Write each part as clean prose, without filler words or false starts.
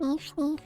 Sniff, sniff.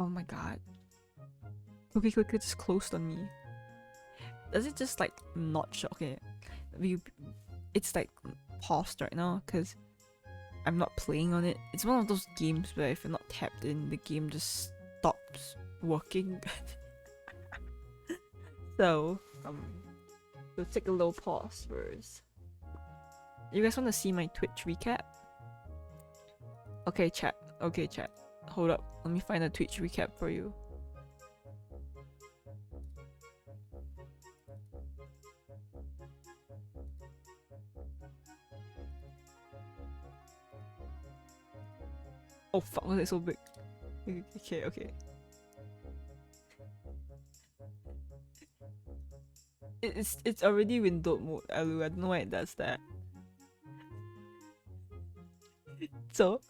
Oh my god. Okay, clicker just closed on me. Does it just like not show? Okay, it's like paused right now because I'm not playing on it. It's one of those games where if you're not tapped in, the game just stops working. So, we'll take a little pause first. You guys want to see my Twitch recap? Okay, chat. Okay, chat. Hold up. Let me find a Twitch recap for you. Oh fuck, was it so big? Okay, okay. It's already windowed mode, Alu. I don't know why it does that. So,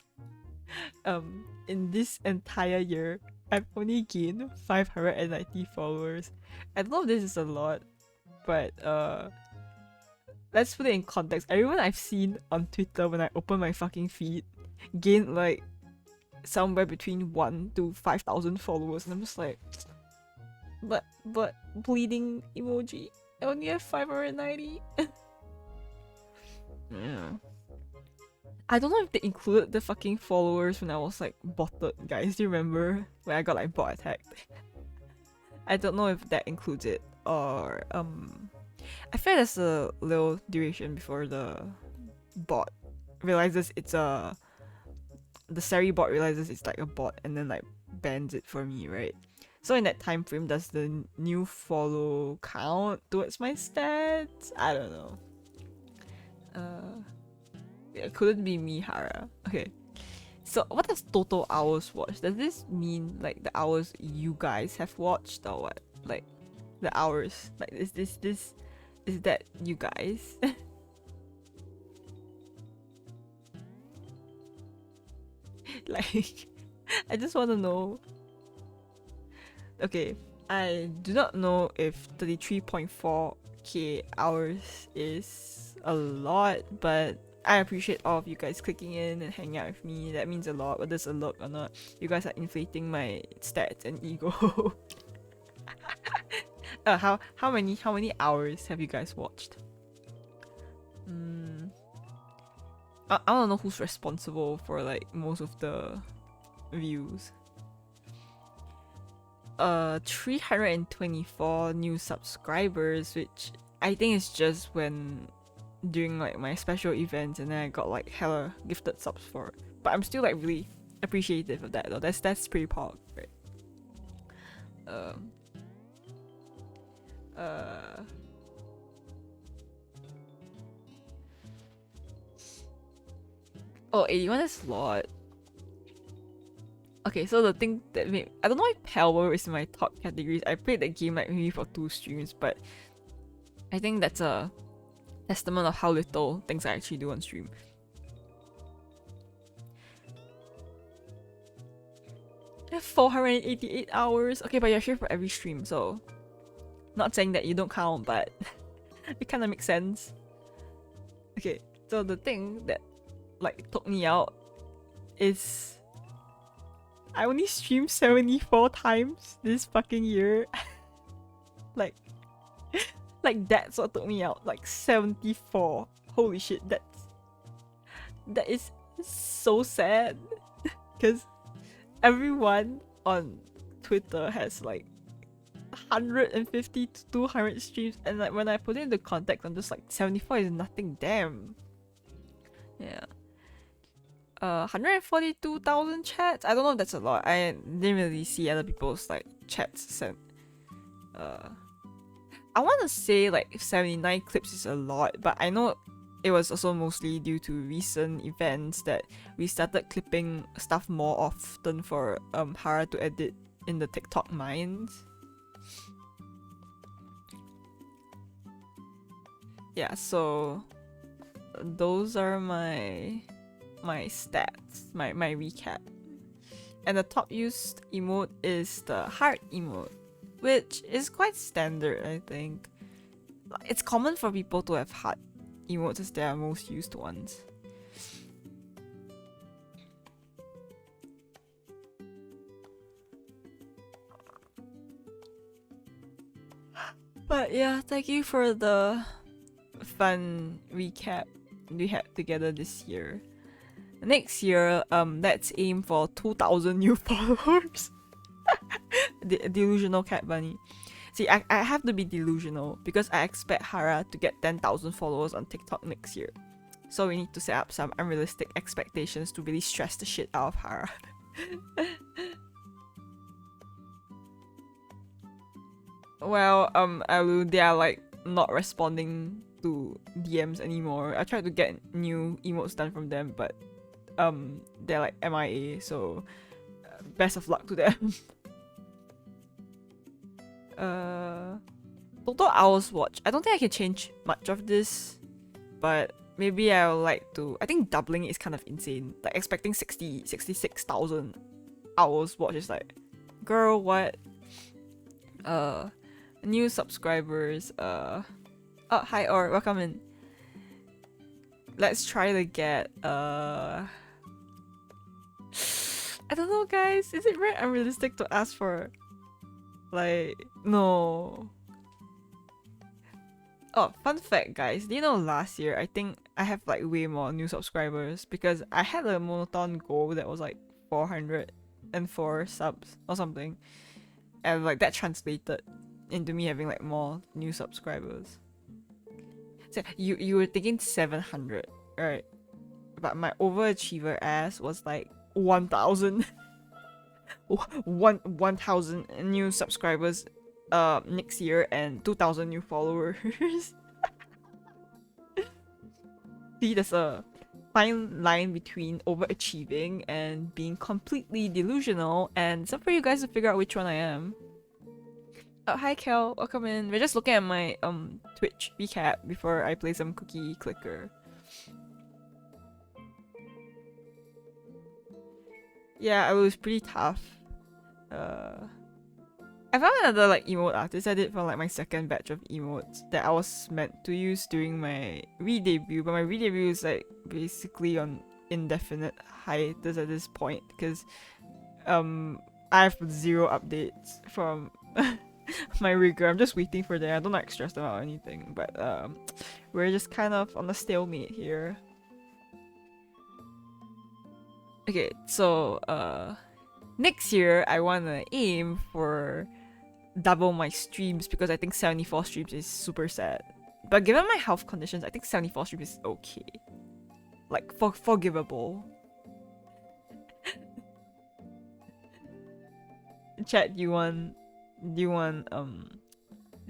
in this entire year, I've only gained 590 followers. I don't know if this is a lot, but let's put it in context. Everyone I've seen on Twitter when I open my fucking feed gained like somewhere between 1 to 5,000 followers, and I'm just like, but bleeding emoji. I only have 590. Yeah. I don't know if they included the fucking followers when I was like botted, guys. Do you remember when I got like bot attacked? I don't know if that includes it or I feel there's a little duration before the bot realizes it's a the Sari bot realizes it's like a bot and then like bans it for me, right? So in that time frame, does the new follow count towards my stats? I don't know. It couldn't be me, Hara. Okay. So what does total hours watched? Does this mean like the hours you guys have watched or what? Like the hours? Like is that you guys? Like I just want to know. Okay, I do not know if 33.4k hours is a lot, but I appreciate all of you guys clicking in and hanging out with me. That means a lot, whether it's a look or not. You guys are inflating my stats and ego. How many hours have you guys watched? I don't know who's responsible for like most of the views. 324 new subscribers, which I think is just when during like my special events, and then I got like hella gifted subs for it. But I'm still like really appreciative of that though. That's pretty pog, right? Um uh oh, 81 is a lot. Okay, so the thing that made I don't know if Power is in my top categories. I played the game like maybe for 2 streams, but I think that's a testament of how little things I actually do on stream. I have 488 hours. Okay, but you're here for every stream, so not saying that you don't count, but it kind of makes sense. Okay, so the thing that like took me out is I only streamed 74 times this fucking year. like that's what took me out. Like 74. Holy shit, that is so sad. Cause everyone on Twitter has like 150 to 200 streams, and like when I put it into context, I'm just like 74 is nothing. Damn. Yeah. 142,000 chats. I don't know if that's a lot. I didn't really see other people's like chats sent. I want to say like 79 clips is a lot, but I know it was also mostly due to recent events that we started clipping stuff more often for Hara to edit in the TikTok minds. Yeah, so those are my stats, my recap. And the top used emote is the heart emote, which is quite standard, I think. It's common for people to have heart emotes as their most used ones. But yeah, thank you for the fun recap we had together this year. Next year, let's aim for 2,000 new followers. Delusional cat bunny. See, I have to be delusional because I expect Hara to get 10,000 followers on TikTok next year. So we need to set up some unrealistic expectations to really stress the shit out of Hara. Well, Alu, they are like not responding to DMs anymore. I tried to get new emotes done from them, but they're like MIA, so best of luck to them. Total hours watched. I don't think I can change much of this, but maybe I would like to. I think doubling it is kind of insane. Like expecting 66,000 hours watched is like, girl, what? New subscribers. Oh, hi, or welcome in. Let's try to get I don't know, guys. Is it very unrealistic to ask for? Like, no. Oh, fun fact, guys. Do you know last year, I think I have like way more new subscribers because I had a monotone goal that was like 404 subs or something. And like that translated into me having like more new subscribers. So you were thinking 700, right? But my overachiever ass was like 1,000. 1,000 new subscribers next year and 2,000 new followers. See, there's a fine line between overachieving and being completely delusional, and it's up for you guys to figure out which one I am. Oh, hi Kel, welcome in. We're just looking at my Twitch recap before I play some cookie clicker. Yeah, it was pretty tough. I found another like emote artist. I did for like my second batch of emotes that I was meant to use during my re-debut, but my re-debut is like basically on indefinite hiatus at this point because I have 0 updates from my rigor. I'm just waiting for them. I don't like stress them out or anything, but we're just kind of on a stalemate here. Okay, so next year I wanna aim for double my streams because I think 74 streams is super sad. But given my health conditions, I think 74 streams is okay. Like forgivable. Chat, do you want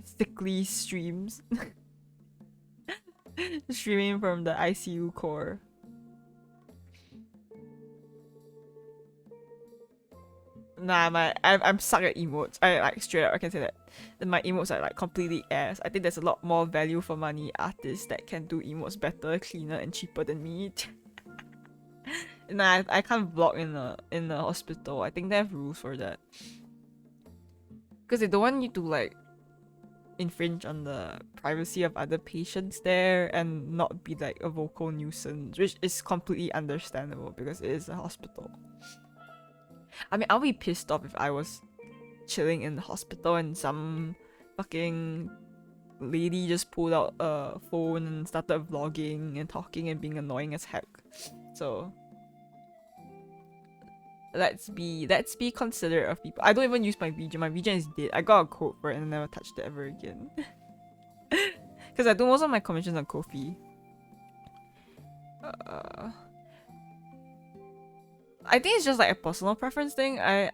sickly streams? Streaming from the ICU core. Nah, I'm suck at emotes. I like straight up I can say that. My emotes are like completely ass. I think there's a lot more value for money artists that can do emotes better, cleaner, and cheaper than me. Nah, I can't vlog in the hospital. I think they have rules for that. Because they don't want you to like infringe on the privacy of other patients there and not be like a vocal nuisance, which is completely understandable because it is a hospital. I mean, I'll be pissed off if I was chilling in the hospital and some fucking lady just pulled out a phone and started vlogging and talking and being annoying as heck. So let's be considerate of people. I don't even use my VGen. My VGen is dead. I got a code for it and I never touched it ever again. Because I do most of my commissions on Ko-fi. I think it's just like a personal preference thing. I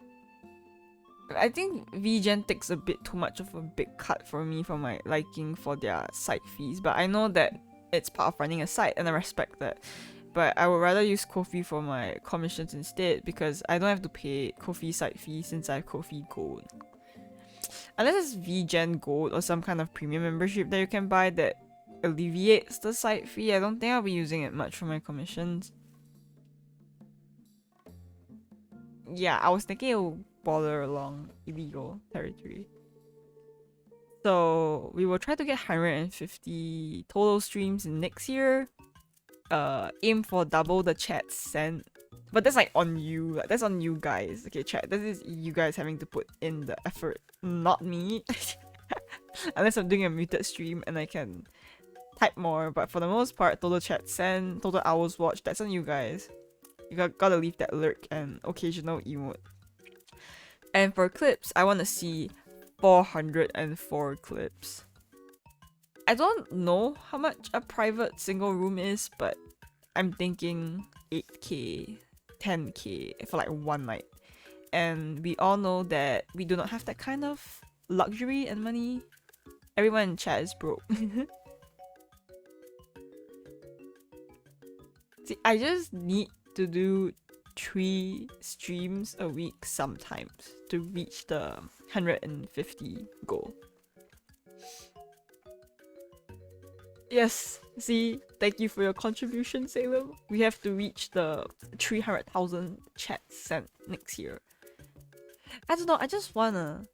think VGen takes a bit too much of a big cut for me for my liking for their site fees, but I know that it's part of running a site and I respect that. But I would rather use Ko-fi for my commissions instead because I don't have to pay Ko-fi site fee since I have Ko-fi Gold. Unless it's VGen Gold or some kind of premium membership that you can buy that alleviates the site fee, I don't think I'll be using it much for my commissions. Yeah, I was thinking it will border along illegal territory. So we will try to get 150 total streams next year. Aim for double the chat sent. But that's like on you. That's on you guys. Okay, chat. This is you guys having to put in the effort, not me. Unless I'm doing a muted stream and I can type more, but for the most part, total chat sent, total hours watched, that's on you guys. You gotta leave that lurk and occasional emote. And for clips, I want to see 404 clips. I don't know how much a private single room is, but I'm thinking 8k, 10k for like one night. And we all know that we do not have that kind of luxury and money. Everyone in chat is broke. See, I just need to do 3 streams a week sometimes to reach the 150 goal. Yes, see, thank you for your contribution, Salem. We have to reach the 300,000 chats sent next year. I don't know, I just wanna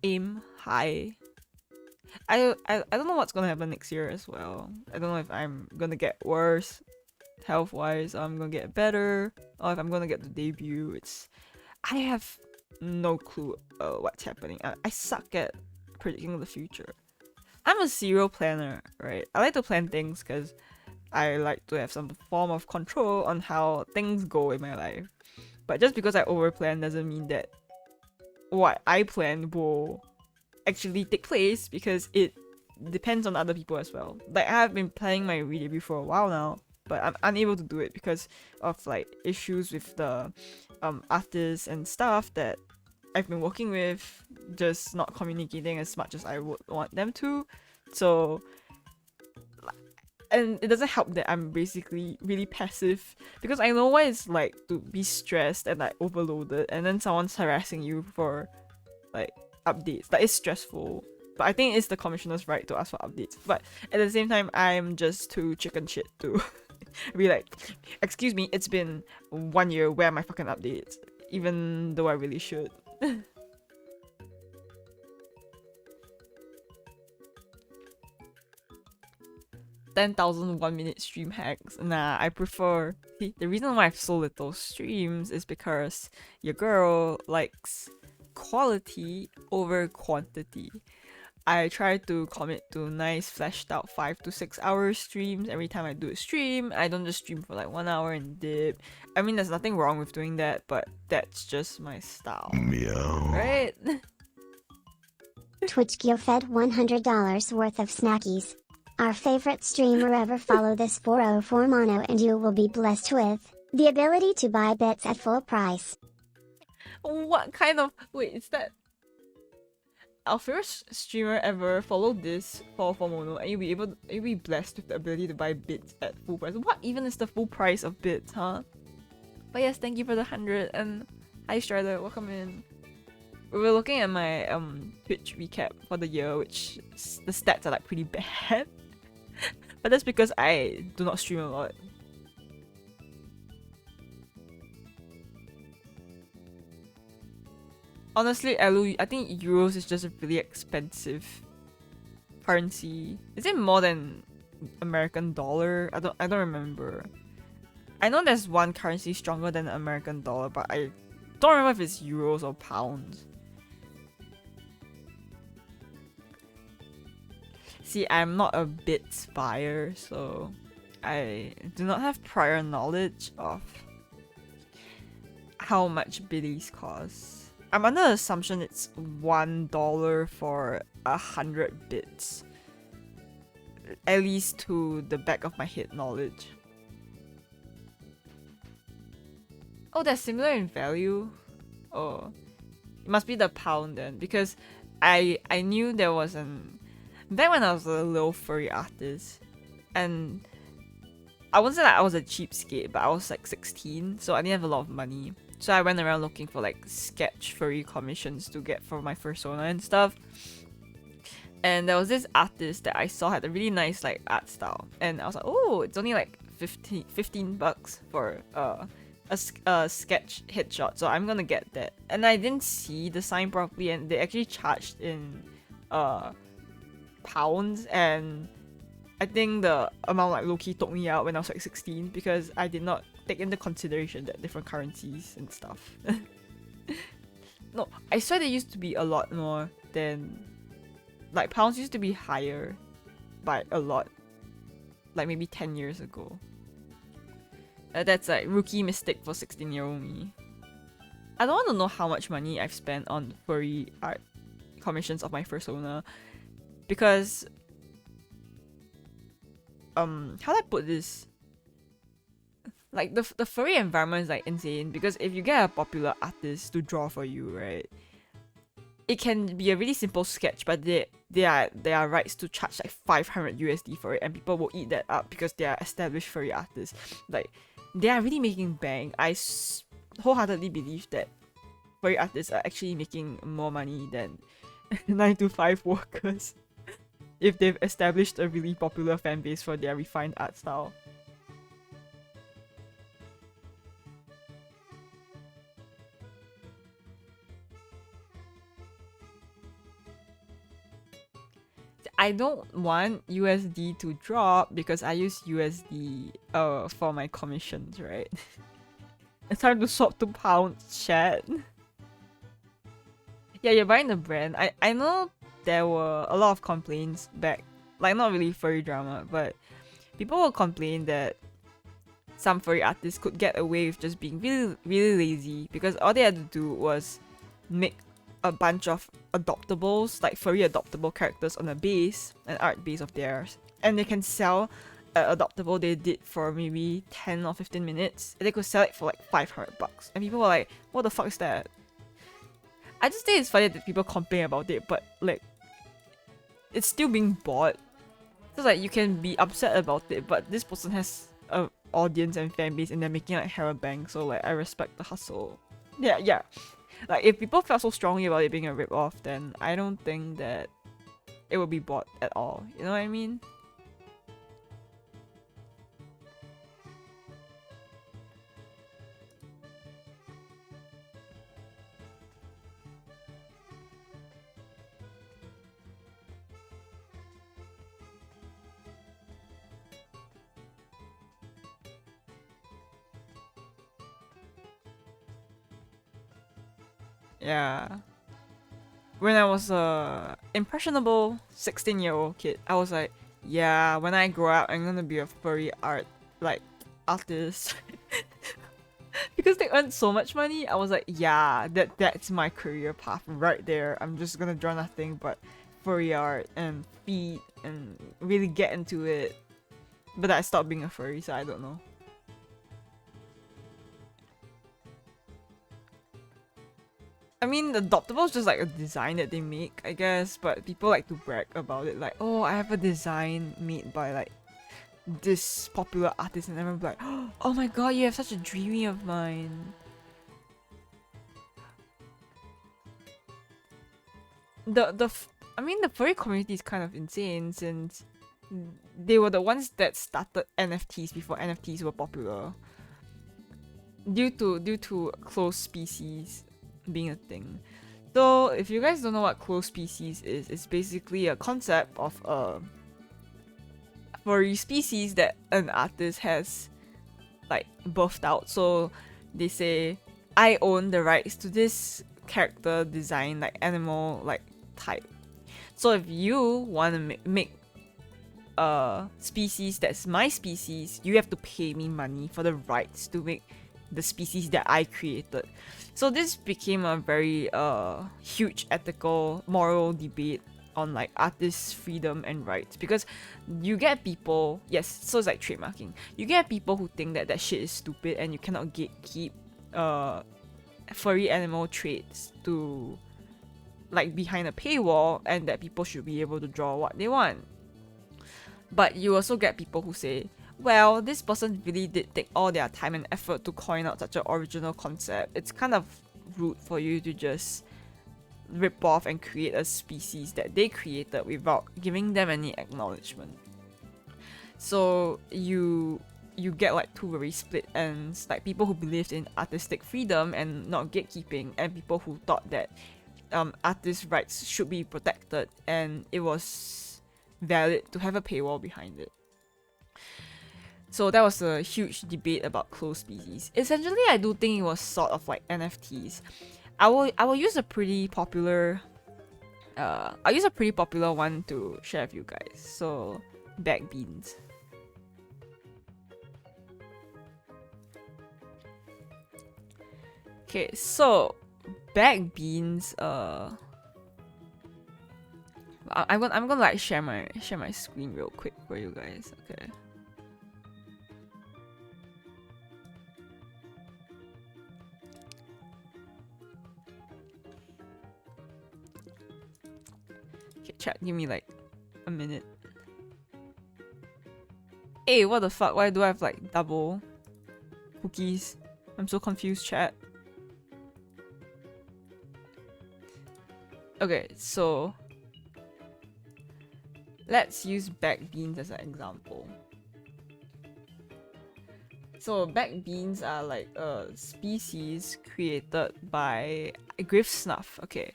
aim high. I don't know what's gonna happen next year as well. I don't know if I'm gonna get worse health-wise, or I'm gonna get better, or if I'm gonna get the debut. I have no clue what's happening. I suck at predicting the future. I'm a serial planner, right? I like to plan things because I like to have some form of control on how things go in my life. But just because I overplan doesn't mean that what I plan will actually take place, because it depends on other people as well. Like, I have been planning my re-debut for a while now, but I'm unable to do it because of like issues with the artists and stuff that I've been working with, just not communicating as much as I would want them to. So, and it doesn't help that I'm basically really passive, because I know what it's like to be stressed and like overloaded, and then someone's harassing you for like updates. That is stressful. But I think it's the commissioner's right to ask for updates. But at the same time, I'm just too chicken shit to be like, excuse me, it's been 1 year, where are my fucking updates? Even though I really should. 10,000 1-minute stream hacks. Nah, I prefer... See, the reason why I have so little streams is because your girl likes quality over quantity. I try to commit to nice fleshed out 5 to 6 hour streams every time I do a stream. I don't just stream for like 1 hour and dip. I mean, there's nothing wrong with doing that, but that's just my style. Meow. Right? Twitch Gear fed $100 worth of snackies. Our favorite streamer ever. Follow this 404 mono and you will be blessed with the ability to buy bits at full price. What kind of... Wait, is that... Our first streamer ever? Follow this 404 mono and you'll be blessed with the ability to buy bits at full price. What even is the full price of bits, huh? But yes, thank you for the 100, and hi Strider, welcome in. We were looking at my Twitch recap for the year, which the stats are like pretty bad. But that's because I do not stream a lot. Honestly, Elu, I think euros is just a really expensive currency. Is it more than American dollar? I don't remember. I know there's one currency stronger than the American dollar, but I don't remember if it's euros or pounds. See, I'm not a bits buyer, so I do not have prior knowledge of how much biddies cost. I'm under the assumption it's $1 for 100 bits. At least to the back of my head knowledge. Oh, they're similar in value? Oh, it must be the pound then, because I knew there was an... Back when I was a little furry artist, and I wouldn't say that I was a cheapskate, but I was like 16, so I didn't have a lot of money. So I went around looking for like sketch furry commissions to get for my persona and stuff. And there was this artist that I saw had a really nice like art style, and I was like, oh, it's only like 15 bucks for a sketch headshot, so I'm gonna get that. And I didn't see the sign properly, and they actually charged in pounds, and I think the amount like low-key took me out when I was like 16, because I did not take into consideration that different currencies and stuff. No, I swear they used to be a lot more than like pounds used to be higher by a lot, like maybe 10 years ago. That's like rookie mistake for 16-year-old me. I don't want to know how much money I've spent on furry art commissions of my first owner, because how do I put this? Like the furry environment is like insane, because if you get a popular artist to draw for you, right? It can be a really simple sketch, but there are rights to charge like 500 USD for it, and people will eat that up because they are established furry artists. Like they are really making bank. I wholeheartedly believe that furry artists are actually making more money than 9-to-5 workers if they've established a really popular fan base for their refined art style. I don't want USD to drop because I use USD for my commissions, right? It's time to swap to pounds, chat. Yeah, you're buying the brand. I know there were a lot of complaints back, like not really furry drama, but people will complain that some furry artists could get away with just being really, really lazy, because all they had to do was make a bunch of adoptables, like furry adoptable characters on a base, an art base of theirs, and they can sell an adoptable they did for maybe 10 or 15 minutes, and they could sell it for like $500. And people were like, what the fuck is that? I just think it's funny that people complain about it, but like, it's still being bought. So like, you can be upset about it, but this person has an audience and fan base, and they're making like hella bank, so like, I respect the hustle. Yeah. Like, if people felt so strongly about it being a rip-off, then I don't think that it would be bought at all. You know what I mean? Yeah. When I was a impressionable 16-year-old kid, I was like, yeah, when I grow up, I'm gonna be a furry artist. Because they earn so much money, I was like, yeah, that's my career path right there. I'm just gonna draw nothing but furry art and feet and really get into it. But I stopped being a furry, so I don't know. I mean, the adoptable is just like a design that they make, I guess, but people like to brag about it, like, oh, I have a design made by like this popular artist, and everyone's like, oh my god, you have such a dreamy of mine. I mean, the furry community is kind of insane, since they were the ones that started NFTs before NFTs were popular. Due to closed species being a thing. So if you guys don't know what closed species is, it's basically a concept of a furry species that an artist has like birthed out. So they say, I own the rights to this character design, like animal like type. So if you want to make a species that's my species, you have to pay me money for the rights to make the species that I created. So this became a very huge ethical, moral debate on like artist freedom and rights, because you get people, yes, so it's like trademarking. You get people who think that shit is stupid and you cannot gatekeep furry animal traits to like behind a paywall, and that people should be able to draw what they want. But you also get people who say, well, this person really did take all their time and effort to coin out such an original concept. It's kind of rude for you to just rip off and create a species that they created without giving them any acknowledgement. So you get like two very split ends, like people who believed in artistic freedom and not gatekeeping, and people who thought that artists' rights should be protected and it was valid to have a paywall behind it. So that was a huge debate about closed species. Essentially, I do think it was sort of like NFTs. I will use a pretty popular I'll use a pretty popular one to share with you guys. So, baked beans. Okay, so baked beans. I'm gonna like share my screen real quick for you guys. Okay. Okay, chat. Give me like a minute. Hey, what the fuck? Why do I have like double cookies? I'm so confused, chat. Okay, so let's use baked beans as an example. So baked beans are like a species created by Griff Snuff. Okay,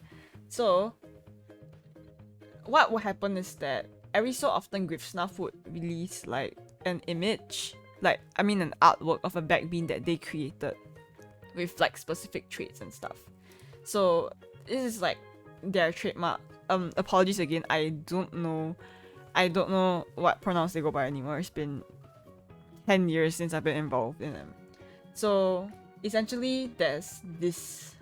so what would happen is that every so often Griff Snuff would release like an image, like I mean an artwork of a baked bean that they created with like specific traits and stuff. So this is like their trademark. Apologies again, I don't know what pronouns they go by anymore. It's been 10 years since I've been involved in them. So essentially there's this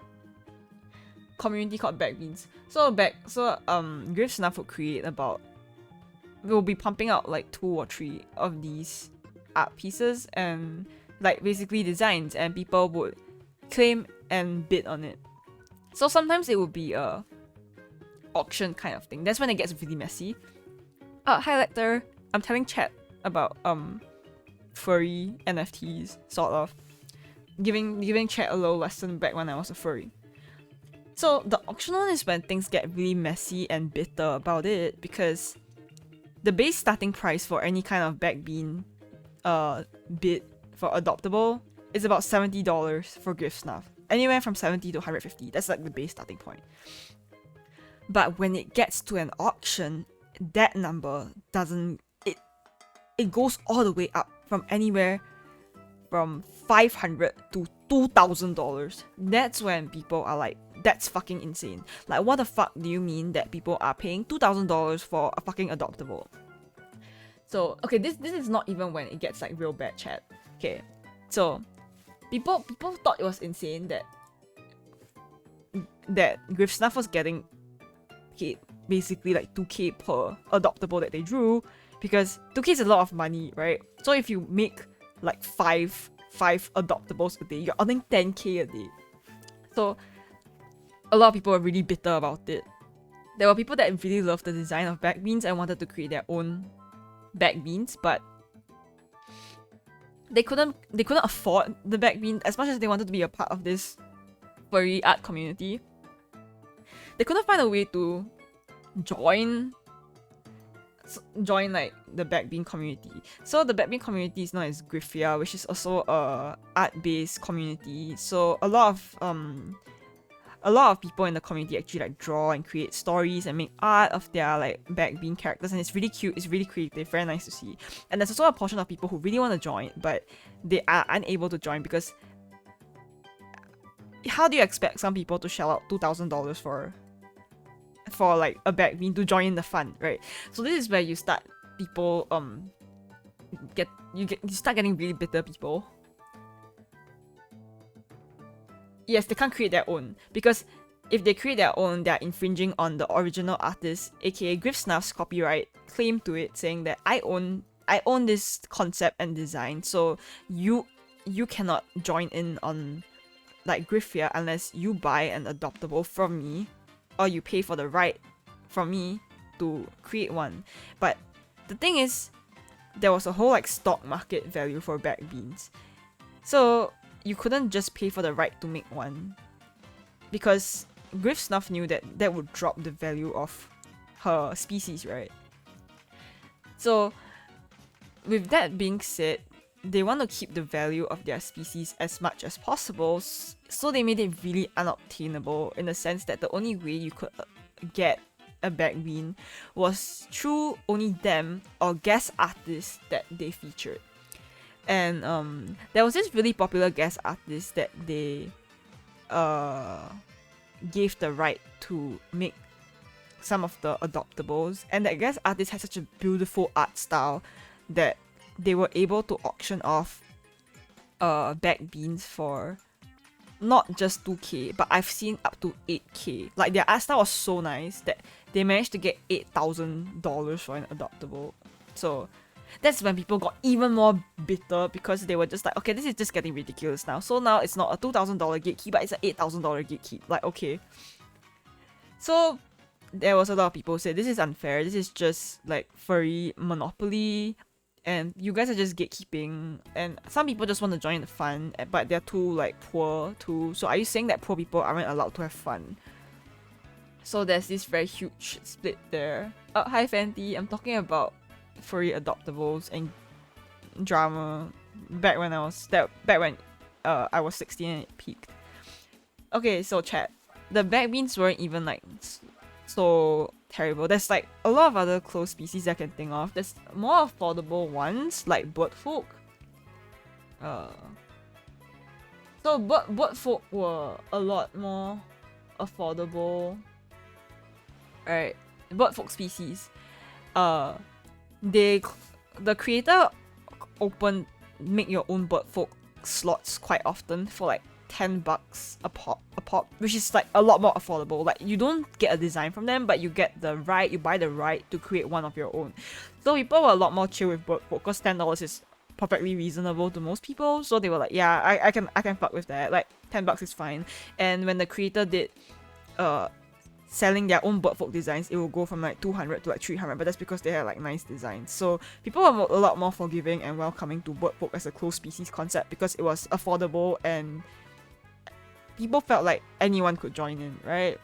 community called baked beans. So Griff Snuff will be pumping out like 2 or 3 of these art pieces and like basically designs, and people would claim and bid on it. So sometimes it would be a auction kind of thing. That's when it gets really messy. Hi Lecter, I'm telling chat about furry NFTs, sort of. Giving chat a little lesson back when I was a furry. So the auction one is when things get really messy and bitter about it, because the base starting price for any kind of baked bean bid for adoptable is about $70 for Griff Snuff. Anywhere from 70 to 150. That's like the base starting point. But when it gets to an auction, that number doesn't, it goes all the way up from anywhere from $500 to $2,000. That's when people are like, that's fucking insane. Like, what the fuck do you mean that people are paying $2,000 for a fucking adoptable? So okay, this is not even when it gets like real bad, chat. Okay, so people thought it was insane that Griff Snuff was getting paid basically like 2k per adoptable that they drew, because 2k is a lot of money, right? So if you make like five adoptables a day, you're earning 10k a day. So a lot of people were really bitter about it. There were people that really loved the design of baked beans and wanted to create their own baked beans, but they couldn't afford the baked bean as much as they wanted to be a part of this furry art community. They couldn't find a way to join like the baked bean community. So the baked bean community is known as Griffia, which is also a art-based community. So a lot of people in the community actually like draw and create stories and make art of their like baked bean characters, and it's really cute, it's really creative, very nice to see. And there's also a portion of people who really want to join, but they are unable to join because how do you expect some people to shell out $2,000 for like a baked bean to join in the fun, right? So this is where you start people you start getting really bitter people. Yes, they can't create their own, because if they create their own, they're infringing on the original artist, aka Griff Snuff's copyright claim to it, saying that I own this concept and design, so you cannot join in on like Griffia unless you buy an adoptable from me, or you pay for the right from me to create one. But the thing is, there was a whole like stock market value for baked beans, so you couldn't just pay for the right to make one, because Griff Snuff knew that would drop the value of her species, right? So with that being said, they want to keep the value of their species as much as possible, so they made it really unobtainable, in the sense that the only way you could get a baked bean was through only them or guest artists that they featured. And there was this really popular guest artist that they gave the right to make some of the adoptables, and I guess artists had such a beautiful art style that they were able to auction off baked beans for not just 2k, but I've seen up to 8k. Like their art style was so nice that they managed to get $8,000 for an adoptable. So that's when people got even more bitter, because they were just like, okay, this is just getting ridiculous now. So now it's not a $2,000 gatekeep, but it's an $8,000 gatekeep. Like, okay. So there was a lot of people say this is unfair. This is just like furry monopoly, and you guys are just gatekeeping. And some people just want to join the fun, but they're too like poor too. So are you saying that poor people aren't allowed to have fun? So there's this very huge split there. Hi Fenty, I'm talking about furry adoptables and drama back when I was 16 and it peaked. Okay, so chat. The baked beans weren't even like so terrible. There's like a lot of other close species I can think of. There's more affordable ones like birdfolk. So birdfolk were a lot more affordable. Right, birdfolk species. The creator make your own birdfolk slots quite often for like $10 a pop, which is like a lot more affordable. Like you don't get a design from them, but you get the right, you buy the right to create one of your own. So people were a lot more chill with birdfolk because $10 is perfectly reasonable to most people. So they were like, yeah, I can fuck with that. Like $10 is fine. And when the creator did selling their own birdfolk designs, it will go from like 200 to like 300, but that's because they have like nice designs. So people are a lot more forgiving and welcoming to birdfolk as a close species concept because it was affordable and people felt like anyone could join in, right?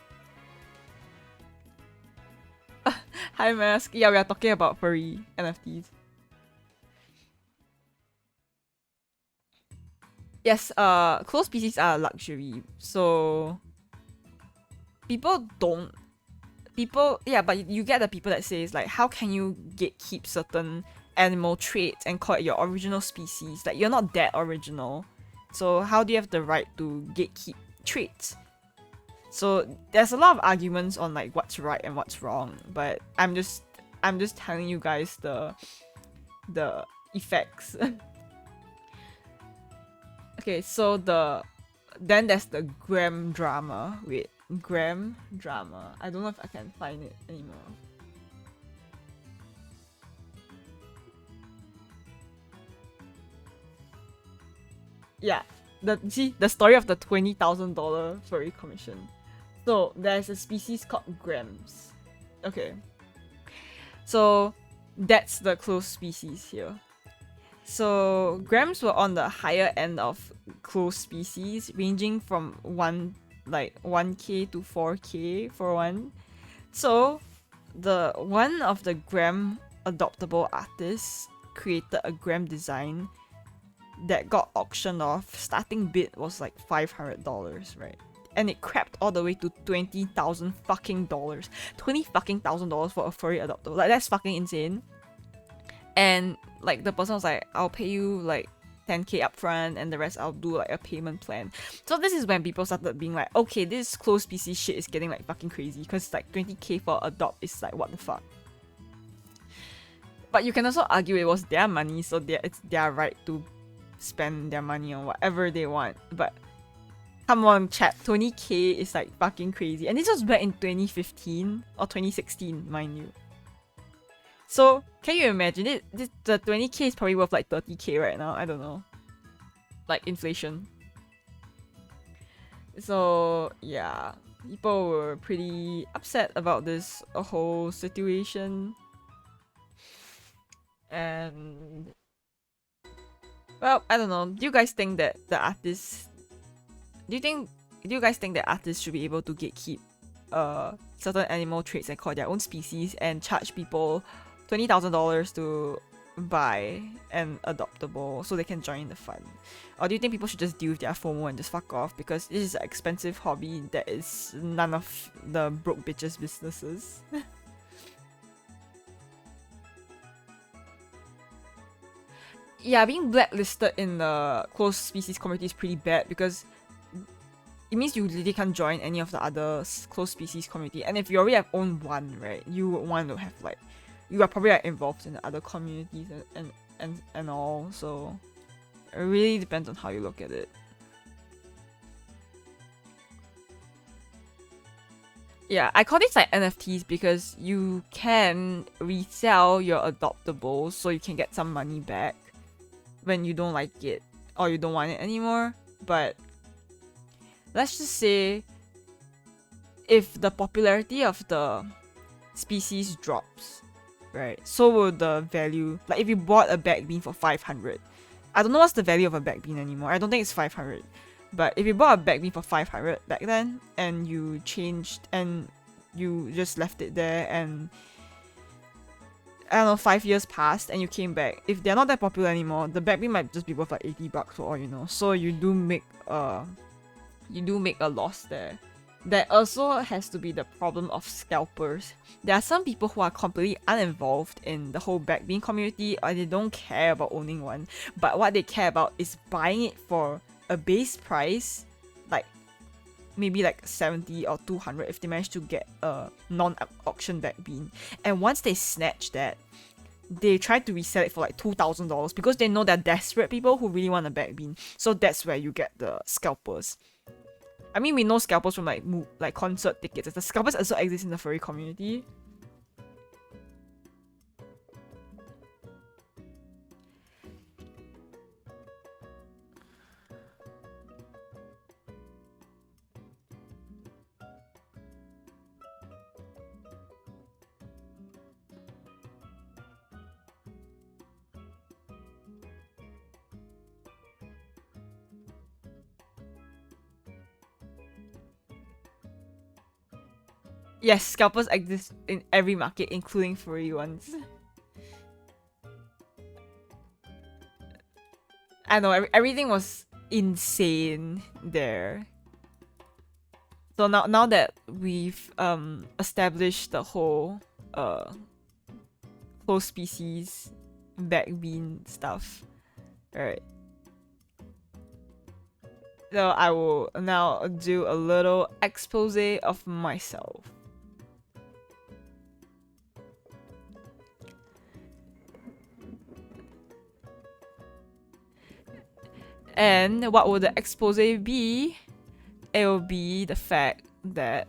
Hi Mask. Yeah, we are talking about furry NFTs. Yes, close species are a luxury. So but you get the people that says like, how can you gatekeep certain animal traits and call it your original species? Like you're not that original. So how do you have the right to gatekeep traits? So there's a lot of arguments on like what's right and what's wrong, but I'm just telling you guys the effects. Okay, so then there's the Graham drama. Wait, Graham drama. I don't know if I can find it anymore. Yeah, the story of the $20,000 furry commission. So there's a species called Grams. Okay, so that's the close species here. So Grams were on the higher end of close species, ranging from 1k to 4k for one. So the one of the Gram adoptable artists created a Gram design that got auctioned off. Starting bid was like $500, right? And it crept all the way to $20,000 fucking dollars. $20,000 for a furry adoptable. Like that's fucking insane. And like the person was like, I'll pay you like 10k upfront and the rest I'll do like a payment plan. So this is when people started being like, okay, this close species shit is getting like fucking crazy, because like 20k for adopt is like, what the fuck. But you can also argue it was their money, so it's their right to spend their money on whatever they want. But come on chat, 20k is like fucking crazy. And this was back in 2015 or 2016, mind you. So can you imagine it? The 20k is probably worth like 30k right now. I don't know, like inflation. So yeah, people were pretty upset about this whole situation. And well, I don't know. Do you guys think that the artists? Do you guys think that artists should be able to gatekeep certain animal traits and call their own species and charge people $20,000 to buy an adoptable so they can join the fun? Or do you think people should just deal with their FOMO and just fuck off, because this is an expensive hobby that is none of the broke bitches' businesses? Yeah, being blacklisted in the close species community is pretty bad, because it means you literally can't join any of the other close species community. And if you already have owned one, right, you would want to have like, you are probably like involved in the other communities and all. So it really depends on how you look at it. Yeah, I call these like NFTs because you can resell your adoptables so you can get some money back when you don't like it or you don't want it anymore. But let's just say if the popularity of the species drops, right, so will the value. Like if you bought a back bean for 500, I don't know what's the value of a back bean anymore. I don't think it's 500. But if you bought a back bean for 500 back then and you changed and you just left it there and I don't know, 5 years passed and you came back, if they're not that popular anymore, the back bean might just be worth like $80 for all you know. So you do make a loss there. That also has to be the problem of scalpers. There are some people who are completely uninvolved in the whole back bean community or they don't care about owning one, but what they care about is buying it for a base price, like maybe like 70 or 200 if they manage to get a non-auction back bean. And once they snatch that, they try to resell it for like $2,000 because they know they're desperate people who really want a back bean. So that's where you get the scalpers. I mean, we know scalpers from like concert tickets. The scalpers also exist in the furry community. Yes, scalpers exist in every market, including furry ones. I know, everything was insane there. So now that we've established the whole close species back bean stuff, right? So I will now do a little expose of myself. And what will the expose be? It will be the fact that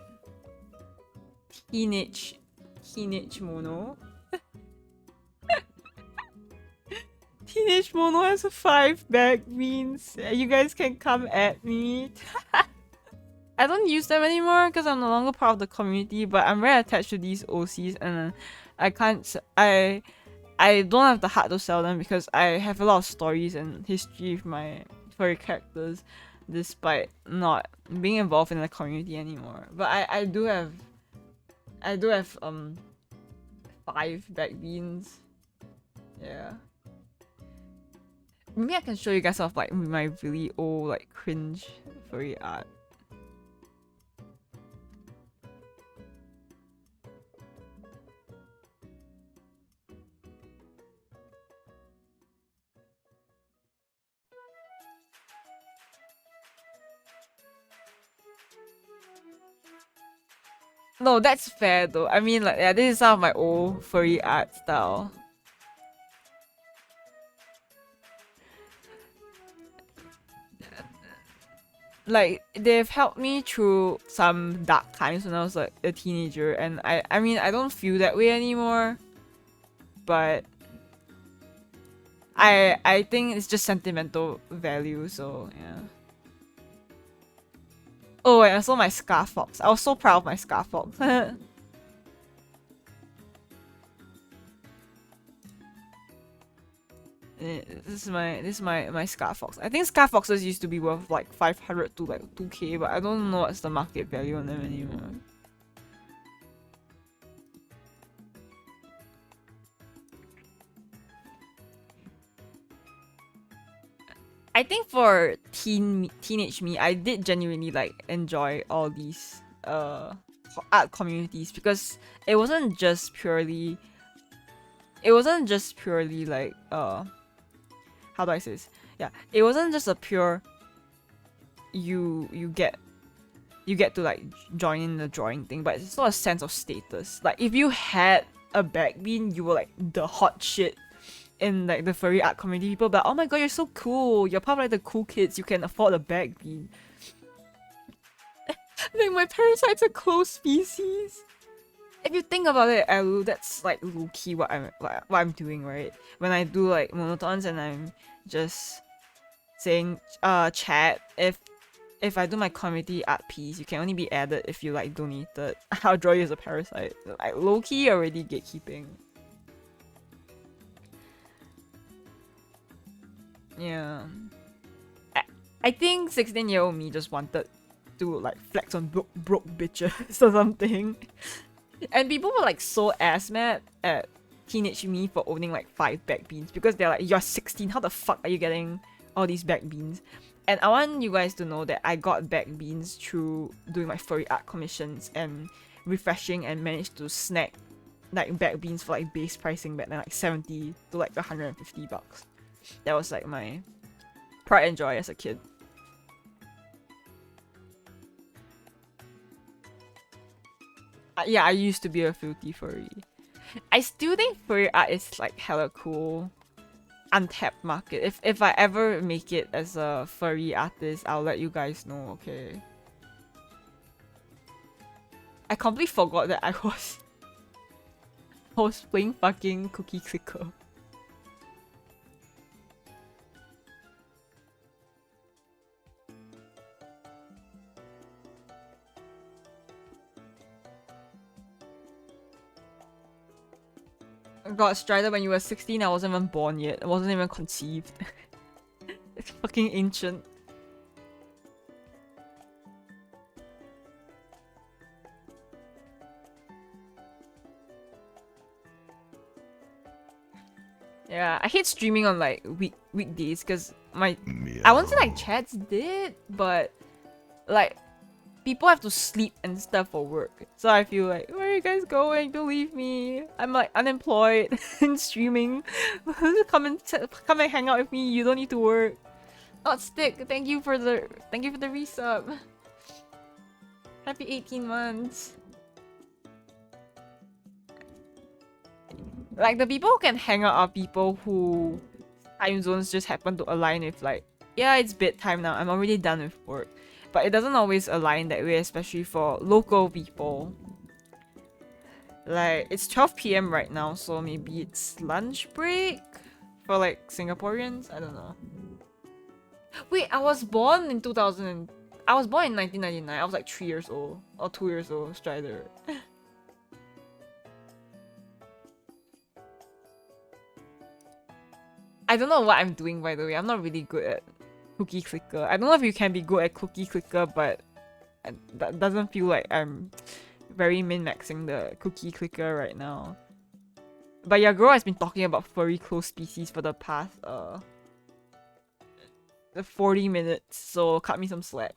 Teenage Mono Teenage Mono has 5 back beans. You guys can come at me. I don't use them anymore because I'm no longer part of the community, but I'm very attached to these OCs and I don't have the heart to sell them because I have a lot of stories and history with my furry characters despite not being involved in the community anymore. But I do have 5 back beans. Yeah. Maybe I can show you guys off like my really old like cringe furry art. No, that's fair though. I mean, like, yeah, this is some of my old furry art style. Like, they've helped me through some dark times when I was like a teenager, and I mean, I don't feel that way anymore. But I think it's just sentimental value, so yeah. Oh, and also my Scar Fox. I was so proud of my Scar Fox. This is my Scar Fox. I think Scar Foxes used to be worth like 500 to like 2k, but I don't know what's the market value on them anymore. I think for teenage me, I did genuinely like enjoy all these art communities because it wasn't just purely like how do I say this? Yeah, it wasn't just a pure you get you get to like join in the drawing thing, but it's not a sense of status. Like if you had a back bean, you were like the hot shit in like the furry art community. People be like, oh my god, you're so cool. You're part of like the cool kids. You can afford a back bean. Like my parasite's a close species. If you think about it, Alu, that's like low-key what I'm doing, right? When I do like monotons and I'm just saying chat, if I do my community art piece, you can only be added if you like donated. I'll draw you as a parasite. Like low-key already gatekeeping. Yeah. I think 16-year-old me just wanted to like flex on broke bitches or something. And people were like so ass mad at teenage me for owning like 5 back beans because they're like, you're 16, how the fuck are you getting all these back beans? And I want you guys to know that I got back beans through doing my furry art commissions and refreshing, and managed to snag like back beans for like base pricing back then, like 70 to like 150 bucks. That was like my pride and joy as a kid. Yeah, I used to be a filthy furry. I still think furry art is like hella cool. Untapped market. If I ever make it as a furry artist, I'll let you guys know, okay? I completely forgot that I was playing fucking Cookie Clicker. God, Strider, when you were 16, I wasn't even born yet. I wasn't even conceived. It's fucking ancient. Yeah, I hate streaming on like weekdays because I won't say like chats did, but like people have to sleep and stuff for work. So I feel like, where are you guys going? Don't leave me. I'm like unemployed and streaming. come and hang out with me. You don't need to work. Oh, Stick, thank you for the resub. Happy 18 months. Like the people who can hang out are people who time zones just happen to align with like, yeah, it's bedtime now. I'm already done with work. But it doesn't always align that way, especially for local people. Like, it's 12 p.m. right now, so maybe it's lunch break for like Singaporeans? I don't know. Wait, I was born in 2000. I was born in 1999. I was like 3 years old or 2 years old, Strider. I don't know what I'm doing, by the way. I'm not really good at Cookie Clicker. I don't know if you can be good at Cookie Clicker, but that doesn't feel like I'm very min-maxing the Cookie Clicker right now. But your girl has been talking about furry close species for the past 40 minutes, so cut me some slack.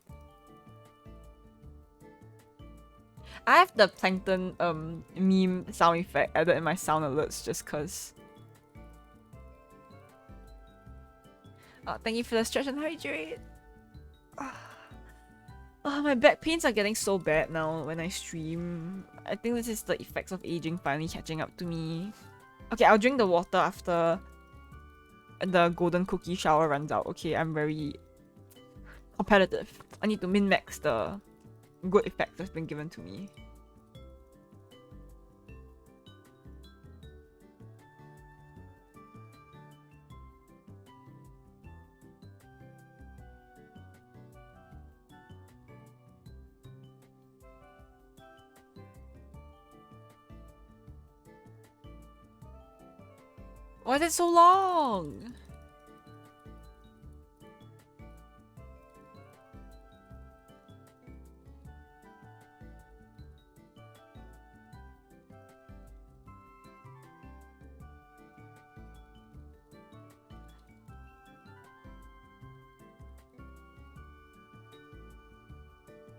I have the plankton meme sound effect added in my sound alerts just cause. Oh, thank you for the stretch and hydrate. Oh, my back pains are getting so bad now when I stream. I think this is the effects of aging finally catching up to me. Okay, I'll drink the water after the golden cookie shower runs out. Okay, I'm very competitive. I need to min-max the good effects that's been given to me. Why is it so long?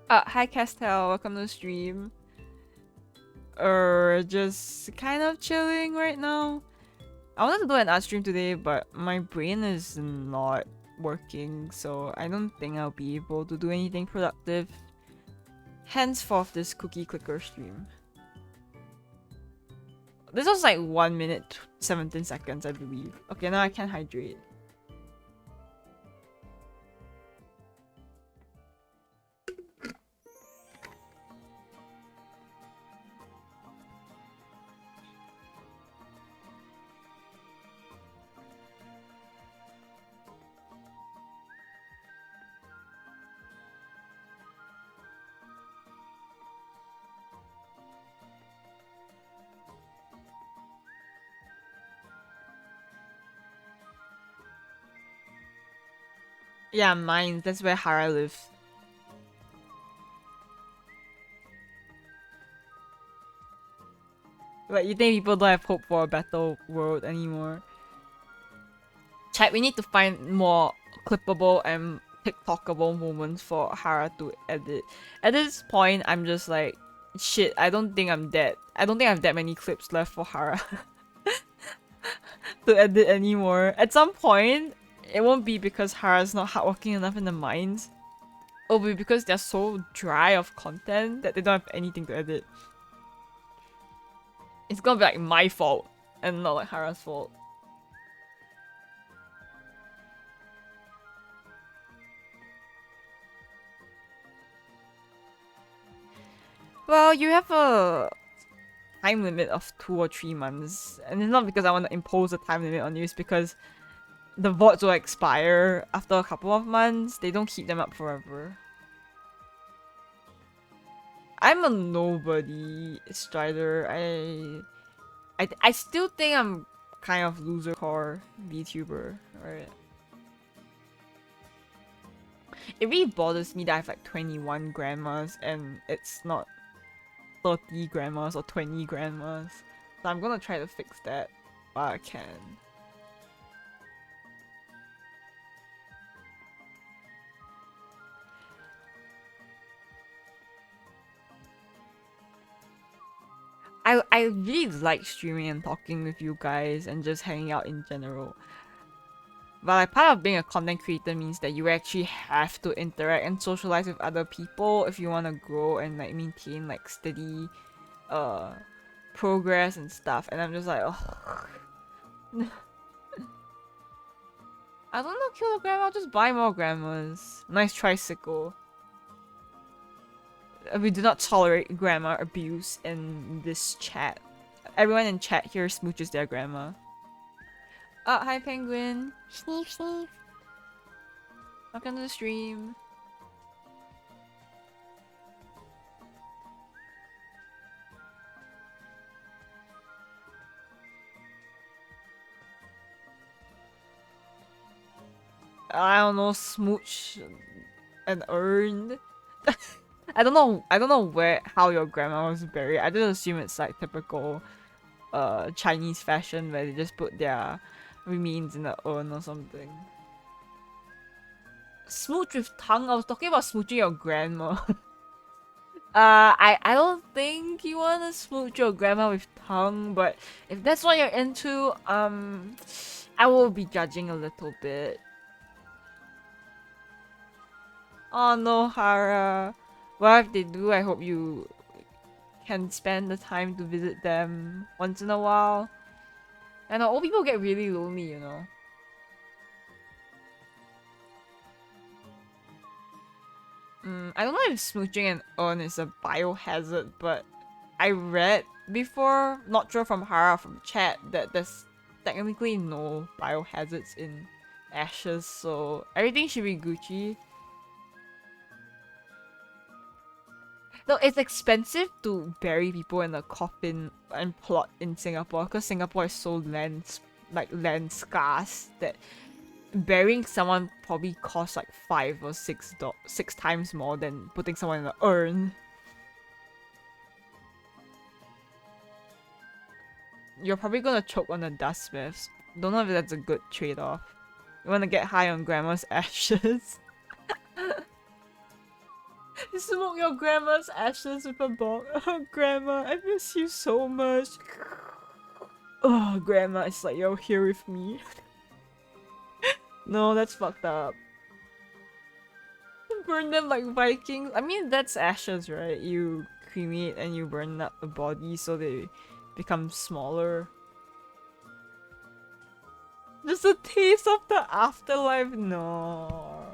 Hi Castel, welcome to the stream. Just kind of chilling right now. I wanted to do an art stream today, but my brain is not working, so I don't think I'll be able to do anything productive. henceforth this cookie clicker stream. This was like 1 minute 17 seconds, I believe. Okay, now I can hydrate. Yeah, mine. That's where Hara lives. But you think people don't have hope for a better world anymore? Chat, we need to find more clippable and TikTokable moments for Hara to edit. At this point, I'm just like, shit, I don't think I'm dead. I don't think I have that many clips left for Hara to edit anymore. At some point, it won't be because Hara's not hardworking enough in the mines. It'll be because they're so dry of content that they don't have anything to edit. It's gonna be like my fault and not like Hara's fault. Well, you have a time limit of 2 or 3 months, and it's not because I want to impose a time limit on you, it's because the VODs will expire after a couple of months. They don't keep them up forever. I'm a nobody, Strider. I still think I'm kind of loser core VTuber, right? It really bothers me that I have like 21 grandmas and it's not 30 grandmas or 20 grandmas. So I'm gonna try to fix that while I can. I really like streaming and talking with you guys and just hanging out in general. But like part of being a content creator means that you actually have to interact and socialize with other people if you want to grow and like maintain like steady progress and stuff. And I'm just like, oh. I don't know, kill the grandma, I'll just buy more grandmas. Nice tricycle. We do not tolerate grandma abuse in this chat. Everyone in chat here smooches their grandma. Oh, hi Penguin. Sneef, sneef. Welcome to the stream. I don't know, smooch and earned. I don't know where how your grandma was buried. I just assume it's like typical Chinese fashion where they just put their remains in the urn or something. Smooch with tongue? I was talking about smooching your grandma. I don't think you wanna smooch your grandma with tongue, but if that's what you're into, I will be judging a little bit. Oh no, Hara. Well, if they do, I hope you can spend the time to visit them once in a while. And old people get really lonely, you know. I don't know if smooching an urn is a biohazard, but I read before, not sure from Hara or from chat, that there's technically no biohazards in ashes, so everything should be Gucci. No, it's expensive to bury people in a coffin and plot in Singapore because Singapore is so land scarce that burying someone probably costs like 5 or 6 times more than putting someone in an urn. You're probably gonna choke on the dust smiths. Don't know if that's a good trade-off. You wanna get high on grandma's ashes? You smoke your grandma's ashes with a bong. Oh, grandma, I miss you so much. Oh, grandma, it's like you're here with me. No, that's fucked up. burn them like Vikings. I mean, that's ashes, right? You cremate and you burn up the body so they become smaller. Just a taste of the afterlife? No.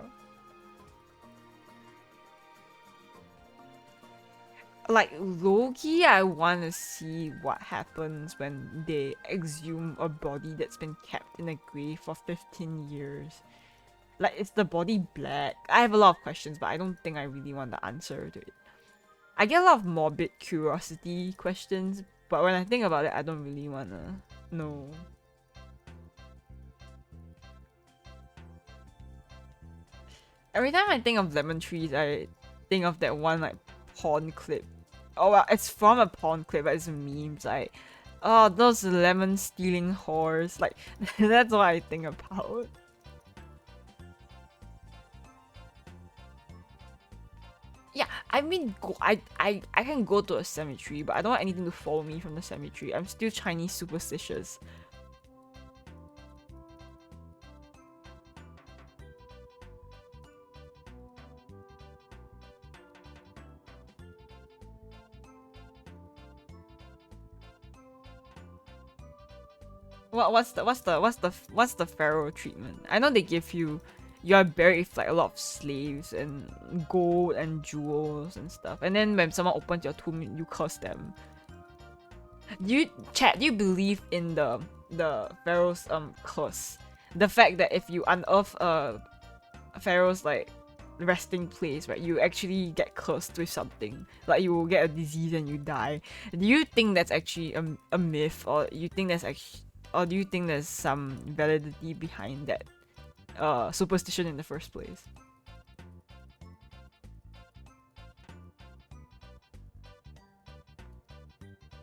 Like, low-key, I want to see what happens when they exhume a body that's been kept in a grave for 15 years. Like, is the body black? I have a lot of questions, but I don't think I really want the answer to it. I get a lot of morbid curiosity questions, but when I think about it, I don't really want to know. Every time I think of lemon trees, I think of that one, like, porn clip. Oh, well, it's from a porn clip, but it's memes, like, oh, those lemon stealing whores. Like, that's what I think about. Yeah, I mean, I can go to a cemetery, but I don't want anything to follow me from the cemetery. I'm still Chinese superstitious. What's the pharaoh treatment? I know they give you are buried with like a lot of slaves and gold and jewels and stuff. And then when someone opens your tomb, you curse them. Do you believe in the pharaoh's curse? The fact that if you unearth a pharaoh's like resting place, right, you actually get cursed with something. Like you will get a disease and you die. Do you think that's actually a myth, or you think that's actually, or do you think there's some validity behind that superstition in the first place?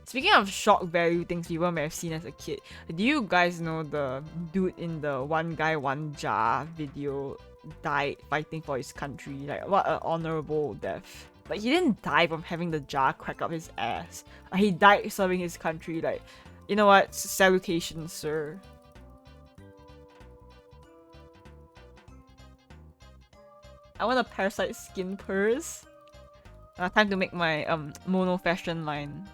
Speaking of shock value things people may have seen as a kid, do you guys know the dude in the one guy one jar video died fighting for his country? Like, what an honorable death. Like, he didn't die from having the jar crack up his ass. He died serving his country. Like, you know what? Salutations, sir. I want a parasite skin purse. Time to make my mono fashion line.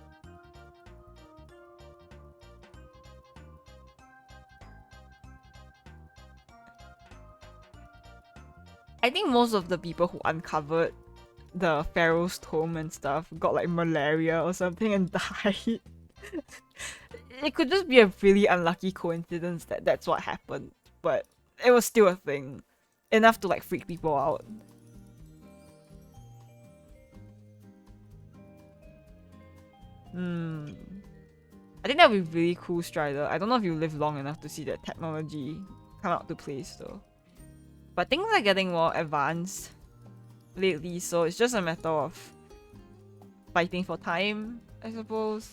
I think most of the people who uncovered the pharaoh's tomb and stuff got like malaria or something and died. It could just be a really unlucky coincidence that that's what happened, but it was still a thing. Enough to like freak people out. I think that would be really cool, Strider. I don't know if you live long enough to see that technology come out to place though. But things are getting more advanced lately, so it's just a matter of fighting for time, I suppose.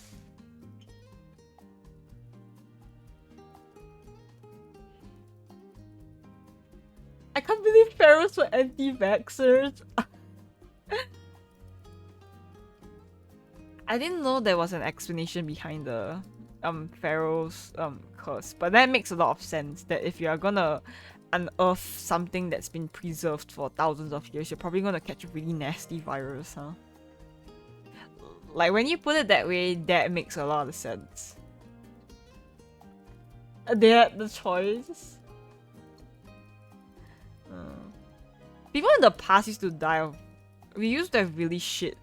I can't believe pharaohs were anti-vaxxers. I didn't know there was an explanation behind the pharaoh's curse, but that makes a lot of sense. That if you are gonna unearth something that's been preserved for thousands of years, you're probably gonna catch a really nasty virus, huh? Like, when you put it that way, that makes a lot of sense. They had the choice. People in the past used to die of... We used to have really shit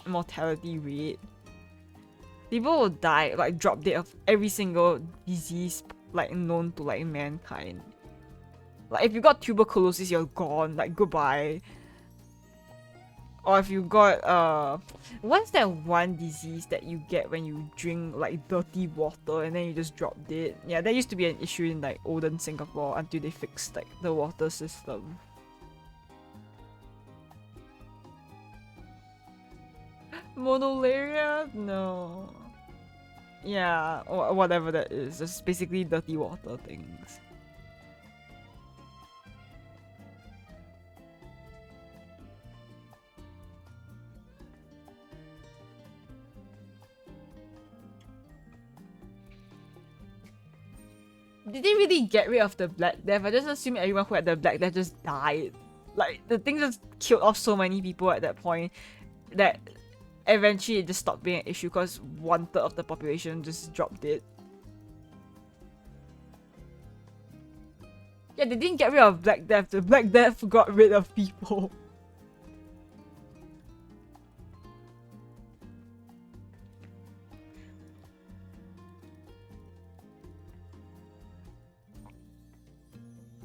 mortality rate. People would die, like drop dead of every single disease like known to like mankind. Like if you got tuberculosis, you're gone, like goodbye. Or if you got what's that one disease that you get when you drink like dirty water and then you just drop dead? Yeah, that used to be an issue in like olden Singapore until they fixed like the water system. Monolaria? No. Yeah, or whatever that is. Just basically dirty water things. Did they really get rid of the Black Death? I just assume everyone who had the Black Death just died. Like, the thing just killed off so many people at that point that eventually it just stopped being an issue because 1/3 of the population just dropped it. Yeah, they didn't get rid of Black Death. The Black Death got rid of people.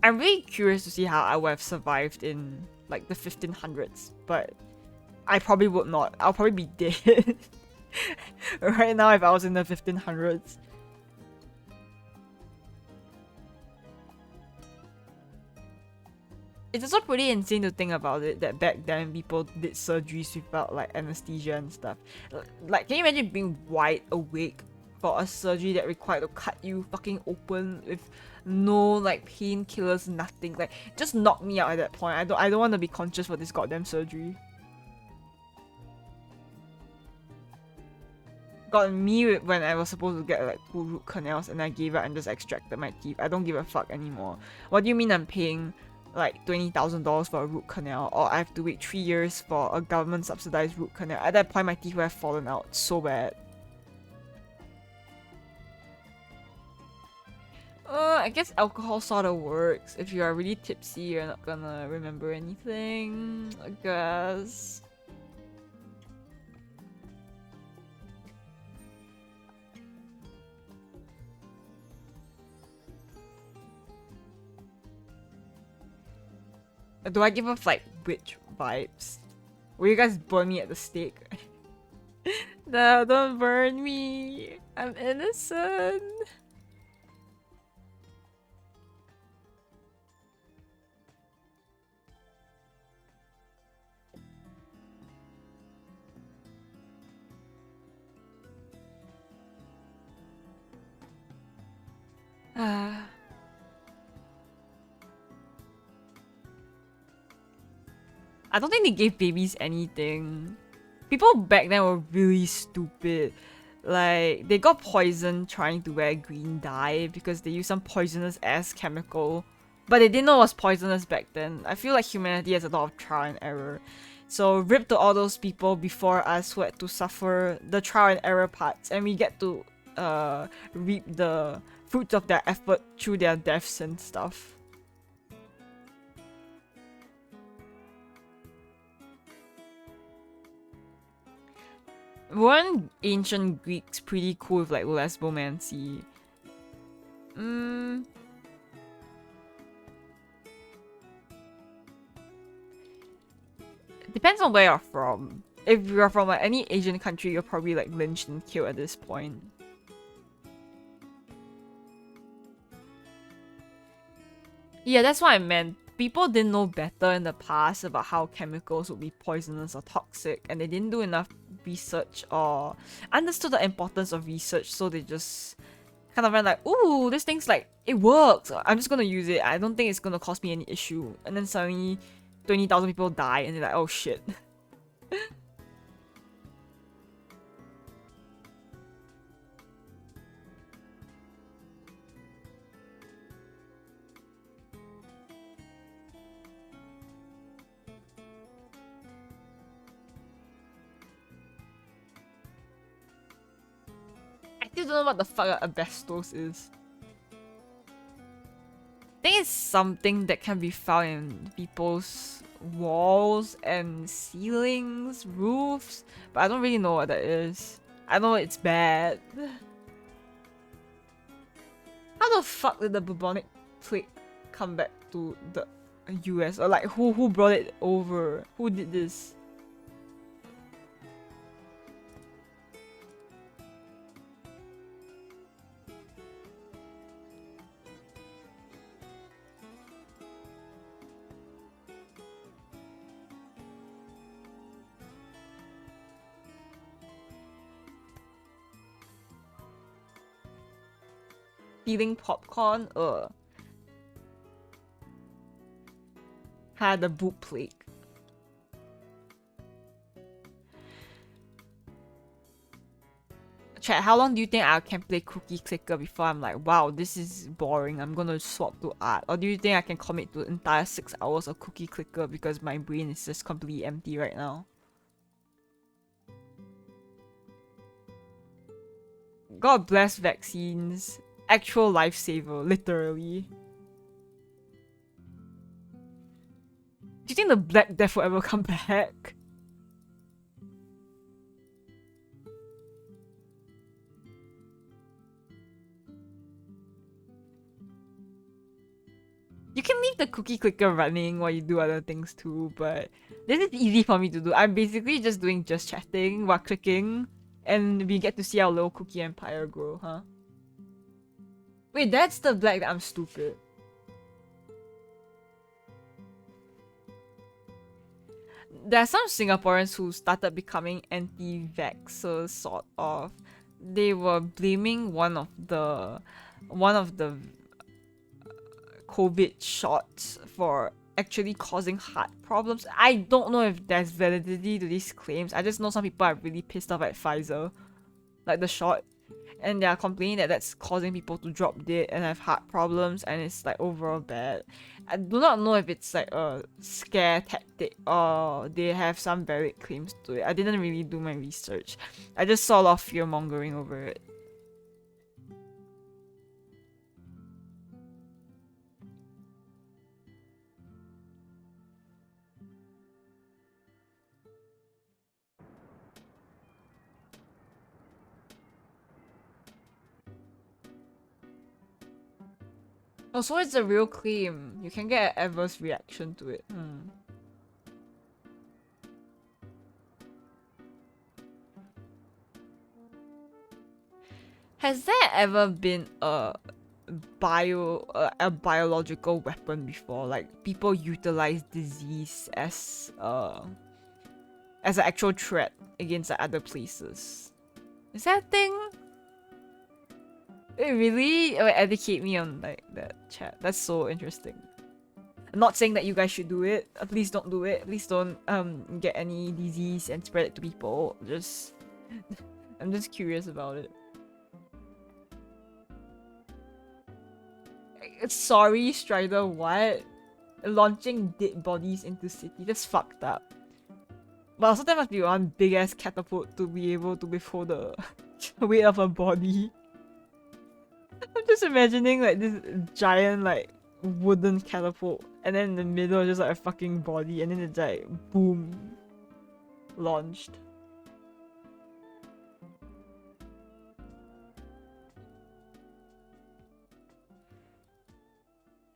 I'm really curious to see how I would have survived in like the 1500s, but I probably would not. I'll probably be dead right now if I was in the 1500s. It's also pretty insane to think about it that back then people did surgeries without like anesthesia and stuff. Like, can you imagine being wide awake for a surgery that required to cut you fucking open with no like painkillers, nothing? Like, just knock me out at that point. I don't want to be conscious for this goddamn surgery. Got me when I was supposed to get like 2 root canals and I gave up and just extracted my teeth. I don't give a fuck anymore. What do you mean I'm paying like $20,000 for a root canal, or I have to wait 3 years for a government subsidized root canal? At that point my teeth would have fallen out so bad. I guess alcohol sort of works. If you are really tipsy, you're not gonna remember anything, I guess. Do I give off like witch vibes? Will you guys burn me at the stake? No, don't burn me. I'm innocent. I don't think they gave babies anything. People back then were really stupid. Like, they got poisoned trying to wear green dye because they used some poisonous ass chemical. But they didn't know it was poisonous back then. I feel like humanity has a lot of trial and error. So rip to all those people before us who had to suffer the trial and error parts, and we get to reap the fruits of their effort through their deaths and stuff. Weren't ancient Greeks pretty cool with like lesbomancy? Depends on where you're from. If you're from like any Asian country, you're probably like lynched and killed at this point. Yeah, that's what I meant. People didn't know better in the past about how chemicals would be poisonous or toxic, and they didn't do enough research or understood the importance of research, so they just kind of went like, ooh, this thing's like, it works. I'm just gonna use it. I don't think it's gonna cause me any issue. And then suddenly 20,000 people die, and they're like, oh shit. I still don't know what the fuck asbestos is. I think it's something that can be found in people's walls and ceilings, roofs, but I don't really know what that is. I know it's bad. How the fuck did the bubonic plague come back to the US? Or like, who brought it over? Who did this? Stealing popcorn? Had the boot plague. chat, how long do you think I can play Cookie Clicker before I'm like, wow, this is boring, I'm gonna swap to art? Or do you think I can commit to the entire 6 hours of Cookie Clicker because my brain is just completely empty right now? God bless vaccines. Actual lifesaver, literally. Do you think the Black Death will ever come back? You can leave the cookie clicker running while you do other things too, but this is easy for me to do. I'm basically just doing just chatting while clicking, and we get to see our little cookie empire grow, huh? Wait, that's the black that I'm stupid. There are some Singaporeans who started becoming anti-vaxxers, sort of. They were blaming one of the COVID shots for actually causing heart problems. I don't know if there's validity to these claims. I just know some people are really pissed off at Pfizer, like the shot, and they are complaining that that's causing people to drop dead and have heart problems, and it's like overall bad. I do not know if it's like a scare tactic or they have some valid claims to it. I didn't really do my research. I just saw a lot of fear mongering over it. Oh, so it's a real claim. You can get an adverse reaction to it. Has there ever been a biological weapon before? Like people utilize disease as an actual threat against other places. Is that a thing? Wait, really? Educate me on like that, chat. That's so interesting. I'm not saying that you guys should do it. Please don't do it. Please don't get any disease and spread it to people. Just I'm just curious about it. Sorry, Strider, what? Launching dead bodies into city? That's fucked up. But also there must be one big ass catapult to be able to withhold the weight of a body. I'm just imagining like this giant like wooden catapult, and then in the middle just like a fucking body, and then it's like boom, launched.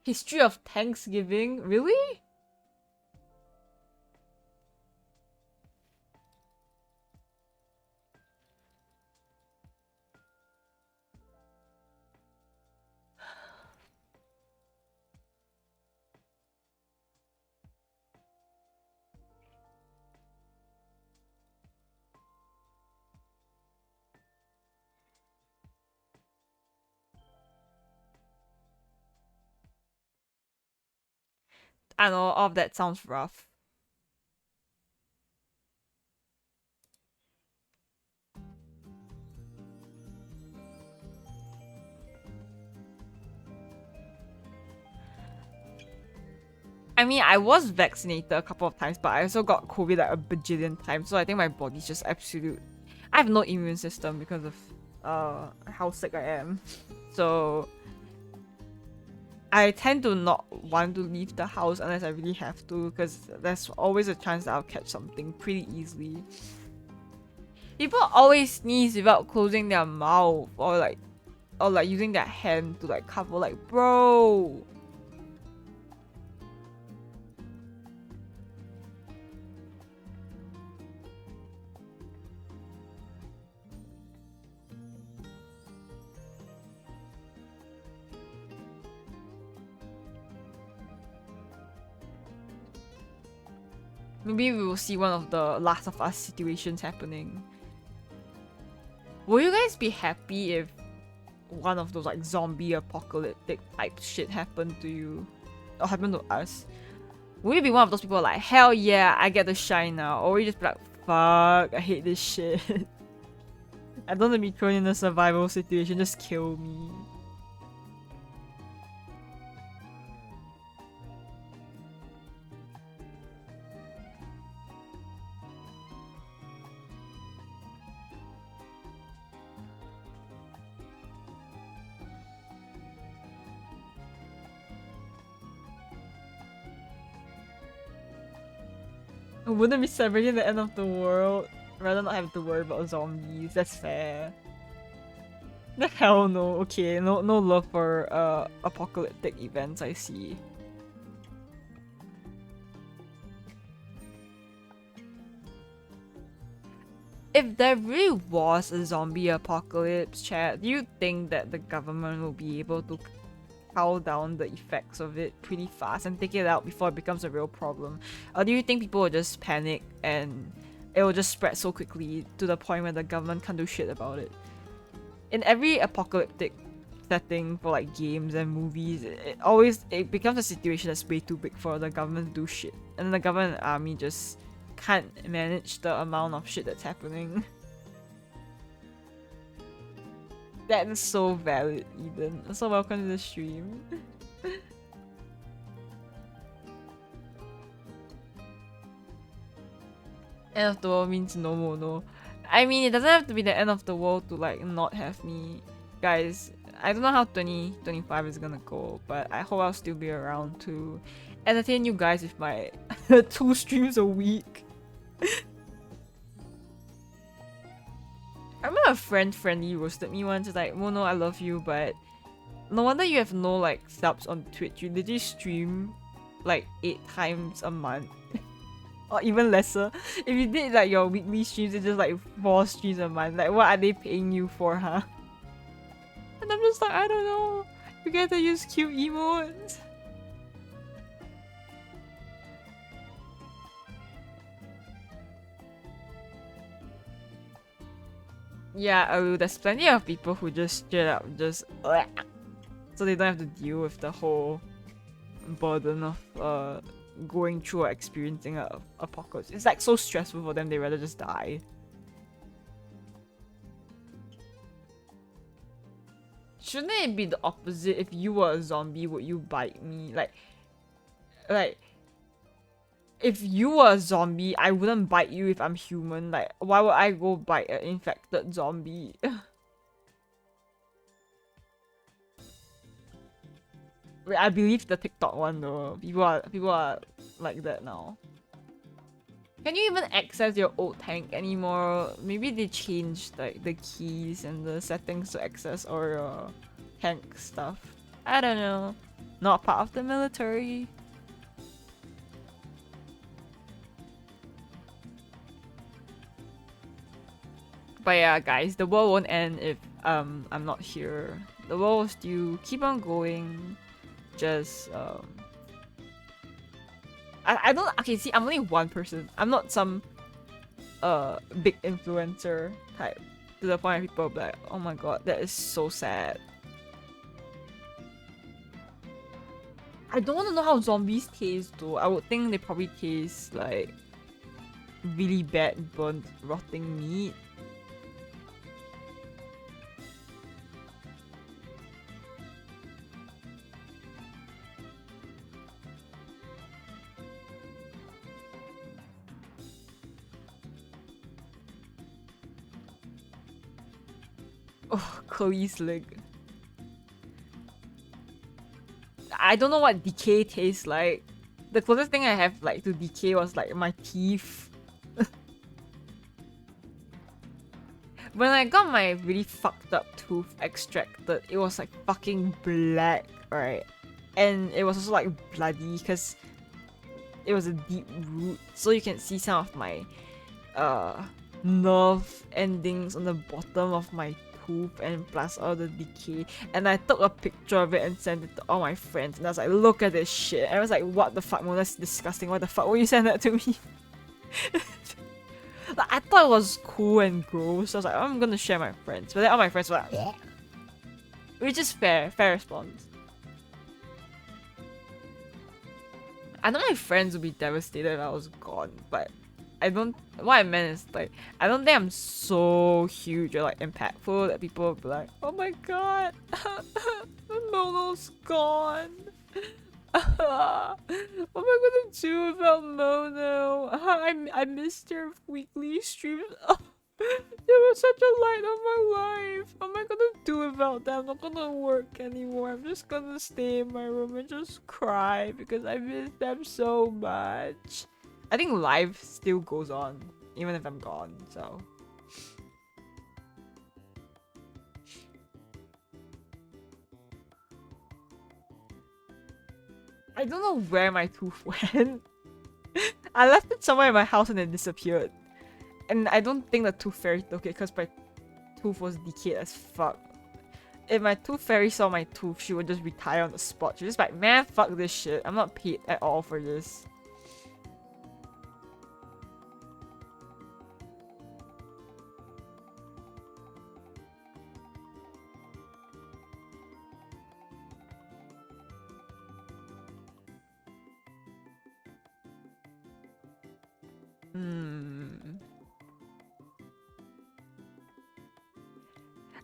History of Thanksgiving? Really? I know, all of that sounds rough. I mean, I was vaccinated a couple of times, but I also got COVID like a bajillion times, so I think my body's just absolute. I have no immune system because of how sick I am. So I tend to not want to leave the house unless I really have to, because there's always a chance that I'll catch something pretty easily. People always sneeze without closing their mouth or like using their hand to like cover, like, bro. Maybe we will see one of the Last of Us situations happening. Will you guys be happy if one of those like zombie apocalyptic type shit happened to you? Or happened to us? Will you be one of those people like, hell yeah, I get to shine now? Or will you just be like, fuck, I hate this shit? I don't want to be thrown in a survival situation, just kill me. I wouldn't be celebrating the end of the world. Rather not have to worry about zombies. That's fair. The hell no. Okay, no love for apocalyptic events, I see. If there really was a zombie apocalypse, chat, do you think that the government will be able to cull down the effects of it pretty fast and take it out before it becomes a real problem? Or do you think people will just panic and it will just spread so quickly to the point where the government can't do shit about it? In every apocalyptic setting for like games and movies, it becomes a situation that's way too big for the government to do shit. And then the government and army just can't manage the amount of shit that's happening. That is so valid, Eden. So welcome to the stream. End of the world means no more, no. I mean, it doesn't have to be the end of the world to like not have me. Guys, I don't know how 2025 is gonna go, but I hope I'll still be around to entertain you guys with my 2 streams a week. I remember a friendly roasted me once. It's like, Mono, I love you, but no wonder you have no like subs on Twitch. You literally stream like 8 times a month. Or even lesser. If you did like your weekly streams, it's just like 4 streams a month. Like, what are they paying you for, huh? And I'm just like, I don't know. You get to use cute emotes. Yeah, there's plenty of people who just straight up just so they don't have to deal with the whole burden of going through or experiencing a apocalypse. It's like so stressful for them, they rather just die. Shouldn't it be the opposite? If you were a zombie, would you bite me? Like if you were a zombie, I wouldn't bite you if I'm human. Like, why would I go bite an infected zombie? Wait, I believe the TikTok one though. People are like that now. Can you even access your old tank anymore? Maybe they changed like the keys and the settings to access or your tank stuff. I don't know. Not part of the military. But yeah, guys, the world won't end if I'm not here. The world will still keep on going. Just I don't. Okay, see, I'm only one person. I'm not some big influencer type to the point where people be like, oh my god, that is so sad. I don't want to know how zombies taste though. I would think they probably taste like really bad burnt rotting meat. Oh, Chloe's leg. I don't know what decay tastes like. The closest thing I have like to decay was like my teeth. When I got my really fucked up tooth extracted, it was like fucking black, right? And it was also like bloody because it was a deep root. So you can see some of my nerve endings on the bottom of my tooth and plus all the decay. And I took a picture of it and sent it to all my friends. And I was like, look at this shit. And I was like, what the fuck, Mona? That's disgusting. Why the fuck would you send that to me? Like, I thought it was cool and gross. So I was like, I'm gonna share my friends. But then all my friends were like, yeah. Which is fair response. I know my friends would be devastated if I was gone, but I don't. What I meant is like I don't think I'm so huge or like impactful that people will be like, oh my god, Mono's gone. What am I gonna do about Mono? I missed your weekly streams. You were such a light of my life. What am I gonna do about that? I'm not gonna work anymore. I'm just gonna stay in my room and just cry because I miss them so much. I think life still goes on even if I'm gone, so. I don't know where my tooth went. I left it somewhere in my house and it disappeared. And I don't think the tooth fairy took it because my tooth was decayed as fuck. If my tooth fairy saw my tooth, she would just retire on the spot. She's just like, man, fuck this shit. I'm not paid at all for this.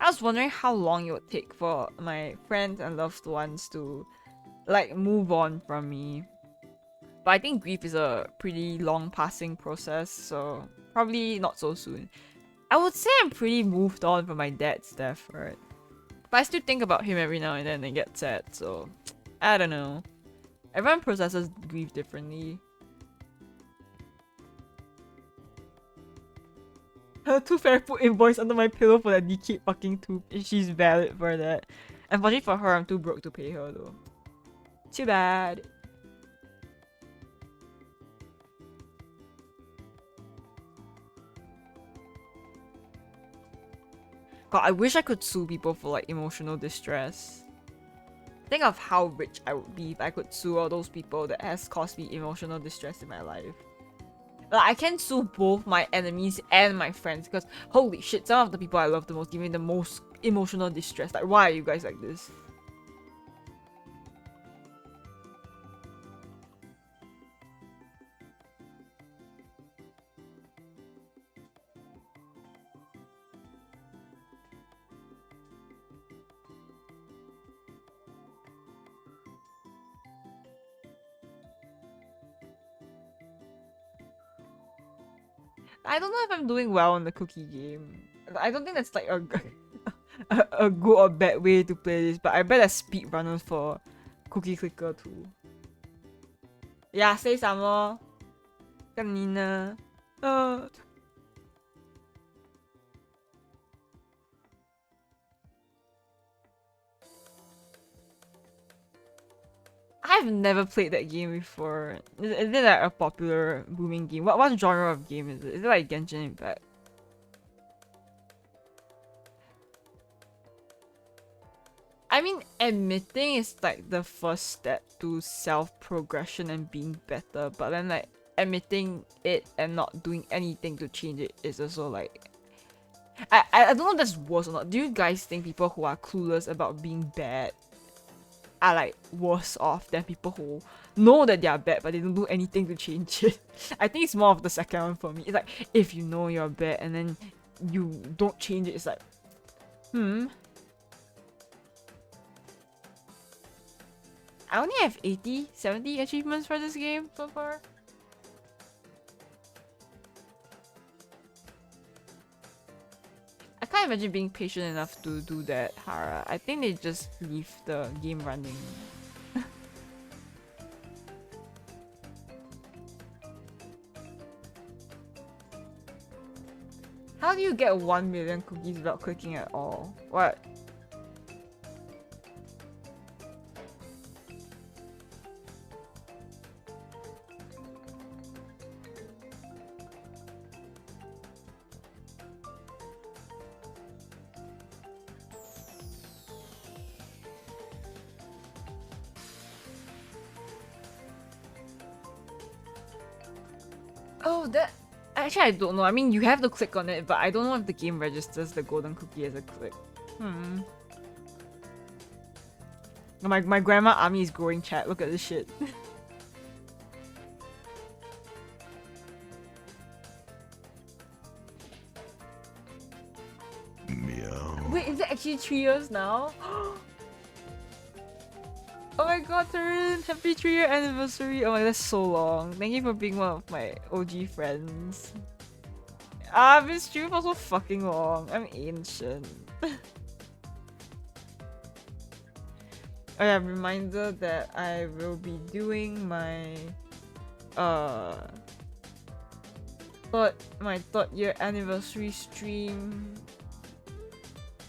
I was wondering how long it would take for my friends and loved ones to like move on from me. But I think grief is a pretty long passing process, so probably not so soon. I would say I'm pretty moved on from my dad's death, right? But I still think about him every now and then and get sad, so I don't know. Everyone processes grief differently. Her tooth fairy put invoice under my pillow for that decayed fucking tooth. She's valid for that. Unfortunately for her, I'm too broke to pay her though. Too bad. God, I wish I could sue people for like emotional distress. Think of how rich I would be if I could sue all those people that has caused me emotional distress in my life. Like, I can sue both my enemies and my friends because holy shit, some of the people I love the most give me the most emotional distress. Like, why are you guys like this? I don't know if I'm doing well in the cookie game. I don't think that's like a good or bad way to play this, but I bet there's speedrunners for Cookie Clicker too. Yeah, say some more. 跟你呢? I've never played that game before. Is it like a popular booming game? What genre of game is it? Is it like Genshin Impact? I mean, admitting is like the first step to self-progression and being better, but then like admitting it and not doing anything to change it is also like I don't know if that's worse or not. Do you guys think people who are clueless about being bad are like worse off than people who know that they are bad but they don't do anything to change it? I think it's more of the second one for me. It's like if you know you're bad and then you don't change it, it's like I only have 80, 70 achievements for this game so far. I can't imagine being patient enough to do that, Hara. I think they just leave the game running. How do you get 1 million cookies without clicking at all? What? Oh, that... Actually, I don't know. I mean, you have to click on it, but I don't know if the game registers the golden cookie as a click. My grandma army is growing, chat. Look at this shit. 3 years now. Oh my god, Taryn! Happy 3-year anniversary! Oh my, that's so long. Thank you for being one of my OG friends. I've been streaming for so fucking long. I'm ancient. Oh yeah, reminder that I will be doing my third year anniversary stream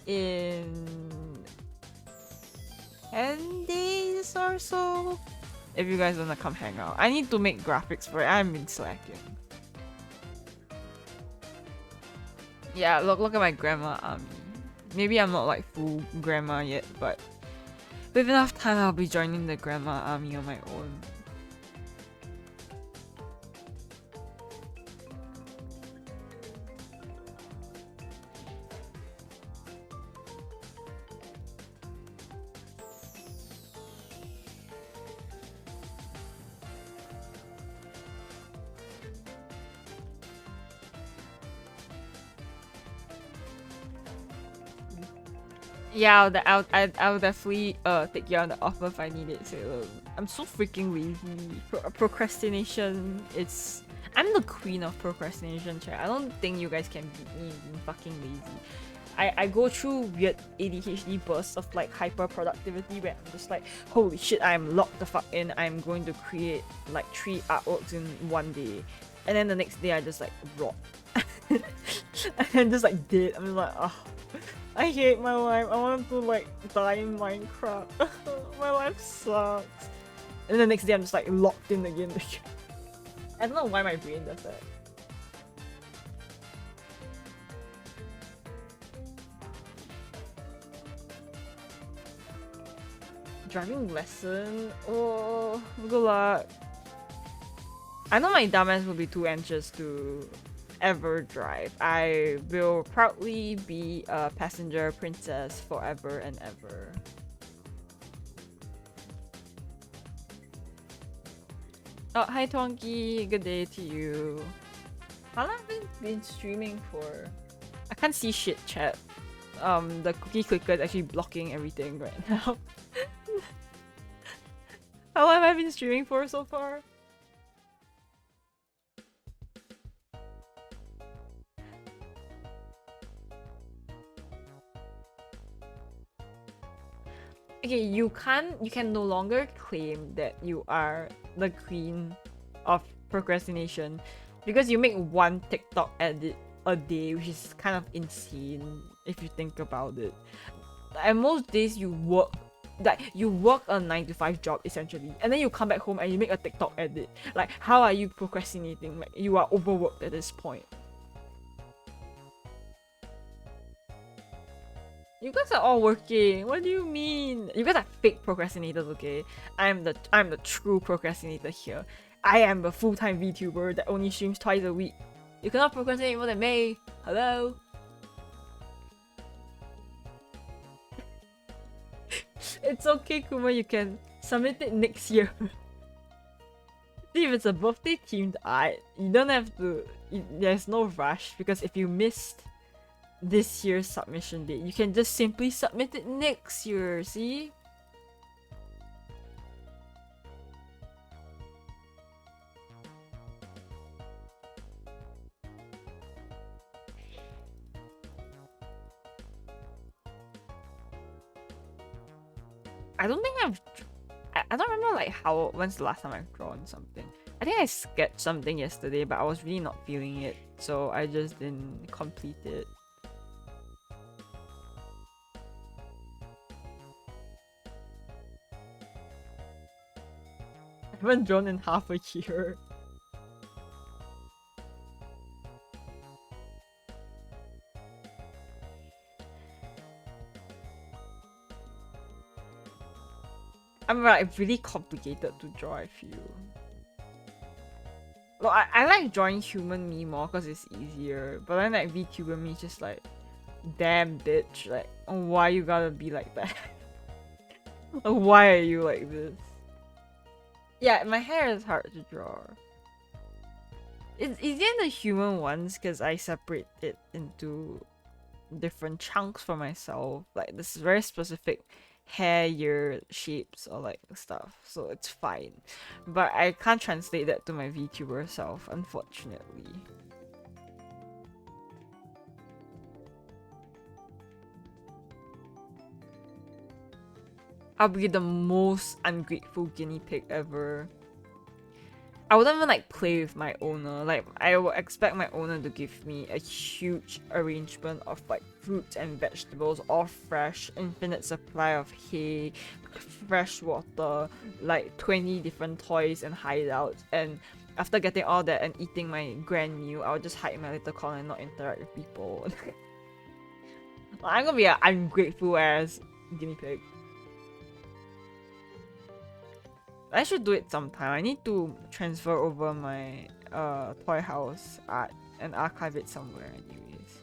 in 10 days or so. If you guys wanna come hang out. I need to make graphics for it. I've been slacking. Yeah, look at my grandma army. Maybe I'm not like full grandma yet, but with enough time I'll be joining the grandma army on my own. Yeah, I'll definitely take you on the offer if I need it. So I'm so freaking lazy. Procrastination. I'm the queen of procrastination, chat. I don't think you guys can beat me being fucking lazy. I go through weird ADHD bursts of like hyper productivity where I'm just like, holy shit, I'm locked the fuck in. I'm going to create like 3 artworks in one day, and then the next day I just like rot. And just like dead. I'm just like, oh. I hate my life. I want to like die in Minecraft. My life sucks. And the next day I'm just like locked in again. I don't know why my brain does that. Driving lesson? Oh, good luck. I know my dumbass will be too anxious to ever drive. I will proudly be a passenger princess forever and ever. Oh, hi Twonky. Good day to you. How long have I been streaming for? I can't see shit, chat. The cookie clicker is actually blocking everything right now. How long have I been streaming for so far? Okay, you can no longer claim that you are the queen of procrastination because you make one TikTok edit a day, which is kind of insane if you think about it. And most days you work a 9 to 5 job essentially, and then you come back home and you make a TikTok edit. Like, how are you procrastinating? Like, you are overworked at this point. You guys are all working. What do you mean? You guys are fake procrastinators, okay? I'm the true procrastinator here. I am a full-time VTuber that only streams twice a week. You cannot procrastinate more than me. Hello? It's okay, Kuma. You can submit it next year. See, if it's a birthday themed art, you don't have to. There's no rush because if you missed this year's submission date, you can just simply submit it next year, see? I don't think I don't remember like when's the last time I've drawn something. I think I sketched something yesterday, but I was really not feeling it, so I just didn't complete it. I haven't drawn in half a year. I'm like really complicated to draw, I feel. Well, I like drawing human me more because it's easier, but then like VTuber me just like, damn bitch, like, why you gotta be like that? Why are you like this? Yeah, my hair is hard to draw. It's easier in the human ones because I separate it into different chunks for myself, like this very specific hair year shapes or like stuff, so it's fine. But I can't translate that to my VTuber self, unfortunately. I'll be the most ungrateful guinea pig ever. I wouldn't even like play with my owner. Like I would expect my owner to give me a huge arrangement of like fruits and vegetables, all fresh, infinite supply of hay, fresh water, like 20 different toys and hideouts. And after getting all that and eating my grand meal, I would just hide in my little corner and not interact with people. I'm gonna be an ungrateful ass guinea pig. I should do it sometime. I need to transfer over my toy house art and archive it somewhere anyways.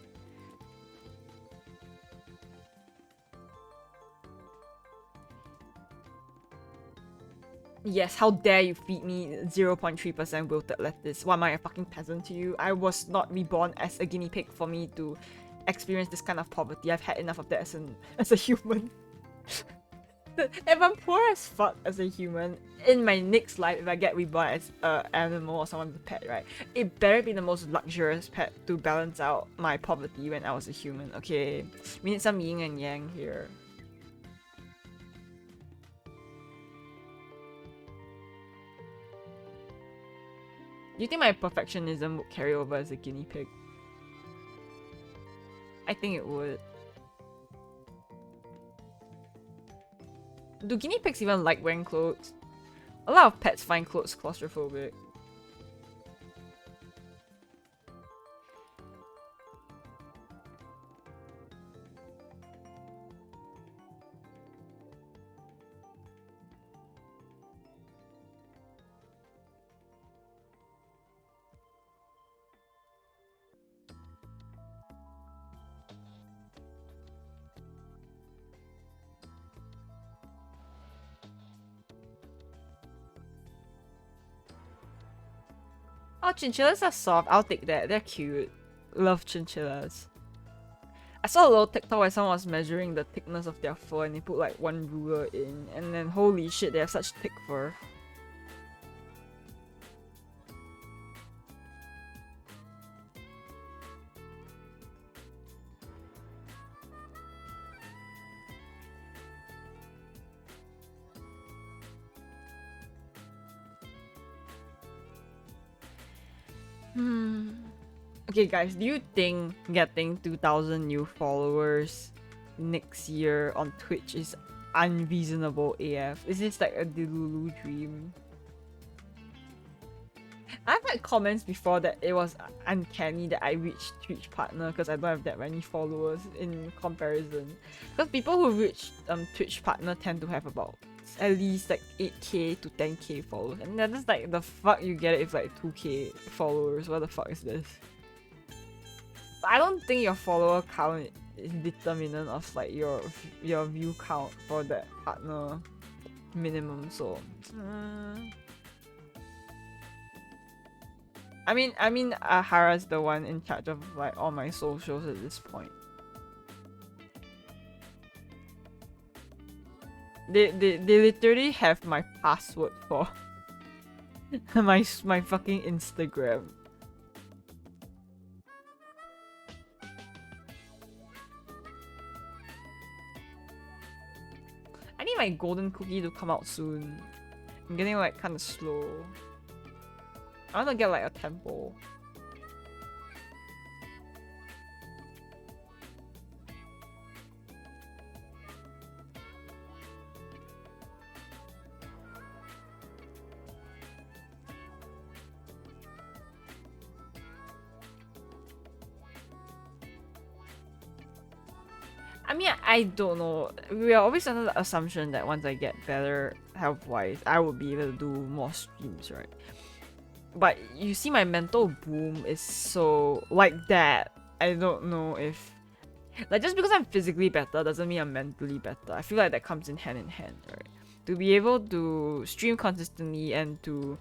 Yes, how dare you feed me 0.3% wilted lettuce? What am I, a fucking peasant to you? I was not reborn as a guinea pig for me to experience this kind of poverty. I've had enough of that as a human. If I'm poor as fuck as a human, in my next life, if I get reborn as an animal or someone's pet, right, it better be the most luxurious pet to balance out my poverty when I was a human, okay? We need some yin and yang here. Do you think my perfectionism would carry over as a guinea pig? I think it would. Do guinea pigs even like wearing clothes? A lot of pets find clothes claustrophobic. Oh, chinchillas are soft. I'll take that. They're cute. Love chinchillas. I saw a little TikTok where someone was measuring the thickness of their fur and they put like one ruler in, and then holy shit, they have such thick fur. Okay guys, do you think getting 2,000 new followers next year on Twitch is unreasonable AF? Is this like a Delulu dream? I've had comments before that it was uncanny that I reached Twitch partner because I don't have that many followers in comparison. Because people who reach Twitch partner tend to have about at least like 8k to 10k followers, and that's like the fuck you get it if like 2k followers. What the fuck is this? But I don't think your follower count is determinant of like your view count for that partner minimum. So I mean Hara's the one in charge of like all my socials at this point. They literally have my password for my fucking Instagram. I need my golden cookie to come out soon. I'm getting like kind of slow. I want to get like a temple. I mean, I don't know. We are always under the assumption that once I get better health-wise, I will be able to do more streams, right? But you see, my mental boom is so like that. I don't know if like just because I'm physically better doesn't mean I'm mentally better. I feel like that comes in hand, right? To be able to stream consistently and to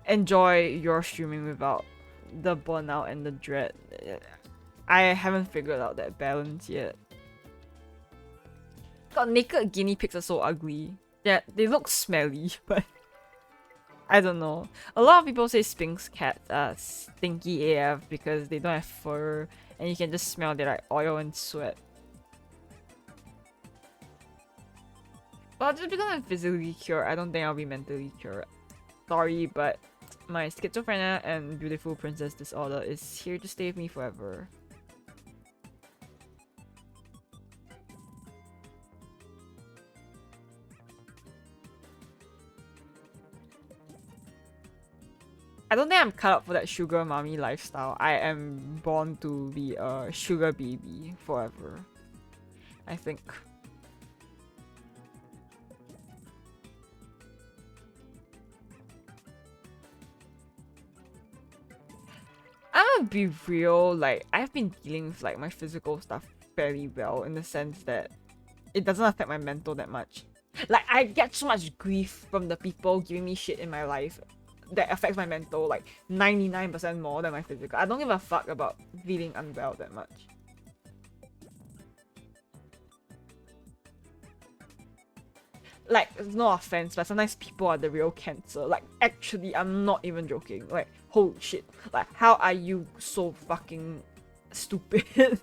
enjoy your streaming without the burnout and the dread. I haven't figured out that balance yet. God, naked guinea pigs are so ugly. Yeah, they look smelly, but I don't know. A lot of people say Sphinx cats are stinky AF because they don't have fur and you can just smell their like oil and sweat. Well, just because I'm physically cured, I don't think I'll be mentally cured. Sorry, but my schizophrenia and beautiful princess disorder is here to stay with me forever. I don't think I'm cut out for that sugar mommy lifestyle. I am born to be a sugar baby forever, I think. I'm gonna be real, like, I've been dealing with like my physical stuff fairly well in the sense that it doesn't affect my mental that much. Like, I get so much grief from the people giving me shit in my life that affects my mental like 99% more than my physical. I don't give a fuck about feeling unwell that much. Like, no offense, but sometimes people are the real cancer. Like, actually, I'm not even joking. Like, holy shit. Like, how are you so fucking stupid?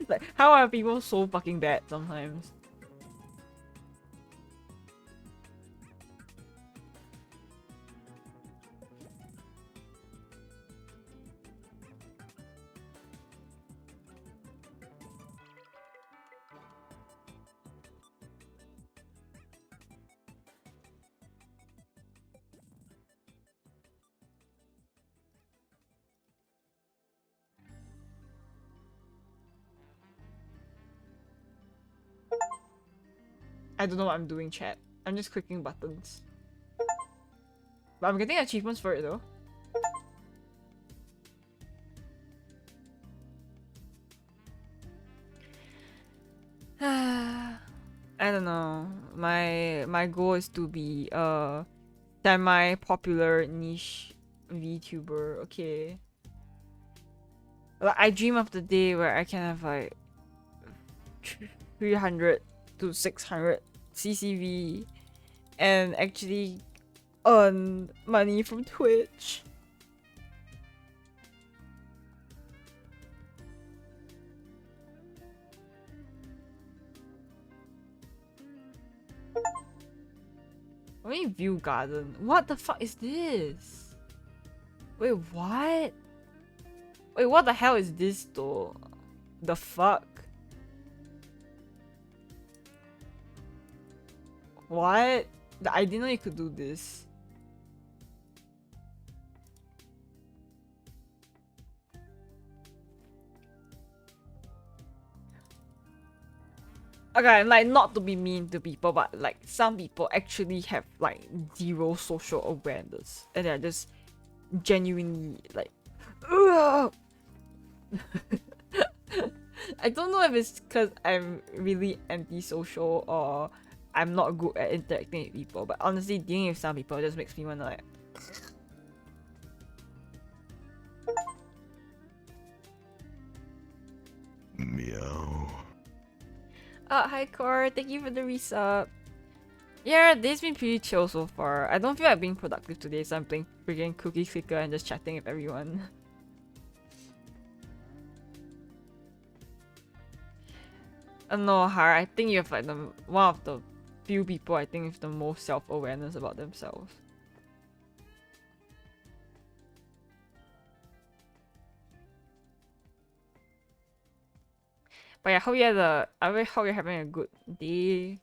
Like, how are people so fucking bad sometimes? I don't know what I'm doing, chat. I'm just clicking buttons. But I'm getting achievements for it though. I don't know. My goal is to be a semi-popular niche VTuber. Okay. Like, I dream of the day where I can have like 300 to 600 CCV and actually earn money from Twitch. Only View Garden. What the fuck is this? Wait, what? Wait, what the hell is this though? The fuck? What? I didn't know you could do this. Okay, like, not to be mean to people, but like some people actually have like zero social awareness and they're just genuinely like ugh! I don't know if it's because I'm really antisocial or I'm not good at interacting with people, but honestly dealing with some people just makes me wanna like Meow. hi Core, thank you for the resub. Yeah, day's been pretty chill so far. I don't feel like being productive today, so I'm playing freaking Cookie Clicker and just chatting with everyone. No, Har, I think you have like one of the few people I think with the most self-awareness about themselves. But yeah, I really hope you're having a good day.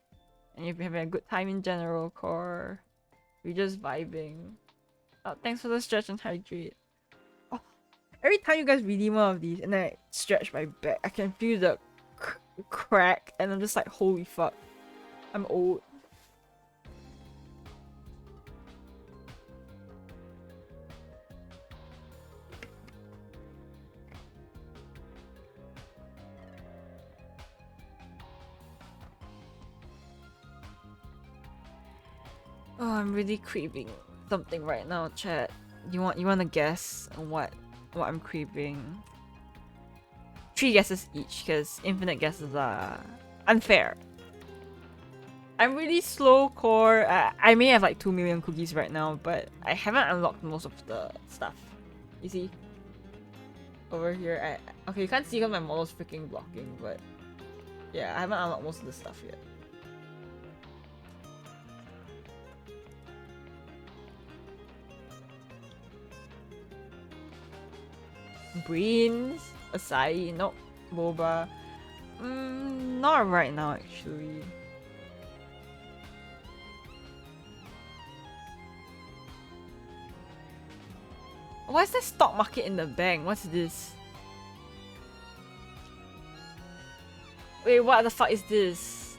And you've been having a good time in general, Core. We're just vibing. Oh, thanks for the stretch and hydrate. Oh, every time you guys redeem one of these and I stretch my back, I can feel the crack and I'm just like, holy fuck. I'm old. Oh, I'm really craving something right now, chat. You want to guess on what I'm craving? 3 guesses each, because infinite guesses are unfair. I'm really slow core. I may have like 2 million cookies right now, but I haven't unlocked most of the stuff. You see? Over here, okay, you can't see because my model's freaking blocking, but yeah, I haven't unlocked most of the stuff yet. Brains, acai, nope. Boba, not right now actually. Why is there stock market in the bank? What's this? Wait, what the fuck is this?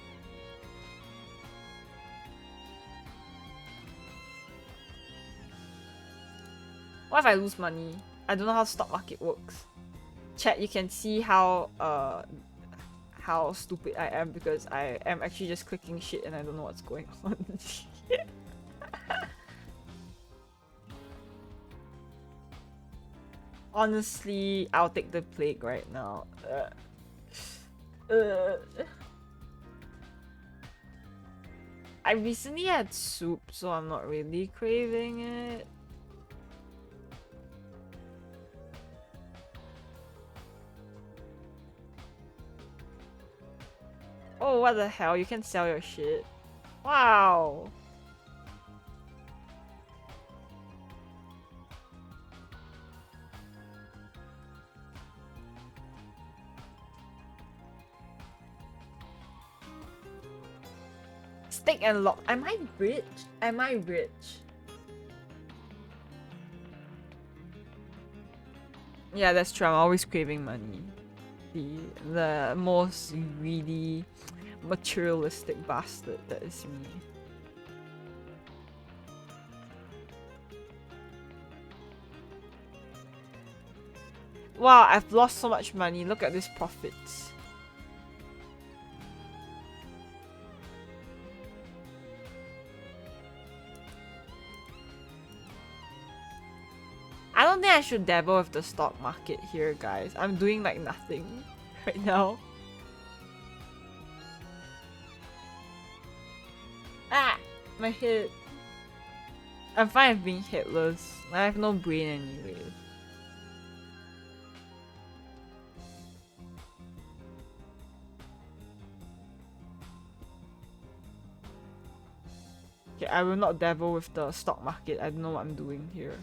What if I lose money? I don't know how stock market works. Chat, you can see how stupid I am because I am actually just clicking shit and I don't know what's going on. Honestly, I'll take the plague right now. I recently had soup, so I'm not really craving it. Oh, what the hell? You can sell your shit. Wow. Stick and lock. Am I rich? Am I rich? Yeah, that's true. I'm always craving money. The most greedy, materialistic bastard that is me. Wow, I've lost so much money. Look at these profits. I don't think I should dabble with the stock market here, guys. I'm doing like nothing right now. Ah! My head. I'm fine with being headless. I have no brain anyway. Okay, I will not dabble with the stock market. I don't know what I'm doing here.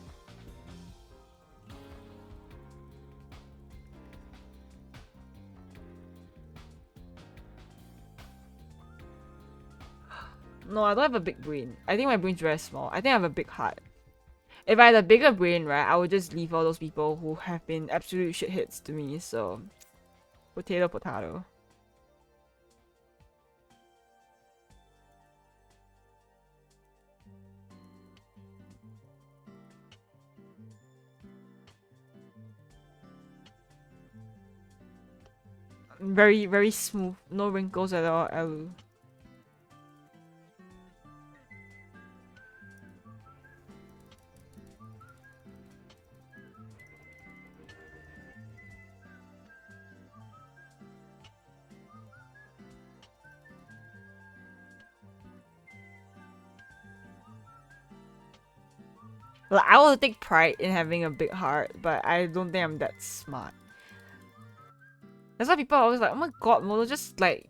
No, I don't have a big brain. I think my brain's very small. I think I have a big heart. If I had a bigger brain, right, I would just leave all those people who have been absolute shitheads to me, so... Potato, potato. Very, very smooth. No wrinkles at all, Elu. Like, I want to take pride in having a big heart, but I don't think I'm that smart. That's why people are always like, oh my god, Mono, just like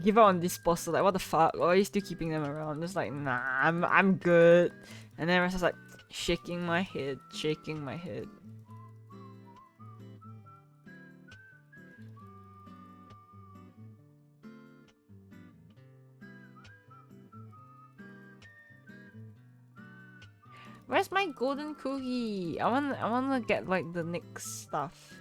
give up on this person. Like, what the fuck? Why are you still keeping them around? Just like, nah, I'm good. And then everyone's just like shaking my head, shaking my head. Where's my golden cookie? I wanna get like the next stuff.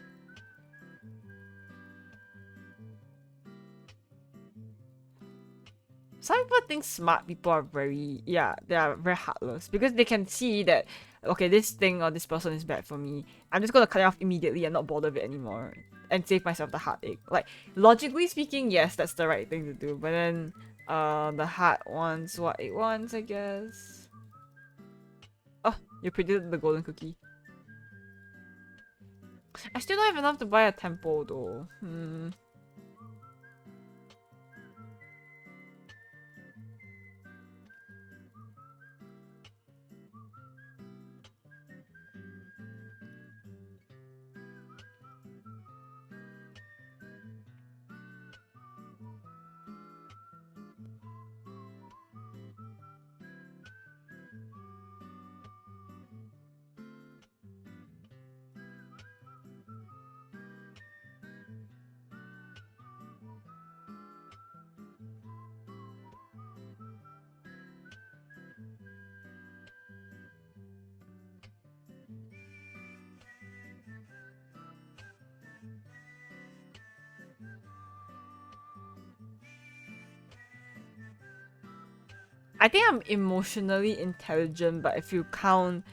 Some people think smart people are very, yeah, they are very heartless because they can see that, okay, this thing or this person is bad for me. I'm just gonna cut it off immediately and not bother with it anymore and save myself the heartache. Like, logically speaking, yes, that's the right thing to do. But then, the heart wants what it wants, I guess. Oh, you predicted the golden cookie. I still don't have enough to buy a temple though. I think I'm emotionally intelligent, but if you count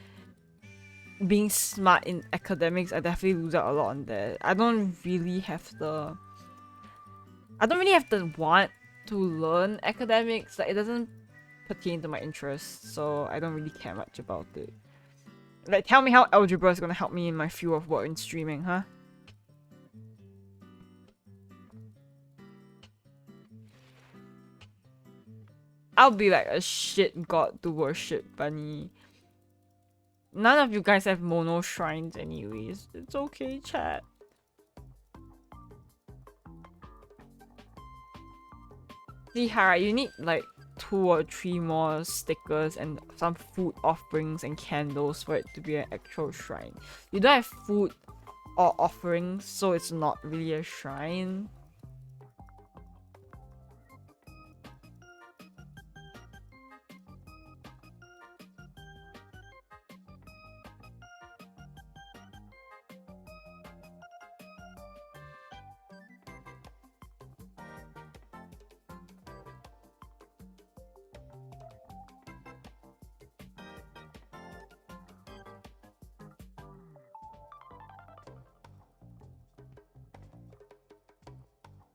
being smart in academics, I definitely lose out a lot on that. I don't really have the want to learn academics. Like, it doesn't pertain to my interests, so I don't really care much about it. Like, tell me how algebra is gonna help me in my field of work in streaming, huh? I'll be like a shit god to worship, bunny. None of you guys have mono shrines anyways. It's okay, chat. See, Hara, you need like 2 or 3 more stickers and some food offerings and candles for it to be an actual shrine. You don't have food or offerings, so it's not really a shrine.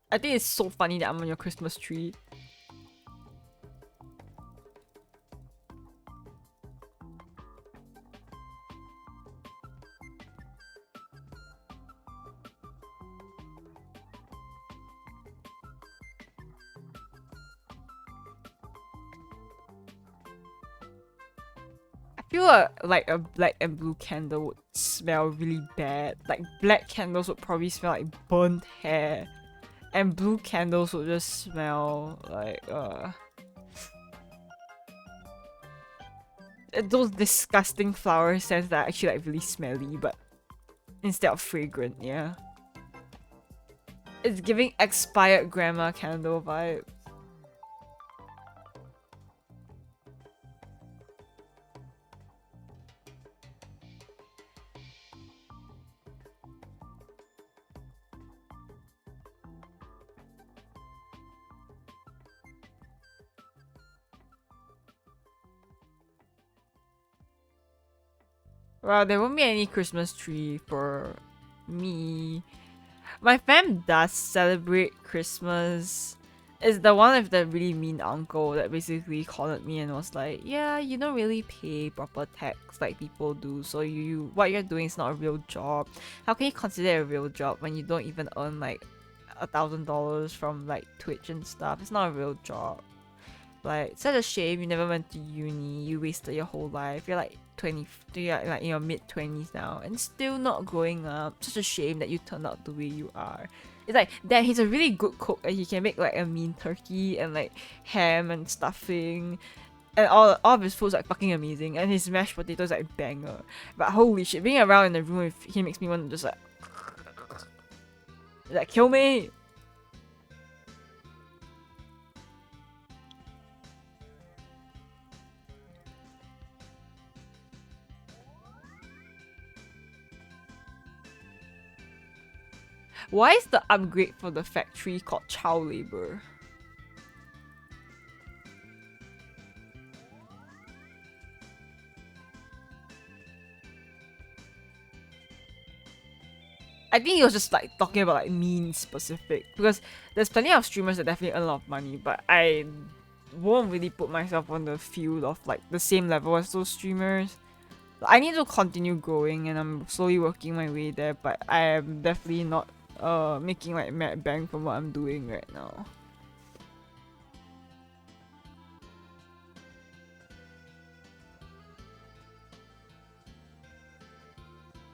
I think it's so funny that I'm on your Christmas tree. I feel like a black and blue candle would smell really bad. Like, black candles would probably smell like burnt hair. And blue candles would just smell like, those disgusting flower scents that are actually like really smelly, but instead of fragrant, yeah. It's giving expired grandma candle vibes. Well, there won't be any Christmas tree for me. My fam does celebrate Christmas. It's the one with the really mean uncle that basically called me and was like, yeah, you don't really pay proper tax like people do, so what you're doing is not a real job. How can you consider it a real job when you don't even earn like $1,000 from like Twitch and stuff? It's not a real job. Like, it's such a shame you never went to uni, you wasted your whole life. You're like 20, you're like in your mid-20s now and still not growing up. Such a shame that you turned out the way you are. It's like, damn, he's a really good cook and he can make like a mean turkey and like ham and stuffing. And all of his food's like fucking amazing. And his mashed potatoes like banger. But holy shit, being around in the room with him makes me want to just like kill me. Why is the upgrade for the factory called child labor? I think he was just like talking about like mean specific, because there's plenty of streamers that definitely earn a lot of money, but I won't really put myself on the field of like the same level as those streamers. I need to continue growing, and I'm slowly working my way there. But I am definitely not making like mad bang from what I'm doing right now.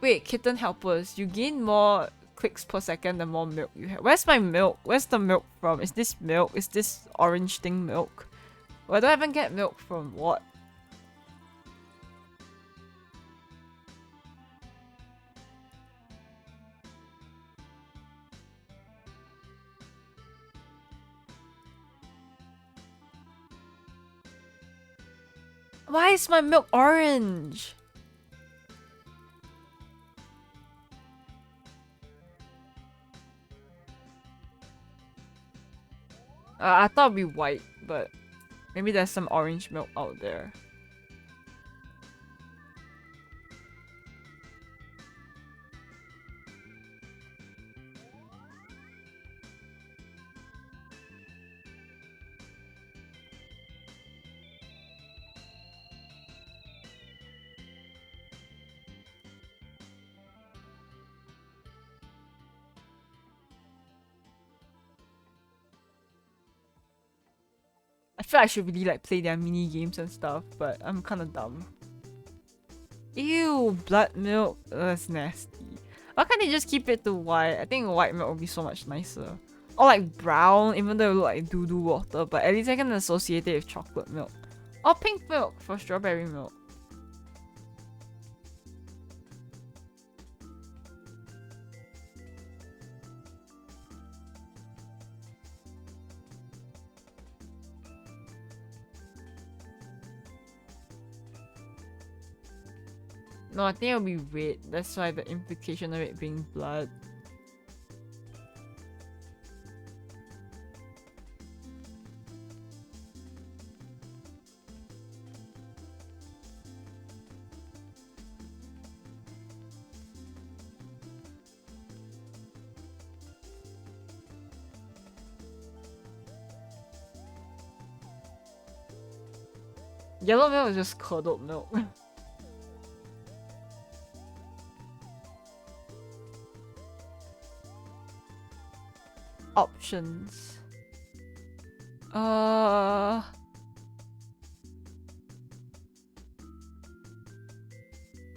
Wait, kitten helpers. You gain more clicks per second the more milk you have. Where's my milk? Where's the milk from? Is this milk? Is this orange thing milk? Where do I even get milk from? What? Why is my milk orange? I thought it'd be white, but maybe there's some orange milk out there. I feel I should really like play their mini games and stuff, but I'm kind of dumb. Ew, blood milk. That's nasty. Why can't they just keep it to white? I think white milk would be so much nicer. Or like brown, even though it look like doo-doo water, but at least I can associate it with chocolate milk. Or pink milk for strawberry milk. No, I think it'll be red. That's why the implication of it being blood. Yellow milk is just curdled milk. Options. Oh,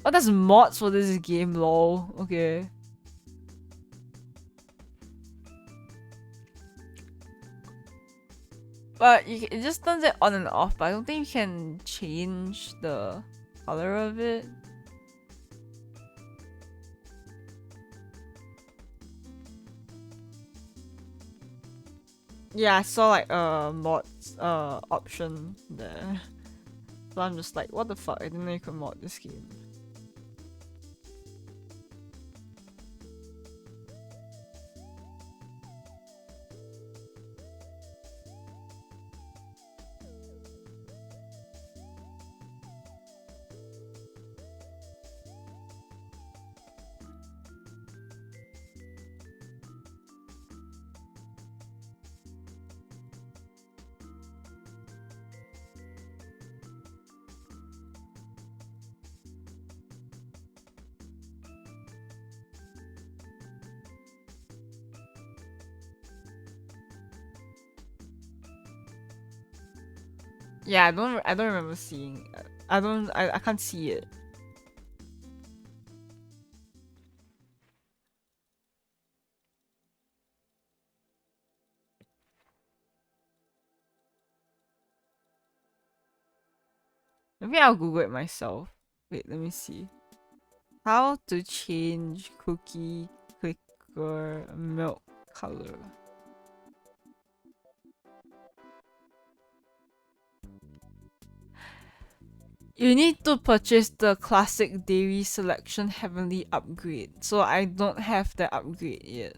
that's mods for this game, lol. Okay. But it just turns it on and off, but I don't think you can change the color of it. Yeah, I saw like a mods option there. So I'm just like, what the fuck? I didn't know you could mod this game. Yeah, I don't remember seeing. I can't see it. Maybe I'll Google it myself. Wait, let me see. How to change cookie clicker milk color. You need to purchase the classic dairy selection heavenly upgrade. So I don't have the upgrade yet.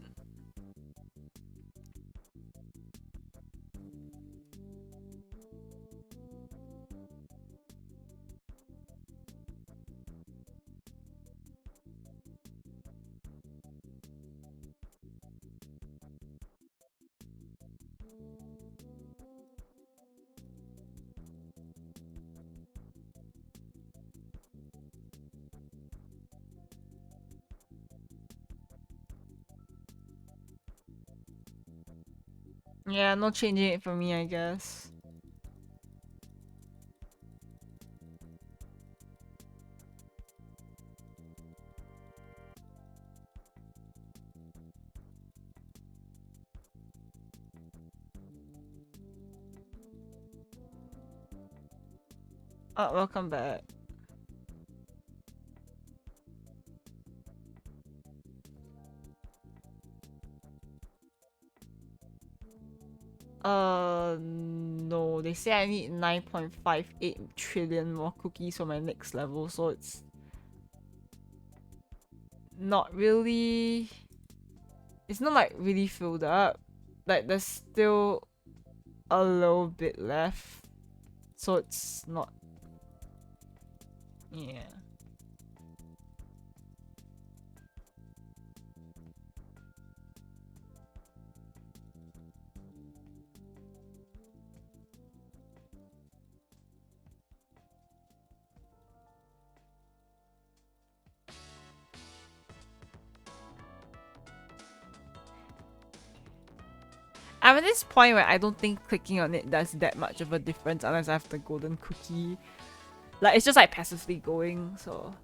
Yeah, no changing it for me, I guess. Oh, welcome back. No, they say I need 9.58 trillion more cookies for my next level, so it's not really. It's not like really filled up. Like there's still a little bit left, so it's not. Yeah. I'm at this point where I don't think clicking on it does that much of a difference unless I have the golden cookie. Like, it's just like passively going, so.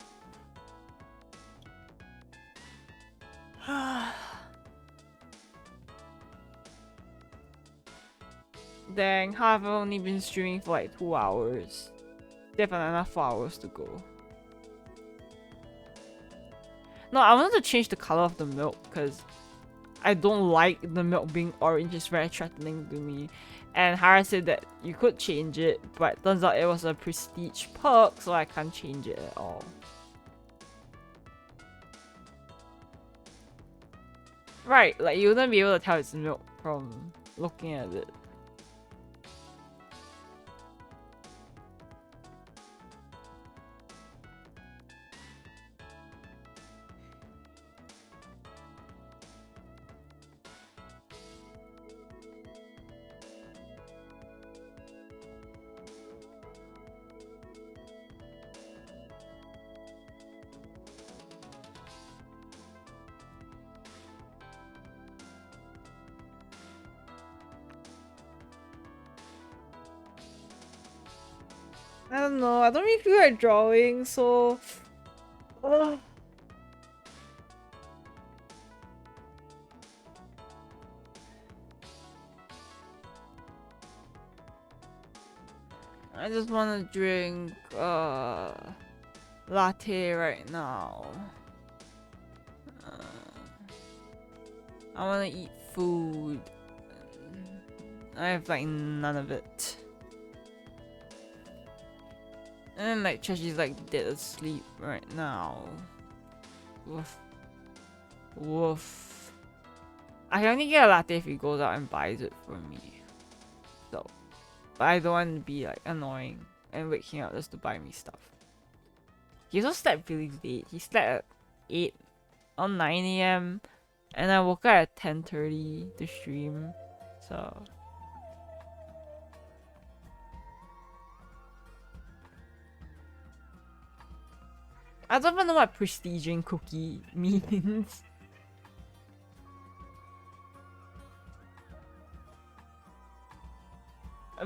Dang, how have I only been streaming for like 2 hours? Definitely enough 4 hours to go. No, I wanted to change the color of the milk because I don't like the milk being orange. It's very threatening to me. And Hara said that you could change it, but turns out it was a prestige perk, so I can't change it at all. Right, like you wouldn't be able to tell it's milk from looking at it. I don't know, I don't really feel like drawing, so... Ugh. I just want to drink latte right now. I want to eat food. I have like none of it. And then like Cheshi's like dead asleep right now. Woof. Woof. I can only get a latte if he goes out and buys it for me. So, but I don't want to be like annoying and waking up just to buy me stuff. He also slept really late. He slept at 8 or 9 AM. And I woke up at 10:30 to stream. So... I don't even know what prestiging cookie means.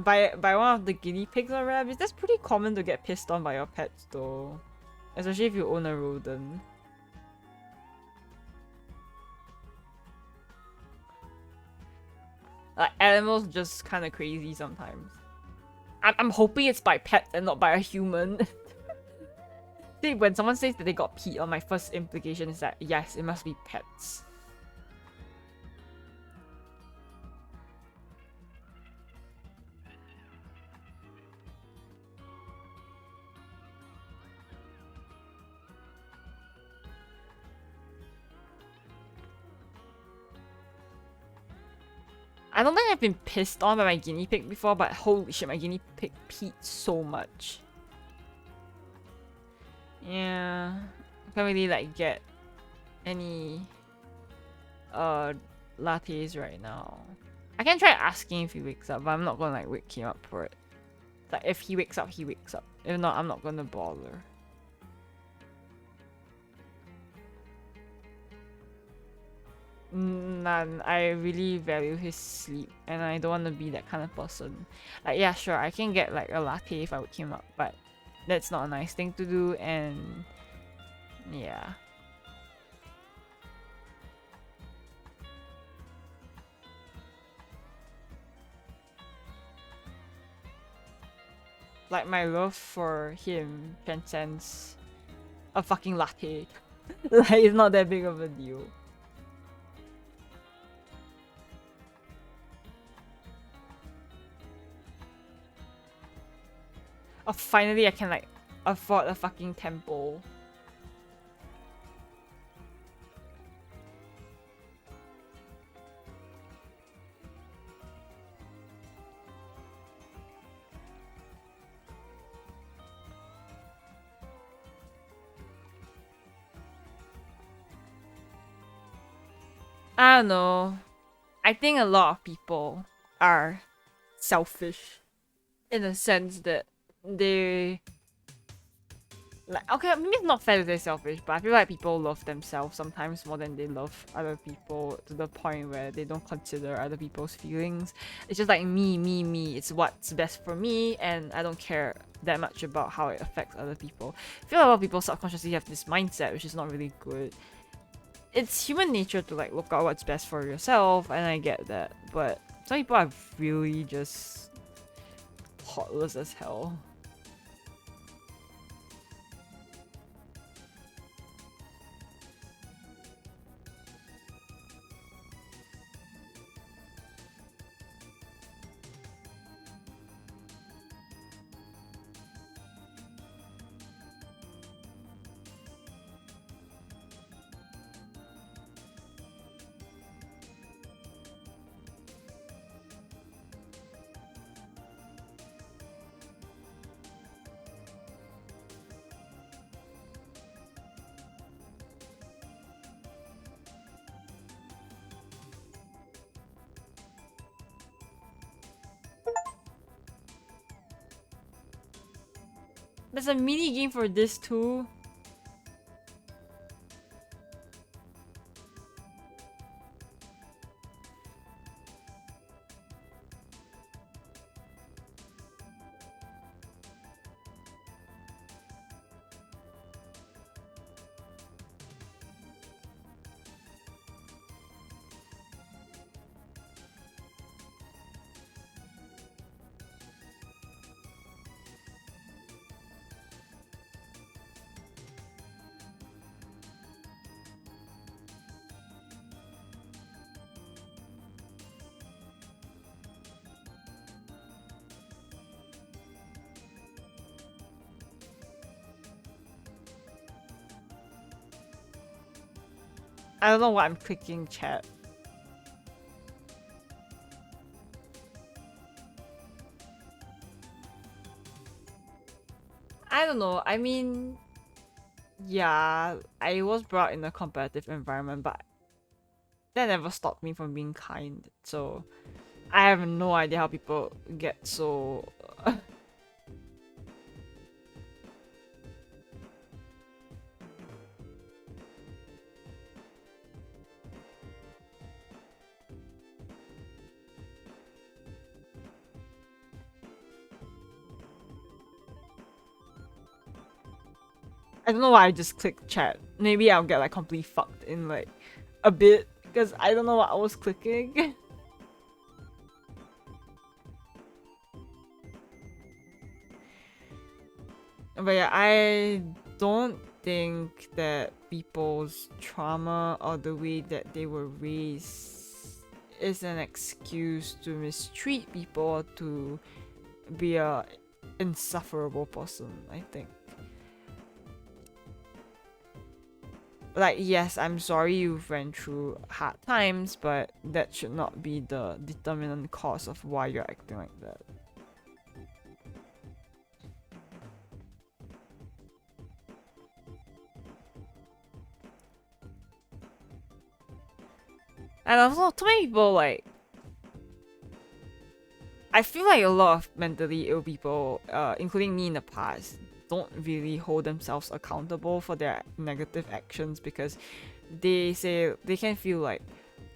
By one of the guinea pigs or rabbits, that's pretty common to get pissed on by your pets though. Especially if you own a rodent. Like animals just kinda crazy sometimes. I'm hoping it's by pets and not by a human. See, when someone says that they got peed on, my first implication is that yes, it must be pets. I don't think I've been pissed on by my guinea pig before, but holy shit, my guinea pig peed so much. Yeah, I can't really like get any lattes right now. I can try asking if he wakes up, but I'm not gonna like wake him up for it. Like if he wakes up, he wakes up. If not, I'm not gonna bother. None. I really value his sleep, and I don't want to be that kind of person. Like, yeah, sure, I can get like a latte if I wake him up, but that's not a nice thing to do, and yeah. Like, my love for him transcends a fucking latte. Like, it's not that big of a deal. Oh, finally I can like afford a fucking temple. I don't know. I think a lot of people are selfish in the sense that they like, okay, maybe it's not fair to say selfish, but I feel like people love themselves sometimes more than they love other people, to the point where they don't consider other people's feelings. It's just like me. It's what's best for me, and I don't care that much about how it affects other people. I feel like a lot of people subconsciously have this mindset, which is not really good. It's human nature to like look out what's best for yourself, and I get that, but some people are really just thoughtless as hell. There's a mini game for this too. I don't know what I'm clicking, chat. I don't know. I mean, yeah, I was brought in a competitive environment, but that never stopped me from being kind. So I have no idea how people get so. I don't know why I just clicked chat. Maybe I'll get like completely fucked in like a bit because I don't know what I was clicking. But yeah, I don't think that people's trauma or the way that they were raised is an excuse to mistreat people or to be a insufferable person, I think. Like, yes, I'm sorry you've went through hard times, but that should not be the determinant cause of why you're acting like that. And also, too many people, like, I feel like a lot of mentally ill people, including me in the past, don't really hold themselves accountable for their negative actions because they say they can feel like,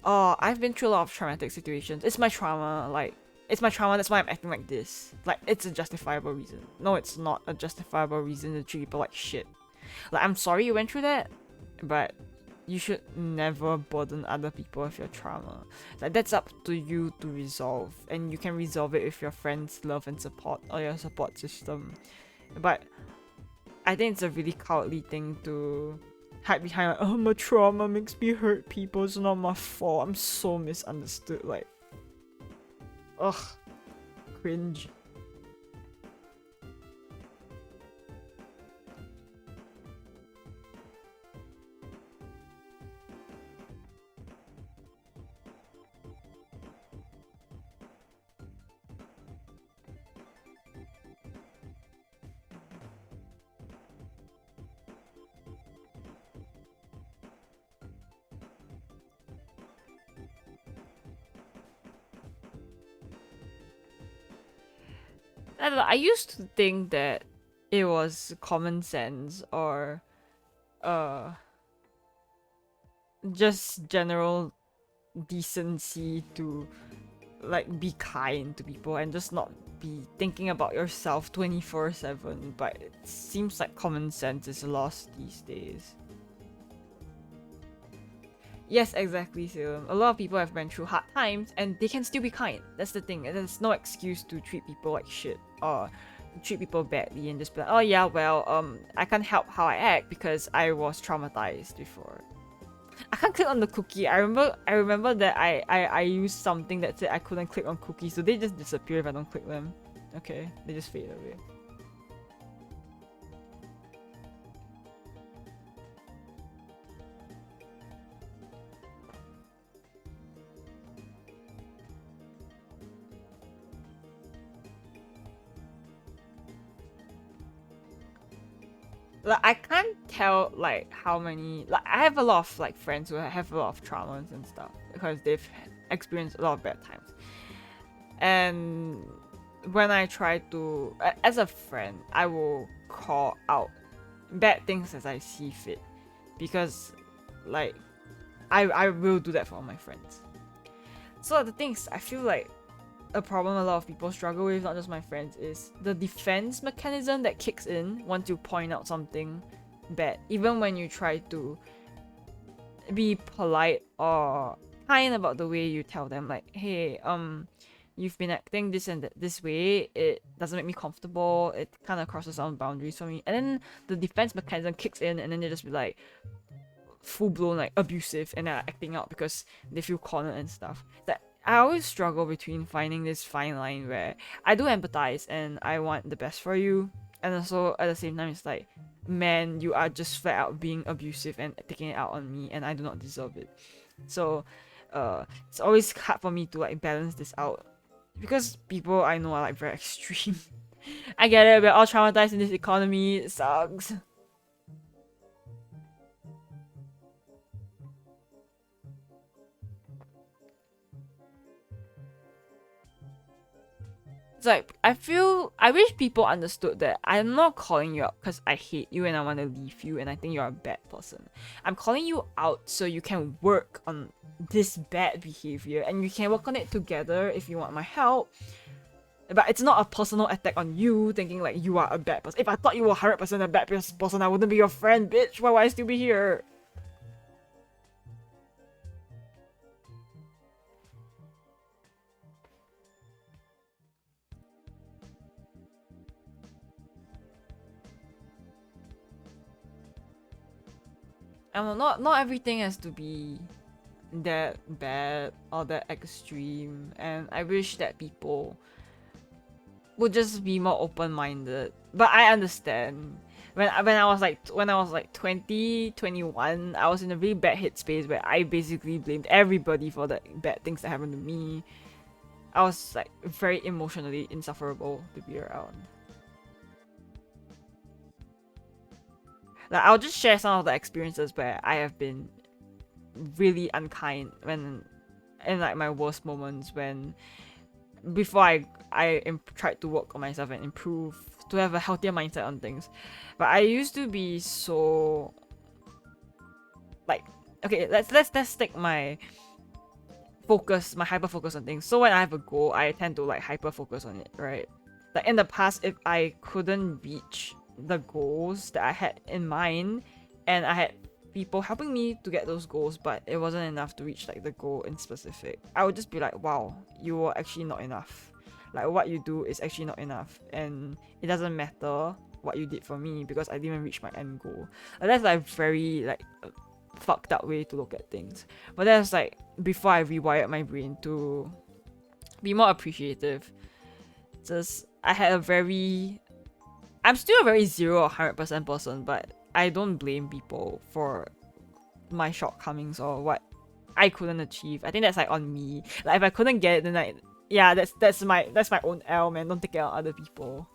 Oh, I've been through a lot of traumatic situations. It's my trauma, like, it's my trauma, that's why I'm acting like this. Like, it's a justifiable reason. No, it's not a justifiable reason to treat people like shit. Like, I'm sorry you went through that, but you should never burden other people with your trauma. Like, that's up to you to resolve, and you can resolve it with your friends' love and support, or your support system. But I think it's a really cowardly thing to hide behind, like, oh, my trauma makes me hurt people, it's not my fault. I'm so misunderstood. Like, ugh, cringe. I don't know, I used to think that it was common sense or just general decency to like be kind to people and just not be thinking about yourself 24/7, but it seems like common sense is lost these days. Yes, exactly, Salem. A lot of people have been through hard times and they can still be kind. That's the thing. There's no excuse to treat people like shit or treat people badly and just be like, oh yeah, well, I can't help how I act because I was traumatized before. I can't click on the cookie. I remember that I used something that said I couldn't click on cookies, so they just disappear if I don't click them. Okay, they just fade away. Like, I can't tell like how many, like, I have a lot of like friends who have a lot of traumas and stuff because they've experienced a lot of bad times. And when I try to, as a friend, I will call out bad things as I see fit because like I will do that for all my friends. So the thing is, I feel like a problem a lot of people struggle with, not just my friends, is the defense mechanism that kicks in once you point out something bad. Even when you try to be polite or kind about the way you tell them, like, hey, you've been acting this and this way, it doesn't make me comfortable, it kind of crosses some boundaries for me. And then the defense mechanism kicks in, and then they just be like full-blown like abusive and they're acting out because they feel cornered and stuff. That I always struggle between finding this fine line where I do empathize and I want the best for you, and also at the same time it's like, man, you are just flat out being abusive and taking it out on me and I do not deserve it. So it's always hard for me to like balance this out because people I know are like very extreme. I get it, we're all traumatized in this economy, it sucks. It's like, I wish people understood that I'm not calling you out because I hate you and I want to leave you and I think you're a bad person. I'm calling you out so you can work on this bad behavior and you can work on it together if you want my help. But it's not a personal attack on you thinking like you are a bad person. If I thought you were 100% a bad person, I wouldn't be your friend, bitch. Why would I still be here? I don't know, not everything has to be that bad or that extreme, and I wish that people would just be more open-minded. But I understand. When I was like 20, 21, I was in a really bad headspace where I basically blamed everybody for the bad things that happened to me. I was like very emotionally insufferable to be around. Like, I'll just share some of the experiences where I have been really unkind when in like my worst moments, when before I tried to work on myself and improve to have a healthier mindset on things. But I used to be so like, okay, let's take my focus, my hyper focus on things. So when I have a goal, I tend to like hyper focus on it, right? Like in the past, if I couldn't reach the goals that I had in mind, and I had people helping me to get those goals, but it wasn't enough to reach like the goal in specific, I would just be like, wow, you were actually not enough. Like what you do is actually not enough, and it doesn't matter what you did for me because I didn't reach my end goal. And that's like very like fucked up way to look at things. But that's like before I rewired my brain to be more appreciative. Just I had a very I'm still a very 0 or 100% person, but I don't blame people for my shortcomings or what I couldn't achieve. I think that's like on me. Like if I couldn't get it, then like yeah, that's my own L, man. Don't take it on other people.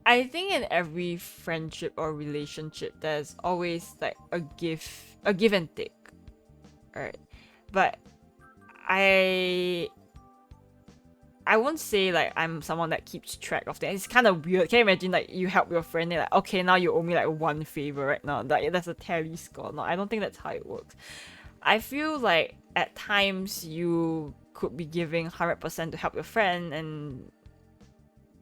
I think in every friendship or relationship, there's always like a give and take, right? But I won't say like I'm someone that keeps track of things. It's kind of weird. Can you imagine like you help your friend, they're like, okay, now you owe me like one favor right now. That's a tally score. No, I don't think that's how it works. I feel like at times you could be giving 100% to help your friend and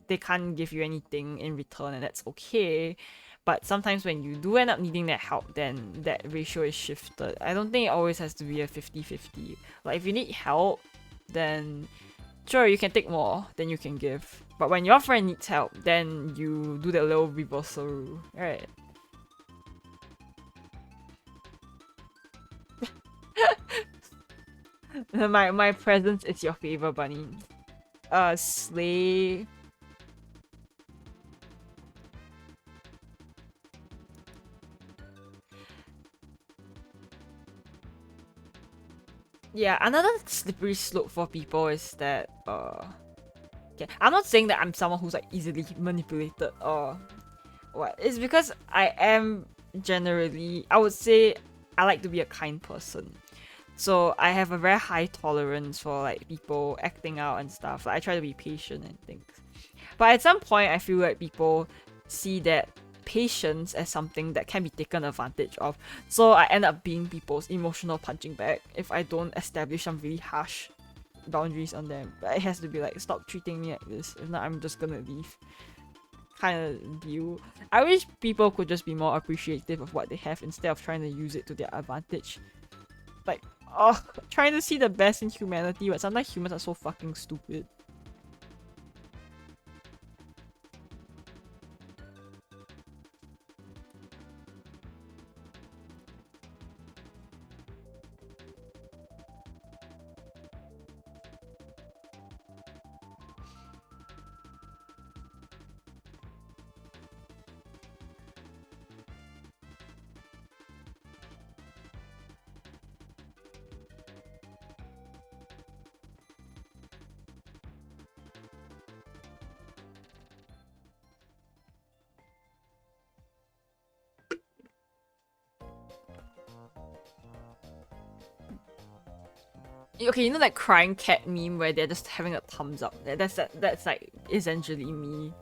they can't give you anything in return, and that's okay. But sometimes when you do end up needing that help, then that ratio is shifted. I don't think it always has to be a 50-50. Like if you need help, then sure, you can take more than you can give. But when your friend needs help, then you do that little reversal rule, right? my presence is your favor, bunny. Slay. Yeah, another slippery slope for people is that yeah, I'm not saying that I'm someone who's like easily manipulated or what. It's because I am generally, I would say I like to be a kind person. So I have a very high tolerance for like people acting out and stuff. Like I try to be patient and things. But at some point I feel like people see that patience as something that can be taken advantage of. So I end up being people's emotional punching bag if I don't establish some really harsh boundaries on them. But it has to be like, stop treating me like this. If not, I'm just gonna leave. Kind of deal. I wish people could just be more appreciative of what they have instead of trying to use it to their advantage. Like, oh, trying to see the best in humanity, but sometimes humans are so fucking stupid. Okay, you know that crying cat meme where they're just having a thumbs up. That's like essentially me.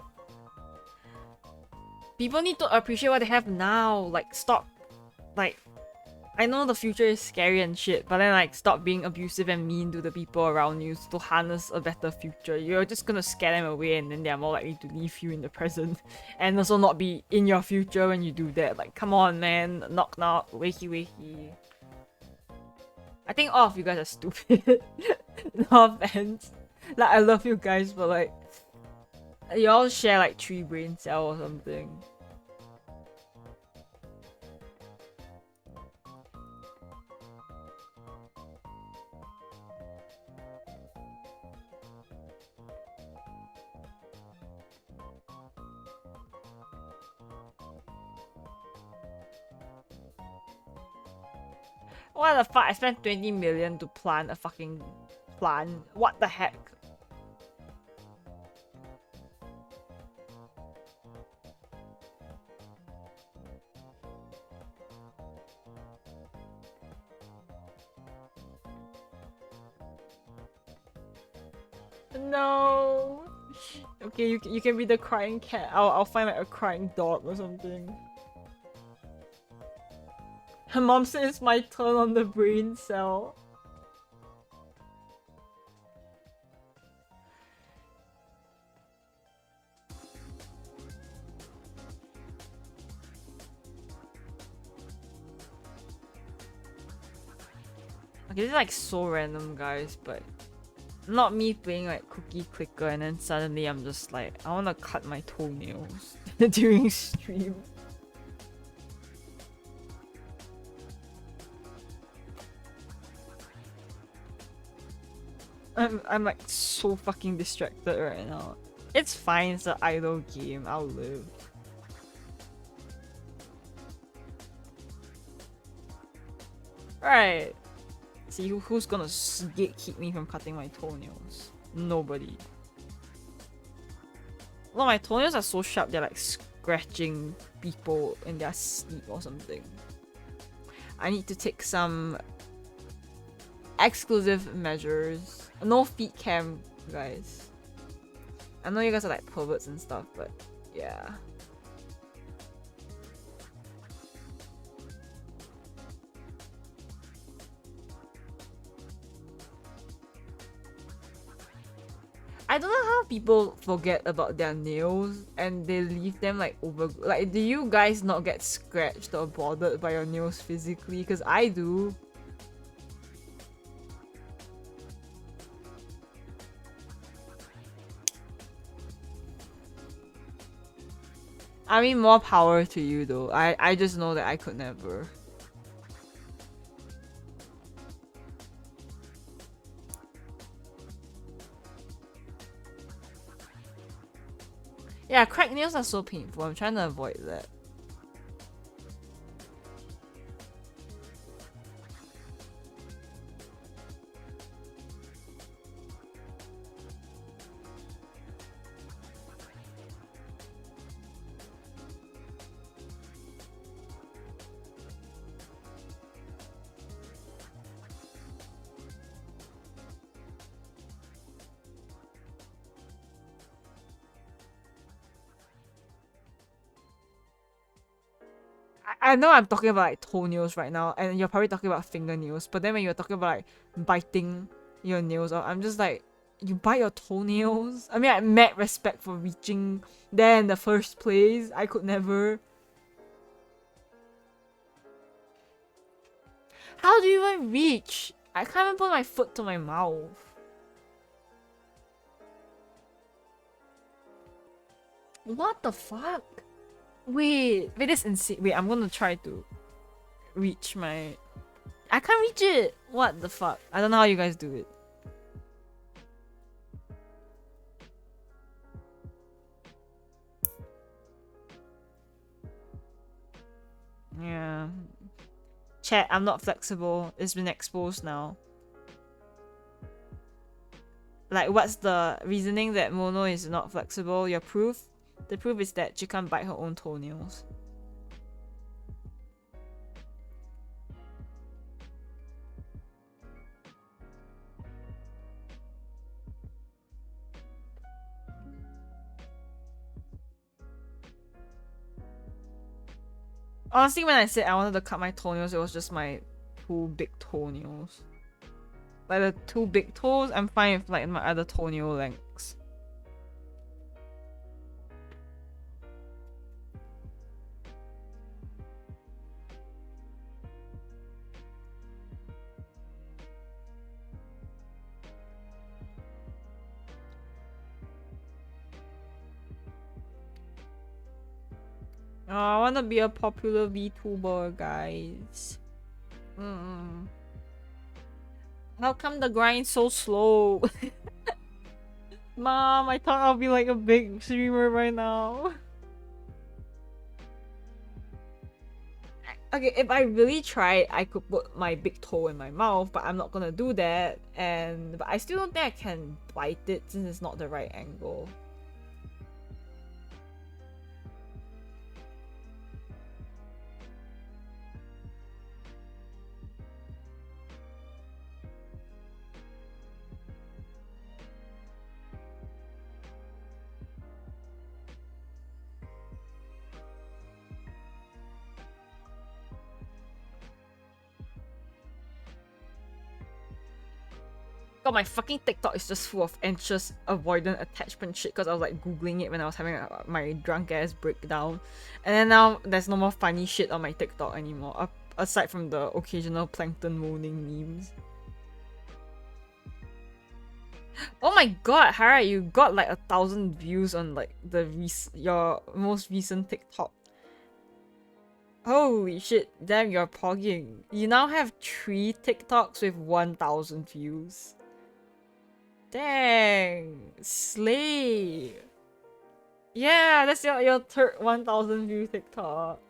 People need to appreciate what they have now. Like stop, like I know the future is scary and shit, but then like stop being abusive and mean to the people around you to harness a better future. You're just gonna scare them away and then they're more likely to leave you in the present and also not be in your future when you do that. Like come on man, knock knock, wakey wakey. I think all of you guys are stupid. No offense. Like I love you guys, but like you all share like 3 brain cells or something. What the fuck? I spent 20 million to plant a fucking plant. What the heck? No. Okay, you can be the crying cat. I'll find like a crying dog or something. Her mom said it's my turn on the brain cell. Okay, this is like so random, guys, but not me playing like Cookie Clicker and then suddenly I'm just like, I wanna cut my toenails during stream. I'm like so fucking distracted right now. It's fine, it's an idle game, I'll live. Right. See, who's gonna keep me from cutting my toenails? Nobody. Well, my toenails are so sharp, they're like scratching people in their sleep or something. I need to take some exclusive measures. No feet cam, guys. I know you guys are like perverts and stuff, but yeah. I don't know how people forget about their nails and they leave them like over. Like, do you guys not get scratched or bothered by your nails physically? Because I do. I mean, more power to you though. I just know that I could never. Yeah, cracked nails are so painful. I'm trying to avoid that. I know I'm talking about like toenails right now, and you're probably talking about fingernails. But then when you're talking about like biting your nails off, I'm just like, you bite your toenails? I mean, I mad respect for reaching there in the first place. I could never. How do you even reach? I can't even put my foot to my mouth. What the fuck? Wait, that's insane. Wait, I'm gonna try to reach my. I can't reach it. What the fuck? I don't know how you guys do it. Yeah. Chat, I'm not flexible. It's been exposed now. Like, what's the reasoning that Mono is not flexible? Your proof? The proof is that she can't bite her own toenails. Honestly, when I said I wanted to cut my toenails, it was just my two big toenails. Like the two big toes, I'm fine with like my other toenail lengths. Oh, I wanna be a popular VTuber, guys. How come the grind so slow? Mom, I thought I'll be like a big streamer right now. Okay, if I really tried, I could put my big toe in my mouth, but I'm not gonna do that. But I still don't think I can bite it since it's not the right angle. God, my fucking TikTok is just full of anxious avoidant attachment shit because I was like googling it when I was having my drunk ass breakdown, and then now there's no more funny shit on my TikTok anymore, aside from the occasional plankton moaning memes. Oh my god, Hara, you got like 1,000 views on like your most recent TikTok. Holy shit, damn, you're pogging. You now have 3 TikToks with 1,000 views. Dang, slay. Yeah, that's your third 1,000 view TikTok.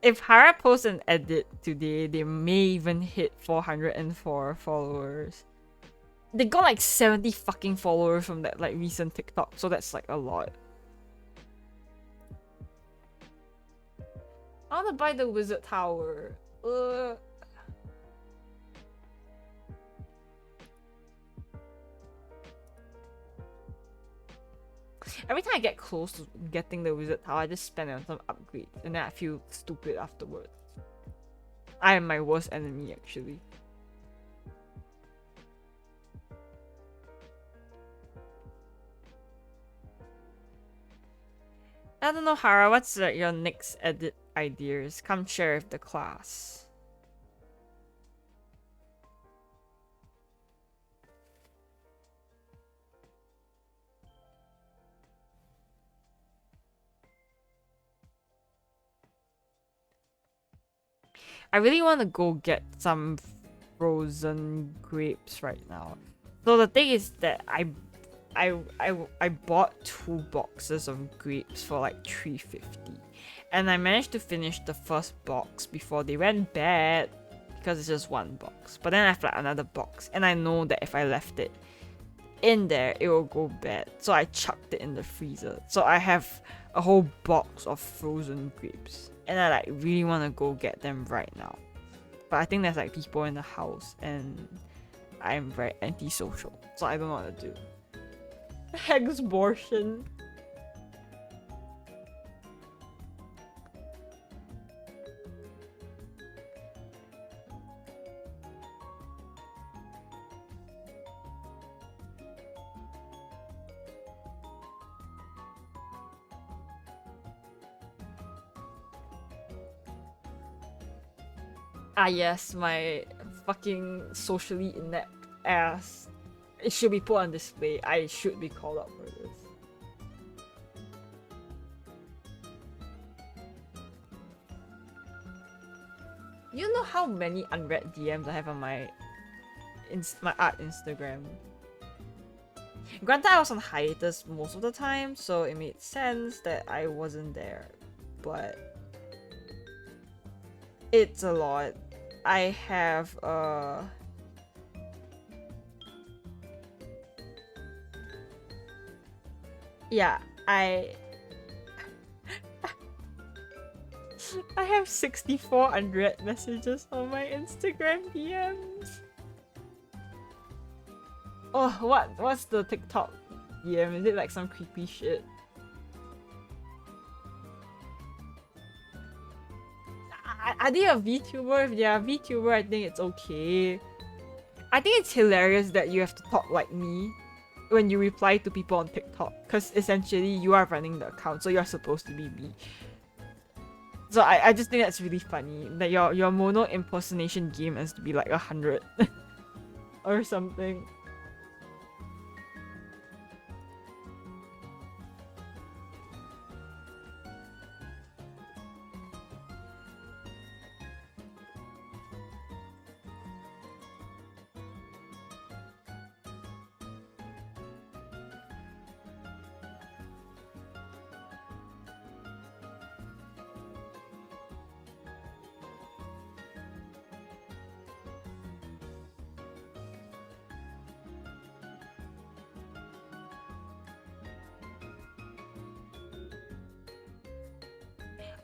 If Hara posts an edit today, they may even hit 404 followers. They got like 70 fucking followers from that like recent TikTok, so that's like a lot. I wanna buy the wizard tower. Every time I get close to getting the wizard tower, I just spend it on some upgrades, and then I feel stupid afterwards. I am my worst enemy, actually. I don't know, Hara, what's your next edit ideas? Come share with the class. I really want to go get some frozen grapes right now. So the thing is that I bought 2 boxes of grapes for like $3.50, and I managed to finish the first box before they went bad because it's just 1 box. But then I have like another box, and I know that if I left it in there, it will go bad. So I chucked it in the freezer. So I have a whole box of frozen grapes, and I like really want to go get them right now. But I think there's like people in the house, and I'm very antisocial, so I don't know what to do. Hexbortion. Ah yes, my fucking socially inept ass. It should be put on display. I should be called out for this. You know how many unread DMs I have on my art Instagram? Granted, I was on hiatus most of the time, so it made sense that I wasn't there. But it's a lot. I have yeah, I have 64 unread messages on my Instagram DMs. Oh, what's the TikTok DM? Is it like some creepy shit? Are they a VTuber? If they are a VTuber, I think it's okay. I think it's hilarious that you have to talk like me when you reply to people on TikTok, because essentially you are running the account, so you're supposed to be me. So I just think that's really funny that your mono impersonation game has to be like 100 or something.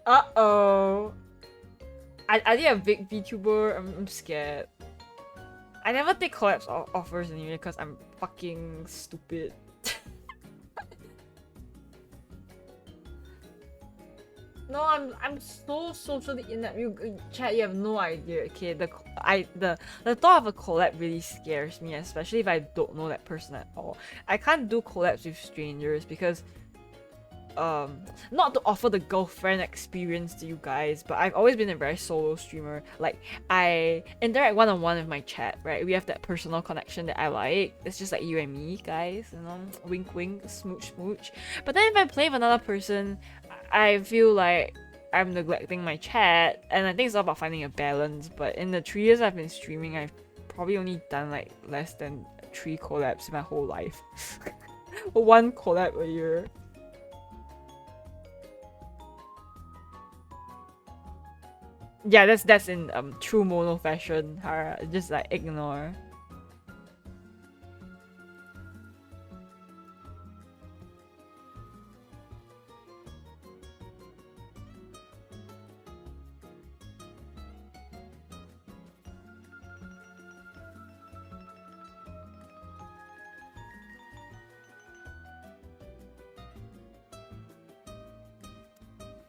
Uh-oh. Are they a big VTuber? I'm scared. I never take collabs offers anyway because I'm fucking stupid. No, I'm so socially inept. Chat, you have no idea. Okay, the thought of a collab really scares me, especially if I don't know that person at all. I can't do collabs with strangers because not to offer the girlfriend experience to you guys, but I've always been a very solo streamer. Like, I interact one-on-one with my chat, right? We have that personal connection that I like. It's just like you and me, guys, you know, wink wink, smooch smooch. But then if I play with another person, I feel like I'm neglecting my chat, and I think it's all about finding a balance. But in the 3 years I've been streaming, I've probably only done like less than 3 collabs in my whole life. 1 collab a year. Yeah, that's in true mono fashion, Hara. Just like ignore.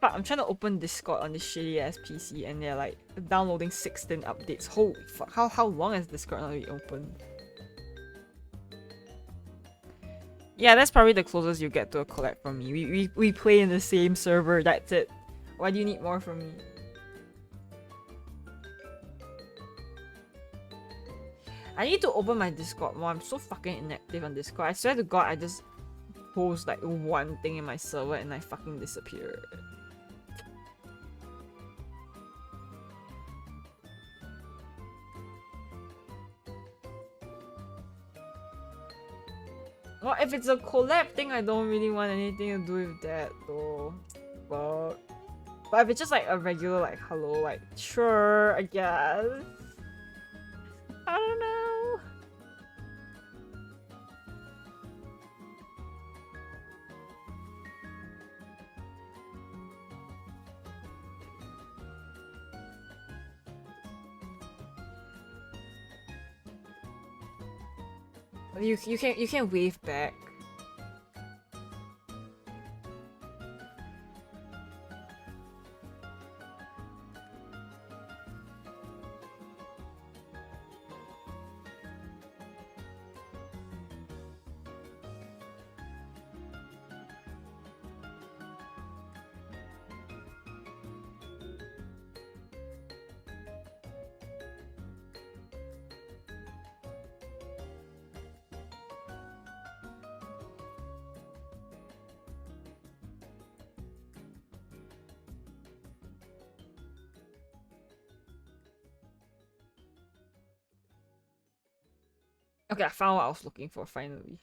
Fuck, I'm trying to open Discord on this shitty ass PC and they're like downloading 16 updates. Holy fuck, how long has Discord not been open? Yeah, that's probably the closest you get to a collab from me. We play in the same server, that's it. Why do you need more from me? I need to open my Discord more. I'm so fucking inactive on Discord. I swear to God, I just post like one thing in my server and I fucking disappear. Well, if it's a collab thing, I don't really want anything to do with that though. But if it's just like a regular like hello, like sure, I guess. I don't know. You can wave back. Okay, I found what I was looking for finally.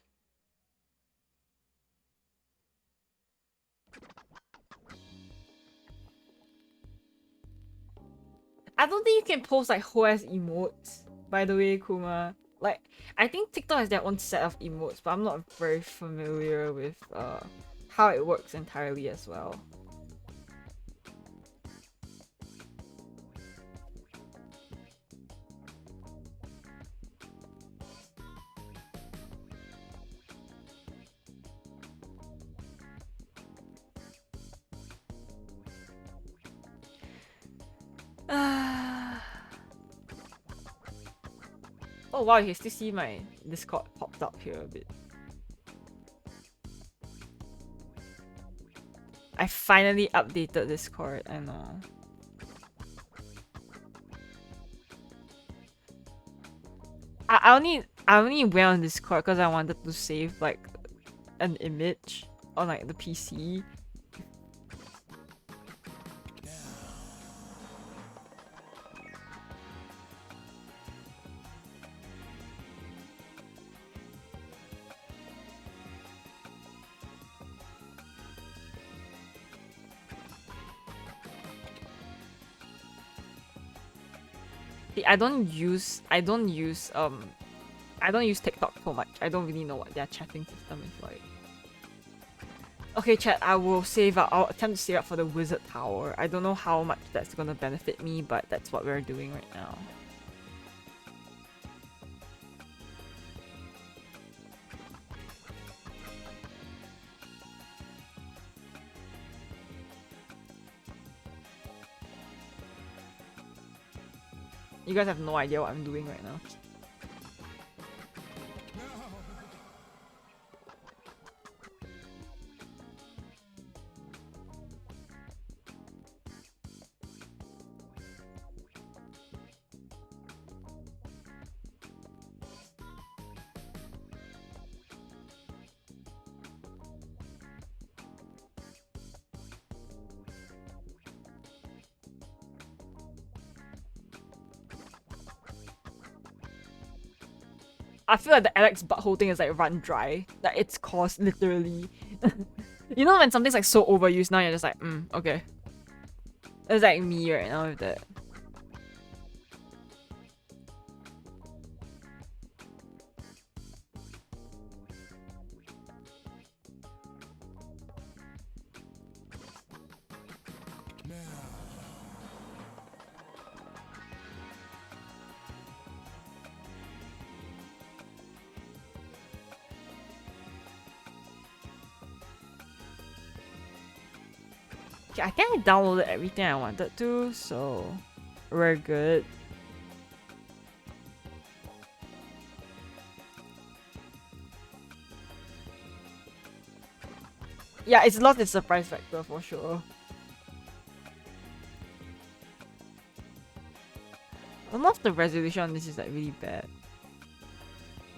I don't think you can post like whole ass emotes, by the way, Kuma. Like, I think TikTok has their own set of emotes, but I'm not very familiar with how it works entirely as well. Oh wow, you can still see my Discord popped up here a bit. I finally updated Discord, I know. I only went on Discord because I wanted to save like an image on like the PC. I don't use TikTok so much. I don't really know what their chatting system is like. Okay, chat, I will save up. I'll attempt to save up for the Wizard Tower. I don't know how much that's gonna benefit me, but that's what we're doing right now. You guys have no idea what I'm doing right now. I feel like the Alex butthole thing is like run dry. Like it's caused literally. You know when something's like so overused now, you're just like, okay. It's like me right now with that. Okay, I think I downloaded everything I wanted to, so we're good. Yeah, it's lost its surprise factor for sure. A lot of the resolution on this is like really bad.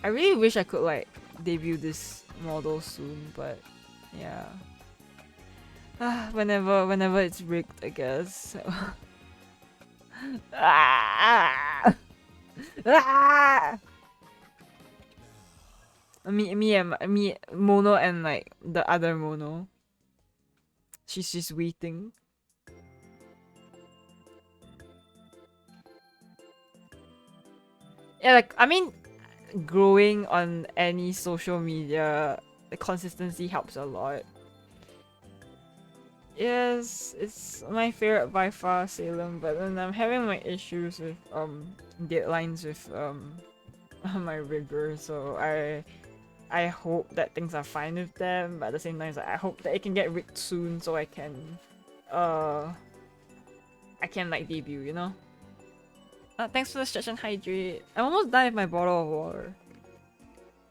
I really wish I could like debut this model soon, but yeah. Whenever it's rigged, I guess. Ah! Ah! Me, Mono, and like the other Mono. She's just waiting. Yeah, like I mean, growing on any social media, the consistency helps a lot. Yes, it's my favorite by far, Salem, but then I'm having my issues with deadlines with my rigor, so I hope that things are fine with them, but at the same time I hope that it can get rigged soon so I can like debut, you know? Thanks for the stretch and hydrate. I'm almost done with my bottle of water.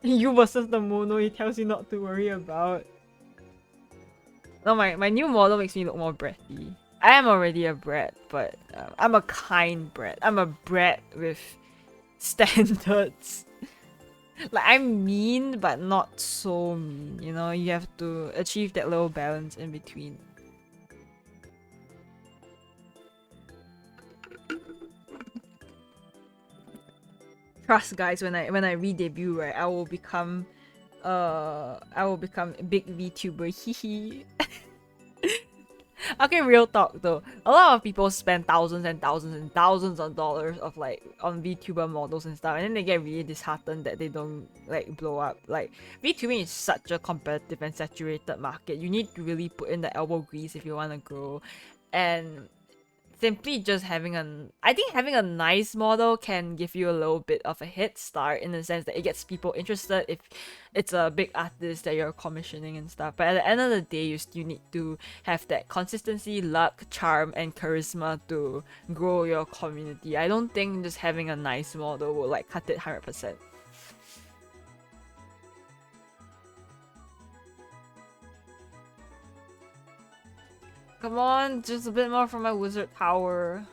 You versus the Mono he tells you not to worry about. No, my new model makes me look more bratty. I am already a brat, but I'm a kind brat. I'm a brat with standards. Like, I'm mean, but not so mean, you know? You have to achieve that little balance in between. Trust, guys, when I re-debut, right, I will become a big VTuber. Hehe. Okay, real talk though. A lot of people spend thousands and thousands and thousands of dollars of like on VTuber models and stuff, and then they get really disheartened that they don't like blow up. Like, VTubing is such a competitive and saturated market. You need to really put in the elbow grease if you want to grow, and simply just having I think having a nice model can give you a little bit of a head start in the sense that it gets people interested if it's a big artist that you're commissioning and stuff. But at the end of the day, you still need to have that consistency, luck, charm, and charisma to grow your community. I don't think just having a nice model will like cut it 100%. Come on, just a bit more from my wizard power.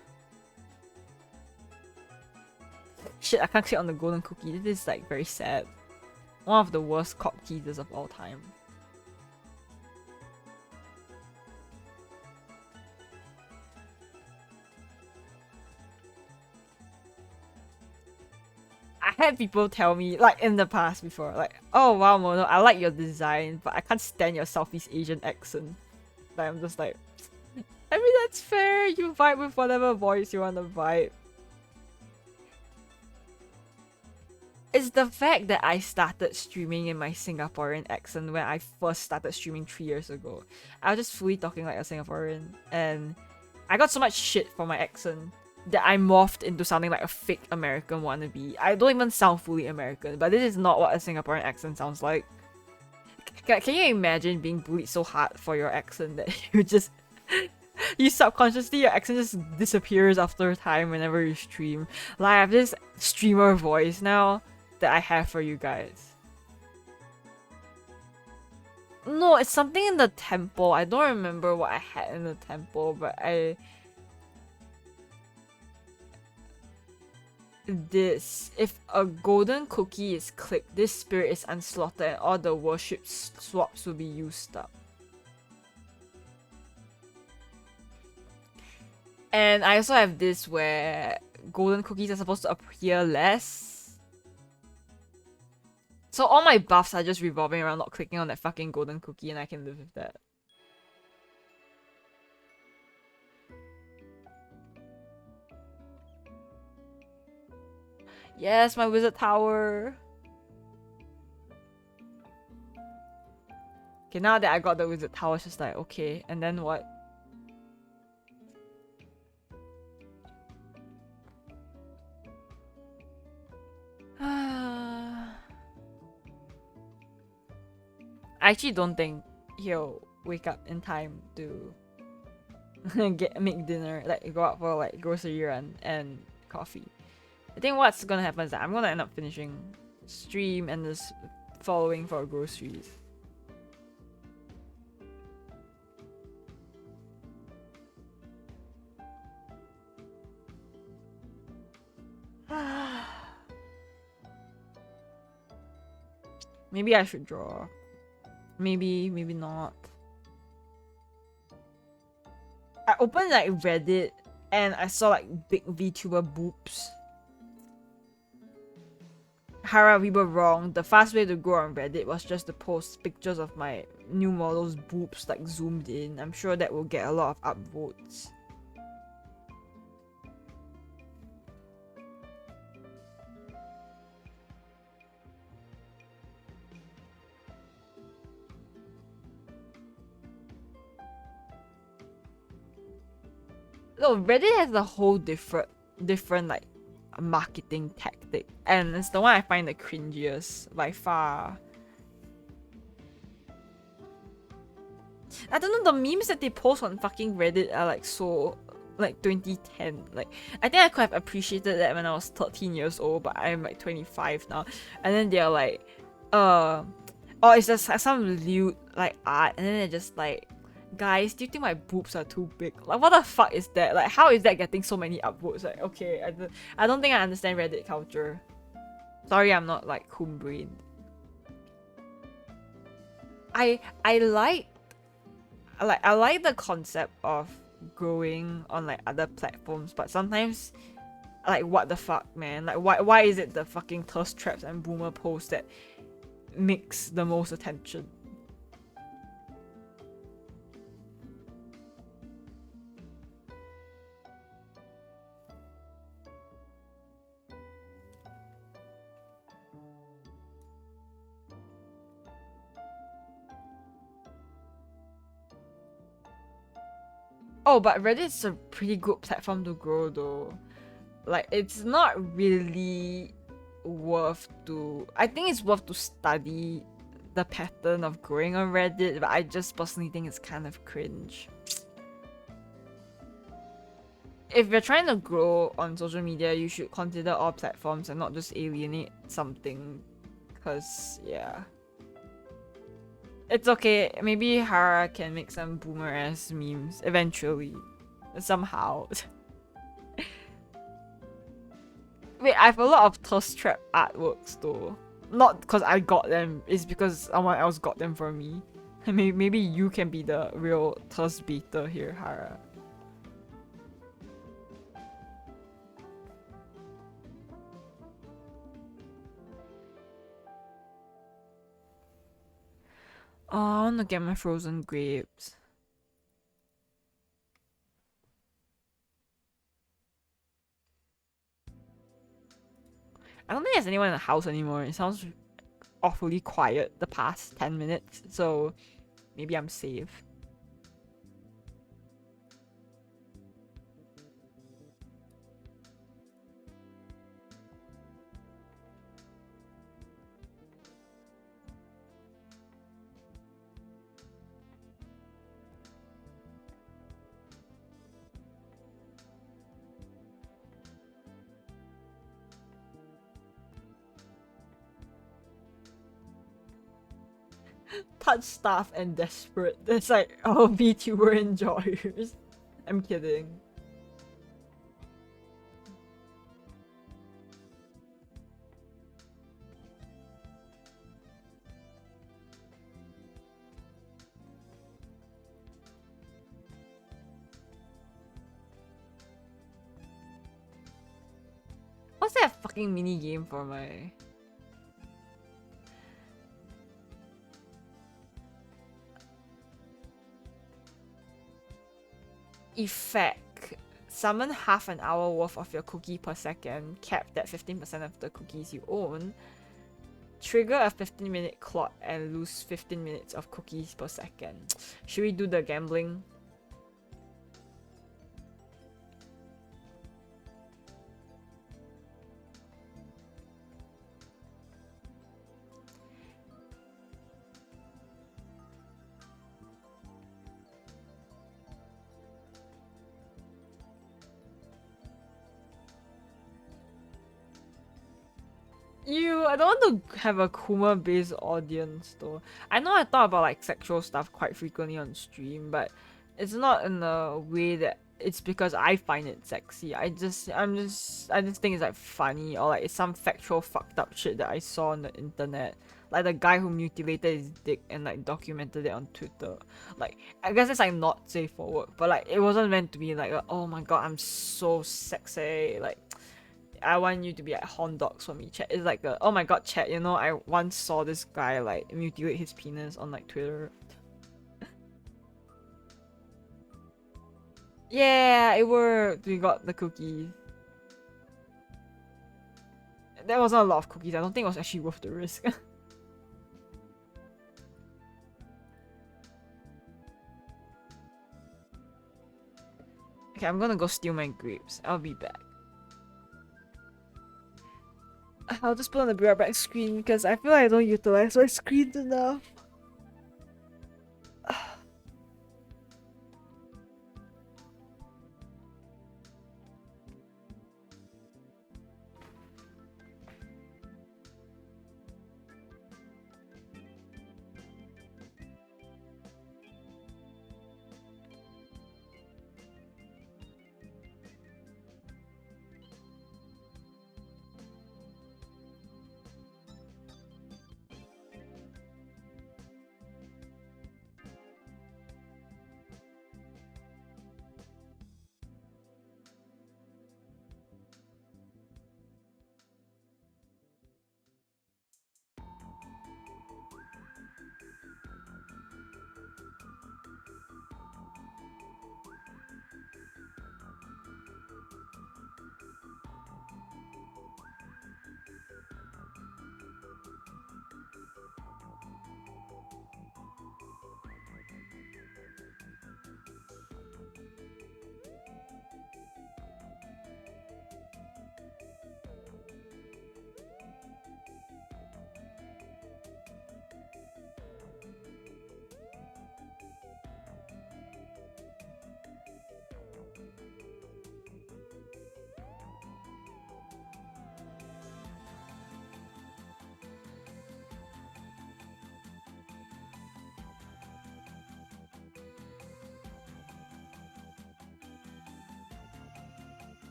Shit, I can't sit on the golden cookie. This is like very sad. One of the worst cock teasers of all time. I had people tell me, like in the past before, like, oh wow Mono, I like your design, but I can't stand your Southeast Asian accent. Like, I'm just like, I mean, that's fair. You vibe with whatever voice you want to vibe. It's the fact that I started streaming in my Singaporean accent when I first started streaming 3 years ago. I was just fully talking like a Singaporean, and I got so much shit for my accent that I morphed into sounding like a fake American wannabe. I don't even sound fully American, but this is not what a Singaporean accent sounds like. Can you imagine being bullied so hard for your accent that you just You subconsciously, your accent just disappears after a time whenever you stream. Like, I have this streamer voice now that I have for you guys. No, it's something in the temple. I don't remember what I had in the temple, but if a golden cookie is clicked, this spirit is unslaughtered and all the worship swaps will be used up. And I also have this where golden cookies are supposed to appear less. So all my buffs are just revolving around not clicking on that fucking golden cookie, and I can live with that. Yes, my wizard tower. Okay, now that I got the wizard tower, it's just like, okay, and then what? I actually don't think he'll wake up in time to make dinner, like go out for like grocery run and coffee. I think what's gonna happen is that I'm gonna end up finishing stream and just following for groceries. Maybe I should draw. Maybe not. I opened like Reddit and I saw like big VTuber boobs. Hara, we were wrong. The fast way to go on Reddit was just to post pictures of my new model's boobs like zoomed in. I'm sure that will get a lot of upvotes. No, Reddit has a whole different like marketing tactic, and it's the one I find the cringiest by far. I don't know, the memes that they post on fucking Reddit are like so like 2010. Like, I think I could have appreciated that when I was 13 years old, but I'm like 25 now. And then they're like, oh, it's just some lewd like art, and then they're just like, guys, do you think my boobs are too big? Like, what the fuck is that? Like, how is that getting so many upvotes? Like, okay, I don't think I understand Reddit culture. Sorry, I'm not like coon-brained. I like the concept of growing on like other platforms, but sometimes, like, what the fuck, man? Like, why is it the fucking thirst traps and boomer posts that makes the most attention? Oh, but Reddit's a pretty good platform to grow though. Like, it's not really worth to... I think it's worth to study the pattern of growing on Reddit, but I just personally think it's kind of cringe. If you're trying to grow on social media, you should consider all platforms and not just alienate something. Cause, yeah. It's okay, maybe Hara can make some boomer-ass memes eventually. Somehow. Wait, I have a lot of thirst trap artworks though. Not because I got them, it's because someone else got them for me. Maybe you can be the real thirst beater here, Hara. Oh, I want to get my frozen grapes. I don't think there's anyone in the house anymore. It sounds awfully quiet the past 10 minutes, so maybe I'm safe. Touch staff and desperate. That's like our VTuber enjoyers. I'm kidding. What's that fucking mini game for my effect? Summon half an hour worth of your cookie per second, capped at 15% of the cookies you own. Trigger a 15-minute clock and lose 15 minutes of cookies per second. Should we do the gambling? I don't want to have a Kuma based audience though. I know I talk about like sexual stuff quite frequently on stream, but it's not in a way that it's because I find it sexy. I just think it's like funny, or like it's some factual fucked up shit that I saw on the internet. Like the guy who mutilated his dick and like documented it on Twitter. Like I guess it's like not safe for work, but like it wasn't meant to be like oh my god, I'm so sexy, like I want you to be like horn dogs for me, chat. It's like oh my god, chat, you know, I once saw this guy like mutilate his penis on like Twitter. Yeah, it worked. We got the cookies. There wasn't a lot of cookies. I don't think it was actually worth the risk. Okay, I'm gonna go steal my grapes. I'll be back. I'll just put on the be right back screen because I feel like I don't utilize my screen enough.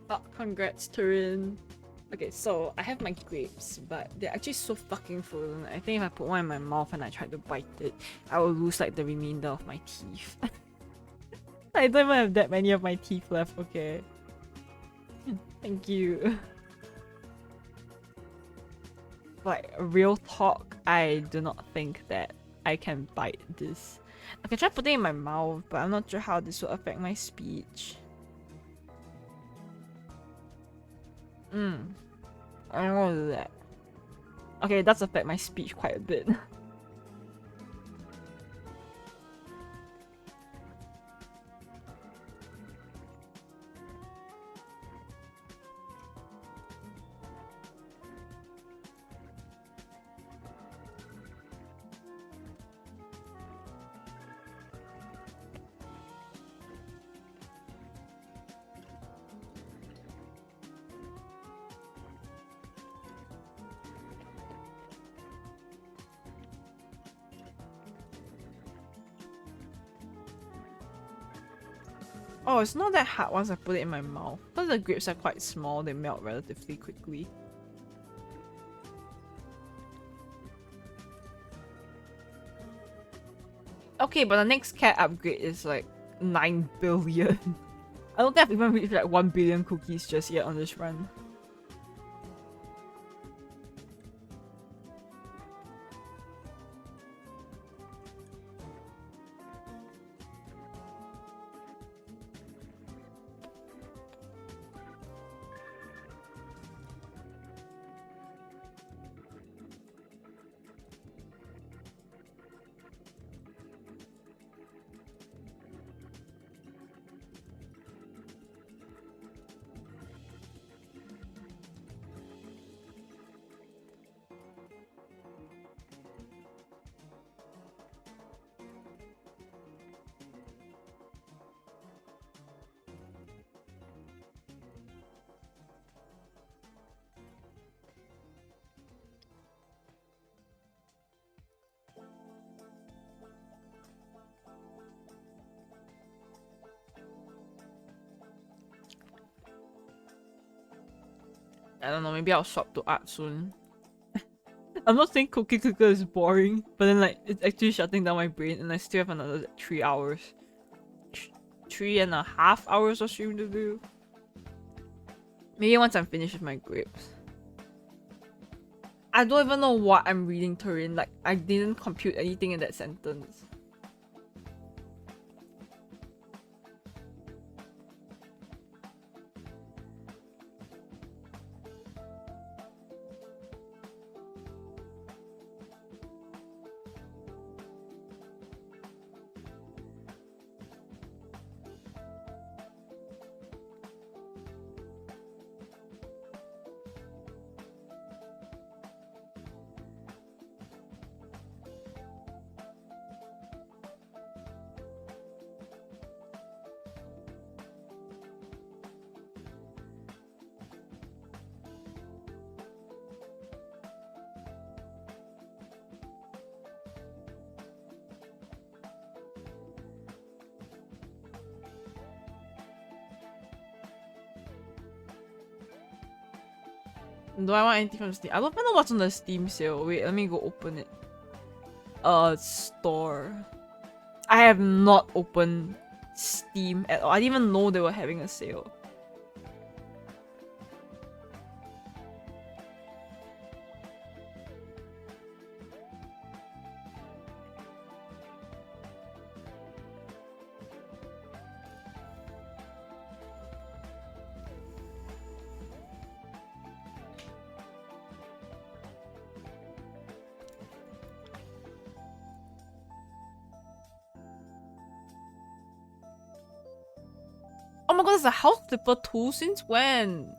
Oh, congrats, Turin. Okay, so I have my grapes, but they're actually so fucking frozen. I think if I put one in my mouth and I try to bite it, I will lose like the remainder of my teeth. I don't even have that many of my teeth left, okay. Thank you. Like, real talk, I do not think that I can bite this. I can try putting it in my mouth, but I'm not sure how this will affect my speech. I don't want to do that. Okay, it does affect my speech quite a bit. Oh, it's not that hard once I put it in my mouth. Because the grapes are quite small, they melt relatively quickly. Okay, but the next cat upgrade is like 9 billion. I don't think I've even reached like 1 billion cookies just yet on this run. I don't know, maybe I'll swap to art soon. I'm not saying Cookie Clicker is boring, but then like it's actually shutting down my brain and I still have another 3 hours. 3.5 hours of stream to do. Maybe once I'm finished with my grapes. I don't even know what I'm reading, Turin. Like, I didn't compute anything in that sentence. Do I want anything from Steam? I don't even know what's on the Steam sale. Wait, let me go open it. Store. I have not opened Steam at all. I didn't even know they were having a sale. Oh my god, there's a house flipper too? Since when?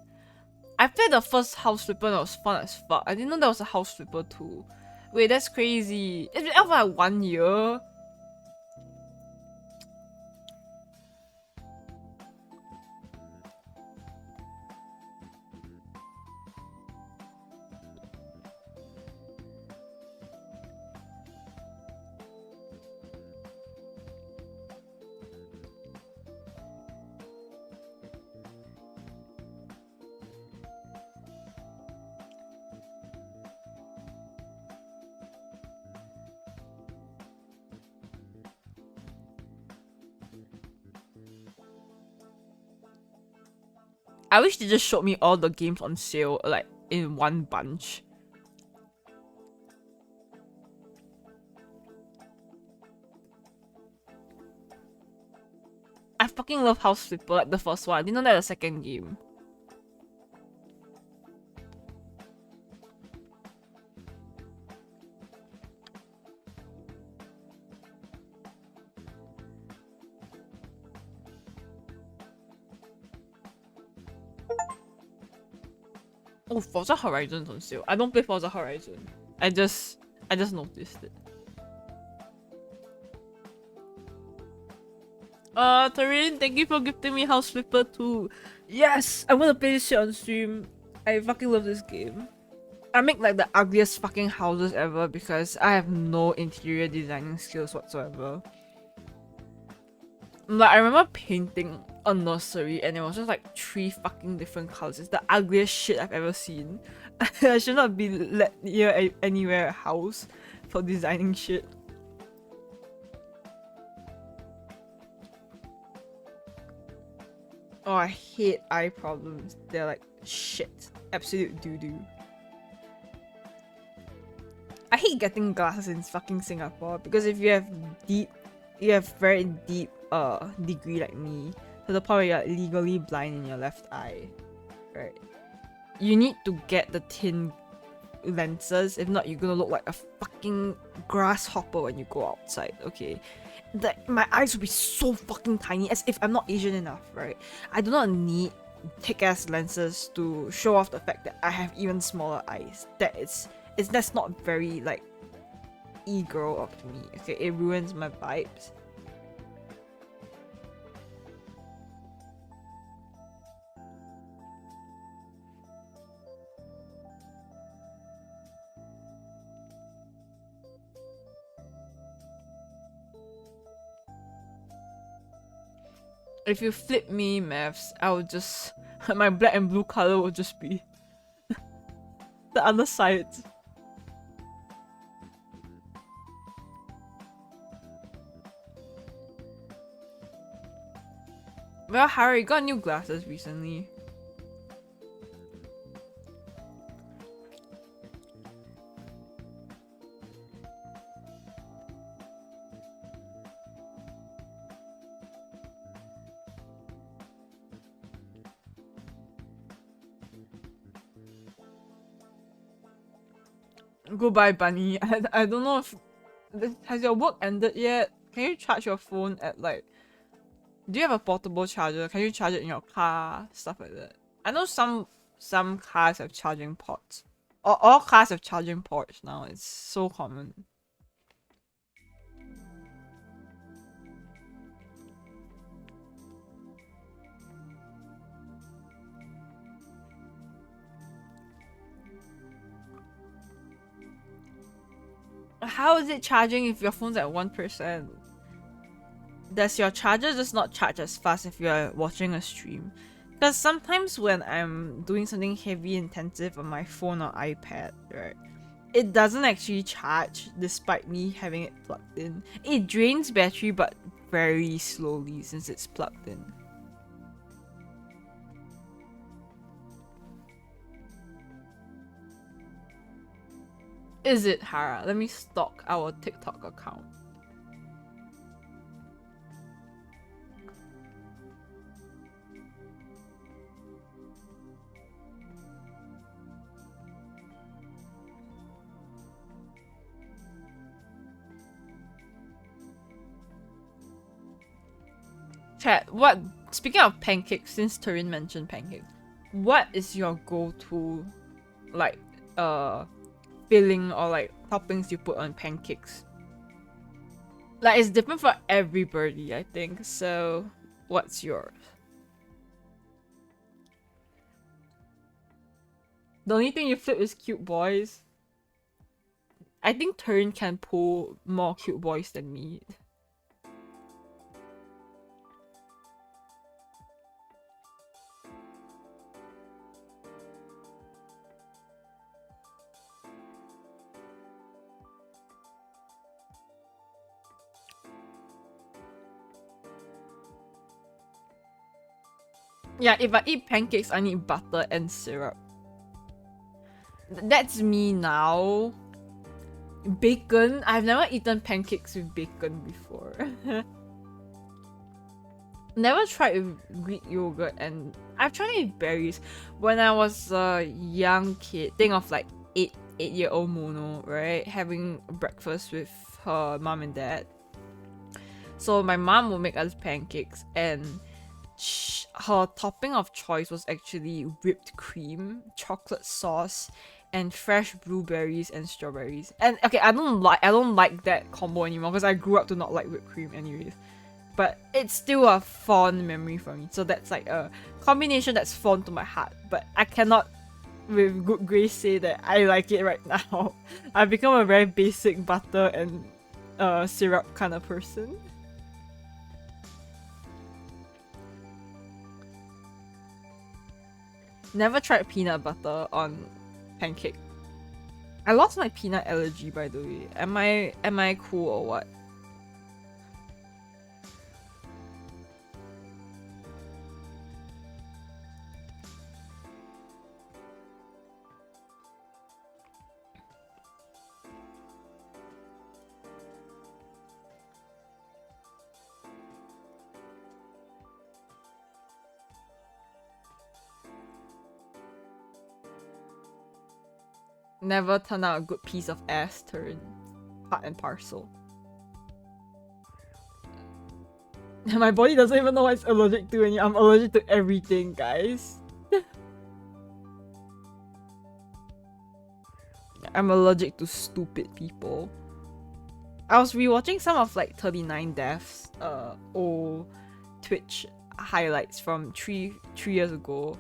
I played the first House Flipper and it was fun as fuck. I didn't know there was a House Flipper 2. Wait, that's crazy. It's been out for like 1 year. I wish they just showed me all the games on sale, like, in one bunch. I fucking love House Flipper, like the first one. I didn't know that was the second game. Oh, Forza Horizon's on sale. I don't play Forza Horizon. I just noticed it. Tarin, thank you for gifting me House Flipper 2. Yes! I wanna play this shit on stream. I fucking love this game. I make like the ugliest fucking houses ever because I have no interior designing skills whatsoever. Like, I remember painting a nursery and it was just like 3 fucking different colors. It's the ugliest shit I've ever seen. I should not be let near anywhere house for designing shit. Oh, I hate eye problems. They're like shit. Absolute doo-doo. I hate getting glasses in fucking Singapore because if you have very deep degree like me, to the point where you're legally blind in your left eye, right? You need to get the thin lenses, if not you're gonna look like a fucking grasshopper when you go outside, okay? My eyes will be so fucking tiny, as if I'm not Asian enough, right? I do not need thick-ass lenses to show off the fact that I have even smaller eyes. That's not very, like, e-girl of me, okay? It ruins my vibes. If you flip me, Mavs, I would just... my black and blue color would just be... the other side. Well, Harry got new glasses recently. Goodbye, Bunny. I don't know if... has your work ended yet? Can you charge your phone at like... do you have a portable charger? Can you charge it in your car? Stuff like that. I know some cars have charging ports. All cars have charging ports now. It's so common. How is it charging if your phone's at 1%? Does your charger just not charge as fast if you're watching a stream? Because sometimes when I'm doing something heavy intensive on my phone or iPad, right, it doesn't actually charge despite me having it plugged in. It drains battery but very slowly since it's plugged in. Is it, Hara? Let me stalk our TikTok account. Chat, what? Speaking of pancakes, since Turin mentioned pancakes, what is your go-to like filling or like toppings you put on pancakes? Like it's different for everybody, I think. So what's yours? The only thing you flip is cute boys. I think Turn can pull more cute boys than me. Yeah, if I eat pancakes, I need butter and syrup. That's me now. Bacon? I've never eaten pancakes with bacon before. Never tried with Greek yogurt, and I've tried it with berries. When I was a young kid, think of like 8-year-old Mono, right? Having breakfast with her mom and dad. So my mom would make us pancakes, and her topping of choice was actually whipped cream, chocolate sauce, and fresh blueberries and strawberries. And okay, I don't like that combo anymore because I grew up to not like whipped cream anyways. But it's still a fond memory for me. So that's like a combination that's fond to my heart. But I cannot with good grace say that I like it right now. I've become a very basic butter and syrup kind of person. Never tried peanut butter on pancake. I lost my peanut allergy, by the way. Am I cool or what? Never turn out a good piece of ass turn. Part and parcel. My body doesn't even know what it's allergic to, and I'm allergic to everything, guys. I'm allergic to stupid people. I was rewatching some of like 39 Deaths old Twitch highlights from three years ago.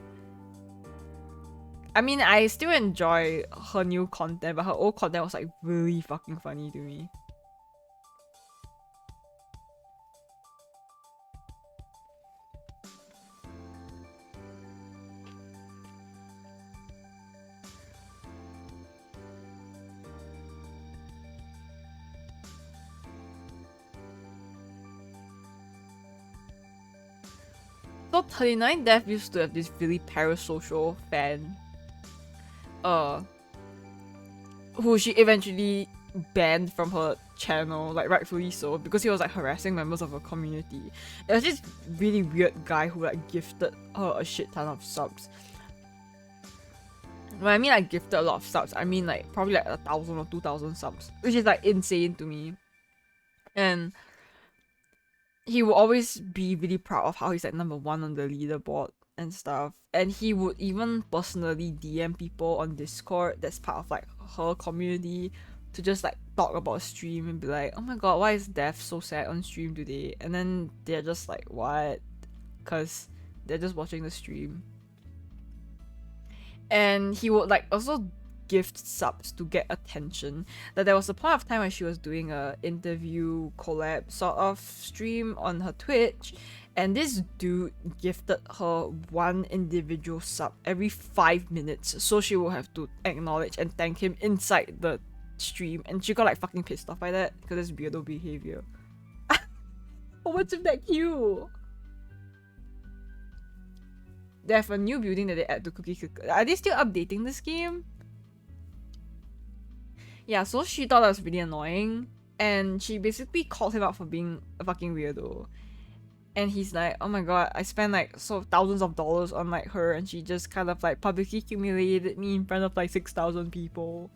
I mean, I still enjoy her new content, but her old content was like really fucking funny to me. So 39 Death used to have this really parasocial fan who she eventually banned from her channel, like rightfully so, because he was like harassing members of her community. It was this really weird guy who like gifted her a shit ton of subs. When I mean like gifted a lot of subs, I mean like probably like 1,000 or 2,000 subs, which is like insane to me. And he will always be really proud of how he's like number 1 on the leaderboard and stuff. And he would even personally DM people on Discord that's part of like her community to just like talk about stream and be like, oh my god, why is Death so sad on stream today? And then they're just like, what? Because they're just watching the stream. And he would like also gift subs to get attention. That there was a point of time when she was doing a interview collab sort of stream on her Twitch, and this dude gifted her one individual sub every 5 minutes, so she will have to acknowledge and thank him inside the stream, and she got like fucking pissed off by that because it's weirdo behavior. What's with that cute? They have a new building that they add to Cookie Clicker. Are they still updating this game? Yeah, so she thought that was really annoying, and she basically called him out for being a fucking weirdo. And he's like, oh my god, I spent like thousands of dollars on like her, and she just kind of like publicly humiliated me in front of like 6,000 people.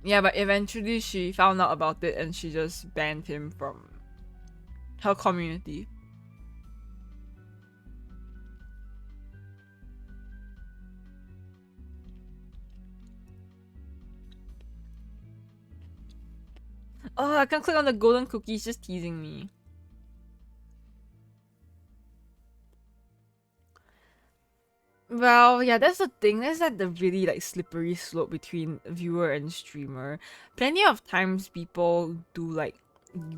Yeah, but eventually she found out about it and she just banned him from her community. Oh, I can't click on the golden cookies, just teasing me. Well, yeah, that's the thing. That's like the really like slippery slope between viewer and streamer. Plenty of times people do like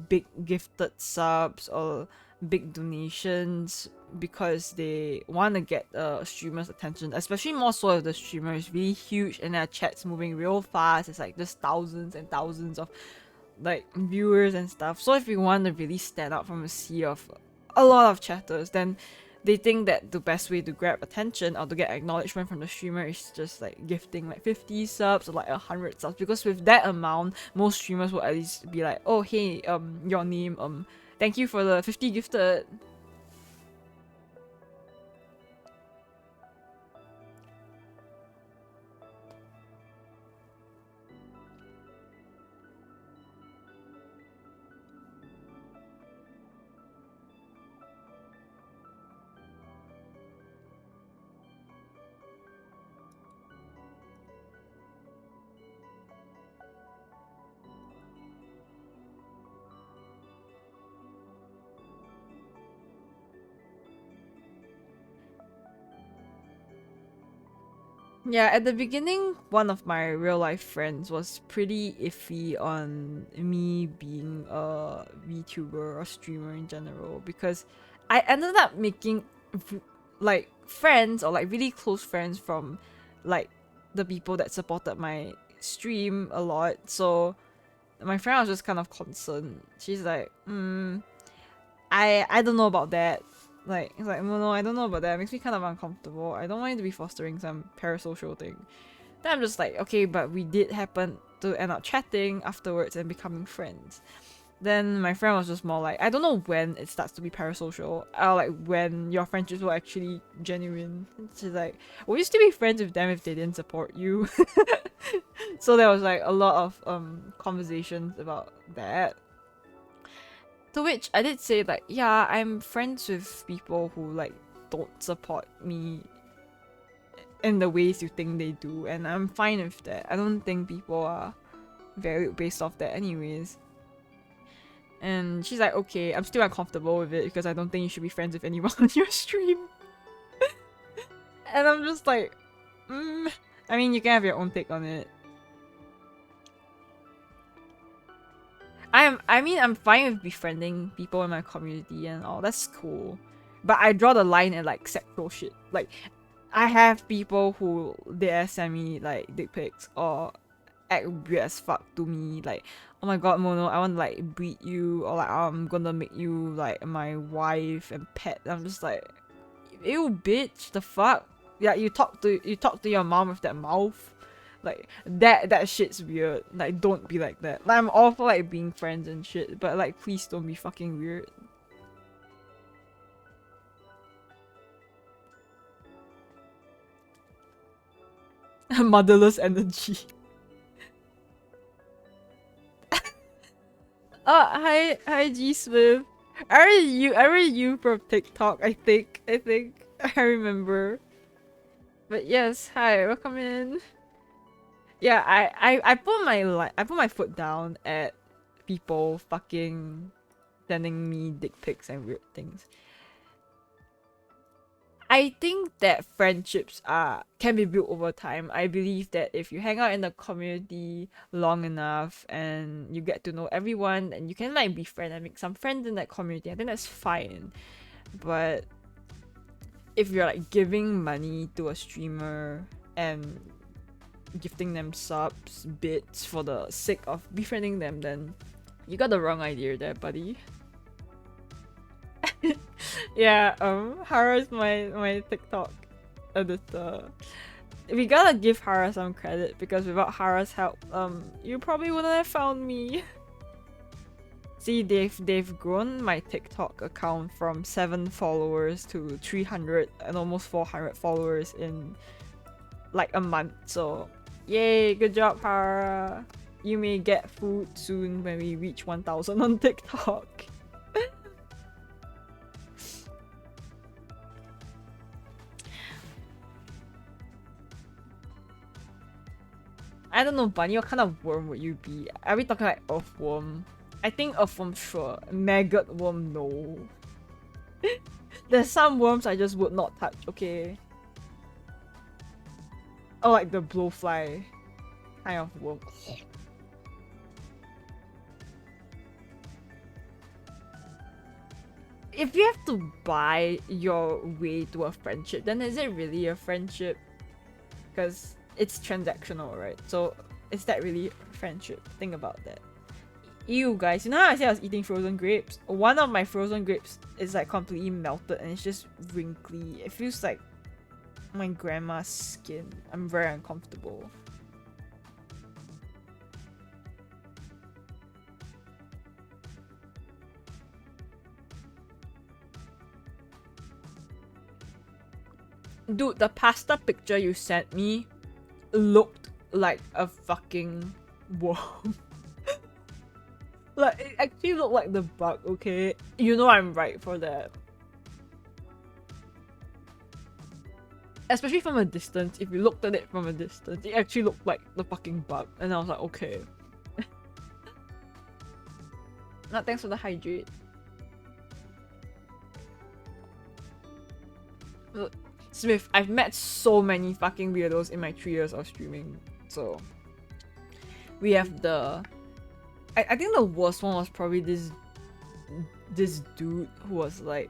big gifted subs or big donations because they want to get streamer's attention, especially more so if the streamer is really huge and their chat's moving real fast. It's like just thousands and thousands of like viewers and stuff. So if you want to really stand out from a sea of a lot of chatters, then they think that the best way to grab attention or to get acknowledgement from the streamer is just like gifting like 50 subs or like 100 subs, because with that amount most streamers will at least be like, oh hey, your name, thank you for the 50 gifted. Yeah, at the beginning, one of my real life friends was pretty iffy on me being a VTuber or streamer in general, because I ended up making like friends or like really close friends from like the people that supported my stream a lot. So my friend was just kind of concerned. She's like, I don't know about that. Like, it's like, no, I don't know about that. It makes me kind of uncomfortable. I don't want you to be fostering some parasocial thing. Then I'm just like, okay, but we did happen to end up chatting afterwards and becoming friends. Then my friend was just more like, I don't know when it starts to be parasocial, or like when your friendships were actually genuine. She's like, we used to be friends with them if they didn't support you. So there was like a lot of conversations about that. To which I did say like, yeah, I'm friends with people who like don't support me in the ways you think they do, and I'm fine with that. I don't think people are valued based off that anyways. And she's like, okay, I'm still uncomfortable with it because I don't think you should be friends with anyone on your stream. And I'm just like, I mean, you can have your own take on it. I'm fine with befriending people in my community and all. That's cool. But I draw the line at like sexual shit. Like, I have people who they send me like dick pics or act weird as fuck to me. Like, oh my god, Mono, I want to like breed you, or like I'm gonna make you like my wife and pet. I'm just like, ew, bitch, the fuck. Yeah, you talk to your mom with that mouth. Like that shit's weird. Like, don't be like that. Like, I'm all for like being friends and shit, but like please don't be fucking weird. Motherless energy. Hi G Swift. Are you from TikTok? I think I remember. But yes, hi, welcome in. Yeah, I put my foot down at people fucking sending me dick pics and weird things. I think that friendships can be built over time. I believe that if you hang out in the community long enough and you get to know everyone and you can like befriend and make some friends in that community, I think that's fine. But if you're like giving money to a streamer and gifting them subs, bits for the sake of befriending them, then you got the wrong idea there, buddy. Yeah, Hara's my TikTok editor. We gotta give Hara some credit because without Hara's help, you probably wouldn't have found me. See, they've grown my TikTok account from 7 followers to 300 and almost 400 followers in like a month. So, yay, good job, Hara. You may get food soon when we reach 1,000 on TikTok. I don't know, Bunny, what kind of worm would you be? Are we talking like earthworm? I think earthworm, sure. Maggot worm, no. There's some worms I just would not touch, okay? Or like the blowfly kind of worm. If you have to buy your way to a friendship, then is it really a friendship? Because it's transactional, right? So is that really a friendship? Think about that. Ew, guys, you know how I said I was eating frozen grapes? One of my frozen grapes is like completely melted and it's just wrinkly. It feels like my grandma's skin. I'm very uncomfortable. Dude, the pasta picture you sent me looked like a fucking worm. Like, it actually looked like the bug, okay? You know I'm right for that. Especially from a distance, if you looked at it from a distance, it actually looked like the fucking bug. And I was like, okay. Not thanks for the hydrate. Look, Smith, I've met so many fucking weirdos in my 3 years of streaming. So, we have the... I think the worst one was probably this dude who was like,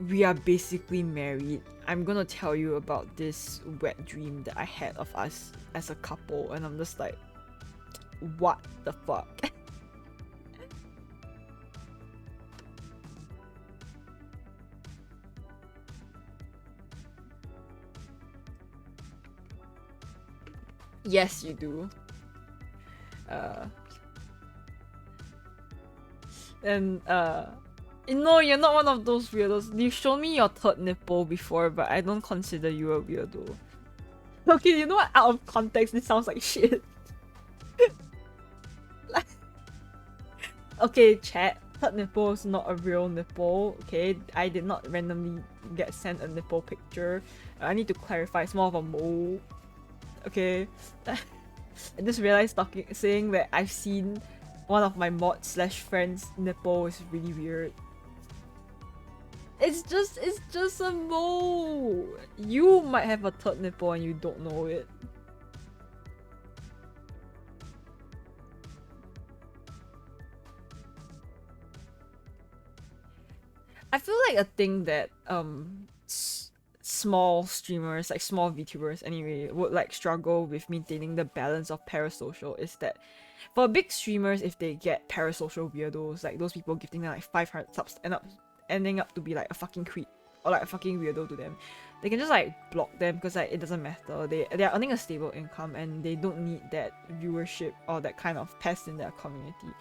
we are basically married. I'm gonna tell you about this wet dream that I had of us as a couple. And I'm just like, what the fuck? Yes, you do. No, you're not one of those weirdos. You showed me your third nipple before, but I don't consider you a weirdo. Okay, you know what? Out of context, this sounds like shit. Okay, chat. Third nipple is not a real nipple. Okay, I did not randomly get sent a nipple picture. I need to clarify. It's more of a mole. Okay. I just realized saying that I've seen one of my mod / friends' nipple is really weird. It's just a mole. You might have a third nipple and you don't know it. I feel like a thing that small streamers, like small VTubers anyway, would like struggle with maintaining the balance of parasocial is that for big streamers, if they get parasocial weirdos, like those people gifting them like 500 subs ending up to be like a fucking creep or like a fucking weirdo to them, they can just like block them because like it doesn't matter. They are earning a stable income and they don't need that viewership or that kind of pest in their community.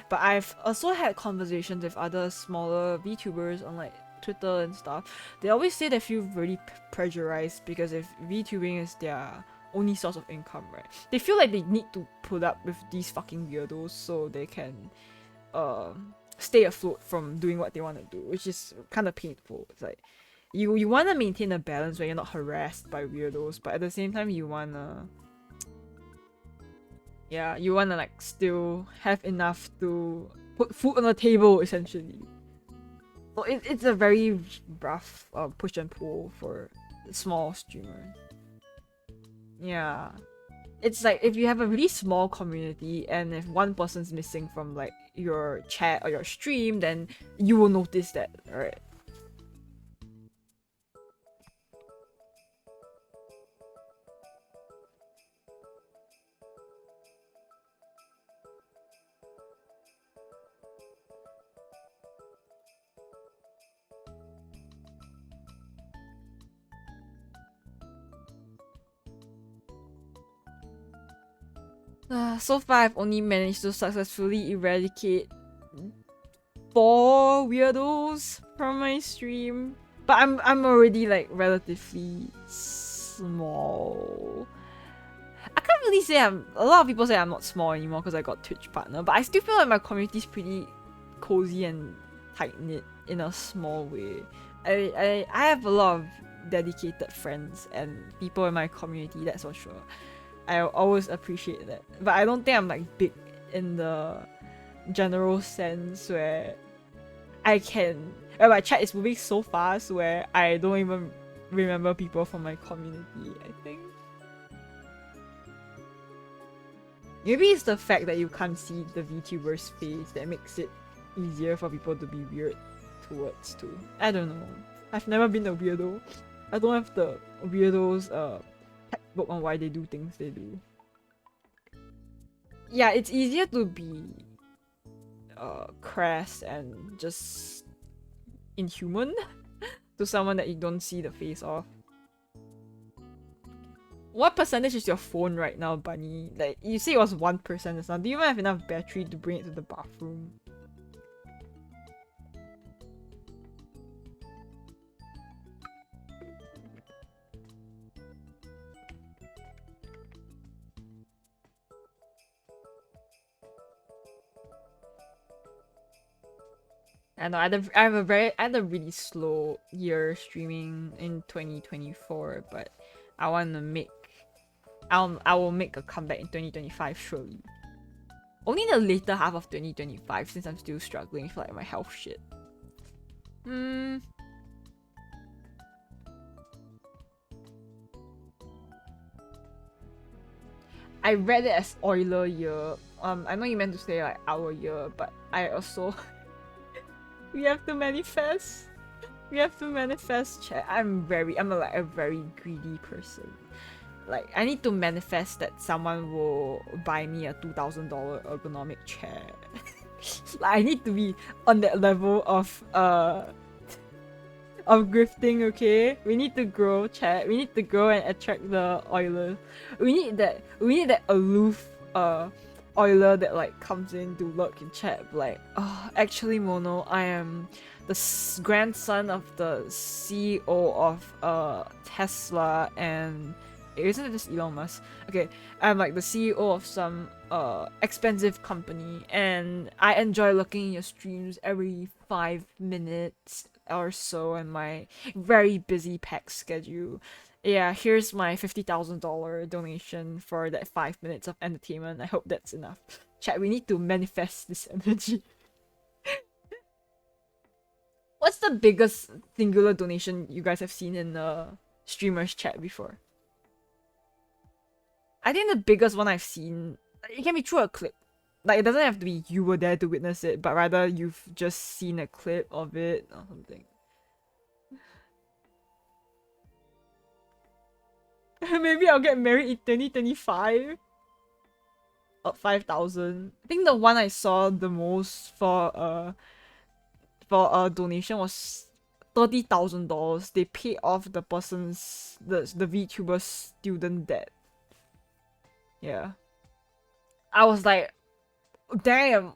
But I've also had conversations with other smaller VTubers on like Twitter and stuff. They always say they feel really pressurized because if VTubing is their only source of income, right? They feel like they need to put up with these fucking weirdos so they can stay afloat from doing what they want to do, which is kind of painful. It's like you want to maintain a balance where you're not harassed by weirdos, but at the same time you wanna like still have enough to put food on the table, essentially. So it's a very rough push and pull for small streamers. Yeah. It's like if you have a really small community and if one person's missing from like your chat or your stream, then you will notice that, right? So far, I've only managed to successfully eradicate 4 weirdos from my stream, but I'm already like relatively small. I can't only say a lot of people say I'm not small anymore because I got Twitch partner, but I still feel like my community is pretty cozy and tight knit in a small way. I have a lot of dedicated friends and people in my community, that's for sure. I always appreciate that. But I don't think I'm like big in the general sense where my chat is moving so fast where I don't even remember people from my community, I think. Maybe it's the fact that you can't see the VTuber's face that makes it easier for people to be weird towards too. I don't know. I've never been a weirdo. I don't have the weirdos textbook on why they do things they do. Yeah, it's easier to be crass and just inhuman to someone that you don't see the face of. What percentage is your phone right now, Bunny? Like, you say it was 1% or something. Do you even have enough battery to bring it to the bathroom? I know I had a really slow year streaming in 2024, but I want to make I will make a comeback in 2025 surely. Only the later half of 2025 since I'm still struggling with like my health shit. I read it as Euler year. I know you meant to say like our year, but I also we have to manifest. We have to manifest chat. I'm like a very greedy person. Like, I need to manifest that someone will buy me a $2,000 ergonomic chair. Like, I need to be on that level of grifting, okay? We need to grow, chat. We need to grow and attract the Euler. We need that aloof Euler that like comes in to lurk in chat, like, oh, actually Mono, I am the grandson of the CEO of Tesla, and isn't it just Elon Musk? Okay, I'm like the CEO of some expensive company, and I enjoy looking at your streams every 5 minutes or so in my very busy packed schedule. Yeah, here's my $50,000 donation for that 5 minutes of entertainment. I hope that's enough. Chat, we need to manifest this energy. What's the biggest singular donation you guys have seen in the streamers chat before? I think the biggest one I've seen, it can be through a clip. Like, it doesn't have to be you were there to witness it, but rather you've just seen a clip of it or something. Maybe I'll get married in 2025. 5,000. I think the one I saw the most for a donation was $30,000. They paid off the person's the VTuber's student debt. Yeah. I was like, damn,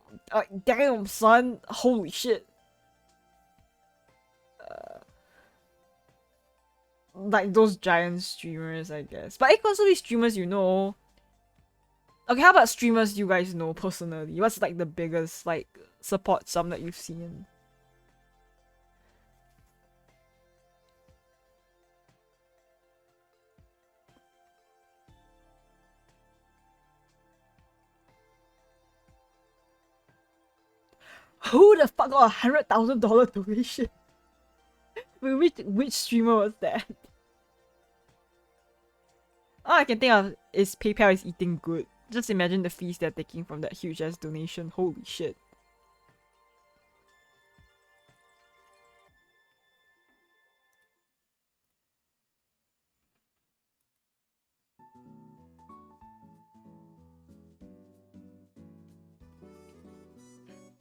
son, holy shit. Like those giant streamers, I guess. But it can also be streamers you know. Okay, how about streamers you guys know personally? What's like the biggest like support sum that you've seen? Who the fuck got $100,000 donation? Which streamer was that? All I can think of is PayPal is eating good. Just imagine the fees they're taking from that huge ass donation. Holy shit.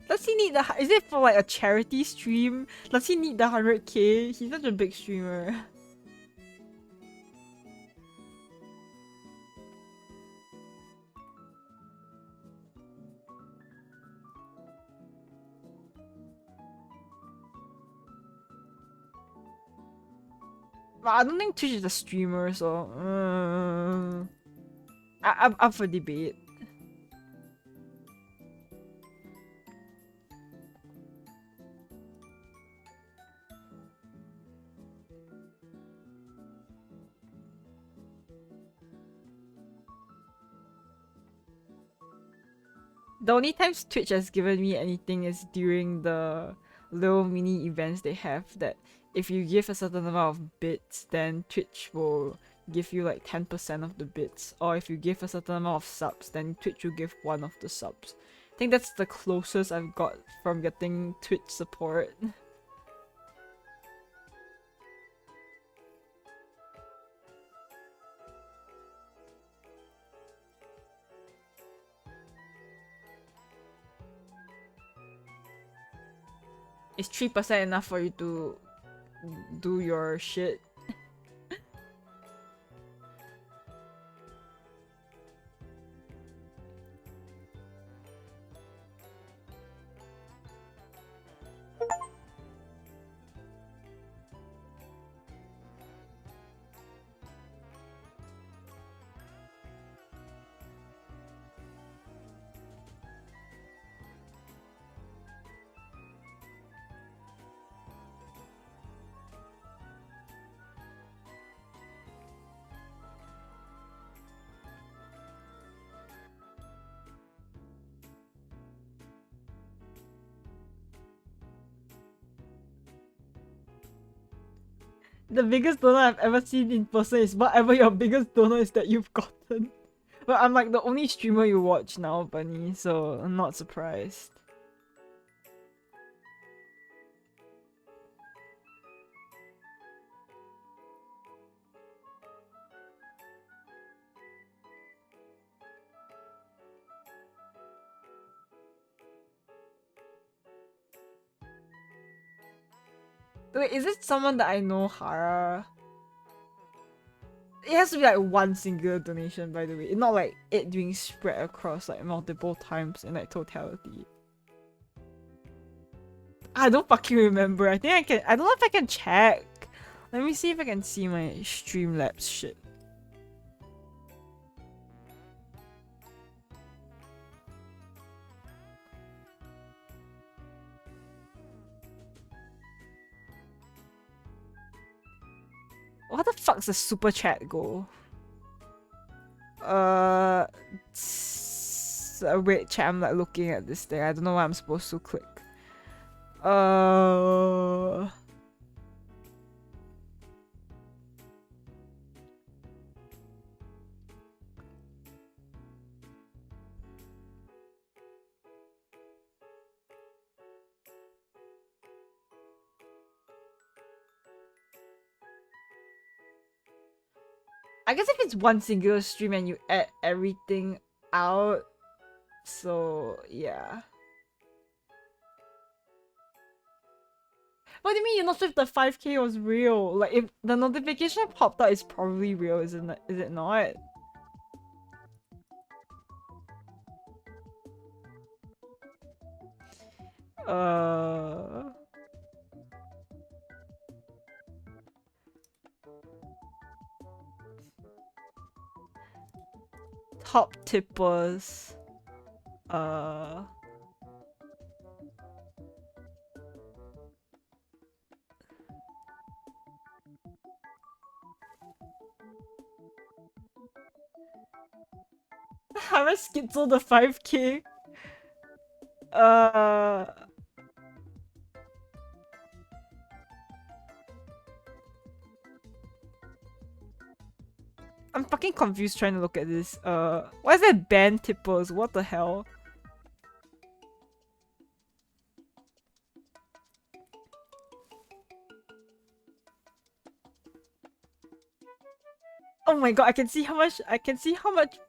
Does he need the? Is it for like a charity stream? Does he need the 100K? He's such a big streamer. But I don't think Twitch is a streamer, so. I'm up for debate. The only times Twitch has given me anything is during the little mini events they have, that if you give a certain amount of bits, then Twitch will give you like 10% of the bits. Or if you give a certain amount of subs, then Twitch will give one of the subs. I think that's the closest I've got from getting Twitch support. Is 3% enough for you to do your shit? The biggest donor I've ever seen in person is whatever your biggest donor is that you've gotten. But I'm like the only streamer you watch now, Bunny, so I'm not surprised. Wait, is it someone that I know, Hara? It has to be like one singular donation, by the way. Not like it being spread across like multiple times in like totality. I don't fucking remember. I think I can. I don't know if I can check. Let me see if I can see my Streamlabs shit. What the fuck's the super chat go? Wait, chat. I'm like looking at this thing. I don't know what I'm supposed to click. I guess if it's one singular stream and you add everything out, so yeah. What do you mean you're not sure if the 5k was real? Like, if the notification popped out, it's probably real, isn't it? Is it not? Top tippers. Harris Skitzel the 5k. I'm fucking confused trying to look at this. Why is that band tippers? What the hell? Oh my god, I can see how much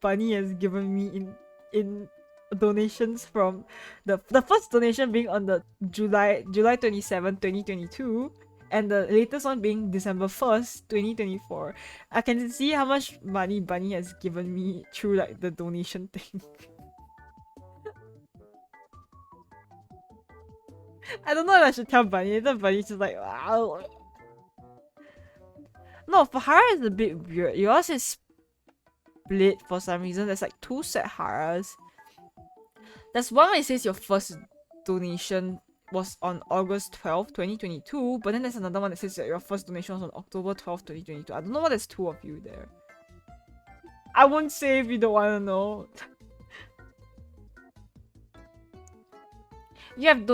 Bunny has given me in donations from the first donation being on the July 27, 2022, and the latest one being December 1st, 2024. I can see how much money Bunny has given me through like the donation thing. I don't know if I should tell Bunny. Then Bunny's just like, wow. No, for Hara is a bit weird. Yours is split for some reason. There's like two Setharas. There's one where it says your first donation was on August 12th, 2022, but then there's another one that says that your first donation was on October 12th, 2022. I don't know why there's two of you there. I won't say if you don't want to know. You have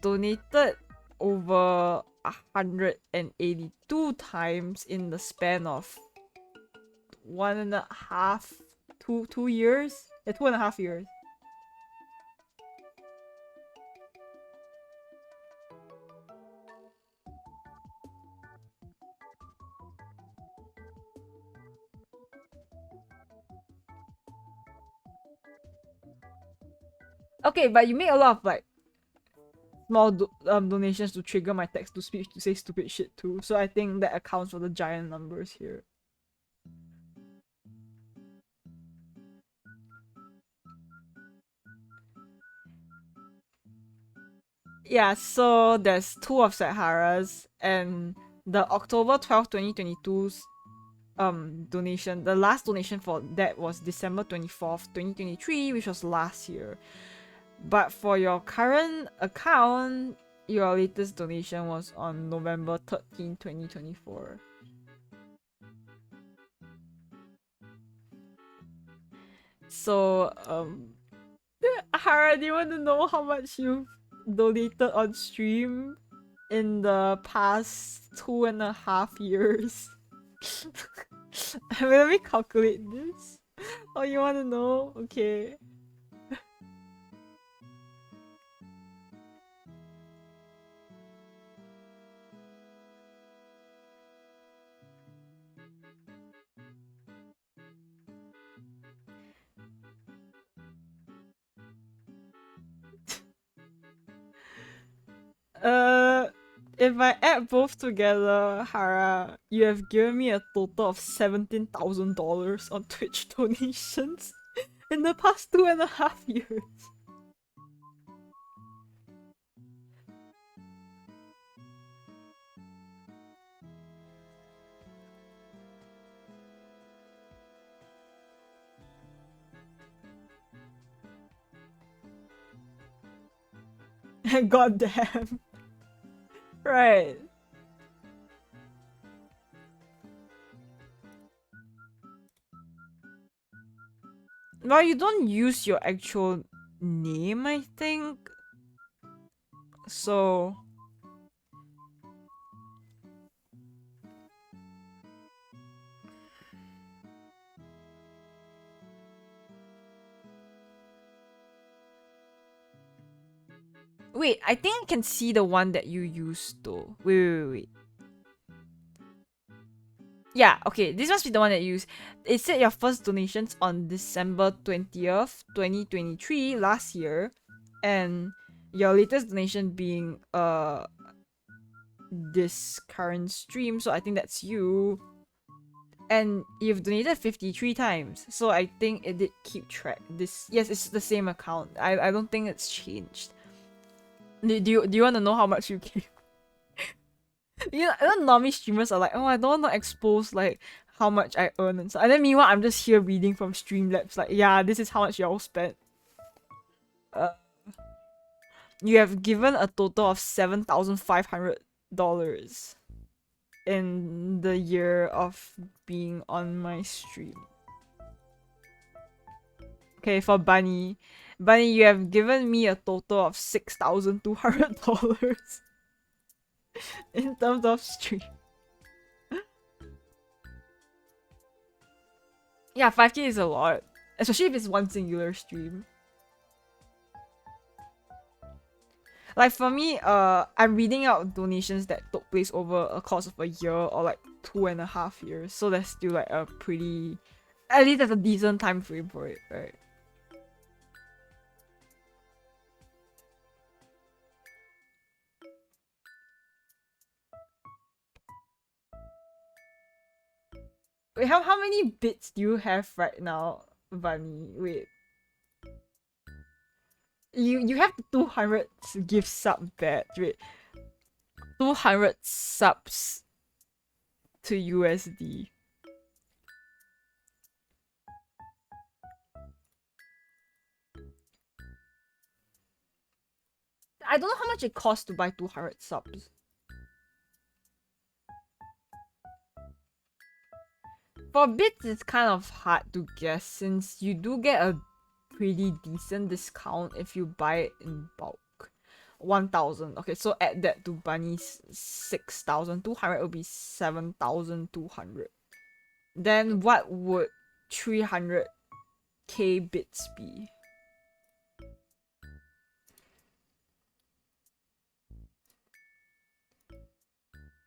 donated over 182 times in the span of 2 years. Yeah, 2.5 years. Okay, but you make a lot of like small donations to trigger my text to speech to say stupid shit too. So I think that accounts for the giant numbers here. Yeah, so there's two of Setharas, and the October 12th, 2022's donation, the last donation for that was December 24th, 2023, which was last year. But for your current account, your latest donation was on November 13th, 2024. So, Hara, do you want to know how much you've donated on stream in the past 2.5 years? Let me calculate this. Oh, you want to know? Okay. If I add both together, Hara, you have given me a total of $17,000 on Twitch donations in the past 2.5 years. God damn. Right. Well, you don't use your actual name, I think. So... Wait, I think I can see the one that you used though. Wait. Yeah, okay, this must be the one that you used. It said your first donations on December 20th, 2023, last year. And your latest donation being this current stream, so I think that's you. And you've donated 53 times, so I think it did keep track. Yes, it's the same account. I don't think it's changed. Do you want to know how much you gave? You know, normally streamers are like, oh, I don't want to expose like how much I earn and so. And then meanwhile, I'm just here reading from Streamlabs like, yeah, this is how much y'all spent. You have given a total of $7,500 in the year of being on my stream. Okay, for Bunny, you have given me a total of $6,200 in terms of stream. Yeah, 5K is a lot, especially if it's one singular stream. Like for me, I'm reading out donations that took place over a course of a year or like 2.5 years. So that's still like a pretty, at least that's a decent time frame for it, right? Wait, how many bits do you have right now, Bunny? Wait. You have 200 gift sub badge. Wait. 200 subs to USD. I don't know how much it costs to buy 200 subs. For bits, it's kind of hard to guess since you do get a pretty decent discount if you buy it in bulk. 1,000. Okay, so add that to Bunny's 6,200 will be 7,200. Then what would 300k bits be?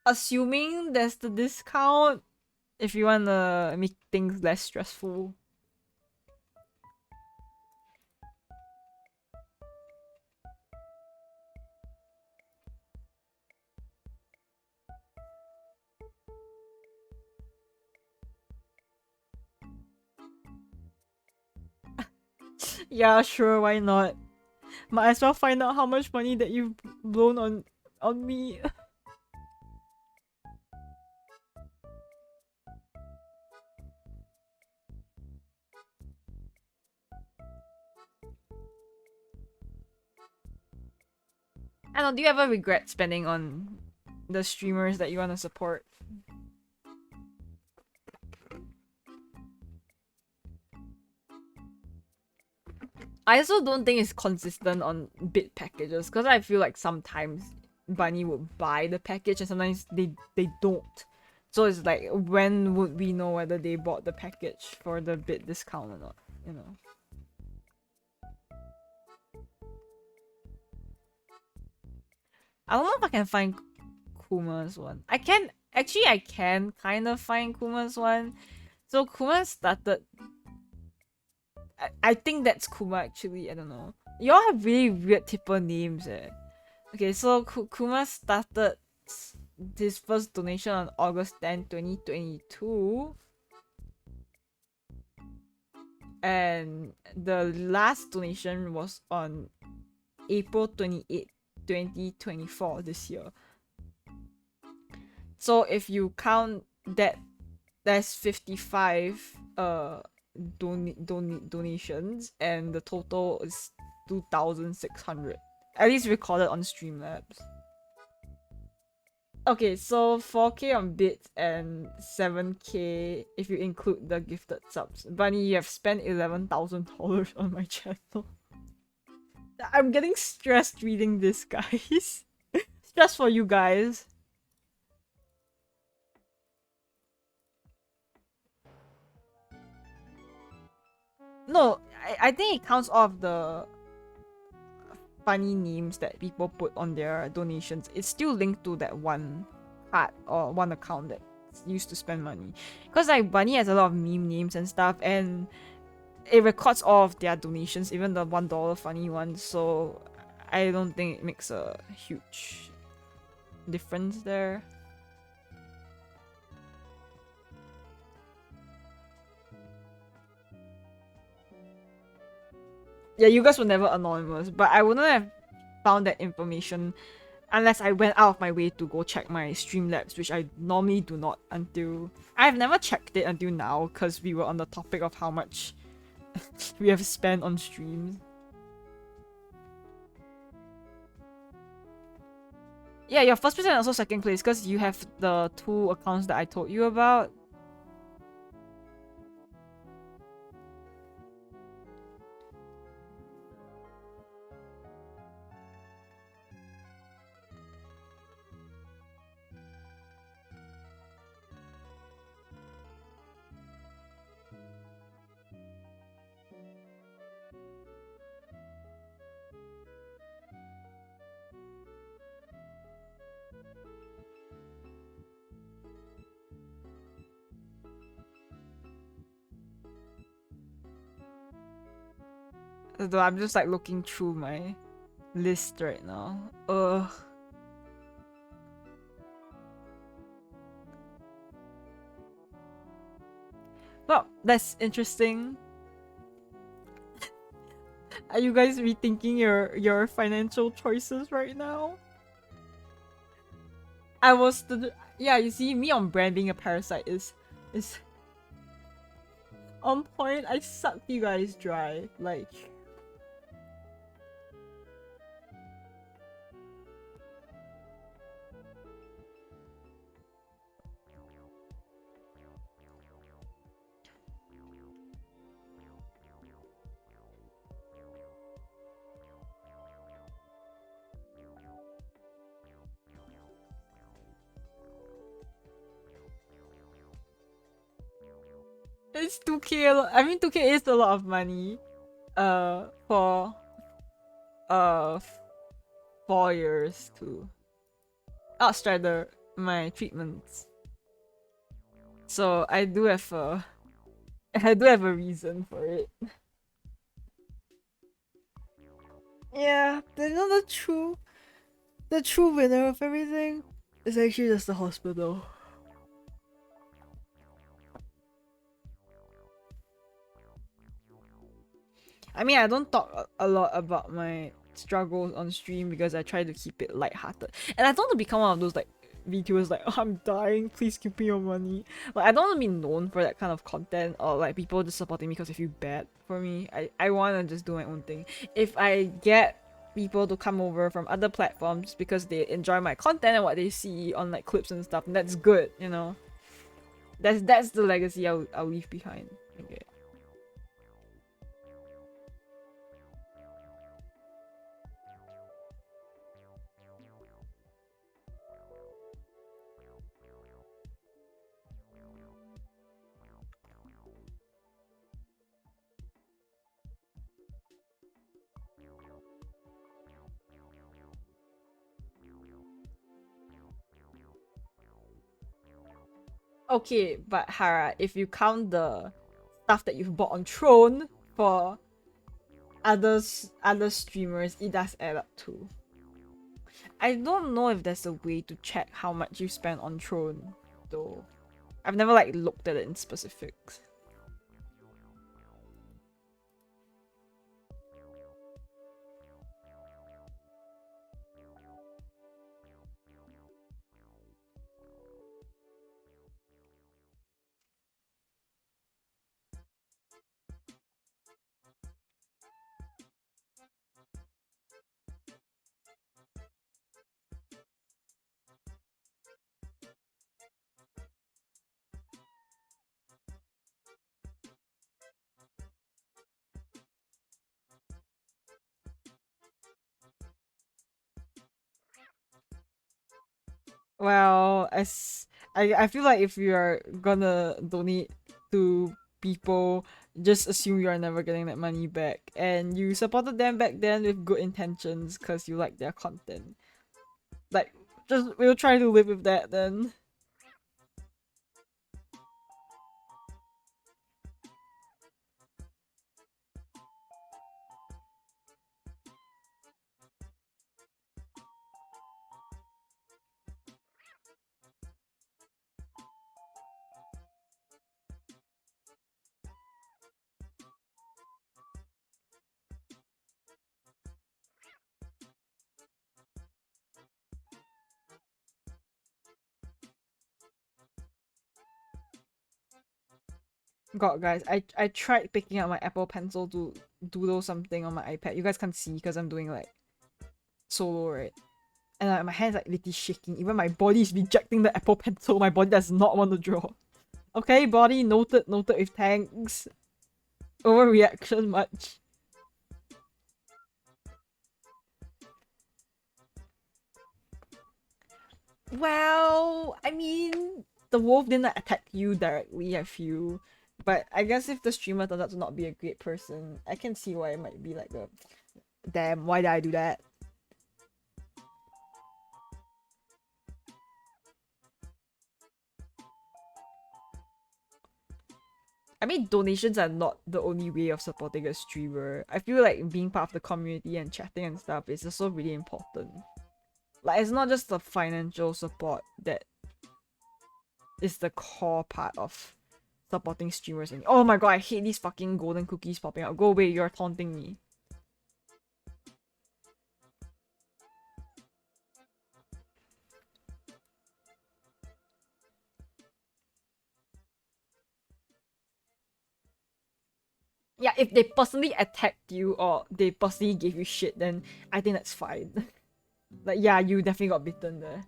Assuming there's the discount, if you wanna make things less stressful. Yeah, sure, why not? Might as well find out how much money that you've blown on me. I don't know, do you ever regret spending on the streamers that you want to support? I also don't think it's consistent on bit packages because I feel like sometimes Bunny would buy the package and sometimes they don't. So it's like, when would we know whether they bought the package for the bit discount or not, you know? I don't know if I can find Kuma's one. I can kind of find Kuma's one. So Kuma started. I think that's Kuma actually. I don't know. Y'all have really weird tipper names, eh. Okay, so Kuma started his first donation on August 10, 2022. And the last donation was on April 28, 2024 this year. So if you count that, there's 55 donations and the total is 2,600. At least recorded on Streamlabs. Okay, so 4k on bits and 7k if you include the gifted subs. Bunny, you have spent $11,000 on my channel. I'm getting stressed reading this, guys. Stress for you guys. No, I think it counts off the funny names that people put on their donations. It's still linked to that one card or one account that's used to spend money. Because like Bunny has a lot of meme names and stuff, and it records all of their donations, even the $1 funny ones. So I don't think it makes a huge difference there. Yeah, you guys were never anonymous, but I wouldn't have found that information unless I went out of my way to go check my Streamlabs, which I normally do not until... I've never checked it until now because we were on the topic of how much we have spent on streams. Yeah, you're first place and also second place because you have the 2 accounts that I told you about. Though I'm just like looking through my list right now. Ugh. Well, that's interesting. Are you guys rethinking your financial choices right now? I was yeah, you see, me on brand being a parasite is on point. I sucked you guys dry. Like, It's 2K. I mean, 2K is a lot of money. For 4 years to outstrider my treatments. So I do have a I do have a reason for it. Yeah, you know the true winner of everything is actually just the hospital. I mean, I don't talk a lot about my struggles on stream because I try to keep it lighthearted. And I don't want to become one of those like videos like, oh, I'm dying, please give me your money. Like, I don't want to be known for that kind of content or like people just supporting me because they feel bad for me. I want to just do my own thing. If I get people to come over from other platforms because they enjoy my content and what they see on like clips and stuff, and that's good, you know. That's the legacy I'll leave behind. Okay. Okay, but Hara, if you count the stuff that you've bought on Throne for other streamers, it does add up too. I don't know if there's a way to check how much you spent on Throne, though. I've never like looked at it in specifics. Well, I feel like if you are gonna donate to people, just assume you are never getting that money back, and you supported them back then with good intentions because you like their content. Like, just we'll try to live with that then. God, guys, I tried picking up my Apple Pencil to doodle something on my iPad. You guys can't see because I'm doing like solo, right? And like, my hands like literally shaking. Even my body is rejecting the Apple Pencil. My body does not want to draw. Okay, body, noted with thanks. Overreaction much. Well, I mean, the wolf didn't attack you directly, I feel. But I guess if the streamer turns out to not be a great person, I can see why it might be like a damn, why did I do that? I mean, donations are not the only way of supporting a streamer. I feel like being part of the community and chatting and stuff is also really important. Like, it's not just the financial support that is the core part of supporting streamers. And oh my god, I hate these fucking golden cookies popping out. Go away, you're taunting me. Yeah, if they personally attacked you or they personally gave you shit, then I think that's fine. Like, yeah, you definitely got bitten there.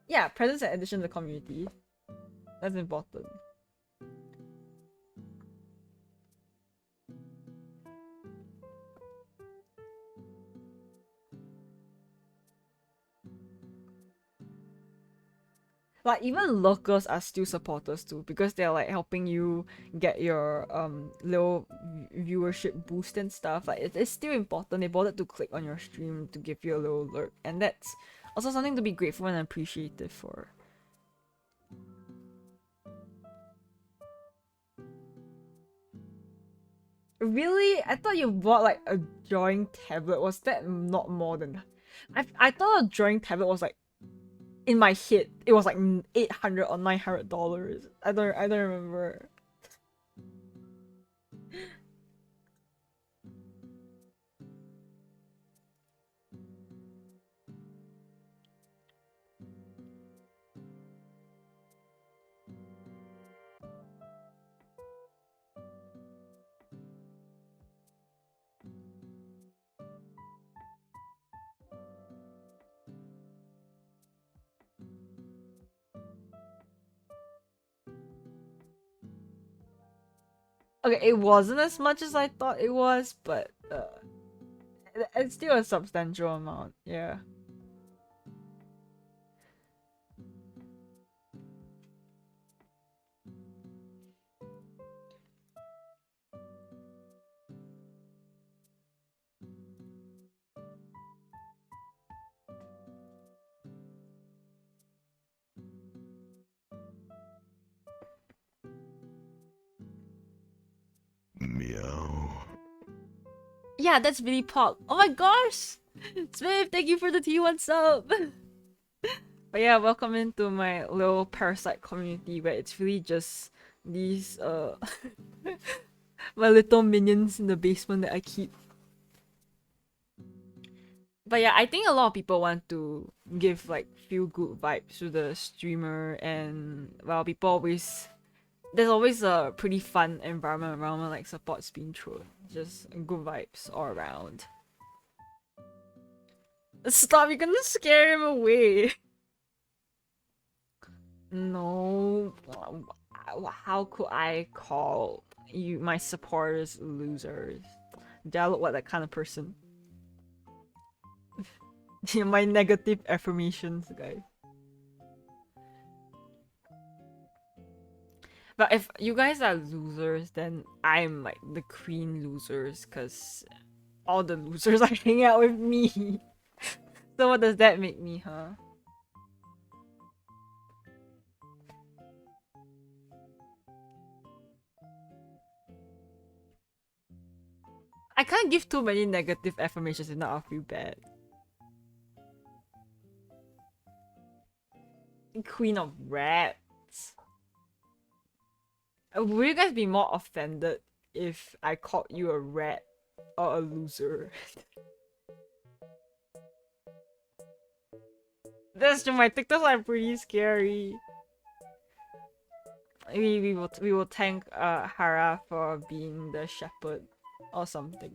Yeah, presence and addition to the community. That's important. Like even locals are still supporters too because they're like helping you get your little viewership boost and stuff. Like it's still important. They bothered to click on your stream to give you a little alert, and that's also something to be grateful and appreciative for. Really? I thought you bought like a drawing tablet. Was that not more than? I thought a drawing tablet was like, in my head it was like $800 or $900. I don't remember. Okay, it wasn't as much as I thought it was, but it's still a substantial amount. Yeah. Meow. Yeah, that's Billy Pop. Oh my gosh! Smith, thank you for the T1 sub! But yeah, welcome into my little parasite community where it's really just these my little minions in the basement that I keep. But yeah, I think a lot of people want to give like feel good vibes to the streamer, and well, people always there's always a pretty fun environment around when like support's being thrown. Just good vibes all around. Stop, you're gonna scare him away. No, how could I call you my supporters losers? Do I look like that kind of person? My negative affirmations, guys. But if you guys are losers, then I'm like the queen losers, cause all the losers are hanging out with me. So what does that make me, huh? I can't give too many negative affirmations if not I'll feel bad. Queen of Rats. Would you guys be more offended if I called you a rat or a loser? That's true, my TikToks are pretty scary. We will thank Hara for being the shepherd or something.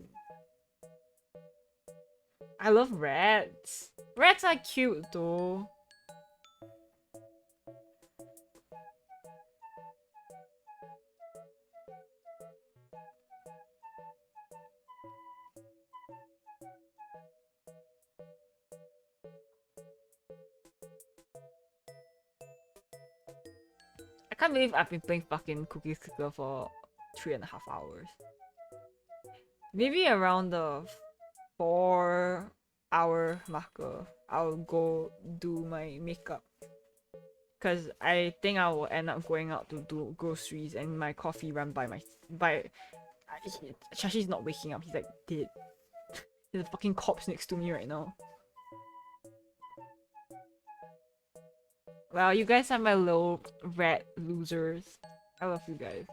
I love rats. Rats are cute though. I can't believe I've been playing fucking Cookies Clicker for 3.5 hours. Maybe around the 4-hour marker, I'll go do my makeup. Cause I think I will end up going out to do groceries and my coffee run by Shashi's not waking up, he's like dead. There's a fucking corpse next to me right now. Well, you guys are my little rat losers. I love you guys.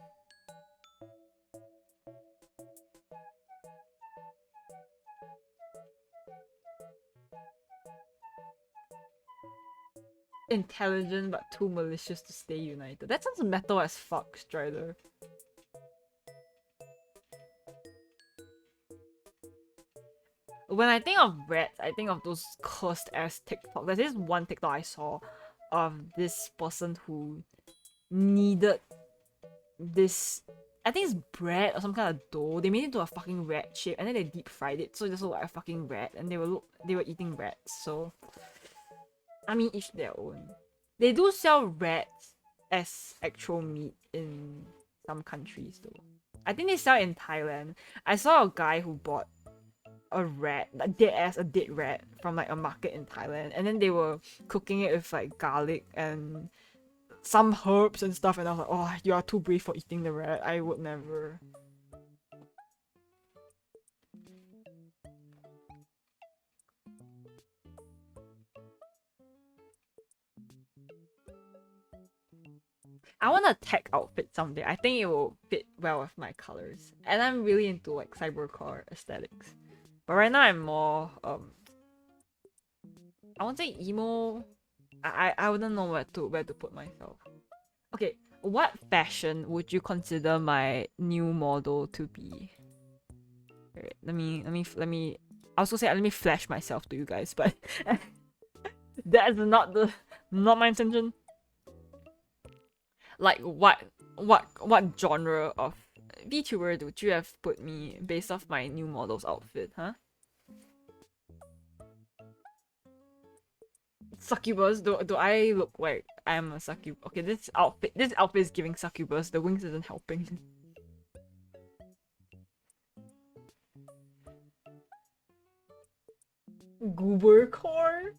Intelligent but too malicious to stay united. That sounds metal as fuck, Strider. When I think of rats, I think of those cursed ass TikTok. There's this one TikTok I saw of this person who needed this, I think it's bread or some kind of dough. They made it into a fucking rat shape and then they deep fried it, so it just looked like a fucking rat, and they were eating rats. So I mean, each their own. They do sell rats as actual meat in some countries though. I think they sell in Thailand. I saw a guy who bought a rat, like a dead rat from like a market in Thailand, and then they were cooking it with like garlic and some herbs and stuff, and I was like, oh, you are too brave for eating the rat. I would never. I want a tech outfit someday. I think it will fit well with my colors. And I'm really into like cybercore aesthetics. But right now I'm more I won't say emo. I wouldn't know where to put myself. Okay, what fashion would you consider my new model to be? Alright, let me I was gonna say let me flash myself to you guys, but that is not my intention. Like what genre of VTuber would you have put me based off my new model's outfit, huh? Succubus? Do I look like I'm a succubus? Okay, this outfit is giving succubus. The wings isn't helping. Goobercore?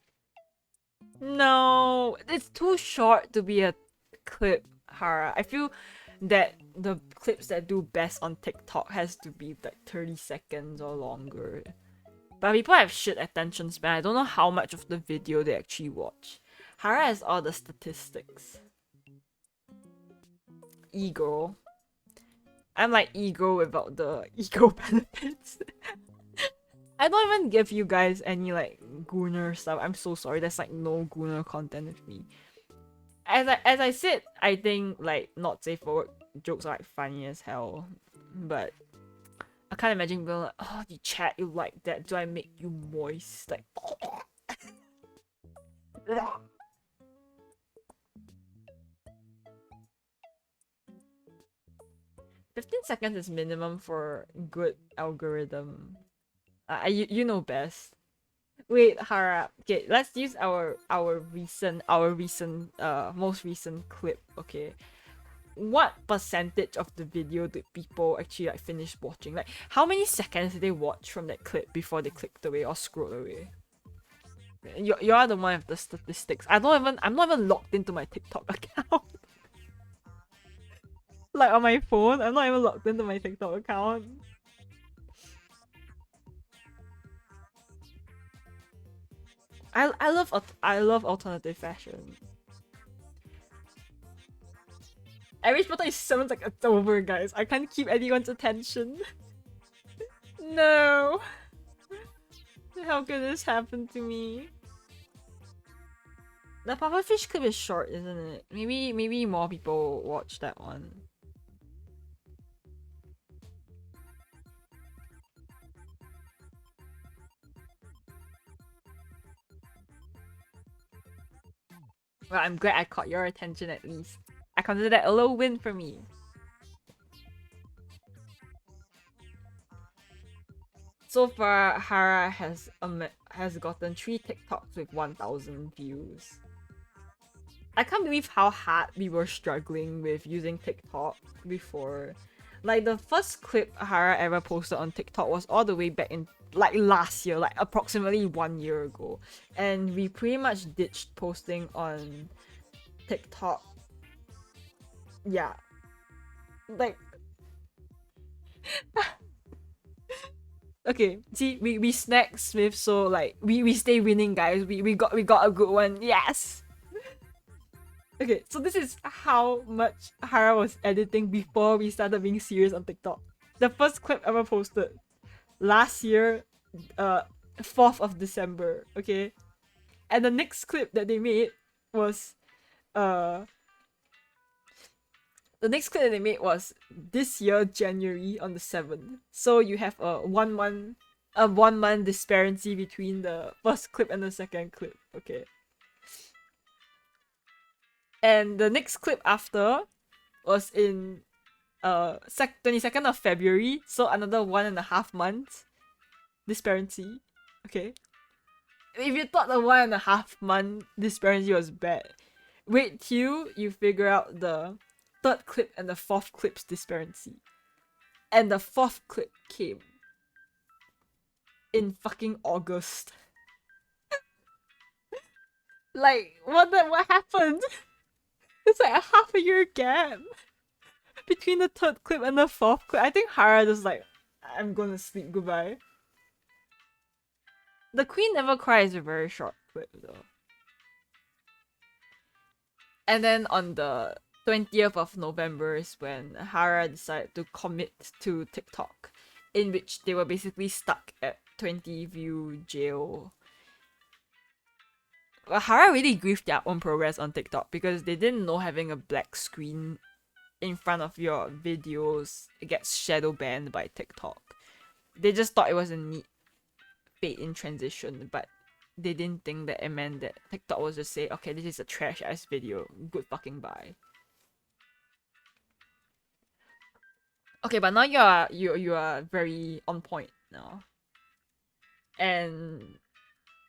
No, it's too short to be a clip, Hara. I feel that the clips that do best on TikTok has to be like 30 seconds or longer. But people have shit attention span. I don't know how much of the video they actually watch. Hara has all the statistics. Ego. I'm like ego without the ego benefits. I don't even give you guys any like Gooner stuff. I'm so sorry. There's like no Gooner content with me. As I said, I think like not safe for work jokes are like funny as hell. But I can't imagine being like, oh, the chat you like that. Do I make you moist? Like 15 seconds is minimum for good algorithm. You know best. Wait, Hara. Okay, let's use our most recent clip. Okay, what percentage of the video did people actually like finish watching? Like, how many seconds did they watch from that clip before they clicked away or scrolled away? You are the one with the statistics. I'm not even logged into my TikTok account. Like on my phone, I'm not even logged into my TikTok account. I love alternative fashion. Average button is sounds like it's over, guys. I can't keep anyone's attention. No. How could this happen to me? The pufferfish clip is short, isn't it? Maybe more people watch that one. Well, I'm glad I caught your attention at least. I consider that a little win for me. So far, Hara has gotten 3 TikToks with 1,000 views. I can't believe how hard we were struggling with using TikTok before. Like, the first clip Hara ever posted on TikTok was all the way back in like last year, like approximately 1 year ago. And we pretty much ditched posting on TikTok. Yeah. Like okay, see, we snagged Smith, so like we stay winning, guys. We got a good one. Yes. Okay, so this is how much Hara was editing before we started being serious on TikTok. The first clip ever posted last year, 4th of December, okay? And the next clip that they made was this year, January, on the 7th. So you have a 1 month disparity between the first clip and the second clip, okay? And the next clip after was in 22nd of February, so another 1.5 months disparity, okay? If you thought the 1.5 month disparity was bad, Wait till you figure out the third clip and the fourth clip's disparity. And the fourth clip came in fucking August. Like, what happened? It's like a half a year gap between the third clip and the fourth clip. I think Hara just like, I'm gonna sleep, goodbye. The Queen Never Cries is a very short clip though. And then on the 20th of November is when Hara decided to commit to TikTok, in which they were basically stuck at 20 view jail. Well, Hara really griefed their own progress on TikTok because they didn't know having a black screen in front of your videos gets shadow banned by TikTok. They just thought it was a neat fade in transition, but they didn't think that it meant that TikTok was just say, okay, this is a trash ass video, good fucking bye. Okay, but now you are very on point now, and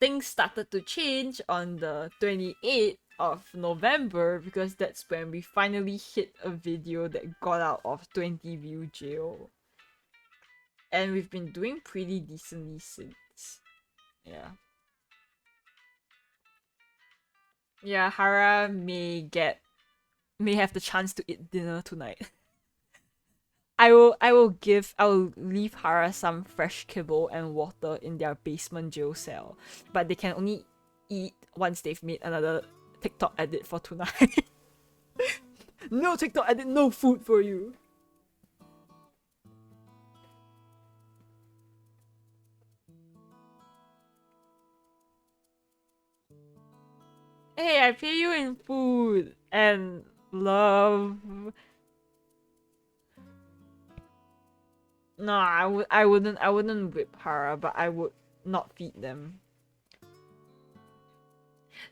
things started to change on the 28th of November because that's when we finally hit a video that got out of 20 view jail, and we've been doing pretty decently since. Yeah, Hara may have the chance to eat dinner tonight. I will leave Hara some fresh kibble and water in their basement jail cell, but they can only eat once they've made another TikTok edit for tonight. No TikTok edit, no food for you. Hey, I pay you in food and love. No, I wouldn't whip Hara, but I would not feed them.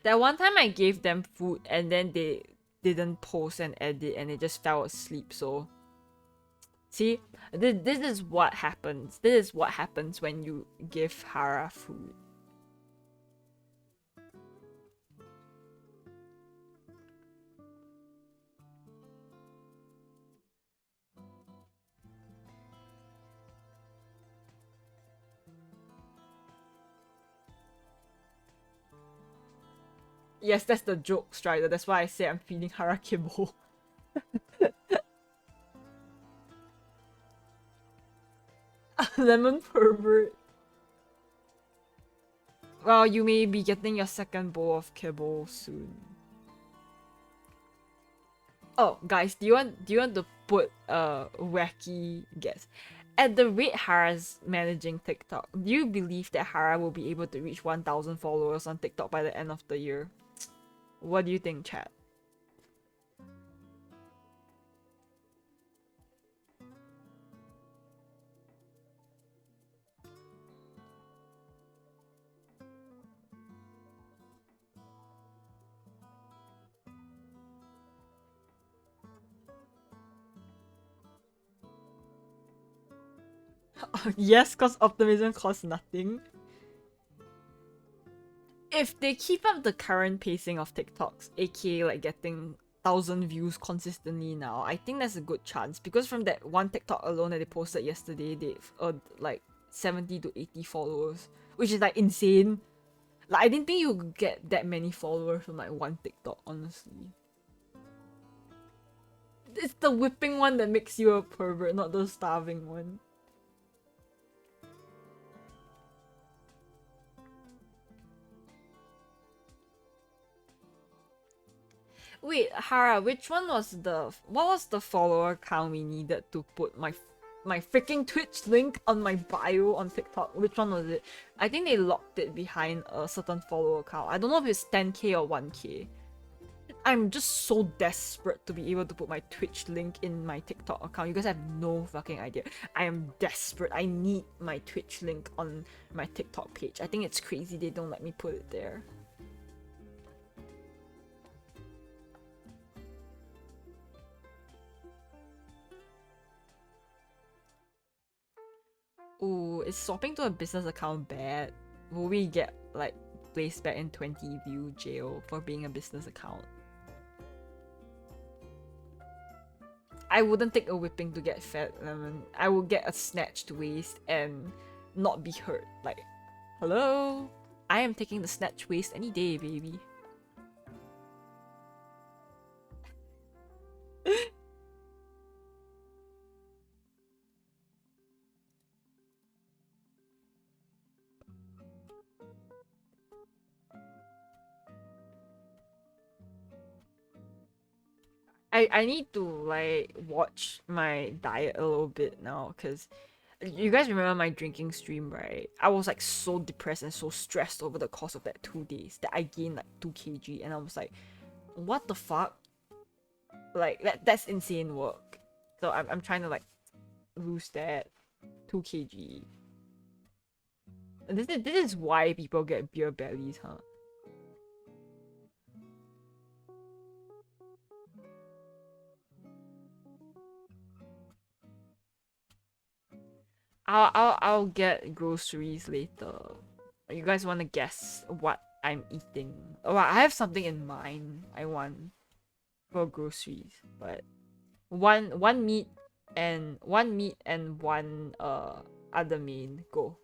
That one time I gave them food and then they didn't post and edit and they just fell asleep, so see, this is what happens. This is what happens when you give Hara food. Yes, that's the joke, Strider. That's why I say I'm feeding Hara kibble. Lemon pervert. Well, you may be getting your second bowl of kibble soon. Oh, guys, do you want to put a wacky guess? At the rate Hara's managing TikTok, do you believe that Hara will be able to reach 1,000 followers on TikTok by the end of the year? What do you think, chat? Yes, cause optimism costs nothing. If they keep up the current pacing of TikToks, aka like getting 1,000 views consistently now, I think there's a good chance, because from that one TikTok alone that they posted yesterday, they've earned like 70 to 80 followers, which is like insane. Like, I didn't think you could get that many followers from like one TikTok, honestly. It's the whipping one that makes you a pervert, not the starving one. Wait, Hara, which one was what was the follower count we needed to put my freaking Twitch link on my bio on TikTok? Which one was it? I think they locked it behind a certain follower count. I don't know if it's 10k or 1k. I'm just so desperate to be able to put my Twitch link in my TikTok account. You guys have no fucking idea. I am desperate. I need my Twitch link on my TikTok page. I think it's crazy they don't let me put it there. Ooh, is swapping to a business account bad? Will we get like placed back in 20 view jail for being a business account? I wouldn't take a whipping to get fed, Lemon. I would get a snatched waist and not be hurt. Like, hello? I am taking the snatched waist any day, baby. I need to like watch my diet a little bit now, because you guys remember my drinking stream, right? I was like so depressed and so stressed over the course of that 2 days that I gained like 2 kg, and I was like, what the fuck? Like that's insane work. So I'm trying to like lose that 2 kg. And this is why people get beer bellies, huh? I'll get groceries later. You guys want to guess what I'm eating? Oh, I have something in mind. I want for groceries, but one meat and one other main. Go.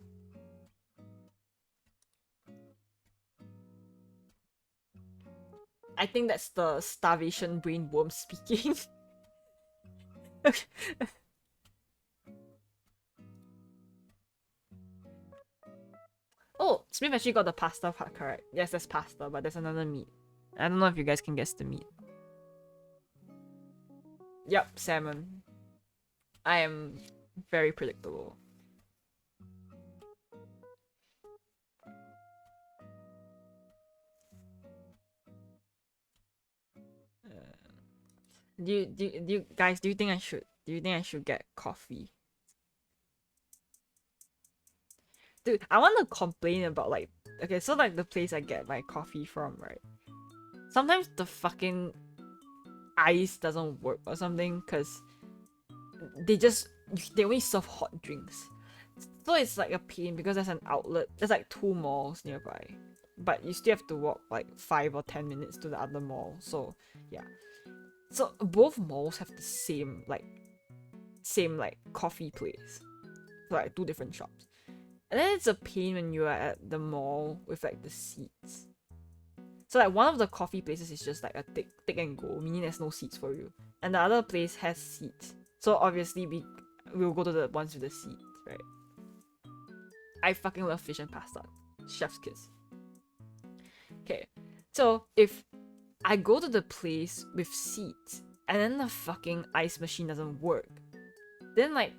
I think that's the starvation brain worm speaking. Okay. Oh, Smith actually got the pasta part correct. Yes, there's pasta, but there's another meat. I don't know if you guys can guess the meat. Yep, salmon. I am very predictable. Do you guys, do you think I should get coffee? Dude, I want to complain about like, okay, so like the place I get my coffee from, right? Sometimes the fucking ice doesn't work or something, because they only serve hot drinks. So it's like a pain because there's an outlet. There's like 2 malls nearby, but you still have to walk like 5 or 10 minutes to the other mall. So yeah. So both malls have the same like coffee place. So like 2 different shops. And then it's a pain when you are at the mall with like the seats. So like one of the coffee places is just like a take and go, meaning there's no seats for you. And the other place has seats. So obviously we'll go to the ones with the seats, right? I fucking love fish and pasta. Chef's kiss. Okay. So if I go to the place with seats and then the fucking ice machine doesn't work, then like,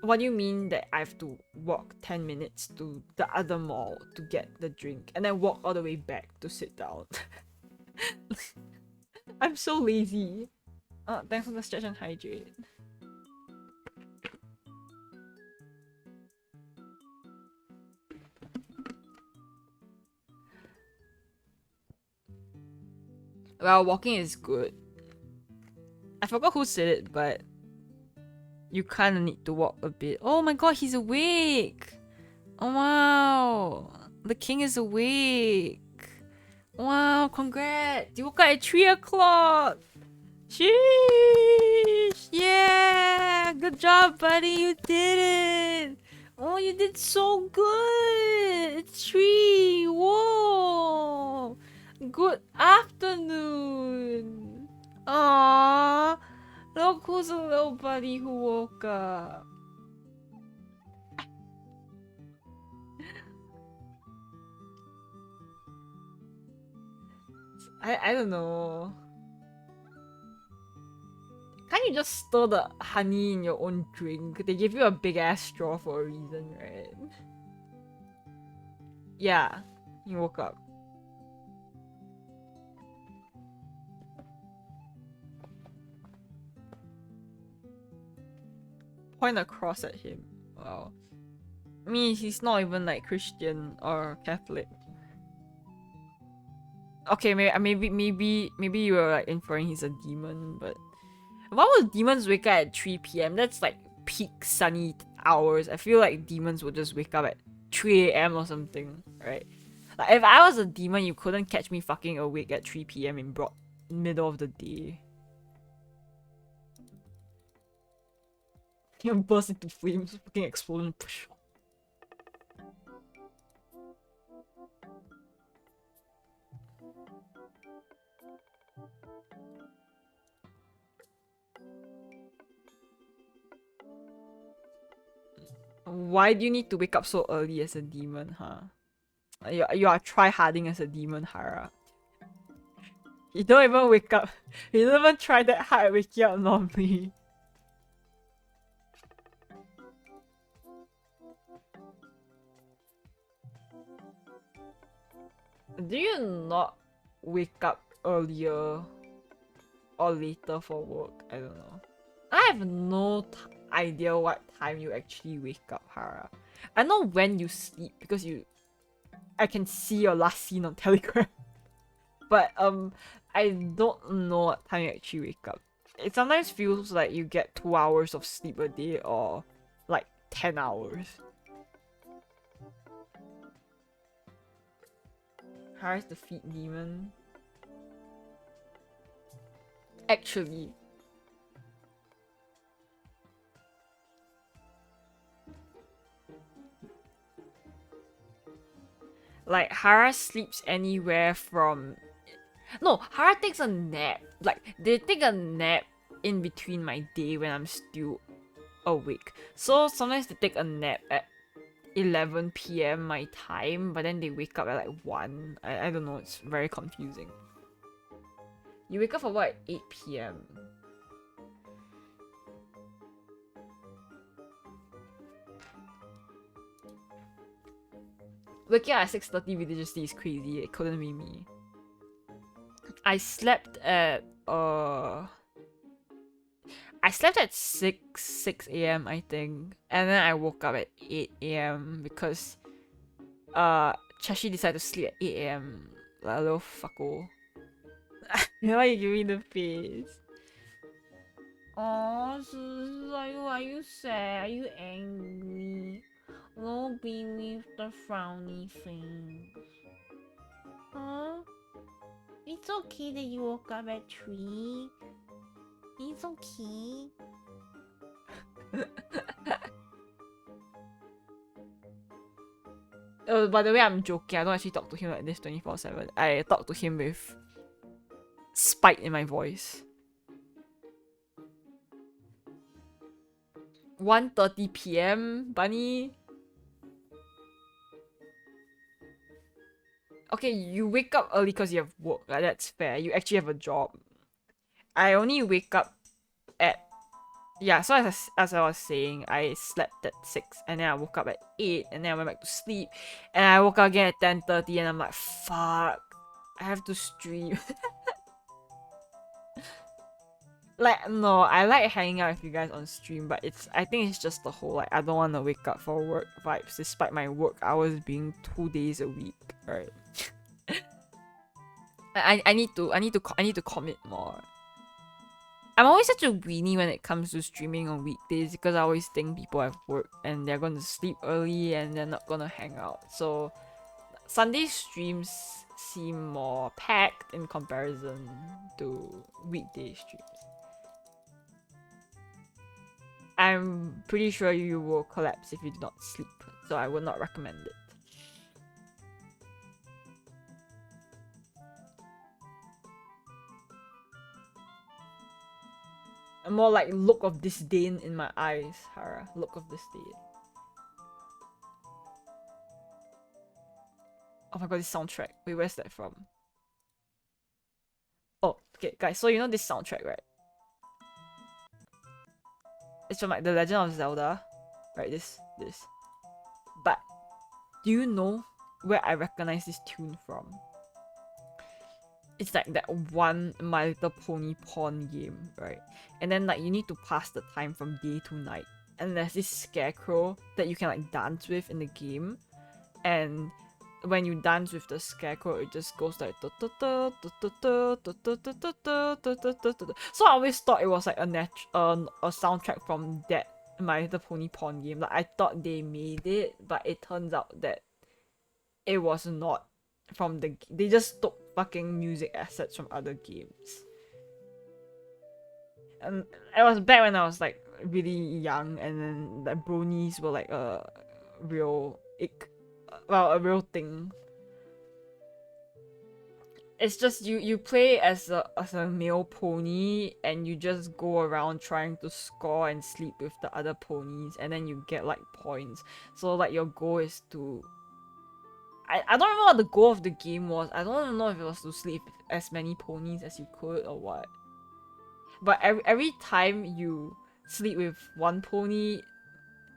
what do you mean that I have to walk 10 minutes to the other mall to get the drink and then walk all the way back to sit down? I'm so lazy. Thanks for the stretch and hydrate. Well, walking is good. I forgot who said it, but you kind of need to walk a bit. Oh my god, he's awake! Oh wow! The king is awake! Wow, congrats! You woke up at 3 o'clock! Sheesh! Yeah! Good job, buddy! You did it! Oh, you did so good! It's 3! Whoa! Good afternoon! Aww! Look who's a little buddy who woke up. I don't know. Can't you just stir the honey in your own drink? They give you a big ass straw for a reason, right? Yeah, he woke up. Point a cross at him. Wow. I mean, he's not even like Christian or Catholic. Okay, maybe you were like inferring he's a demon, but why would demons wake up at 3 p.m? That's like peak sunny hours. I feel like demons would just wake up at 3 a.m. or something, right? Like if I was a demon, you couldn't catch me fucking awake at 3 p.m. in broad middle of the day. and burst into flames, fucking explosion. Push. Why do you need to wake up so early as a demon, huh? You are try-harding as a demon, Hara. You don't even wake up. You don't even try that hard waking up normally. Do you not wake up earlier or later for work? I don't know. I have no idea what time you actually wake up, Hara. I know when you sleep because I can see your last scene on Telegram. But I don't know what time you actually wake up. It sometimes feels like you get 2 hours of sleep a day or like 10 hours. Hara's the feet demon. Actually. Like, Hara sleeps anywhere from... No, Hara takes a nap. Like, they take a nap in between my day when I'm still awake. So, sometimes they take a nap at 11 p.m. my time, but then they wake up at like 1. I don't know, it's very confusing. You wake up for what? 8 p.m. Waking up at 6:30 religiously is crazy. It couldn't be me. I slept at 6 a.m. I think, and then I woke up at 8 a.m. because Chashi decided to sleep at 8 a.m. like a little fucko. You know why you give me the face? Oh, are you sad? Are you angry? Don't be with the frowny face. Huh? It's okay that you woke up at 3. It's okay. Oh, by the way, I'm joking. I don't actually talk to him like this 24/7. I talk to him with spite in my voice. 1:30 p.m. Bunny. Okay, you wake up early because you have work. Like, that's fair. You actually have a job. I only wake up at... Yeah, so as I was saying, I slept at 6 and then I woke up at 8 and then I went back to sleep and I woke up again at 10:30 and I'm like, fuck, I have to stream. Like, no, I like hanging out with you guys on stream, but I think it's just the whole, like, I don't want to wake up for work vibes despite my work hours being 2 days a week, right? I need to commit more. I'm always such a weenie when it comes to streaming on weekdays because I always think people have work and they're going to sleep early and they're not going to hang out. So Sunday streams seem more packed in comparison to weekday streams. I'm pretty sure you will collapse if you do not sleep, so I would not recommend it. A more like look of disdain in my eyes, Hara. Look of disdain. Oh my god, this soundtrack. Wait, where's that from? Oh, okay, guys, so you know this soundtrack, right? It's from like The Legend of Zelda, right? This. But do you know where I recognize this tune from? It's like that one My Little Pony pawn game, right? And then like you need to pass the time from day to night. And there's this scarecrow that you can like dance with in the game. And when you dance with the scarecrow, it just goes like... So I always thought it was like a soundtrack from that My Little Pony pawn game. Like I thought they made it, but it turns out that it was not from the... They just took fucking music assets from other games. And it was back when I was like really young, and then the bronies were like a real a real thing. It's just you play as a male pony, and you just go around trying to score and sleep with the other ponies, and then you get like points. So like your goal is to I don't remember what the goal of the game was. I don't even know if it was to sleep with as many ponies as you could or what. But every time you sleep with one pony,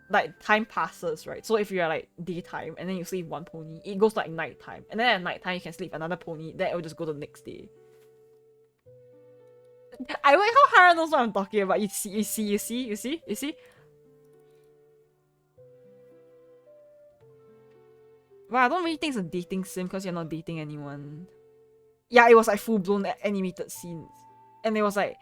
like time passes, right? So if you're like daytime and then you sleep one pony, it goes like nighttime, and then at nighttime you can sleep another pony. Then it will just go to the next day. I like how Hara knows what I'm talking about. You see. Well, I don't really think it's a dating sim because you're not dating anyone. Yeah, it was like full blown animated scenes, and it was like.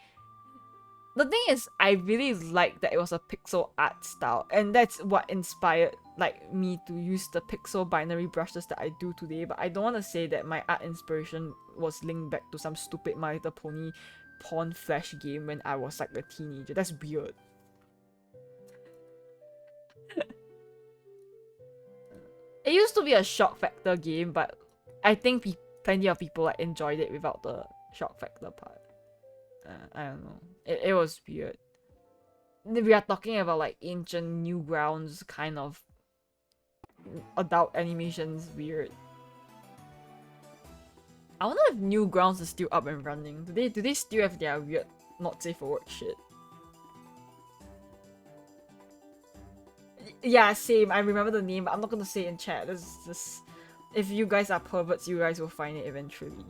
The thing is, I really like that it was a pixel art style, and that's what inspired like me to use the pixel binary brushes that I do today. But I don't want to say that my art inspiration was linked back to some stupid My Little Pony porn flash game when I was like a teenager. That's weird. It used to be a shock factor game, but I think plenty of people like enjoyed it without the shock factor part. I don't know. It was weird. We are talking about like ancient Newgrounds kind of adult animations weird. I wonder if Newgrounds is still up and running. Do they still have their weird not safe for work shit? Yeah, same. I remember the name, but I'm not gonna say it in chat. This if you guys are perverts, you guys will find it eventually.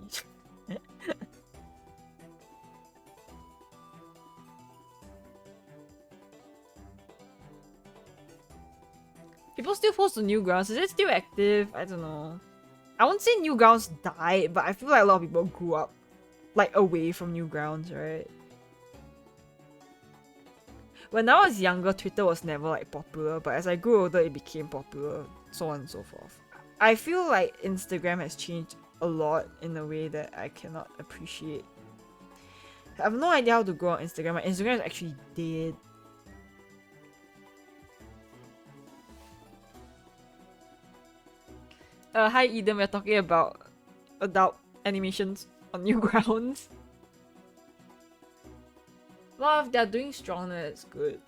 People still post to Newgrounds. Is it still active? I don't know. I won't say Newgrounds died, but I feel like a lot of people grew up like away from Newgrounds, right? When I was younger, Twitter was never like popular, but as I grew older, it became popular, so on and so forth. I feel like Instagram has changed a lot in a way that I cannot appreciate. I have no idea how to grow on Instagram. My Instagram is actually dead. Hi Eden, we're talking about adult animations on Newgrounds. Well, if they're doing stronger, it's good.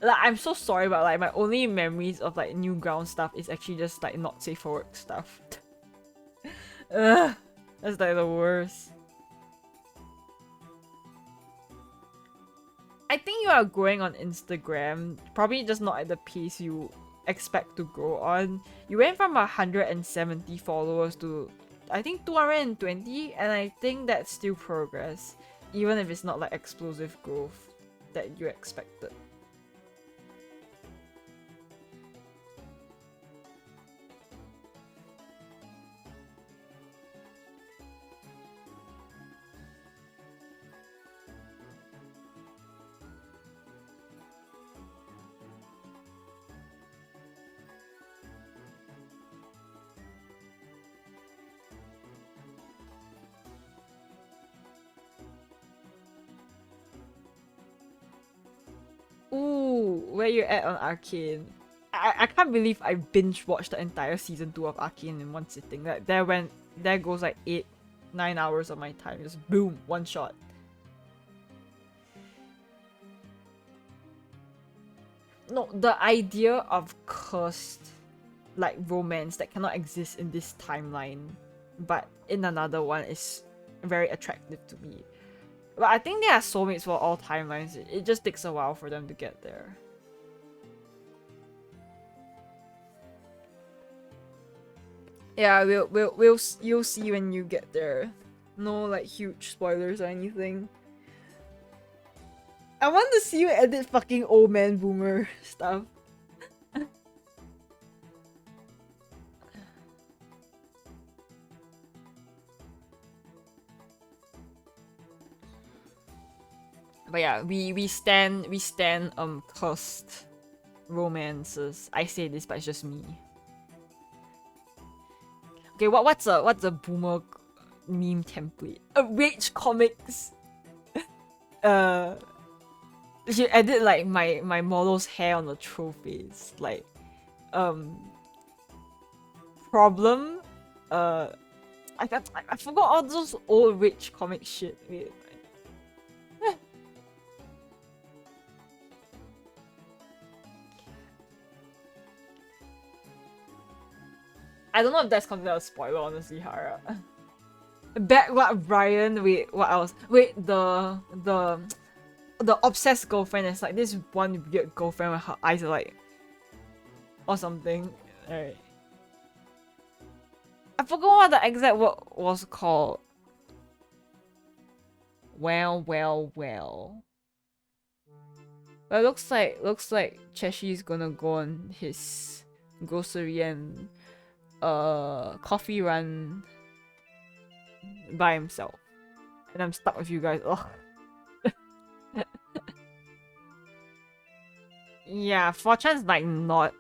Like, I'm so sorry, but like my only memories of like Newgrounds stuff is actually just like not safe for work stuff. Ugh, that's like the worst. I think you are growing on Instagram, probably just not at the pace you expect to grow on. You went from 170 followers to I think 220, and I think that's still progress, even if it's not like explosive growth that you expected. Ooh, where you at on Arcane? I can't believe I binge watched the entire season 2 of Arcane in one sitting. Like there goes like 8-9 hours of my time. Just boom, one shot. No, the idea of cursed like romance that cannot exist in this timeline, but in another one is very attractive to me. But I think they are soulmates for all timelines. It just takes a while for them to get there. Yeah, you'll see when you get there. No like huge spoilers or anything. I want to see you edit fucking old man boomer stuff. But yeah, we stand cursed romances. I say this, but it's just me. Okay, what's a boomer meme template? Rage comics. She edit like my model's hair on the troll face. Like, problem. I forgot all those old rich comic shit. Wait. I don't know if that's considered a spoiler, honestly, Hara. Back what Ryan? Wait, what else? Wait, the obsessed girlfriend is like this one weird girlfriend where her eyes are like, or something. Alright. I forgot what the exact word was called. Well. But it looks like Cheshi is gonna go on his grocery and coffee run by himself, and I'm stuck with you guys. Ugh. Yeah, 4chan's like not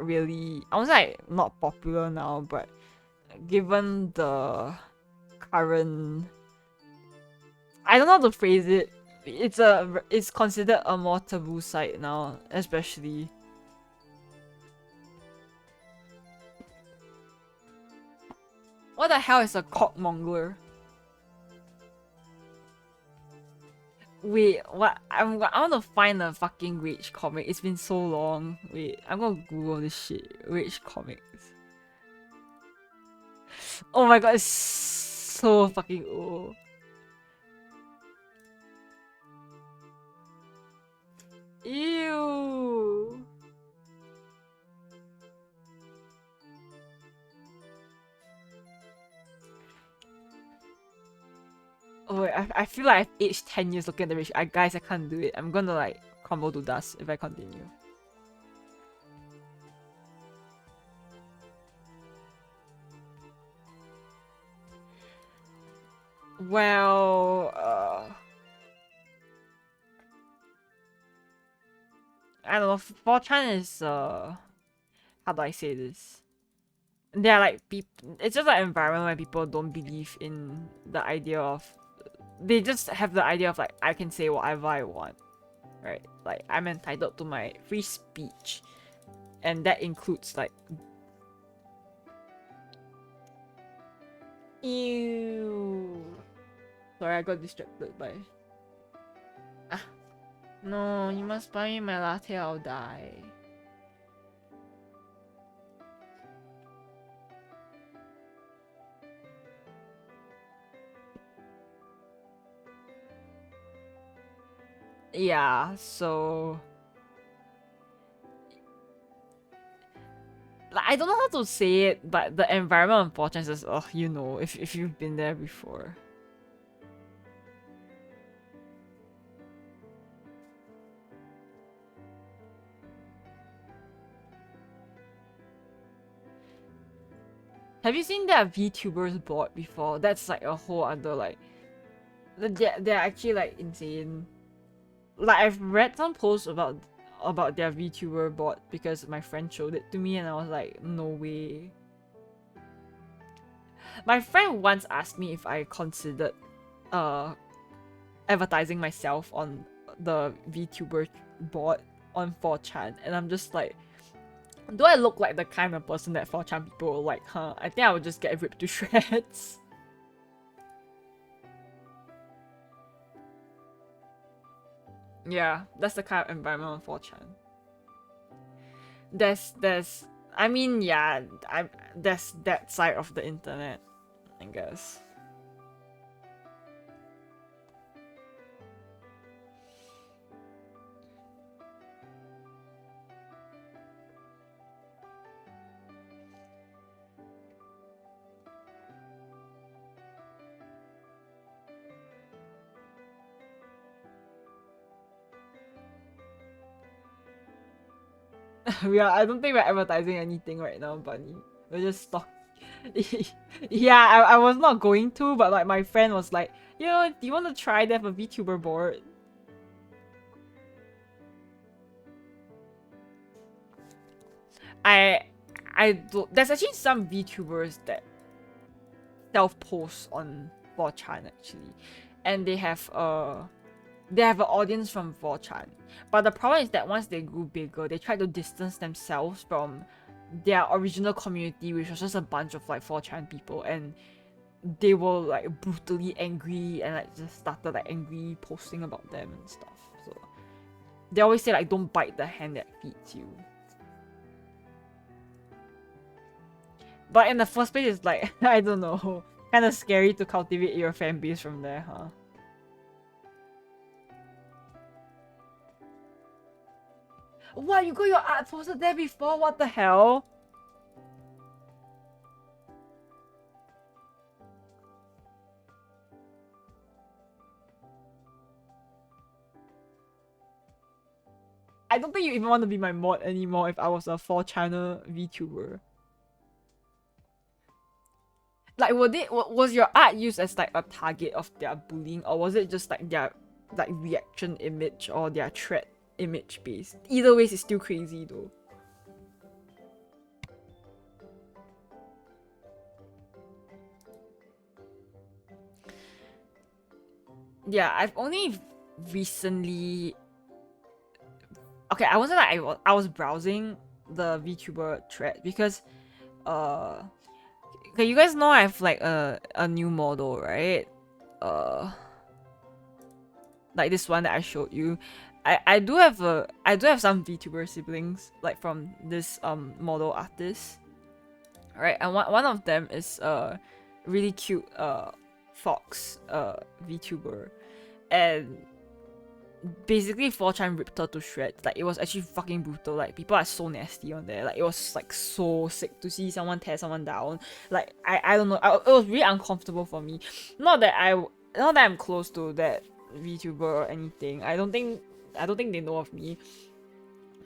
really. I was like not popular now, but given the current, I don't know how to phrase it. It's considered a more taboo site now, especially. What the hell is a cockmonger? Wait, what? I want to find a fucking Rage comic. It's been so long. Wait, I'm gonna Google this shit. Rage comics. Oh my god, it's so fucking old. Ew. Oh, I feel like I've aged 10 years looking at the Rage. Guys, I can't do it. I'm gonna like crumble to dust if I continue. Well, I don't know. 4chan is how do I say this? They're like people. It's just an environment where people don't believe in the idea of. They just have the idea of like I can say whatever I want, right? Like I'm entitled to my free speech, and that includes like. Ew. Sorry, I got distracted by. Ah, no! You must buy me my latte. I'll die. Yeah, so like, I don't know how to say it, but the environment on 4chan is you know, if you've been there before. Have you seen that VTubers board before? That's like a whole other like they're actually like insane. Like I've read some posts about their VTuber bot because my friend showed it to me and I was like, no way. My friend once asked me if I considered advertising myself on the VTuber bot on 4chan, and I'm just like, do I look like the kind of person that 4chan people will like, huh? I think I would just get ripped to shreds. Yeah, that's the kind of environment on 4chan. I mean, yeah, there's that side of the internet, I guess. I don't think we're advertising anything right now, Bunny. We're just talking. Yeah, I was not going to, but like my friend was like, you know, do you want to try to have a VTuber board? There's actually some VTubers that self-post on 4chan actually, and they have they have an audience from 4chan. But the problem is that once they grew bigger, they try to distance themselves from their original community, which was just a bunch of like 4chan people, and they were like brutally angry and like just started like angry posting about them and stuff. So they always say like, don't bite the hand that feeds you. But in the first place, it's like, I don't know, kind of scary to cultivate your fan base from there, huh? What, you got your art posted there before? What the hell? I don't think you even want to be my mod anymore if I was a 4-channel VTuber. Like, was your art used as like a target of their bullying, or was it just like their like reaction image or their threat image based? Either way, it's still crazy though. Yeah, I've only recently. Okay, I wasn't like I was browsing the VTuber thread because, okay, you guys know I have like a new model, right? Like this one that I showed you. I do have some VTuber siblings like from this model artist. Right, and one of them is really cute fox VTuber, and basically 4chan ripped her to shreds. Like, it was actually fucking brutal. Like, people are so nasty on there. Like, it was like so sick to see someone tear someone down. Like, I don't know, it was really uncomfortable for me. Not that I'm close to that VTuber or anything. I don't think they know of me,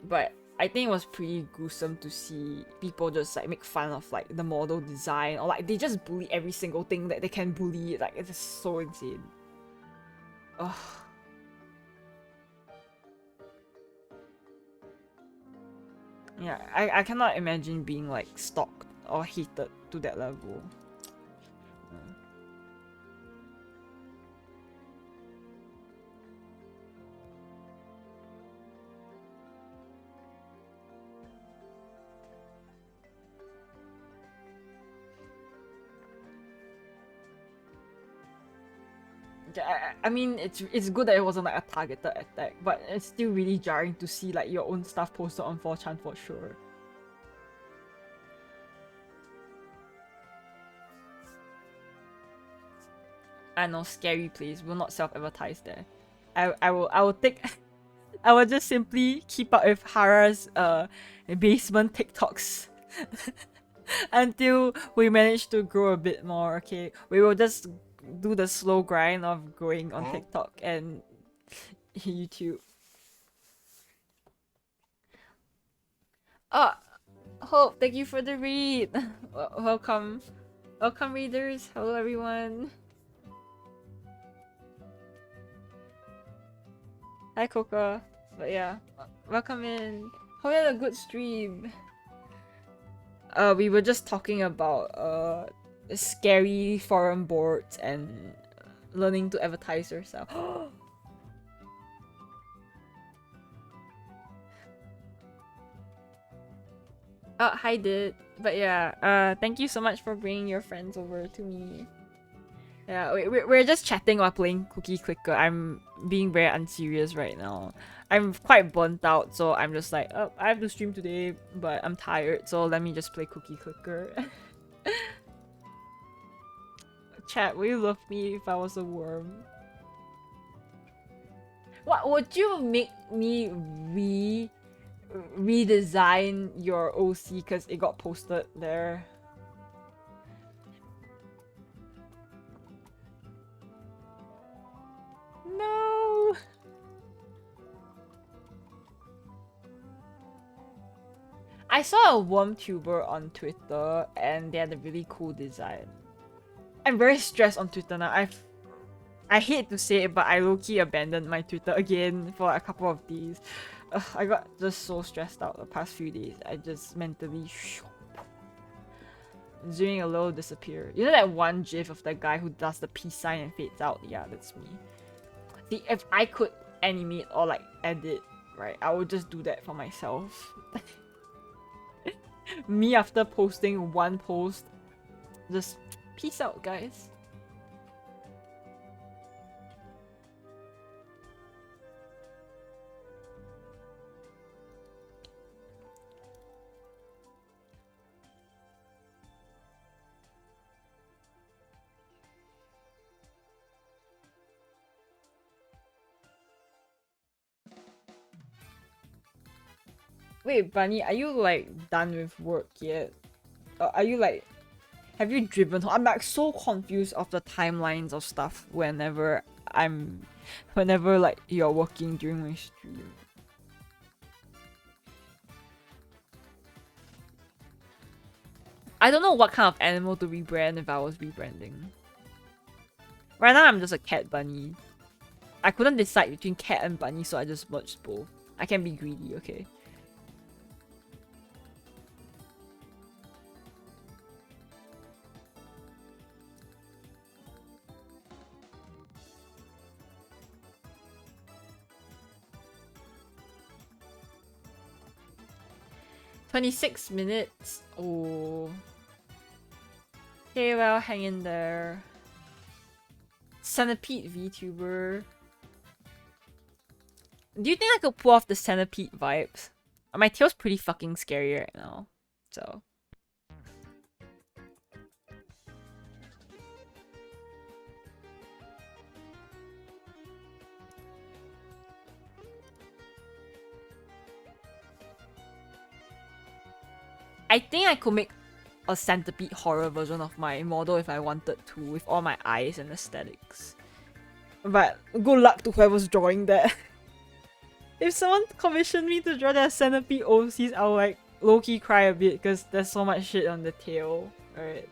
but I think it was pretty gruesome to see people just like make fun of like the model design, or like they just bully every single thing that they can bully. Like, it's just so insane. Ugh. Yeah, I cannot imagine being like stalked or hated to that level. I mean, it's good that it wasn't like a targeted attack, but it's still really jarring to see like your own stuff posted on 4chan for sure. I know, scary place. Will not self-advertise there. I will take. I will just simply keep up with Hara's basement TikToks until we manage to grow a bit more. Okay, we will just do the slow grind of growing on TikTok and YouTube. Oh, Hope, thank you for the read. Welcome, readers. Hello, everyone. Hi, Coca. But yeah, welcome in. Hope you had a good stream. We were just talking about scary forum boards and learning to advertise yourself. Hi, Did. But yeah, thank you so much for bringing your friends over to me. Yeah, we're just chatting while playing Cookie Clicker. I'm being very unserious right now. I'm quite burnt out, so I'm just like, oh, I have to stream today, but I'm tired, so let me just play Cookie Clicker. Chat, will you love me if I was a worm? What, would you make me redesign your OC because it got posted there? No. I saw a worm tuber on Twitter and they had a really cool design. I'm very stressed on Twitter now. I hate to say it, but I low-key abandoned my Twitter again for a couple of days. I got just so stressed out the past few days. I just mentally doing a little disappear. You know that one gif of the guy who does the peace sign and fades out? Yeah, that's me. See, if I could animate or like edit, right, I would just do that for myself. Me after posting one post, just peace out, guys. Wait, Bunny, are you like done with work yet? Are you like, have you driven home? I'm like so confused of the timelines of stuff whenever like you're working during my stream. I don't know what kind of animal to rebrand if I was rebranding. Right now I'm just a cat bunny. I couldn't decide between cat and bunny, so I just merged both. I can be greedy, okay? "26 minutes. Oh. Okay, well, hang in there. Centipede VTuber. Do you think I could pull off the centipede vibes? My tail's pretty fucking scary right now, so. I think I could make a centipede horror version of my model if I wanted to, with all my eyes and aesthetics. But good luck to whoever's drawing that. If someone commissioned me to draw their centipede OCs, I'll like low-key cry a bit because there's so much shit on the tail. Alright.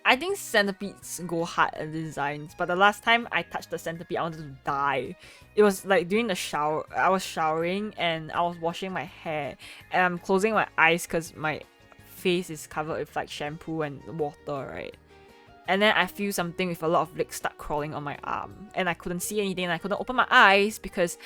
I think centipedes go hard at designs, but the last time I touched the centipede, I wanted to die. It was like during the shower, I was showering and I was washing my hair, and I'm closing my eyes because my face is covered with like shampoo and water, right? And then I feel something with a lot of legs start crawling on my arm, and I couldn't see anything, and I couldn't open my eyes because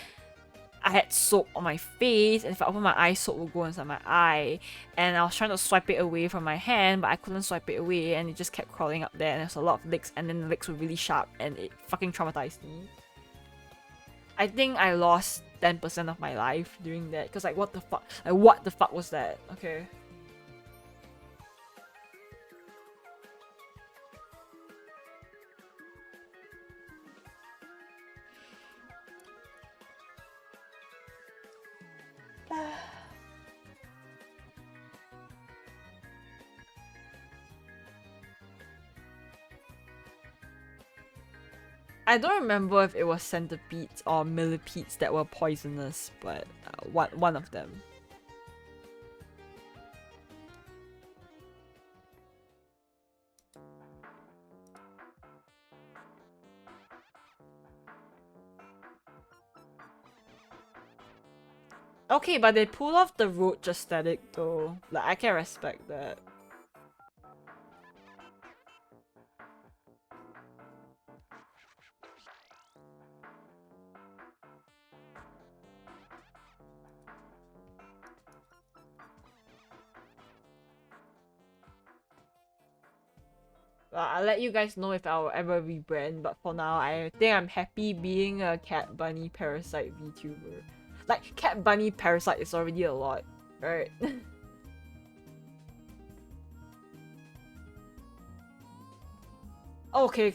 I had soap on my face, and if I open my eye, soap will go inside my eye. And I was trying to swipe it away from my hand, but I couldn't swipe it away, and it just kept crawling up there, and there's a lot of licks, and then the licks were really sharp, and it fucking traumatized me. I think I lost 10% of my life during that, because like, what the fuck? Like, what the fuck was that? Okay. I don't remember if it was centipedes or millipedes that were poisonous, but one of them. Okay, but they pull off the roach aesthetic though. Like, I can respect that. I'll let you guys know if I'll ever rebrand, but for now, I think I'm happy being a cat bunny parasite VTuber. Like, cat bunny parasite is already a lot, right? Okay,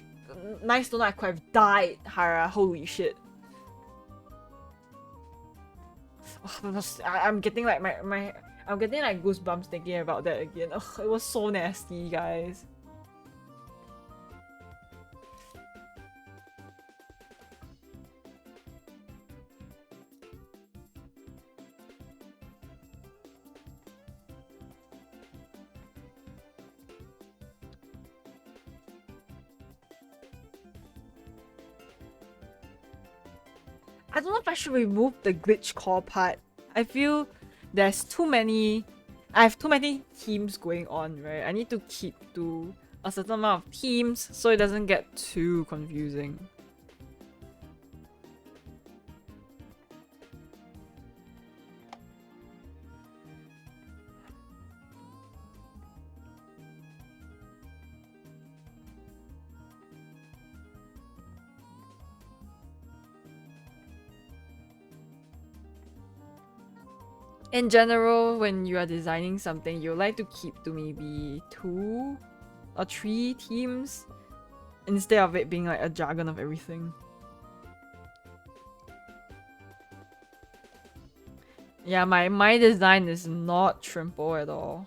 nice to know I could have died, Hara. Holy shit. I'm getting like I'm getting like goosebumps thinking about that again. Ugh, it was so nasty, guys. I don't know if I should remove the glitch core part. I feel there's too many. I have too many themes going on, right? I need to keep to a certain amount of themes so it doesn't get too confusing. In general, when you are designing something, you like to keep to maybe 2 or 3 themes instead of it being like a jargon of everything. Yeah, my design is not Trimpo at all.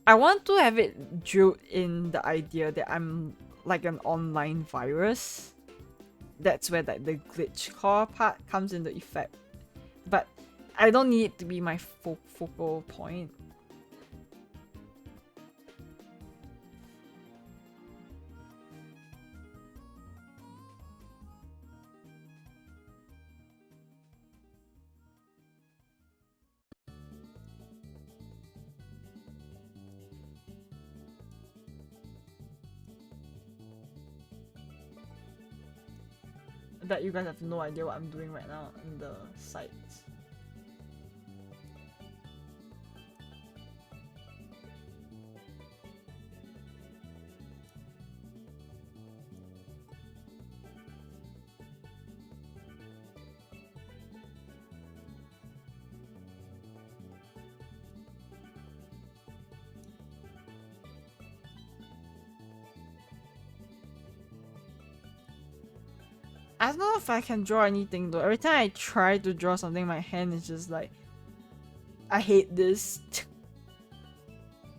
I want to have it drilled in the idea that I'm like an online virus. That's where like the glitch core part comes into effect. But I don't need it to be my focal point. That you guys have no idea what I'm doing right now in the sites. I don't know if I can draw anything though. Every time I try to draw something, my hand is just like, I hate this.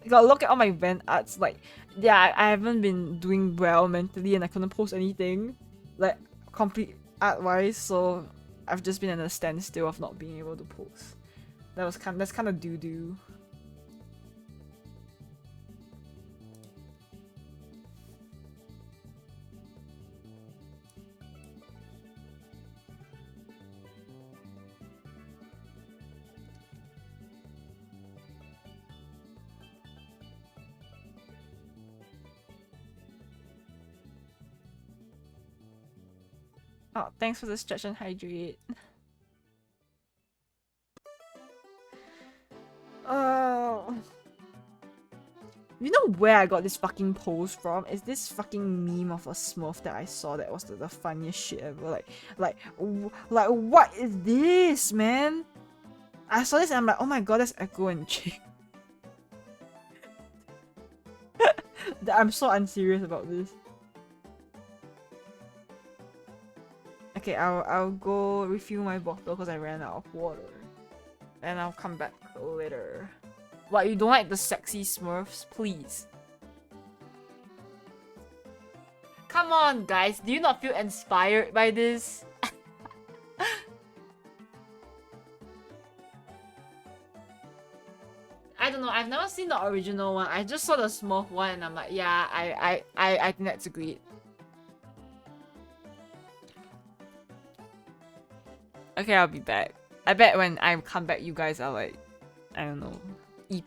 You gotta look at all my Vent arts. Like, yeah, I haven't been doing well mentally, and I couldn't post anything, like complete art wise. So I've just been at a standstill of not being able to post. That's kind of doo doo. Oh, thanks for the stretch and hydrate. Oh. You know where I got this fucking pose from? It's this fucking meme of a Smurf that I saw that was the funniest shit ever. Like, what is this, man? I saw this and I'm like, oh my god, that's Echo and Jake. I'm so unserious about this. Okay, I'll go refill my bottle because I ran out of water. And I'll come back later. What, you don't like the sexy Smurfs? Please. Come on, guys. Do you not feel inspired by this? I don't know. I've never seen the original one. I just saw the Smurf one and I'm like, yeah, I think that's great. Okay, I'll be back. I bet when I come back, you guys are like, I don't know, EP.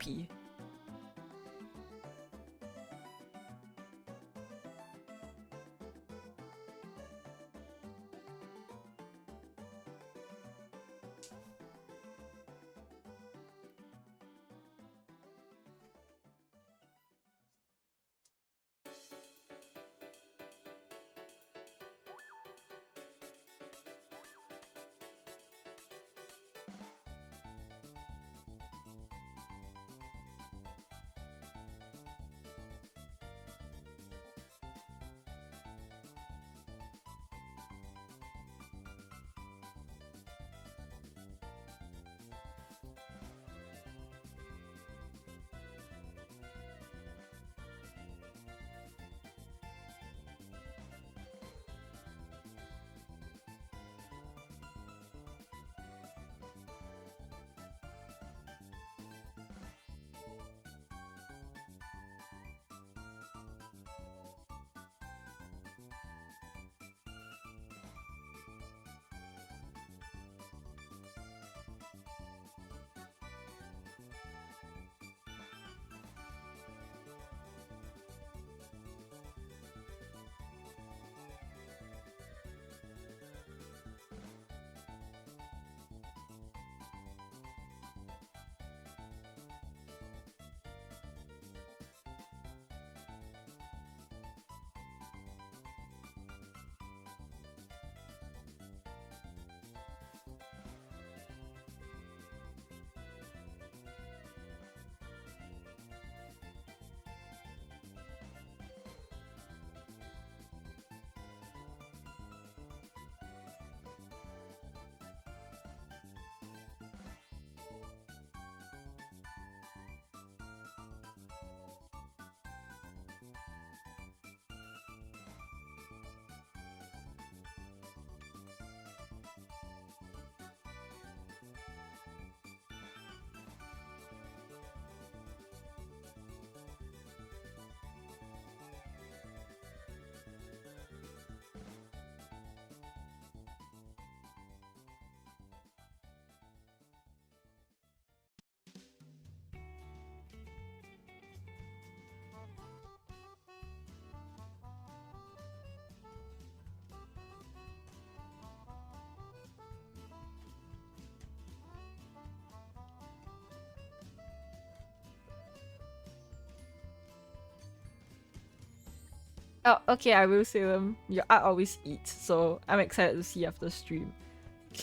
Oh, okay, I will say them. Your art always eats, so I'm excited to see after stream.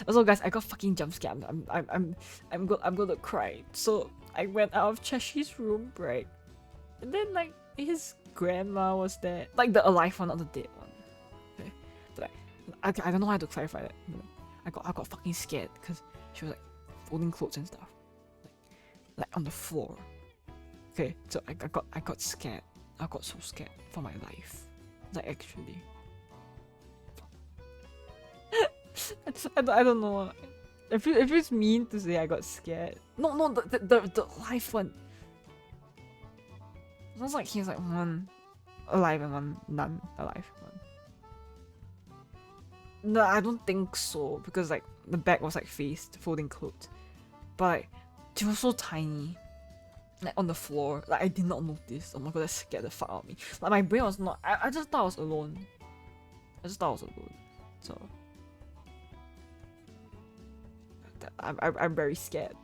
Also, guys, I got fucking jump scared. I'm gonna cry. So I went out of Cheshi's room, right? And then like his grandma was there, like the alive one, not the dead one. Okay, but I don't know how to clarify that. You know? I got fucking scared because she was like folding clothes and stuff, like on the floor. Okay, so I got scared. I got so scared for my life. Like actually. I don't know. If it's mean to say I got scared. No, the live one. It sounds like he's like one alive and one non-alive one. No, I don't think so because like the back was like faced, folding clothes, but like, she was so tiny, like on the floor. Like I did not notice. Oh my god, that scared the fuck out of me. Like my brain was not. I just thought I was alone. So I'm very scared.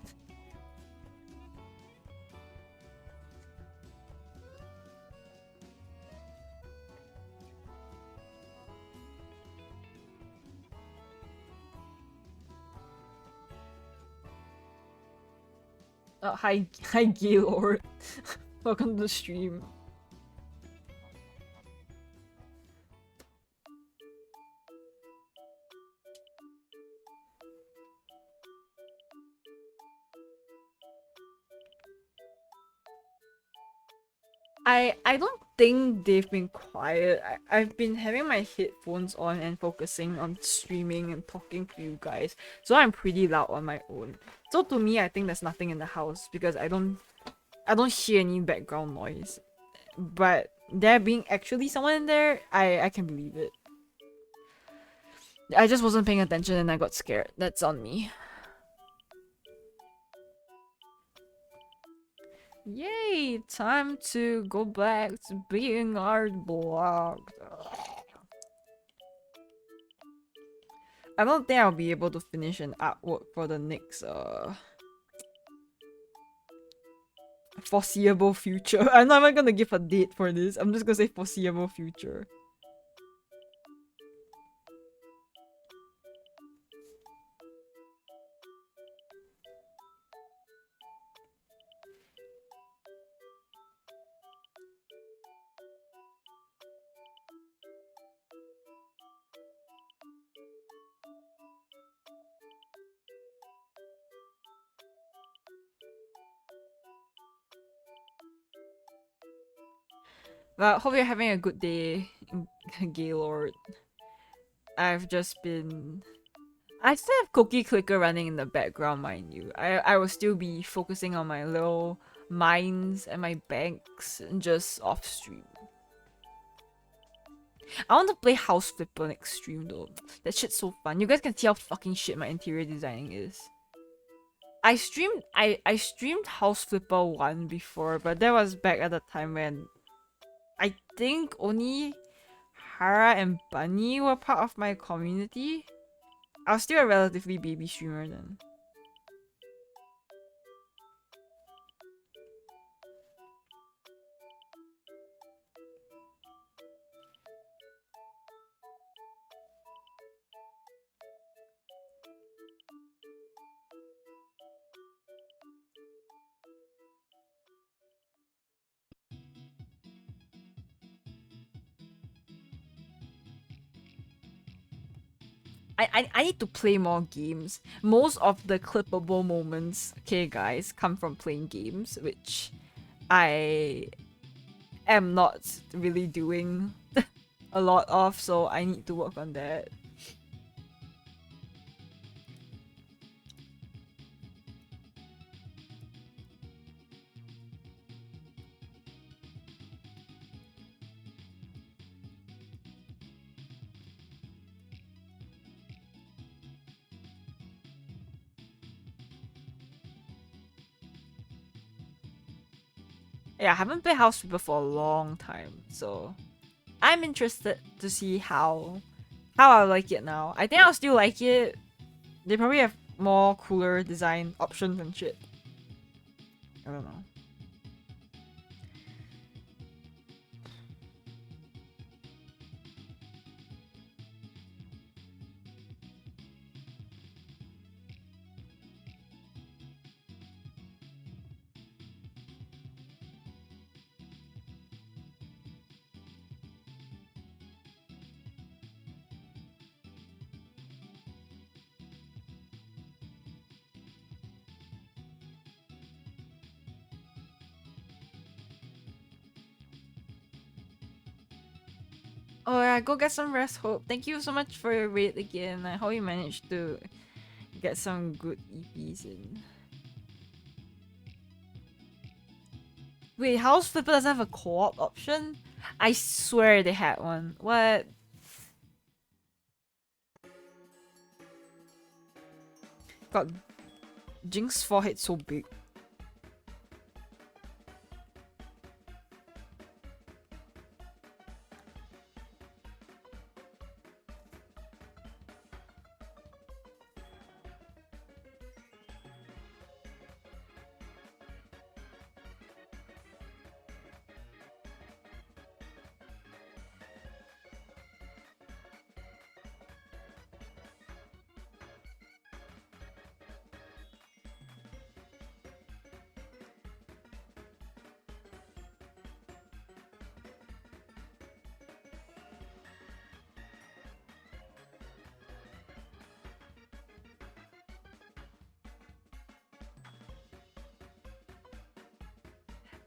Hi Gaylord. Welcome to the stream. I don't think they've been quiet. I've been having my headphones on and focusing on streaming and talking to you guys. So I'm pretty loud on my own. So to me, I think there's nothing in the house because I don't hear any background noise. But there being actually someone in there, I can believe it. I just wasn't paying attention and I got scared. That's on me. Yay! Time to go back to being art blocked. I don't think I'll be able to finish an artwork for the next foreseeable future. I'm not even gonna give a date for this. I'm just gonna say foreseeable future. Well, hope you're having a good day, Gaylord. I've just been... I still have Cookie Clicker running in the background, mind you. I will still be focusing on my little mines and my banks and just off stream. I want to play House Flipper next stream though. That shit's so fun. You guys can see how fucking shit my interior designing is. I streamed House Flipper 1 before, but that was back at the time when I think only Hara and Bunny were part of my community. I was still a relatively baby streamer then. I need to play more games. Most of the clippable moments, okay guys, come from playing games, which I am not really doing a lot of, so I need to work on that. Yeah, I haven't played House Flipper for a long time, so I'm interested to see how I like it now. I think I'll still like it. They probably have more cooler design options and shit. I don't know. Oh yeah, go get some rest, Hope. Thank you so much for your raid again. I hope you managed to get some good EPs in. Wait, House Flipper doesn't have a co-op option? I swear they had one. What? God, Jinx's forehead so big.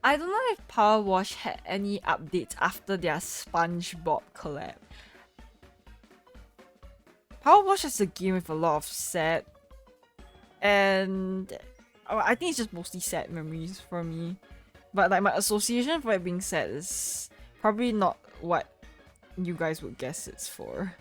I don't know if Power Wash had any updates after their SpongeBob collab. Power Wash is a game with a lot of sad and I think it's just mostly sad memories for me. But like my association for it being sad is probably not what you guys would guess it's for.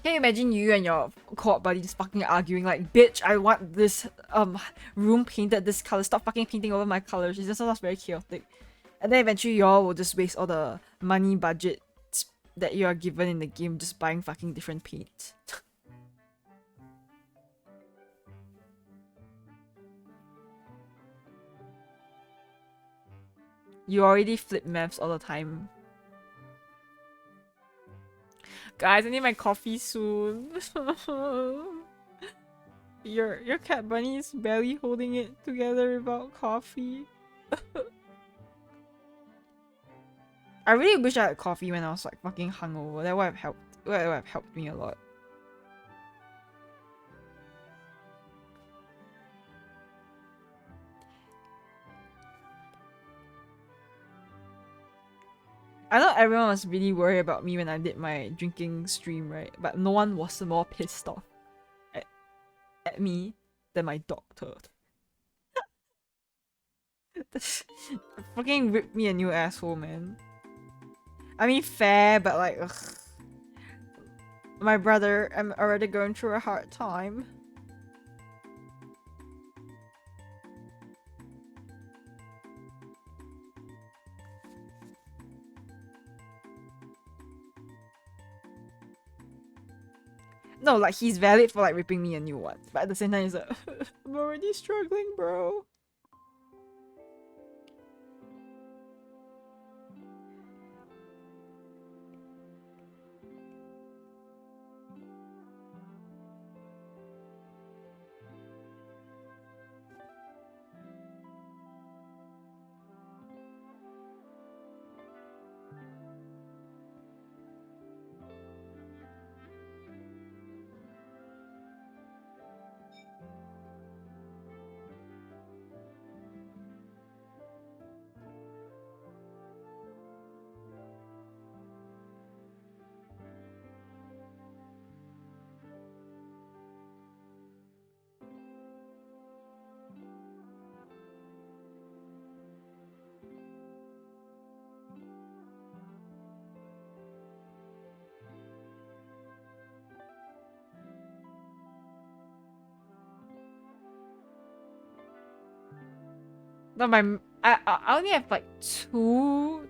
Can you imagine you and your co-op buddy just fucking arguing like, bitch, I want this room painted this color, stop fucking painting over my colors. It's just sounds very chaotic. And then eventually y'all will just waste all the money budgets that you are given in the game just buying fucking different paint. You already flip maps all the time. Guys, I need my coffee soon. Your cat bunny is barely holding it together without coffee. I really wish I had coffee when I was like fucking hungover. That would have helped. That would have helped me a lot. I know everyone was really worried about me when I did my drinking stream, right? But no one was more pissed off at me than my doctor. Fucking ripped me a new asshole, man. I mean, fair, but like, ugh. My brother, I'm already going through a hard time. No, like he's valid for like ripping me a new one, but at the same time, he's like, I'm already struggling, bro. No, I only have like two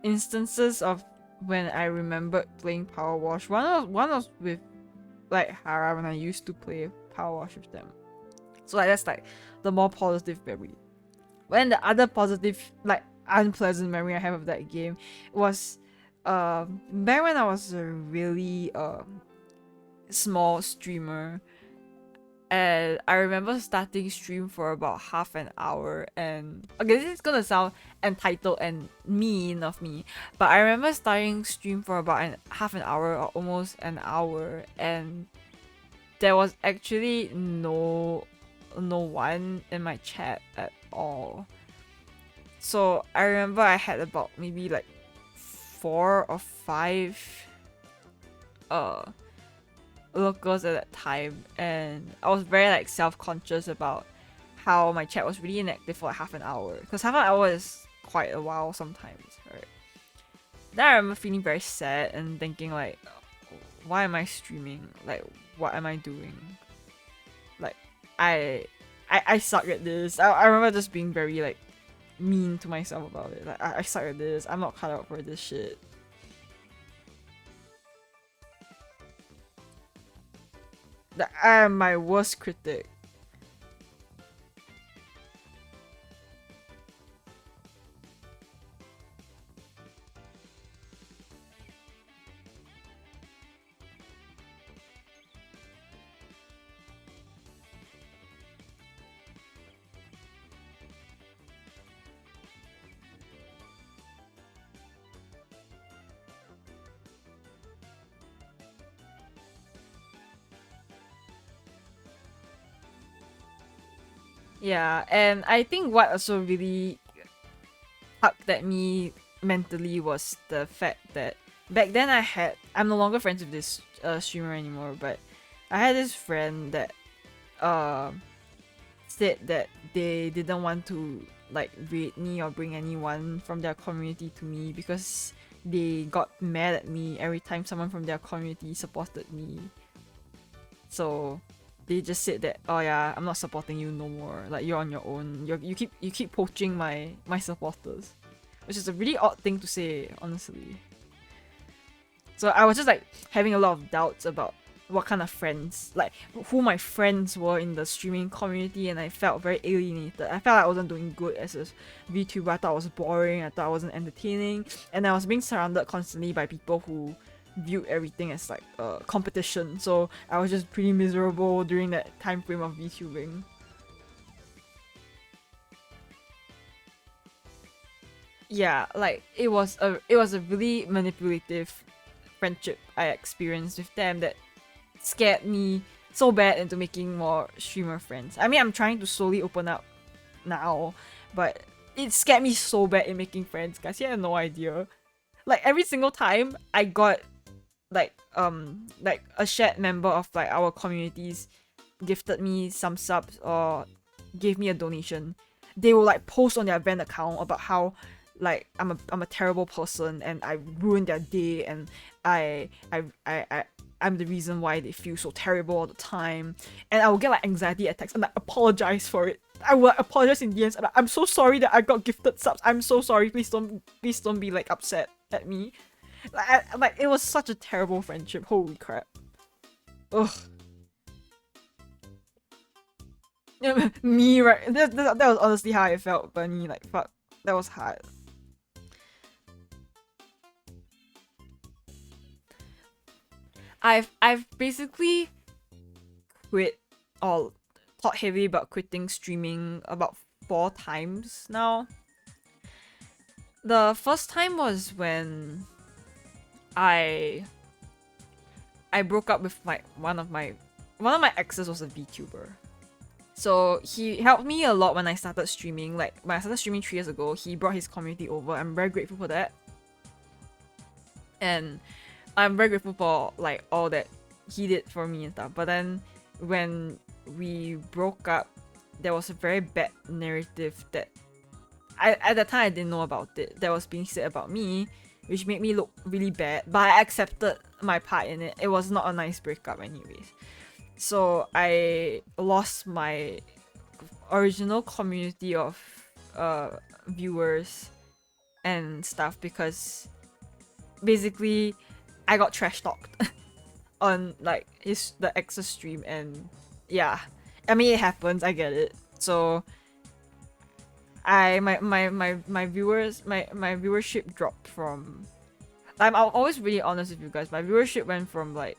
instances of when I remembered playing Power Wash. One was with like Hara when I used to play Power Wash with them. So like that's like the more positive memory. When the other positive like unpleasant memory I have of that game was back when I was a really small streamer. And I remember starting stream for about half an hour, and okay, this is gonna sound entitled and mean of me, but I remember starting stream for about half an hour or almost an hour, and there was actually no one in my chat at all. So I remember I had about maybe like 4 or 5 locals at that time, and I was very like self-conscious about how my chat was really inactive for like half an hour, because half an hour is quite a while sometimes, right? Then I remember feeling very sad and thinking like, why am I streaming? Like, what am I doing? Like, I suck at this. I remember just being very like mean to myself about it. Like, I suck at this. I'm not cut out for this shit. I am my worst critic. Yeah, and I think what also really tugged at me mentally was the fact that back then I'm no longer friends with this streamer anymore, but I had this friend that said that they didn't want to like rate me or bring anyone from their community to me because they got mad at me every time someone from their community supported me. So they just said that, oh yeah, I'm not supporting you no more. Like, you're on your own. You keep poaching my supporters, which is a really odd thing to say, honestly. So I was just like having a lot of doubts about what kind of friends, like who my friends were in the streaming community, and I felt very alienated. I felt like I wasn't doing good as a VTuber. I thought I was boring. I thought I wasn't entertaining, and I was being surrounded constantly by people who viewed everything as like a competition. So I was just pretty miserable during that time frame of VTubing. Yeah, like it was a really manipulative friendship I experienced with them that scared me so bad into making more streamer friends. I mean, I'm trying to slowly open up now, but it scared me so bad in making friends, guys. You have no idea. Like, every single time I got like a shared member of like our communities gifted me some subs or gave me a donation, they will like post on their Vent account about how like I'm a terrible person and I ruined their day, and I'm the reason why they feel so terrible all the time, and I will get like anxiety attacks and like apologize for it. I will apologize in the end. I'm so sorry that I got gifted subs. I'm so sorry. Please don't be like upset at me. Like it was such a terrible friendship. Holy crap. Ugh. Me, right? That was honestly how I felt, Bunny. Like, fuck. That was hard. I've basically quit or thought heavily about quitting streaming about 4 times now. The first time was when I broke up with one of my exes was a VTuber. So he helped me a lot when I started streaming. Like, when I started streaming 3 years ago, he brought his community over. I'm very grateful for that. And I'm very grateful for like all that he did for me and stuff. But then when we broke up, there was a very bad narrative that at the time I didn't know about it, that was being said about me, which made me look really bad. But I accepted my part in it. It was not a nice breakup anyways. So I lost my original community of viewers and stuff because basically I got trash talked on like the ex's stream, and yeah, I mean, it happens, I get it. So my viewership dropped from, I'm always really honest with you guys, my viewership went from like,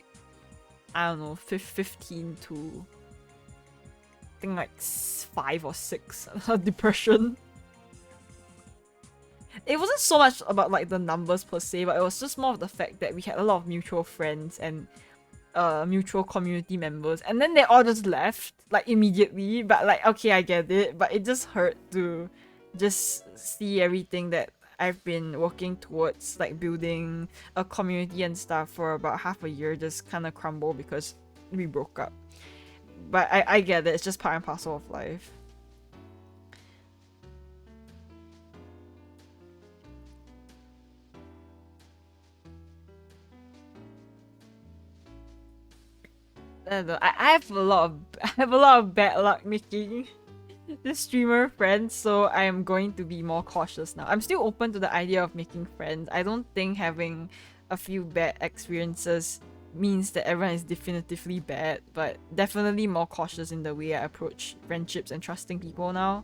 I don't know, 15 to think like 5 or 6. Depression. It wasn't so much about like the numbers per se, but it was just more of the fact that we had a lot of mutual friends and mutual community members, and then they all just left like immediately. But like, okay, I get it, but it just hurt to just see everything that I've been working towards, like building a community and stuff for about half a year, just kind of crumble because we broke up. But I get it, it's just part and parcel of life. I don't know, I have a lot of bad luck making this streamer friends, so I am going to be more cautious now. I'm still open to the idea of making friends. I don't think having a few bad experiences means that everyone is definitively bad, but definitely more cautious in the way I approach friendships and trusting people now.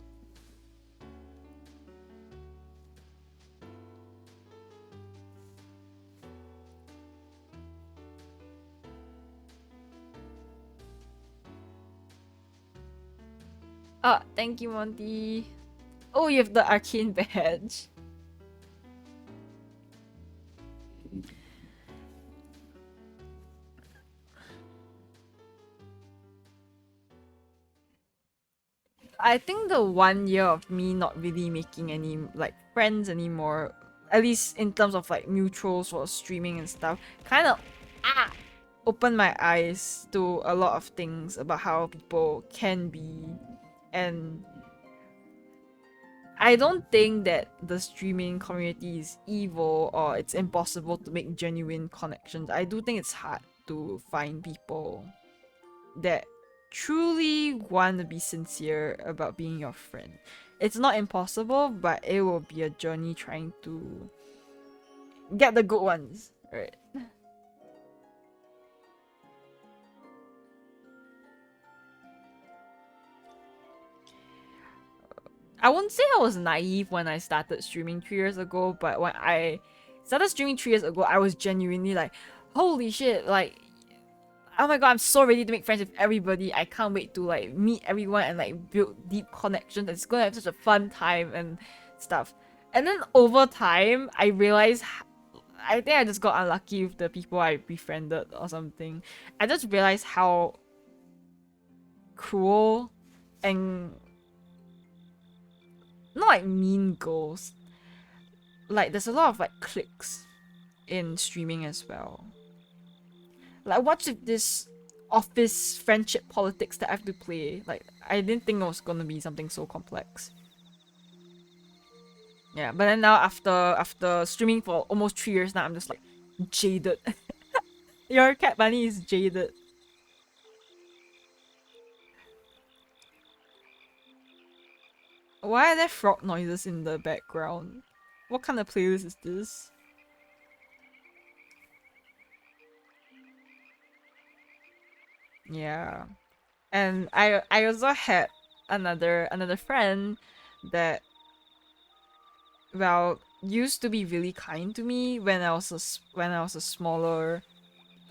Oh, thank you, Monty. Oh, you have the arcane badge. I think the 1 year of me not really making any like friends anymore, at least in terms of like mutuals for streaming and stuff, kind of opened my eyes to a lot of things about how people can be. And I don't think that the streaming community is evil or it's impossible to make genuine connections. I do think it's hard to find people that truly want to be sincere about being your friend. It's not impossible, but it will be a journey trying to get the good ones, right? I wouldn't say I was naive when I started streaming 3 years ago, but when I started streaming 3 years ago, I was genuinely like, holy shit, like, oh my god, I'm so ready to make friends with everybody. I can't wait to like meet everyone and like build deep connections. It's gonna have such a fun time and stuff. And then over time, I realized, I think I just got unlucky with the people I befriended or something. I just realized how cruel and not like mean girls. Like there's a lot of like cliques in streaming as well. Like what's with this office friendship politics that I have to play? Like I didn't think it was gonna be something so complex. Yeah, but then now after streaming for almost 3 years now, I'm just like jaded. Your cat bunny is jaded. Why are there frog noises in the background? What kind of playlist is this? Yeah. And I also had another friend that, well, used to be really kind to me when I was a smaller,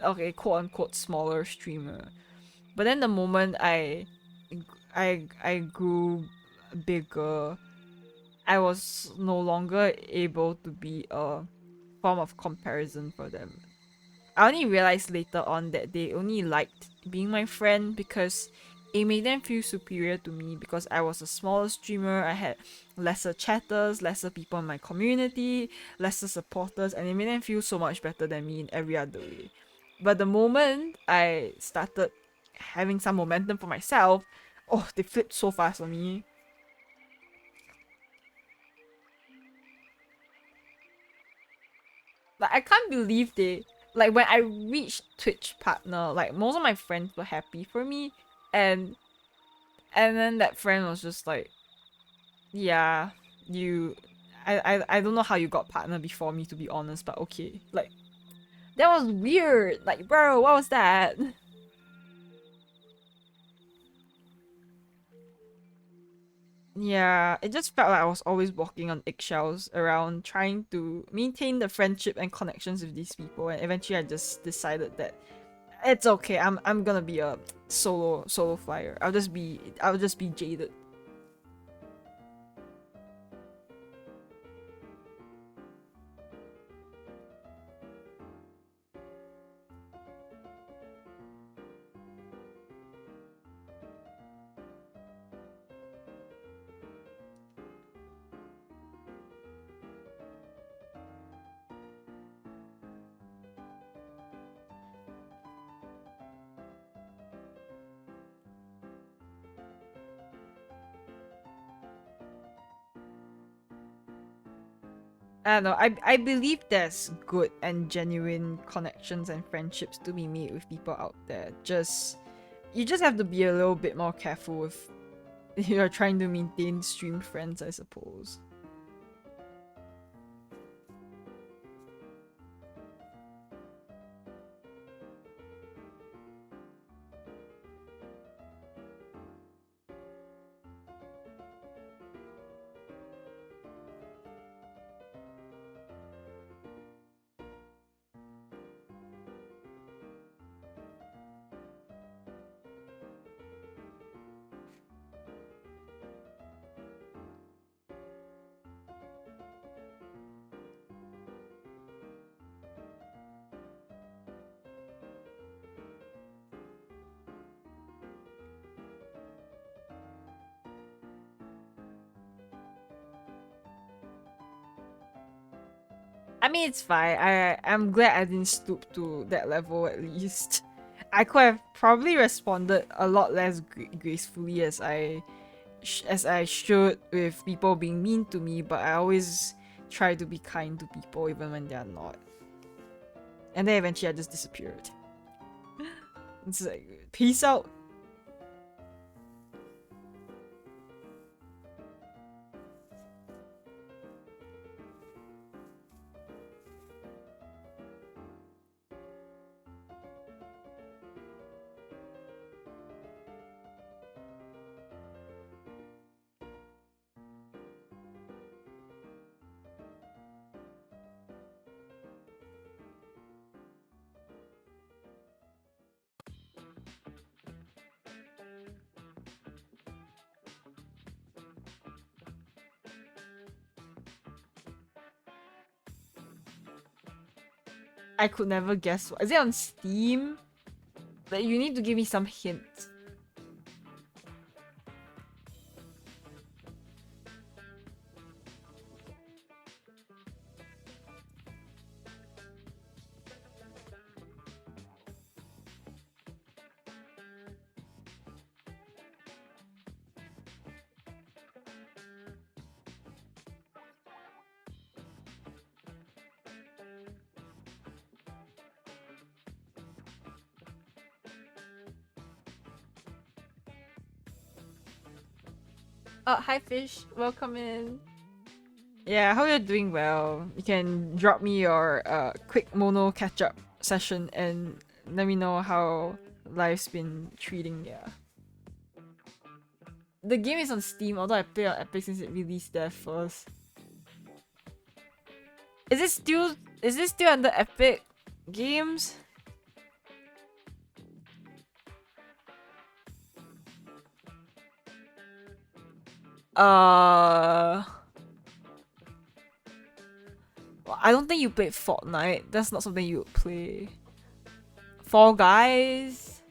okay, quote unquote smaller streamer. But then the moment I grew bigger, I was no longer able to be a form of comparison for them. I only realized later on that they only liked being my friend because it made them feel superior to me because I was a smaller streamer. I had lesser chatters, lesser people in my community, lesser supporters, and it made them feel so much better than me in every other way. But the moment I started having some momentum for myself, oh, they flipped so fast on me. Like I can't believe they, like when I reached Twitch partner, like most of my friends were happy for me, and then that friend was just like, yeah, you, I don't know how you got partner before me, to be honest, but okay. Like that was weird. Like bro, what was that? Yeah, it just felt like I was always walking on eggshells around trying to maintain the friendship and connections with these people, and eventually I just decided that It's okay. I'm gonna be a solo flyer. I'll just be jaded. I don't know. I believe there's good and genuine connections and friendships to be made with people out there. You just have to be a little bit more careful if you're trying to maintain stream friends, I suppose. I mean, it's fine. I'm glad I didn't stoop to that level at least. I could have probably responded a lot less gracefully as I should with people being mean to me, but I always try to be kind to people even when they're not. And then eventually I just disappeared. It's like, peace out. I could never guess. Is it on Steam? Like, you need to give me some hints. Hi Fish, welcome in. Yeah, I hope you're doing well. You can drop me your quick mono catch up session and let me know how life's been treating. Yeah. The game is on Steam, although I play on Epic since it released there first. Is it still under Epic Games? Well, I don't think you played Fortnite. That's not something you would play. Fall Guys.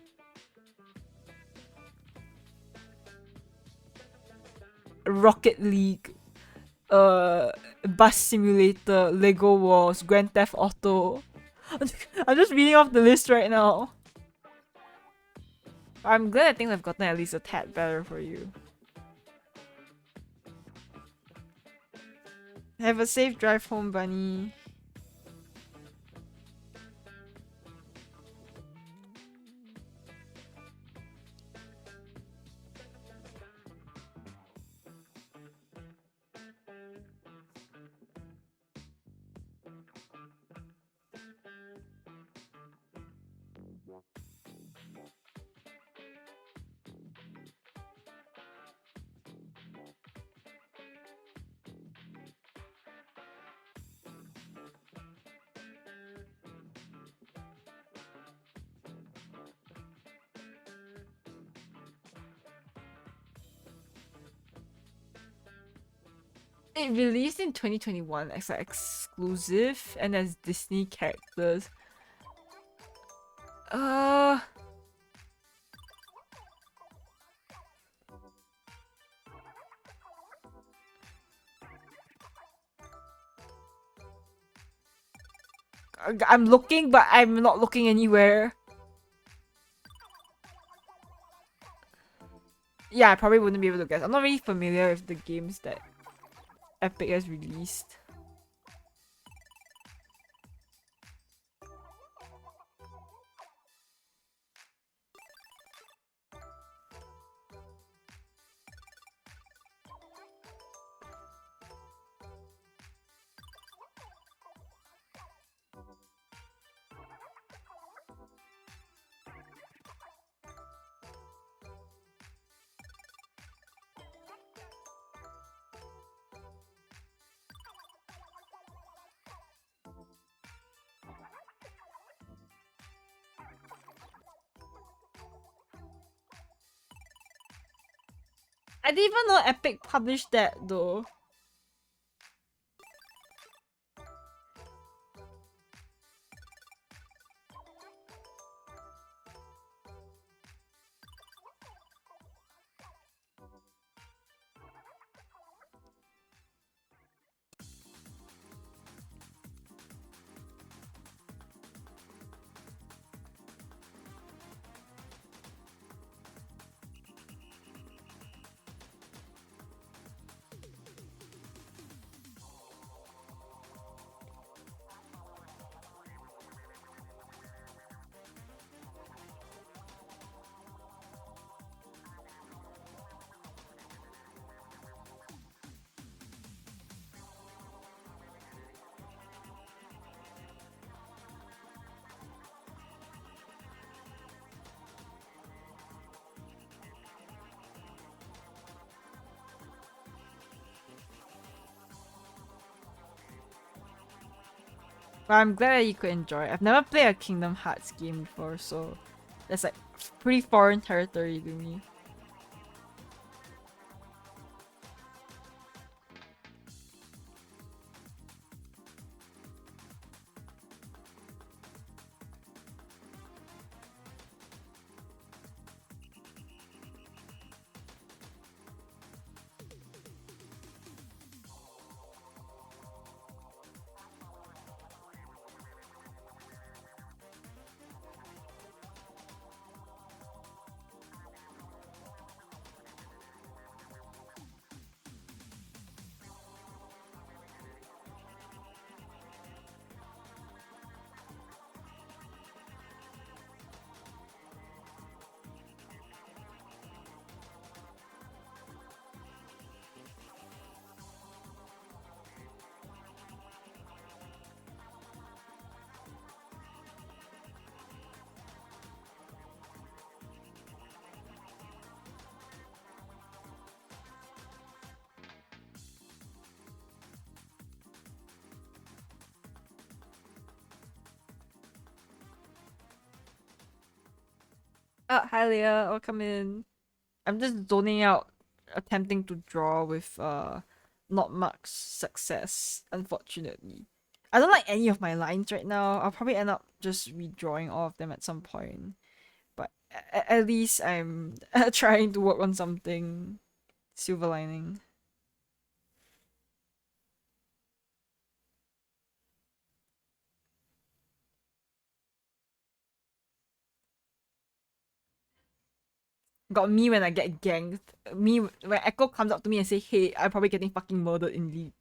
Rocket League. Bus Simulator, Lego Wars, Grand Theft Auto. I'm just reading off the list right now. I'm glad I think I've gotten at least a tad better for you. Have a safe drive home, Bunny. It released in 2021 as an exclusive and as Disney characters. Uh, I'm looking, but I'm not looking anywhere. Yeah, I probably wouldn't be able to guess. I'm not really familiar with the games that Epic has released. I didn't even know Epic published that though. But I'm glad that you could enjoy it. I've never played a Kingdom Hearts game before, so that's like pretty foreign territory to me. Oh, hi Leah, welcome in. I'm just zoning out, attempting to draw with not much success, unfortunately. I don't like any of my lines right now. I'll probably end up just redrawing all of them at some point. But at least I'm trying to work on something. Silver lining. Got me when I get ganked. Me when Echo comes up to me and say, "Hey, I'm probably getting fucking murdered in League."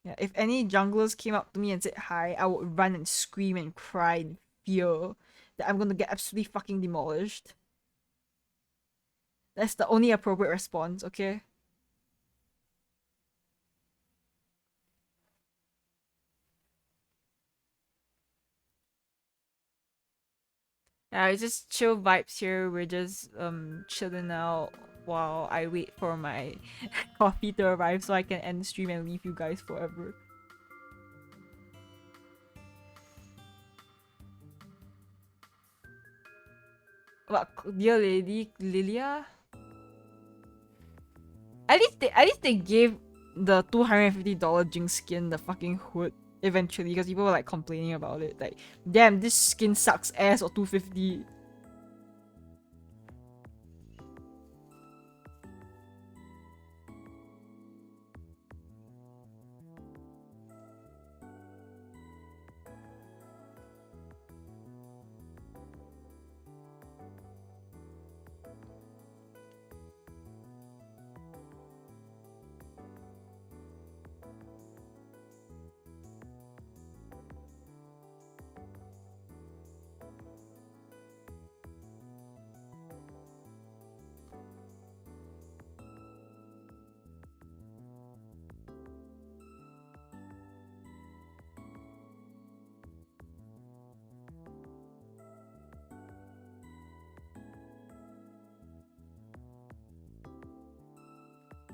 Yeah, if any junglers came up to me and said hi, I would run and scream and cry in fear that I'm gonna get absolutely fucking demolished. That's the only appropriate response, okay? It's just chill vibes here. We're just chilling out while I wait for my coffee to arrive so I can end the stream and leave you guys forever. What, dear lady Lilia? At least they gave the $250 Jinx skin the fucking hood eventually, because people were like complaining about it. Like, damn, this skin sucks ass or 250.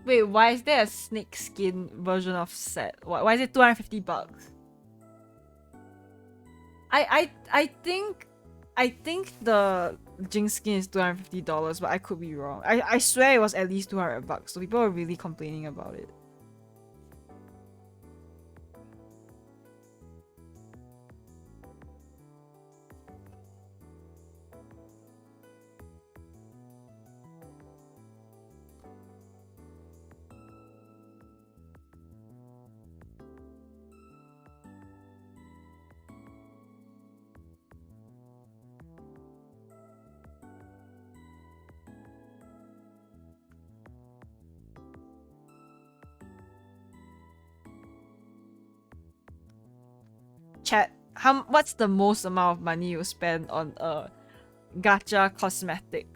Wait, why is there a snake skin version of set? Why is it $250? I think the Jinx skin is $250, but I could be wrong. I swear it was at least $200, so people are really complaining about it. Chat, what's the most amount of money you spend on a gacha cosmetic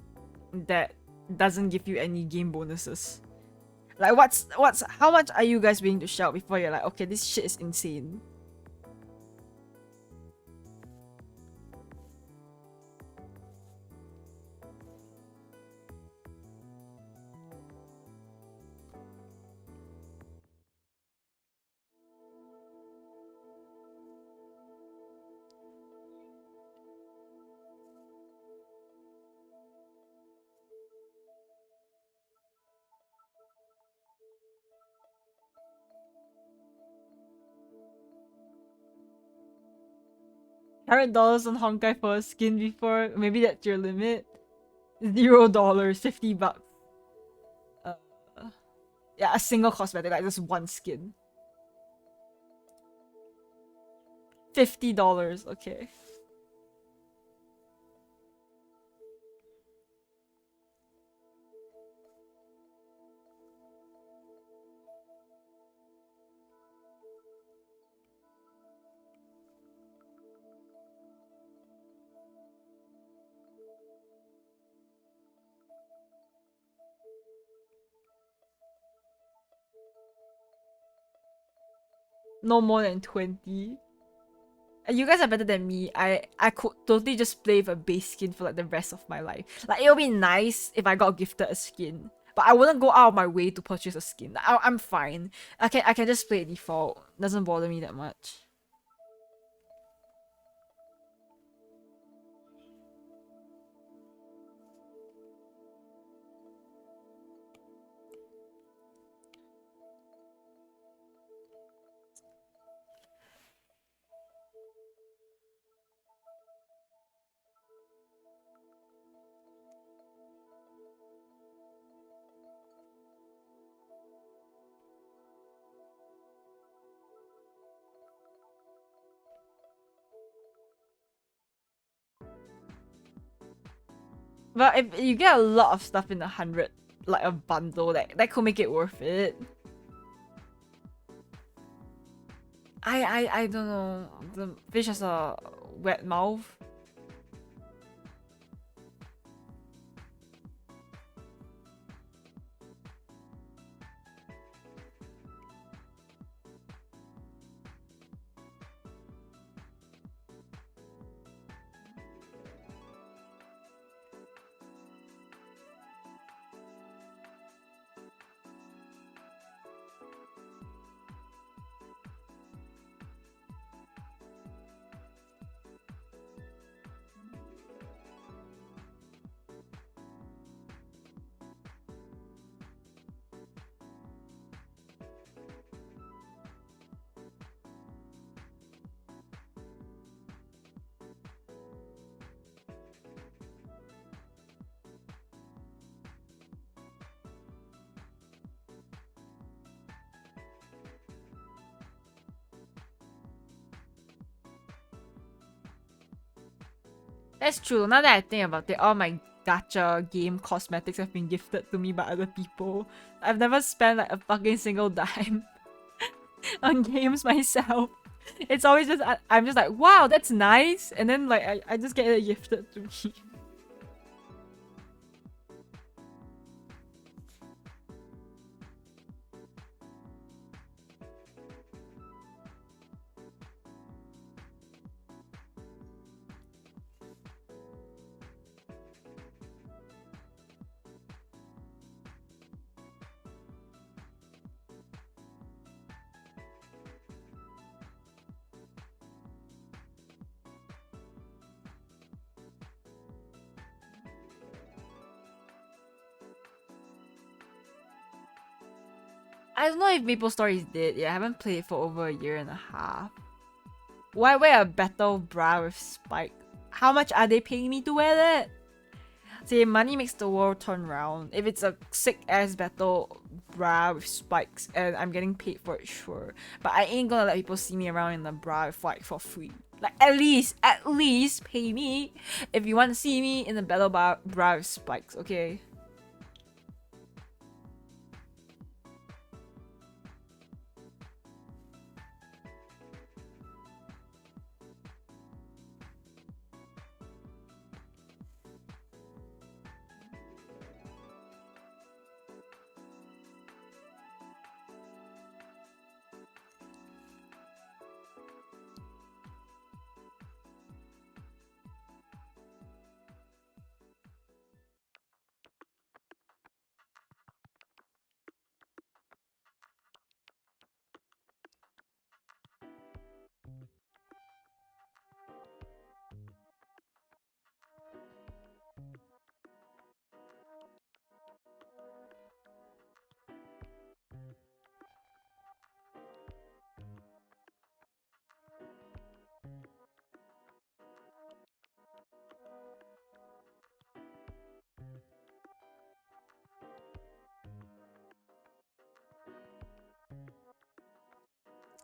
that doesn't give you any game bonuses? Like, how much are you guys willing to shell before you're like, okay, this shit is insane? $100 on Honkai for a skin before? Maybe that's your limit. $0, $50. Uh, yeah, a single cosmetic, like just one skin. $50, okay. No more than 20. You guys are better than me. I could totally just play with a base skin for like the rest of my life. Like, it'll be nice if I got gifted a skin, but I wouldn't go out of my way to purchase a skin. I'm fine. I can just play default. Doesn't bother me that much. But if you get a lot of stuff in 100, like a bundle, that could make it worth it. I don't know. The fish has a wet mouth. That's true. Now that I think about it, all my gacha game cosmetics have been gifted to me by other people. I've never spent like a fucking single dime on games myself. It's always just I'm just like, wow, that's nice, and then like I just get it gifted to me. I don't know if Maple Story is dead. Yeah, I haven't played it for over a year and a half. Why wear a battle bra with spike? How much are they paying me to wear that? See, money makes the world turn round. If it's a sick ass battle bra with spikes and I'm getting paid for it, sure. But I ain't gonna let people see me around in the bra with like for free. Like at least pay me if you want to see me in the battle bra with spikes, okay?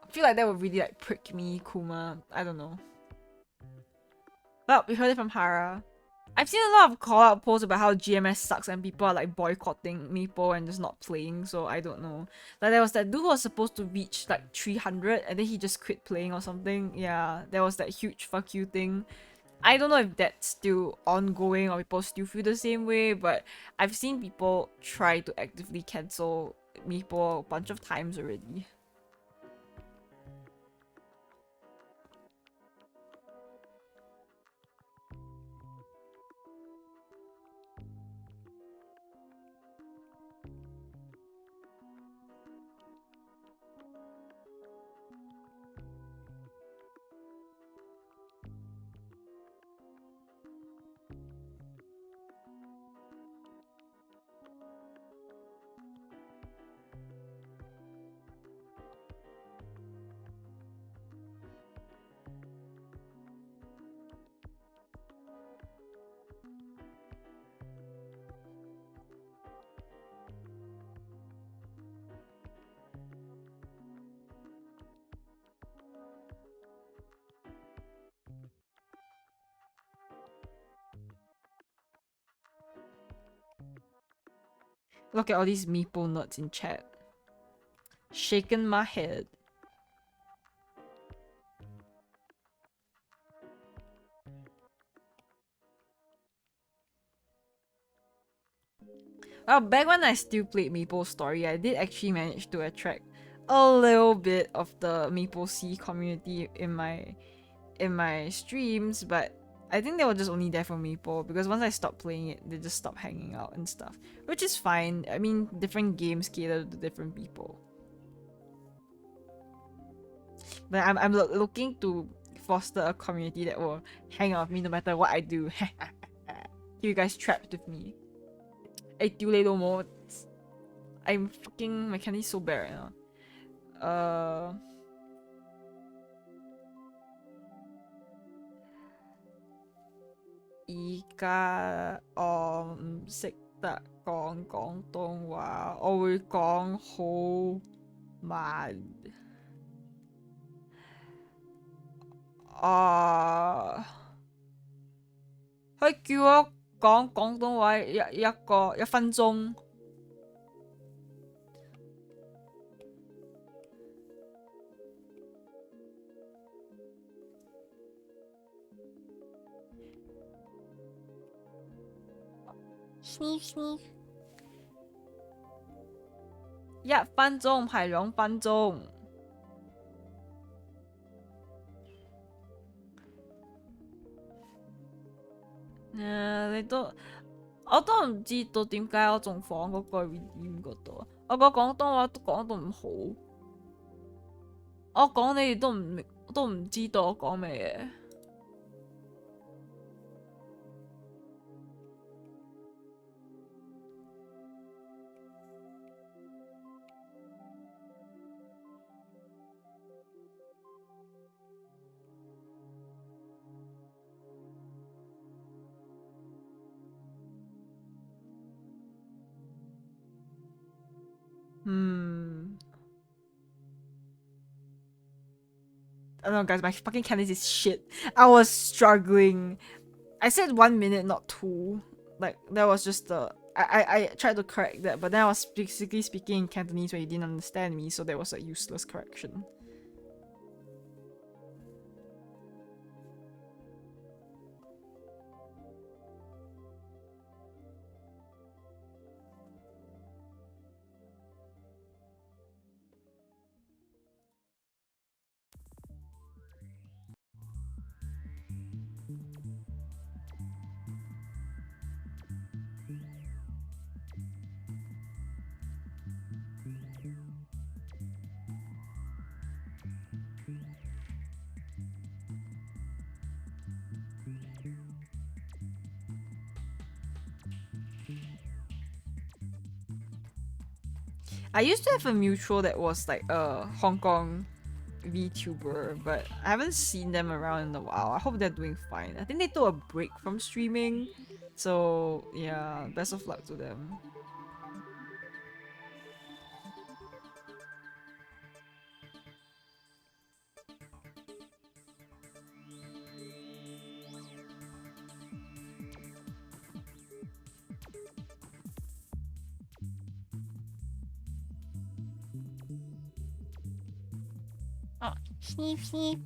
I feel like that would really like prick me, Kuma. I don't know. Well, we heard it from Hara. I've seen a lot of call out posts about how GMS sucks and people are like boycotting Maple and just not playing, so I don't know. Like there was that dude who was supposed to reach like 300 and then he just quit playing or something. Yeah, there was that huge fuck you thing. I don't know if that's still ongoing or people still feel the same way, but I've seen people try to actively cancel Maple a bunch of times already. Look at all these Meeple nuts in chat. Shaking my head. Well, back when I still played Maple Story, I did actually manage to attract a little bit of the Maple C community in my streams, but I think they were just only there for Maple because once I stopped playing it, they just stopped hanging out and stuff, which is fine. I mean, different games cater to different people. But I'm looking to foster a community that will hang out with me no matter what I do. You guys trapped with me. I'm fucking, my candy's so bad right now. Ý ca識得講廣東話，我會講好慢。佢叫我講廣東話1分鐘。1分鐘唔係2分鐘。我都唔知道點解我仲放嗰個 redeem 嗰度。我個廣東話都講到唔好，我講你哋都唔知道我講咩嘢。I don't know, guys, my fucking Cantonese is shit. I was struggling. I said 1 minute, not 2. Like, that was just the... I tried to correct that, but then I was basically speaking in Cantonese when you didn't understand me, so that was a useless correction. I used to have a mutual that was like a Hong Kong VTuber, but I haven't seen them around in a while. I hope they're doing fine. I think they took a break from streaming, so yeah, best of luck to them. Oh, sneep, sneep.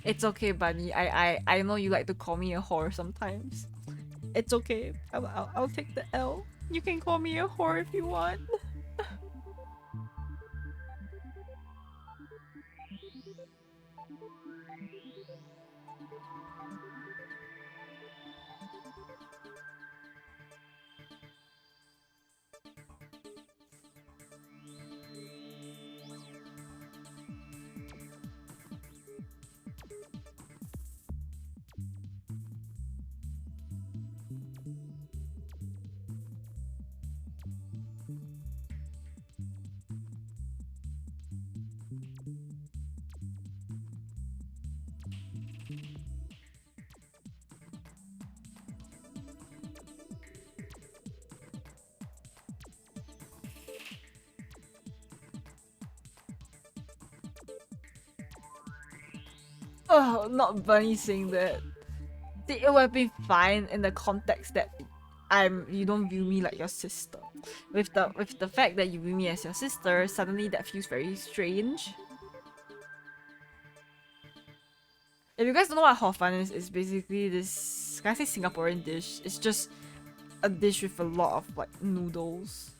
It's okay, Bunny. I know you like to call me a whore sometimes. It's okay. I'll take the L. You can call me a whore if you want. Oh, not Bunny saying that. It would have been fine in the context that you don't view me like your sister. with the fact that you view me as your sister, suddenly that feels very strange. If you guys don't know what hor fun is, it's basically this, can I say Singaporean dish? It's just a dish with a lot of like noodles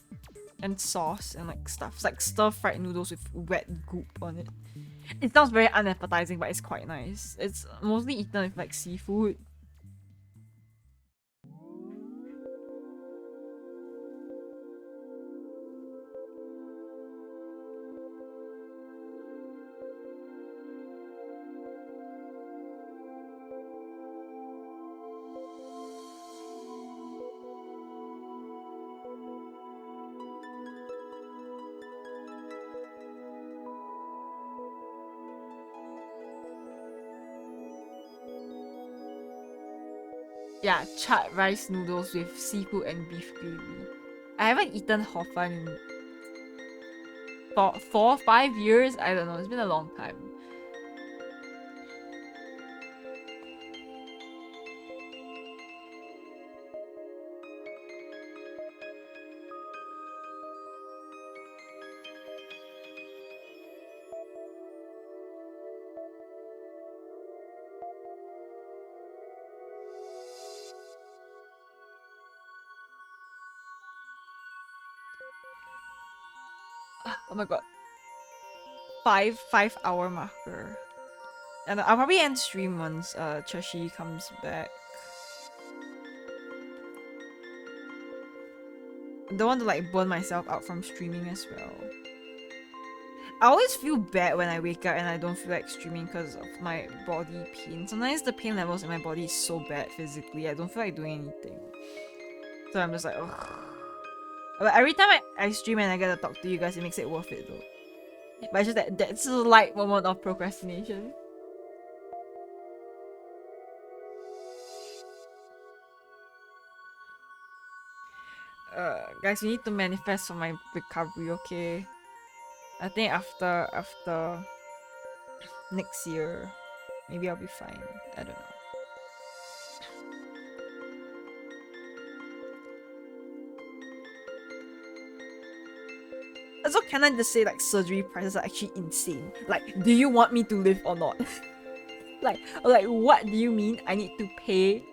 and sauce and like stuff. It's like stir-fried noodles with wet goop on it. It sounds very unappetizing, but it's quite nice. It's mostly eaten with like seafood. Yeah, chaat rice noodles with seafood and beef gravy. I haven't eaten hor fun in 4 or 5 years. I don't know. It's been a long time. Oh my god. 5 hour marker. And I'll probably end stream once Chashi comes back. I don't want to like burn myself out from streaming as well. I always feel bad when I wake up and I don't feel like streaming because of my body pain. Sometimes the pain levels in my body is so bad physically, I don't feel like doing anything. So I'm just like, ugh. But every time I stream and I get to talk to you guys, it makes it worth it though. But it's just that's a light moment of procrastination. Guys, you need to manifest for my recovery, okay? I think after next year, maybe I'll be fine. I don't know. Also, can I just say like surgery prices are actually insane? Like, do you want me to live or not? like what do you mean I need to pay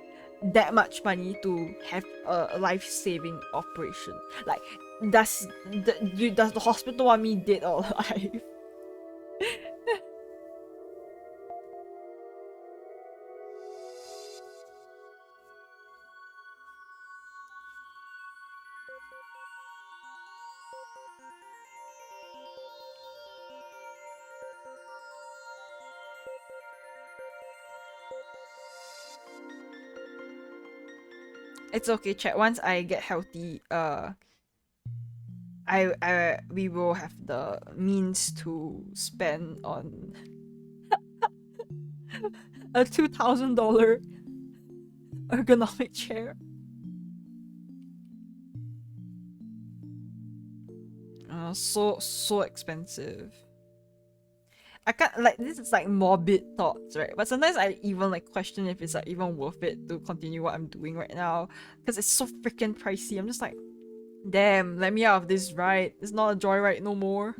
that much money to have a life-saving operation? Like, does the hospital want me dead or alive? It's okay, chat. Once I get healthy, we will have the means to spend on a $2,000 ergonomic chair. So expensive. I can't, like, this is like morbid thoughts, right? But sometimes I even like question if it's like even worth it to continue what I'm doing right now, because it's so freaking pricey. I'm just like, damn, let me out of this ride. It's not a joyride no more.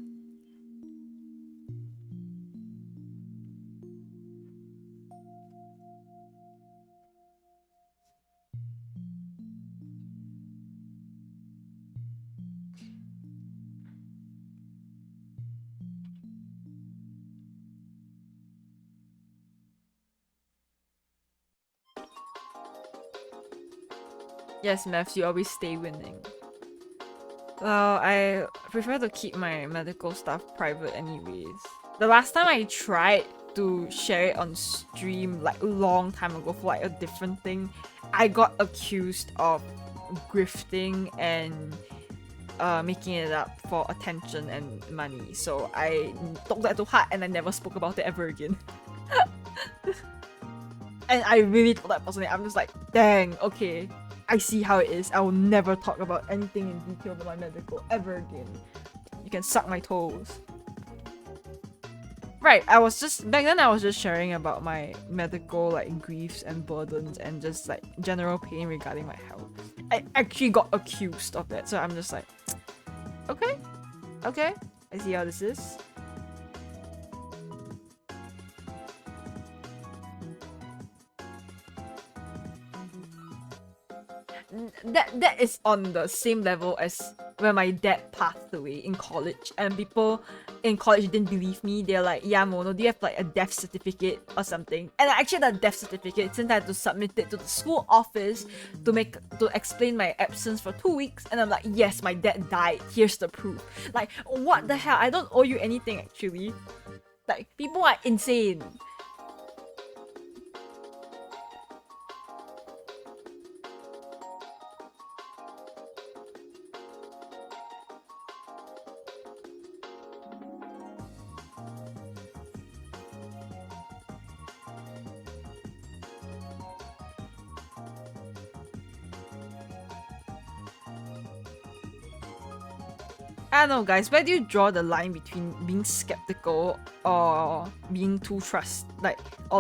Yes, Mavs, you always stay winning. Well, I prefer to keep my medical stuff private anyways. The last time I tried to share it on stream, like a long time ago for like a different thing, I got accused of grifting and making it up for attention and money. So I took that to heart and I never spoke about it ever again. And I really told that person, I'm just like, dang, okay, I see how it is. I will never talk about anything in detail about my medical ever again. You can suck my toes. Right, back then I was just sharing about my medical like griefs and burdens and just like general pain regarding my health. I actually got accused of that. So I'm just like, okay, okay, I see how this is. That is on the same level as when my dad passed away in college, and people in college didn't believe me. They're like, yeah, Mono, do you have like a death certificate or something? And I actually had a death certificate, since I had to submit it to the school office to explain my absence for 2 weeks. And I'm like, yes, my dad died, here's the proof. Like, what the hell? I don't owe you anything actually. Like, people are insane. I don't know, guys. Where do you draw the line between being skeptical or being too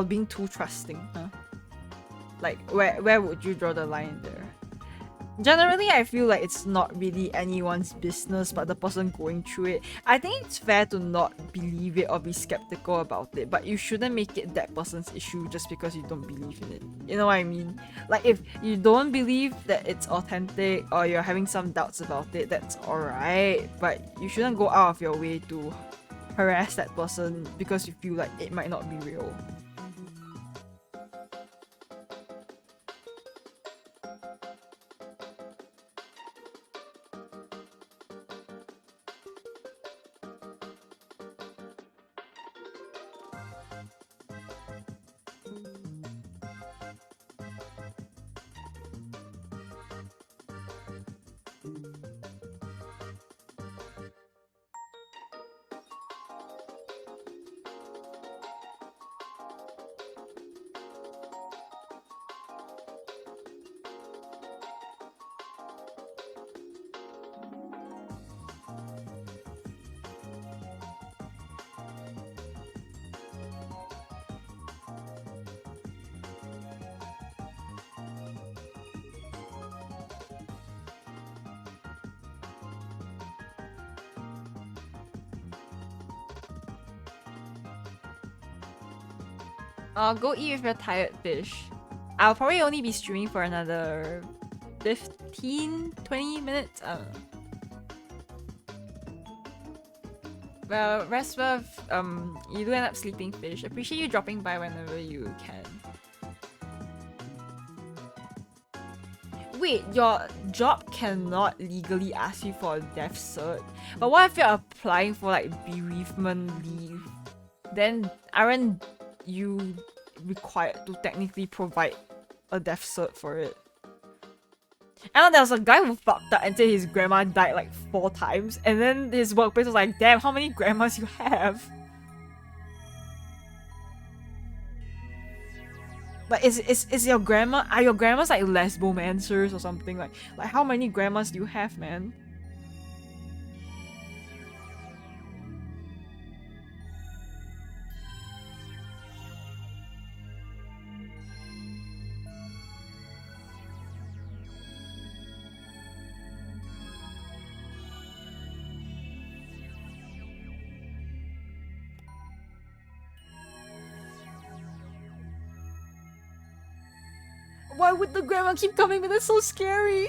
being too trusting? Huh? Like, where would you draw the line there? Generally, I feel like it's not really anyone's business but the person going through it. I think it's fair to not believe it or be skeptical about it, but you shouldn't make it that person's issue just because you don't believe in it. You know what I mean? Like, if you don't believe that it's authentic or you're having some doubts about it, that's alright, but you shouldn't go out of your way to harass that person because you feel like it might not be real. Go eat with your tired fish. I'll probably only be streaming for another 15-20 minutes. I don't know. Well, rest well. You do end up sleeping, fish. Appreciate you dropping by whenever you can. Wait, your job cannot legally ask you for a death cert. But what if you're applying for like bereavement leave? Then aren't you required to technically provide a death cert for it? I know there was a guy who fucked up and said his grandma died like 4 times, and then his workplace was like, damn, how many grandmas you have? But is your grandma, are your grandmas like lesbomancers or something? Like how many grandmas do you have, man? Why would the grandma keep coming? But that's so scary.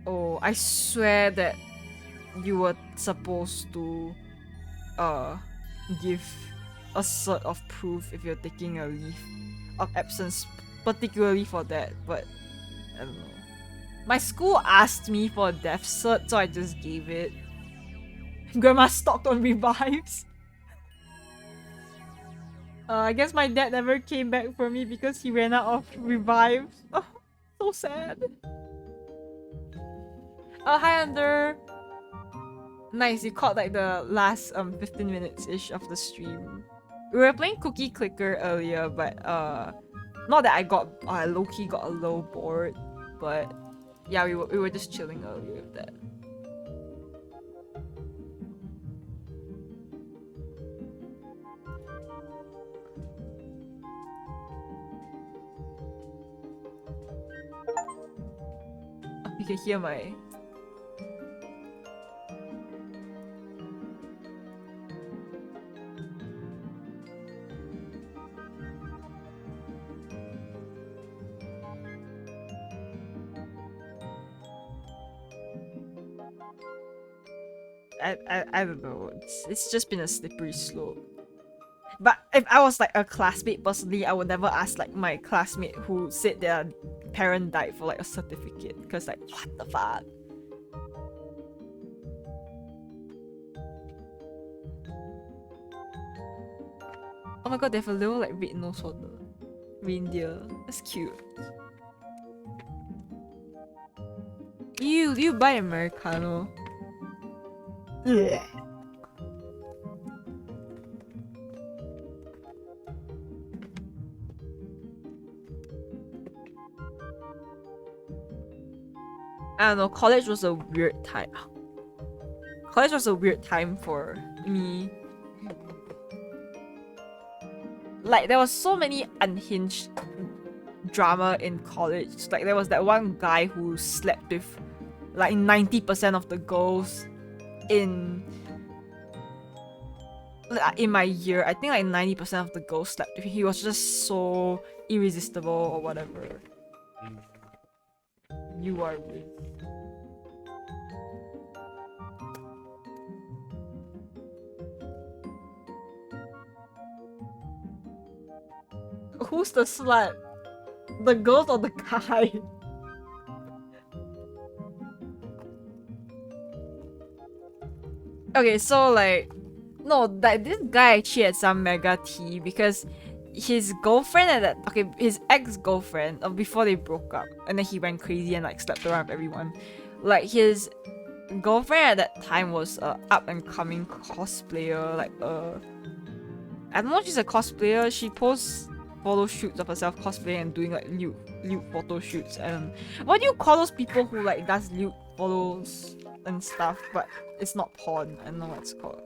Oh, I swear that you were supposed to give a sort of proof if you're taking a leave of absence, particularly for that, but I don't know. My school asked me for a death cert, so I just gave it. Grandma stocked on revives. I guess my dad never came back for me because he ran out of revives. Oh, so sad. Oh, hi Under. Nice, you caught like the last 15 minutes-ish of the stream. We were playing Cookie Clicker earlier, but not that I low-key got a little bored, but yeah, we were just chilling earlier with that. can hear my. I don't know. It's just been a slippery slope. But if I was like a classmate personally, I would never ask like my classmate who said their parent died for like a certificate, because like what the fuck. Oh my god, they have a little like red nose for the reindeer. That's cute. Ew, do you buy Americano? Ugh. I don't know, college was a weird time. College was a weird time for me. Like, there was so many unhinged drama in college. Like, there was that one guy who slept with like 90% of the girls in my year. I think like 90% of the girls slept with him. He was just so irresistible or whatever. You are with. Who's the slut? The girl or the guy? Okay, so like, no, that this guy actually had some mega tea because his girlfriend at that, okay, his ex-girlfriend, before they broke up, and then he went crazy and like slept around with everyone. Like, his girlfriend at that time was a up and coming cosplayer. Like, I don't know if she's a cosplayer. She posts photo shoots of herself cosplaying and doing like lewd photo shoots. And what do you call those people who like does lewd photos and stuff, but it's not porn? I don't know what it's called.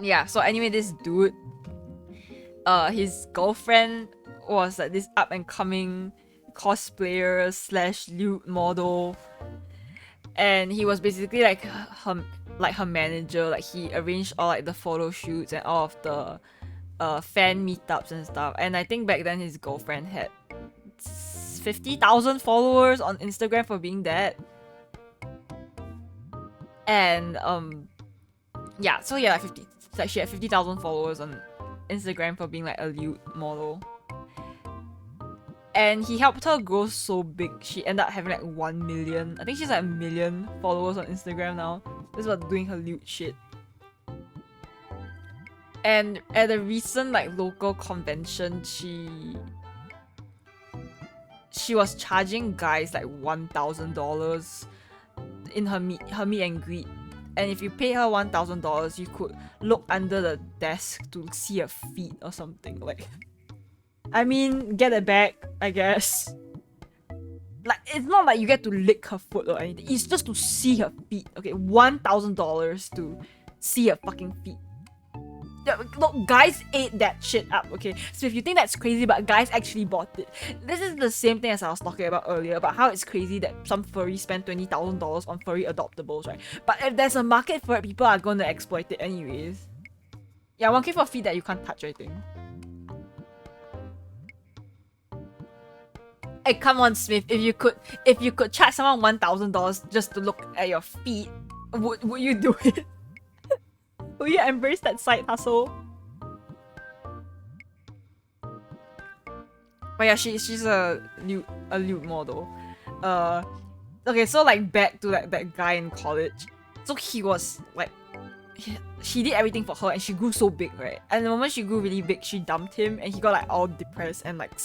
Yeah, so anyway, this dude, his girlfriend was like this up and coming cosplayer slash lewd model, and he was basically like her manager. Like, he arranged all like the photo shoots and all of the fan meetups and stuff. And I think back then his girlfriend had 50,000 followers on Instagram for being that. And yeah, so yeah, she had 50,000 followers on Instagram for being like a lewd model. And he helped her grow so big, she ended up having like 1 million. I think she's like 1 million followers on Instagram now. This was doing her lewd shit. And at a recent like local convention, she was charging guys like $1,000 in her meet and greet. And if you pay her $1,000, you could look under the desk to see her feet or something. Like, I mean, get it back, I guess. Like, it's not like you get to lick her foot or anything. It's just to see her feet. Okay, $1,000 to see her fucking feet. Look, guys ate that shit up, okay? So if you think that's crazy, but guys actually bought it. This is the same thing as I was talking about earlier, about how it's crazy that some furries spend $20,000 on furry adoptables, right? But if there's a market for it, people are going to exploit it anyways. Yeah, 1K for feet that you can't touch, I think. Hey, come on, Smith. If you could charge someone $1,000 just to look at your feet, would you do it? Will you embrace that side hustle? But yeah, she's a lewd model. Okay, so like back to like that guy in college. So he was like, she did everything for her and she grew so big, right? And the moment she grew really big, she dumped him and he got like all depressed and like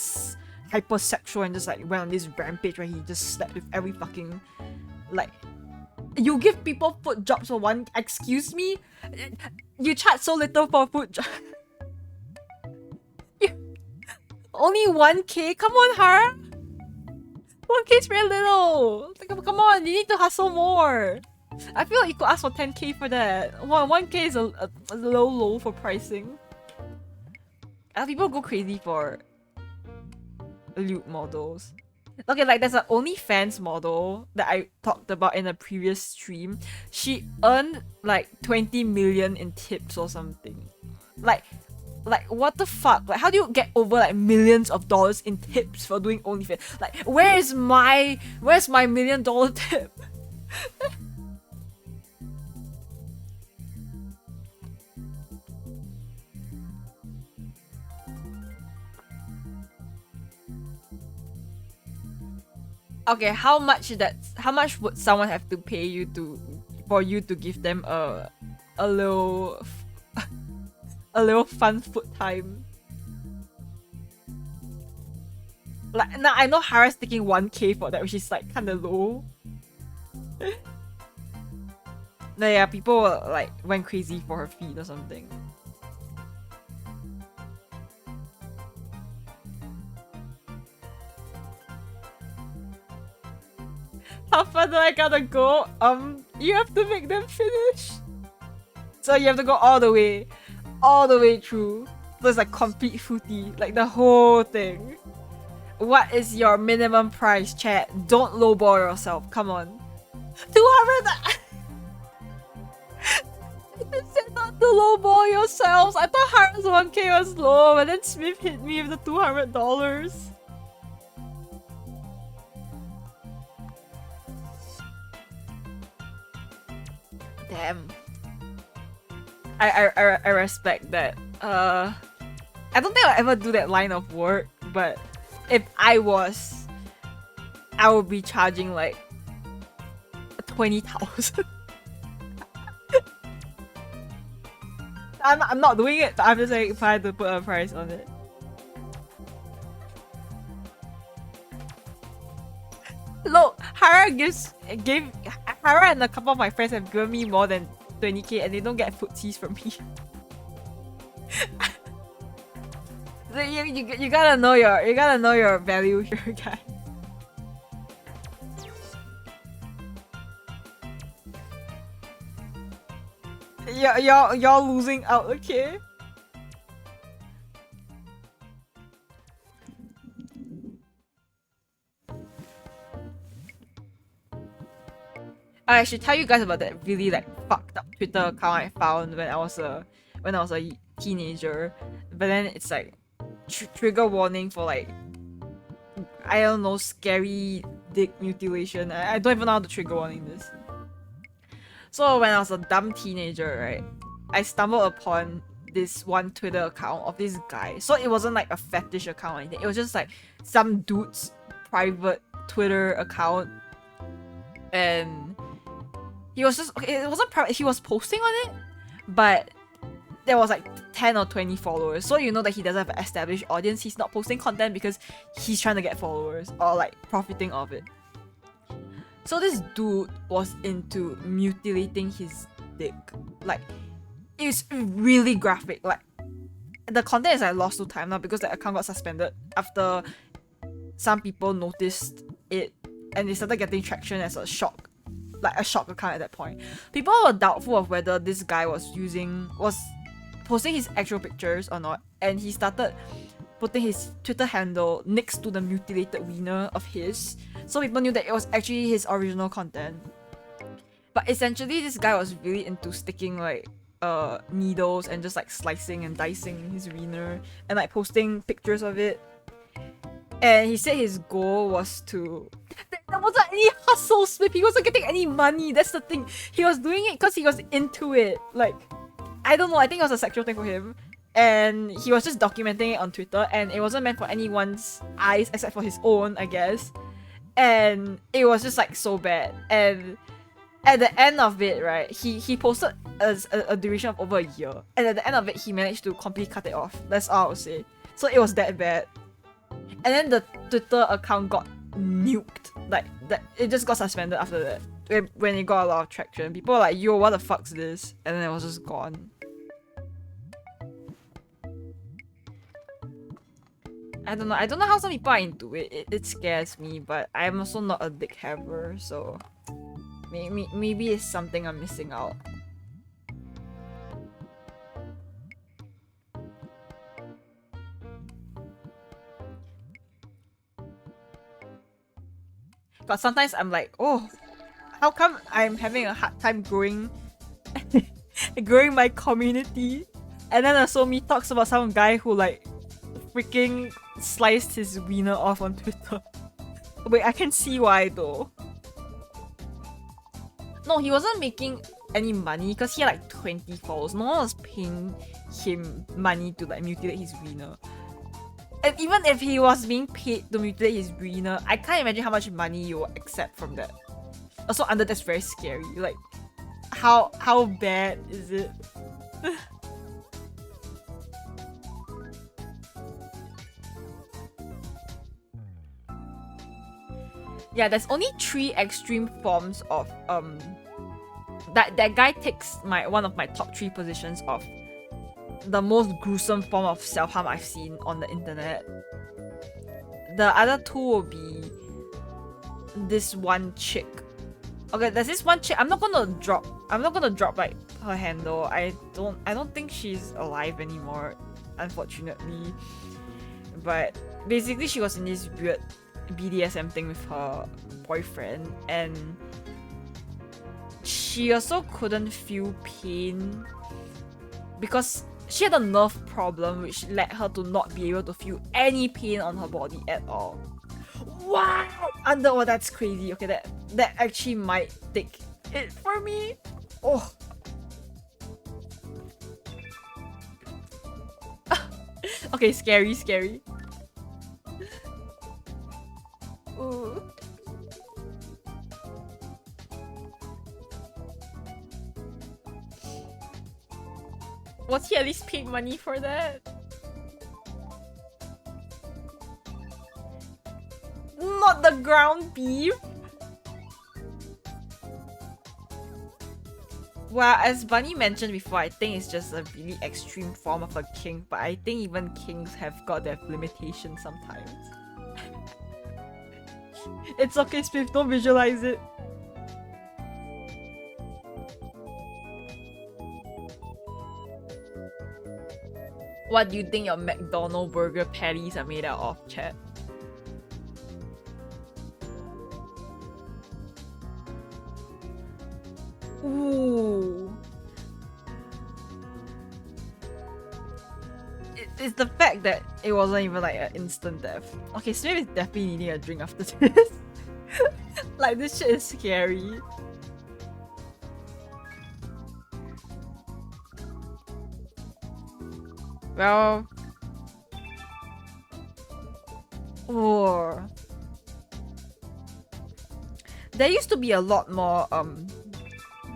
hypersexual and just like went on this rampage where he just slept with every fucking like. You give people foot jobs for one. Excuse me? You charge so little for a foot job. Only 1K? Come on, her. 1K is very little. Like, come on, you need to hustle more. I feel like you could ask for 10K for that. 1K is a low for pricing. People go crazy for loot models. Okay, like there's an OnlyFans model that I talked about in a previous stream. She earned like 20 million in tips or something. Like what the fuck? Like how do you get over like millions of dollars in tips for doing OnlyFans? Like where's my $1 million tip? Okay, how much would someone have to pay you for you to give them a little fun foot time? Like now I know Hara's taking 1K for that, which is like kinda low. No, yeah, people like went crazy for her feet or something. How far do I gotta go? You have to make them finish. So you have to go all the way through. So it's like complete footy, like the whole thing. What is your minimum price, chat? Don't lowball yourself. Come on. 200. You said not to lowball yourselves. I thought Harris 1K was low, and then Smith hit me with the $200. Damn. I respect that. I don't think I'll ever do that line of work, but if I was, I would be charging like 20,000. I'm not doing it, but I'm just saying if I had to put a price on it. Look, Hara and a couple of my friends have given me more than 20K and they don't get footsies from me. So you gotta know your value here, guys. Y'all losing out, okay? I should tell you guys about that really like fucked up Twitter account I found when I was a teenager. But then it's like trigger warning for like, I don't know, scary dick mutilation. I don't even know how to trigger warning this. So when I was a dumb teenager, right, I stumbled upon this one Twitter account of this guy. So it wasn't like a fetish account or anything. It was just like some dude's private Twitter account. And he was just, okay, it wasn't private, he was posting on it, but there was like 10 or 20 followers. So you know that he doesn't have an established audience. He's not posting content because he's trying to get followers or like profiting off it. So this dude was into mutilating his dick. Like, it's really graphic. Like, the content is like lost to time now because the account got suspended after some people noticed it and they started getting traction as a shock account at that point. People were doubtful of whether this guy was posting his actual pictures or not, and he started putting his Twitter handle next to the mutilated wiener of his, so people knew that it was actually his original content. But essentially, this guy was really into sticking like needles and just like slicing and dicing his wiener and like posting pictures of it. And he said his goal was to... There wasn't any hustle, Smith. He wasn't getting any money. That's the thing. He was doing it because he was into it. Like, I don't know. I think it was a sexual thing for him. And he was just documenting it on Twitter. And it wasn't meant for anyone's eyes except for his own, I guess. And it was just like so bad. And at the end of it, right, he posted a duration of over a year. And at the end of it, he managed to completely cut it off. That's all I would say. So it was that bad. And then the Twitter account got nuked. Like, it just got suspended after that. When it got a lot of traction. People were like, yo, what the fuck's this? And then it was just gone. I don't know. I don't know how some people are into it. It scares me, but I'm also not a dick haver, so maybe it's something I'm missing out. But sometimes I'm like, oh, how come I'm having a hard time growing my community? And then also me talks about some guy who like freaking sliced his wiener off on Twitter. Wait, I can see why though. No, he wasn't making any money because he had like 20 followers. No one was paying him money to like mutilate his wiener. And even if he was being paid to mutilate his wiener, I can't imagine how much money you will accept from that. Also, under that's very scary. Like, how bad is it? Yeah, there's only 3 extreme forms of that guy takes one of my top 3 positions of the most gruesome form of self-harm I've seen on the internet. The other 2 will be this one chick. Okay, there's this one chick. I'm not gonna drop like her handle. I don't think she's alive anymore, unfortunately. But basically she was in this weird BDSM thing with her boyfriend, and she also couldn't feel pain because she had a nerve problem which led her to not be able to feel any pain on her body at all. Wow! Oh, that's crazy. Okay, that actually might take it for me. Oh. Okay, scary. Ooh. Was he at least paid money for that? Not the ground beef. Well, as Bunny mentioned before, I think it's just a really extreme form of a kink, but I think even kinks have got their limitations sometimes. It's okay, Spiff, don't visualize it. What do you think your McDonald's burger patties are made out of, chat? Ooh. It's the fact that it wasn't even like an instant death. Okay, Smith is definitely needing a drink after this. Like, this shit is scary. Well... Or... There used to be a lot more,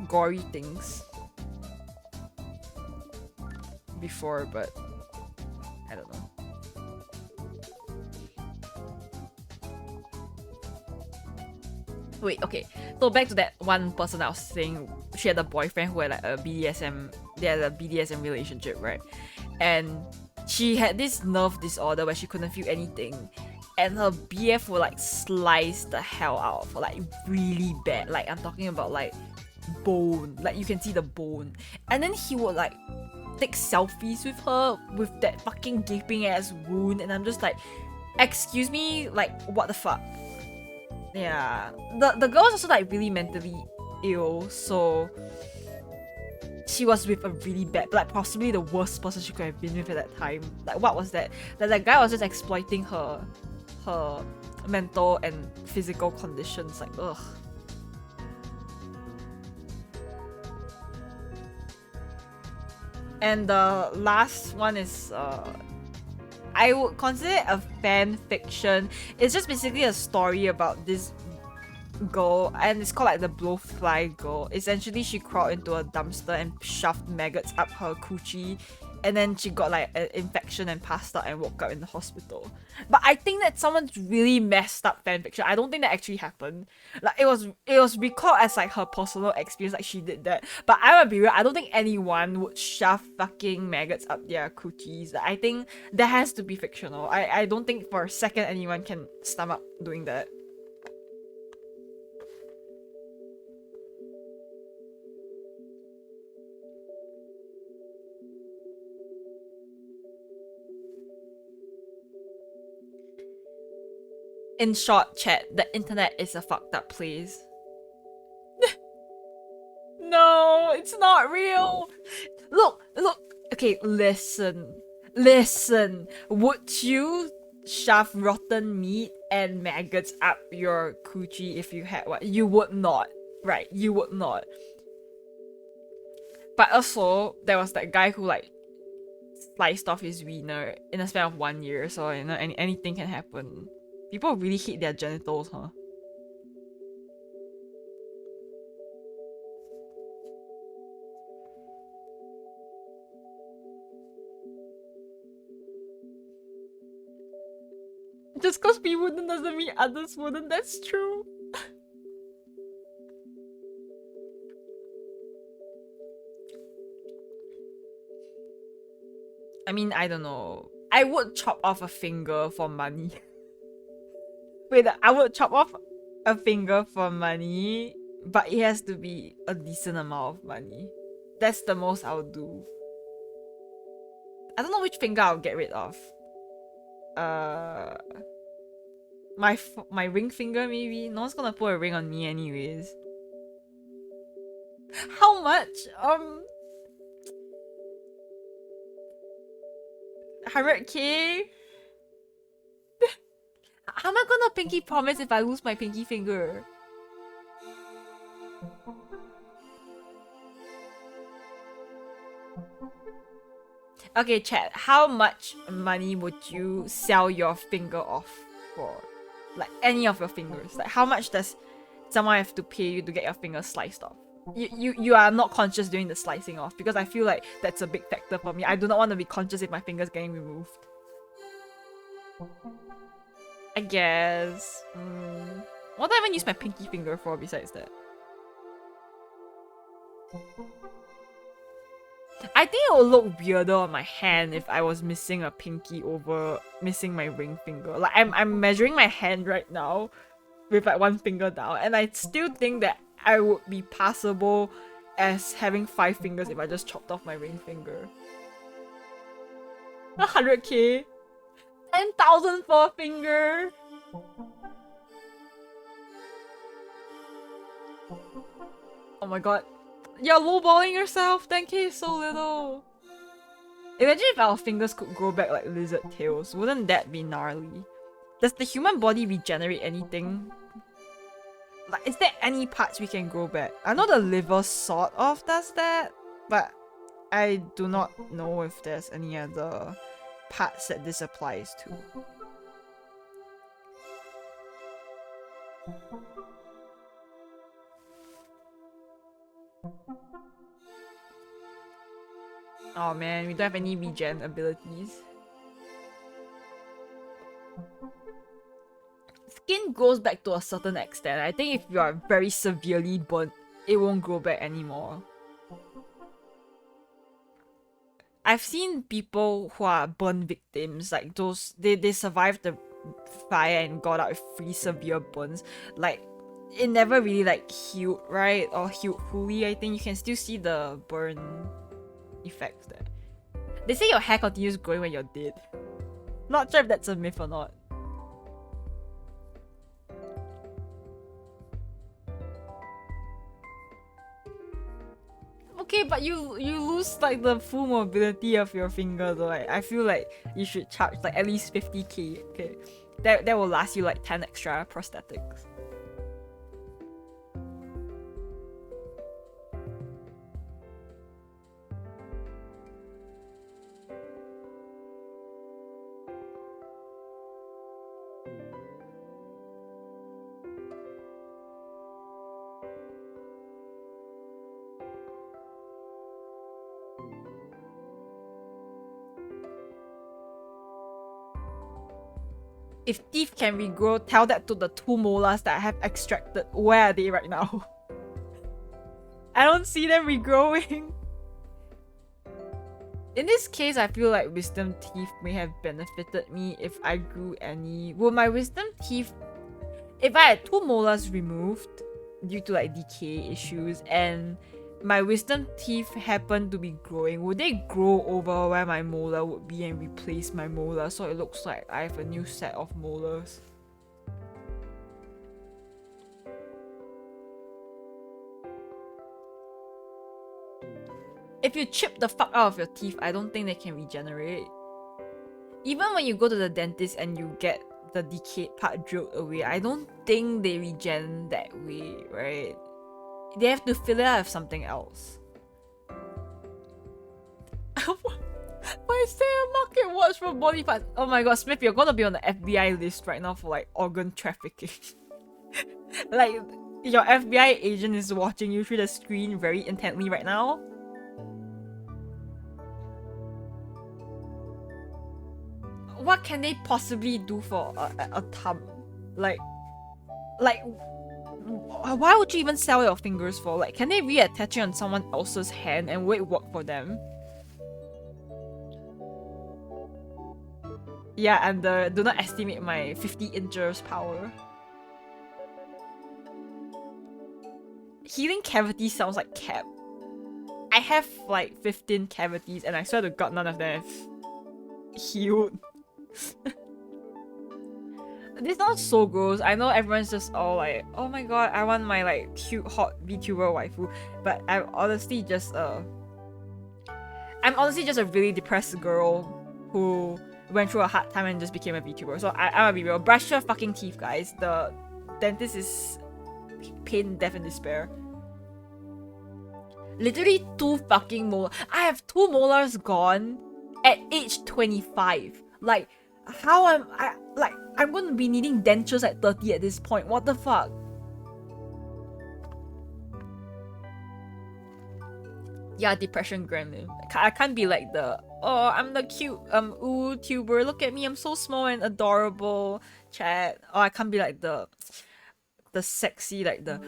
gory things before, but I don't know. Wait, okay. So back to that one person I was saying, she had a boyfriend who had like they had a BDSM relationship, right? And she had this nerve disorder where she couldn't feel anything. And her BF would like slice the hell out of her, like really bad. Like, I'm talking about like bone, like you can see the bone. And then he would like take selfies with her with that fucking gaping ass wound, and I'm just like, excuse me, like what the fuck? Yeah, the girl was also like really mentally ill, so she was with a really bad, like possibly the worst person she could have been with at that time. Like, what was that? That guy was just exploiting her mental and physical conditions. Like, ugh. And the last one is I would consider it a fan fiction. It's just basically a story about this girl, and it's called like the Blowfly Girl. Essentially, she crawled into a dumpster and shoved maggots up her coochie and then she got like an infection and passed out and woke up in the hospital. But I think that someone's really messed up fanfiction. I don't think that actually happened. Like it was recalled as like her personal experience, like she did that. But I will be real, I don't think anyone would shove fucking maggots up their coochies. I think that has to be fictional. I don't think for a second anyone can stomach doing that. In short, chat, the internet is a fucked up place. No, it's not real. Look. Okay, listen. Would you shove rotten meat and maggots up your coochie if you had one? You would not. Right, you would not. But also, there was that guy who like sliced off his wiener in a span of 1 year, so you know anything can happen. People really hate their genitals, huh? Just cause we wouldn't doesn't mean others wouldn't, that's true. I mean, I don't know. I would chop off a finger for money. Wait, I would chop off a finger for money, but it has to be a decent amount of money. That's the most I would do. I don't know which finger I'll get rid of. My ring finger maybe? No one's gonna put a ring on me anyways. How much? 100k? How am I gonna pinky promise if I lose my pinky finger? Okay, chat. How much money would you sell your finger off for? Like any of your fingers. Like how much does someone have to pay you to get your finger sliced off? You are not conscious during the slicing off, because I feel like that's a big factor for me. I do not want to be conscious if my finger's getting removed. I guess. What do I even use my pinky finger for besides that? I think it would look weirder on my hand if I was missing a pinky over missing my ring finger. Like I'm measuring my hand right now with like one finger down, and I still think that I would be passable as having 5 fingers if I just chopped off my ring finger. 100k? 10,000 for a finger? Oh my god. You're lowballing yourself. 10k is so little. Imagine if our fingers could grow back like lizard tails. Wouldn't that be gnarly? Does the human body regenerate anything? Like, is there any parts we can grow back? I know the liver sort of does that, but I do not know if there's any other parts that this applies to. Oh man, we don't have any regen abilities. Skin grows back to a certain extent. I think if you are very severely burnt, it won't grow back anymore. I've seen people who are burn victims, like those, they survived the fire and got out with 3 severe burns. Like, it never really like healed, right? Or healed fully. I think you can still see the burn effects there. They say your hair continues growing when you're dead. Not sure if that's a myth or not. Okay, but you lose like the full mobility of your finger though. I feel like you should charge like at least 50k. Okay, that will last you like 10 extra prosthetics. If teeth can regrow, tell that to the 2 molars that I have extracted. Where are they right now? I don't see them regrowing. In this case, I feel like wisdom teeth may have benefited me if I grew any. Would my wisdom teeth, if I had 2 molars removed due to like decay issues and my wisdom teeth happen to be growing, would they grow over where my molar would be and replace my molar so it looks like I have a new set of molars? If you chip the fuck out of your teeth, I don't think they can regenerate. Even when you go to the dentist and you get the decayed part drilled away, I don't think they regen that way, right? They have to fill it out with something else. Why is there a market watch for body parts? Oh my god, Smith, you're gonna be on the FBI list right now for like organ trafficking. Like, your FBI agent is watching you through the screen very intently right now. What can they possibly do for a thumb? Like, why would you even sell your fingers for? Like, can they reattach it on someone else's hand and will it work for them? Yeah, and do not estimate my 50 inches power. Healing cavities sounds like cap. I have like 15 cavities and I swear to god none of them have healed. This sounds so gross. I know everyone's just all like, oh my god, I want my like cute hot VTuber waifu, but I'm honestly just a really depressed girl who went through a hard time and just became a VTuber. So I'm gonna be real. Brush your fucking teeth, guys. The dentist is pain, death, and despair. Literally 2 fucking molars. I have 2 molars gone at age 25. Like, how I'm gonna be needing dentures at 30 at this point. What the fuck? Yeah, depression gremlin. I can't be like the, oh, I'm the cute ooh tuber. Look at me, I'm so small and adorable. Chat. Oh, I can't be like the sexy, like the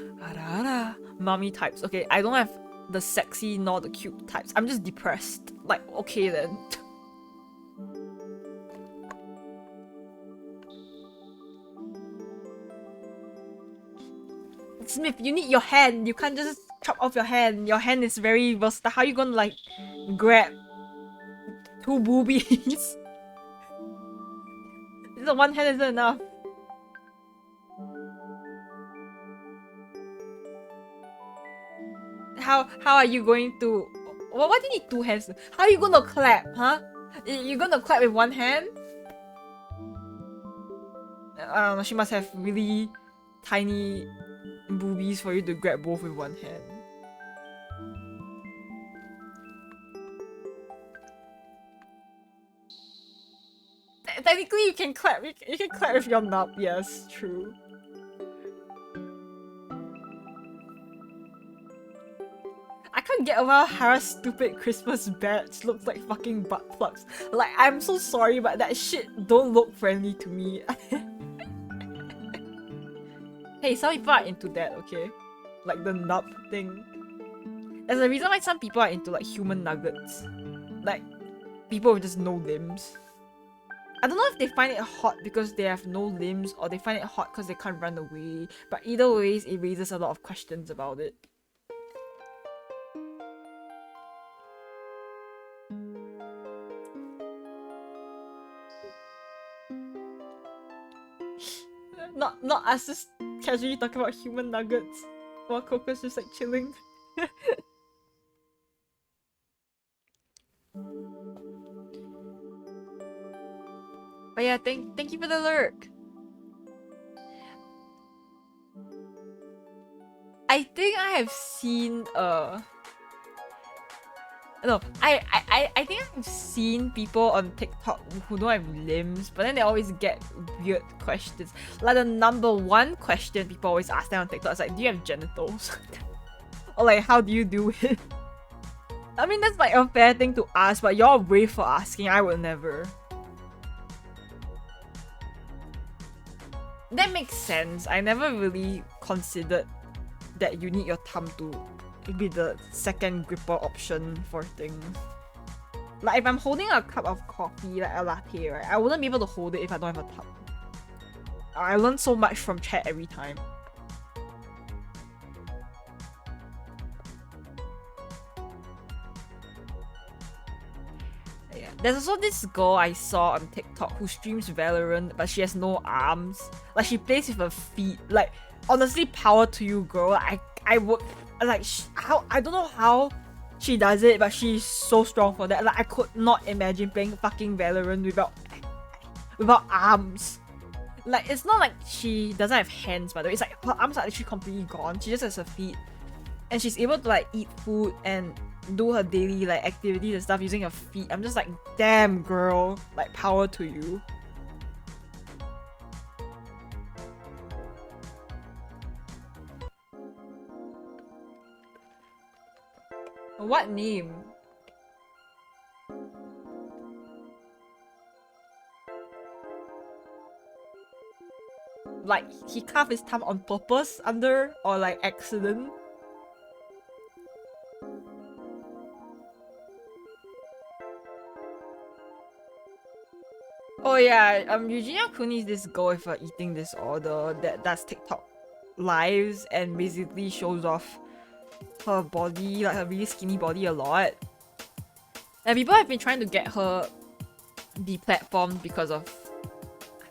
mommy types. Okay, I don't have the sexy nor the cute types. I'm just depressed. Like, okay then. Smith, you need your hand. You can't just chop off your hand. Your hand is very versatile. How are you gonna like grab 2 boobies? The one hand isn't enough. How are you going to? Why do you need 2 hands? How are you gonna clap, huh? You're gonna clap with 1 hand? I don't know. She must have really tiny boobies for you to grab both with 1 hand. Technically, you can clap. You can clap with your knob. Yes, true. I can't get over how Hara's stupid Christmas badge looks like fucking butt plugs. Like, I'm so sorry, but that shit don't look friendly to me. Hey, some people are into that, okay? Like the nub thing. There's a reason why some people are into like human nuggets. Like, people with just no limbs. I don't know if they find it hot because they have no limbs or they find it hot because they can't run away. But either ways, it raises a lot of questions about it. Not us just casually talking about human nuggets while Coco's just like chilling. But yeah, thank you for the lurk. I think I have seen no, I think I've seen people on TikTok who don't have limbs, but then they always get weird questions. Like the number 1 question people always ask them on TikTok is like, do you have genitals? Or like, how do you do it? I mean, that's like a fair thing to ask, but you're brave for asking. I would never. that makes sense. I never really considered that you need your thumb to be the second gripper option for things. Like if I'm holding a cup of coffee, like a latte, right, I wouldn't be able to hold it if I don't have a thumb. I learn so much from chat every time. Yeah. There's also this girl I saw on TikTok who streams Valorant, but she has no arms. Like she plays with her feet. Like honestly, power to you, girl. I would like how I don't know how she does it, but she's so strong for that. Like I could not imagine playing fucking Valorant without arms. Like it's not like she doesn't have hands, by the way. It's like her arms are actually completely gone. She just has her feet, and she's able to like eat food and do her daily like activities and stuff using her feet. I'm just like, damn girl, like power to you. What name? Like he carved his thumb on purpose under or like accident? Oh yeah, Eugenia Cooney is this girl with an eating disorder that does TikTok lives and basically shows off her body, like her really skinny body a lot. And people have been trying to get her deplatformed because of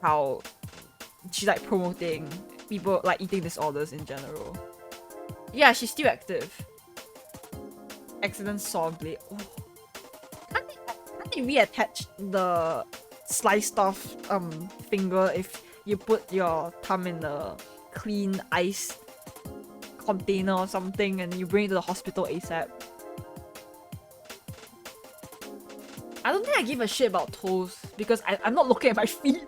how she's like promoting people like eating disorders in general. Yeah, she's still active. Accident saw blade. Oh. Can't they reattach the sliced off finger if you put your thumb in a clean ice container or something and you bring it to the hospital ASAP? I don't think I give a shit about toes because I'm not looking at my feet.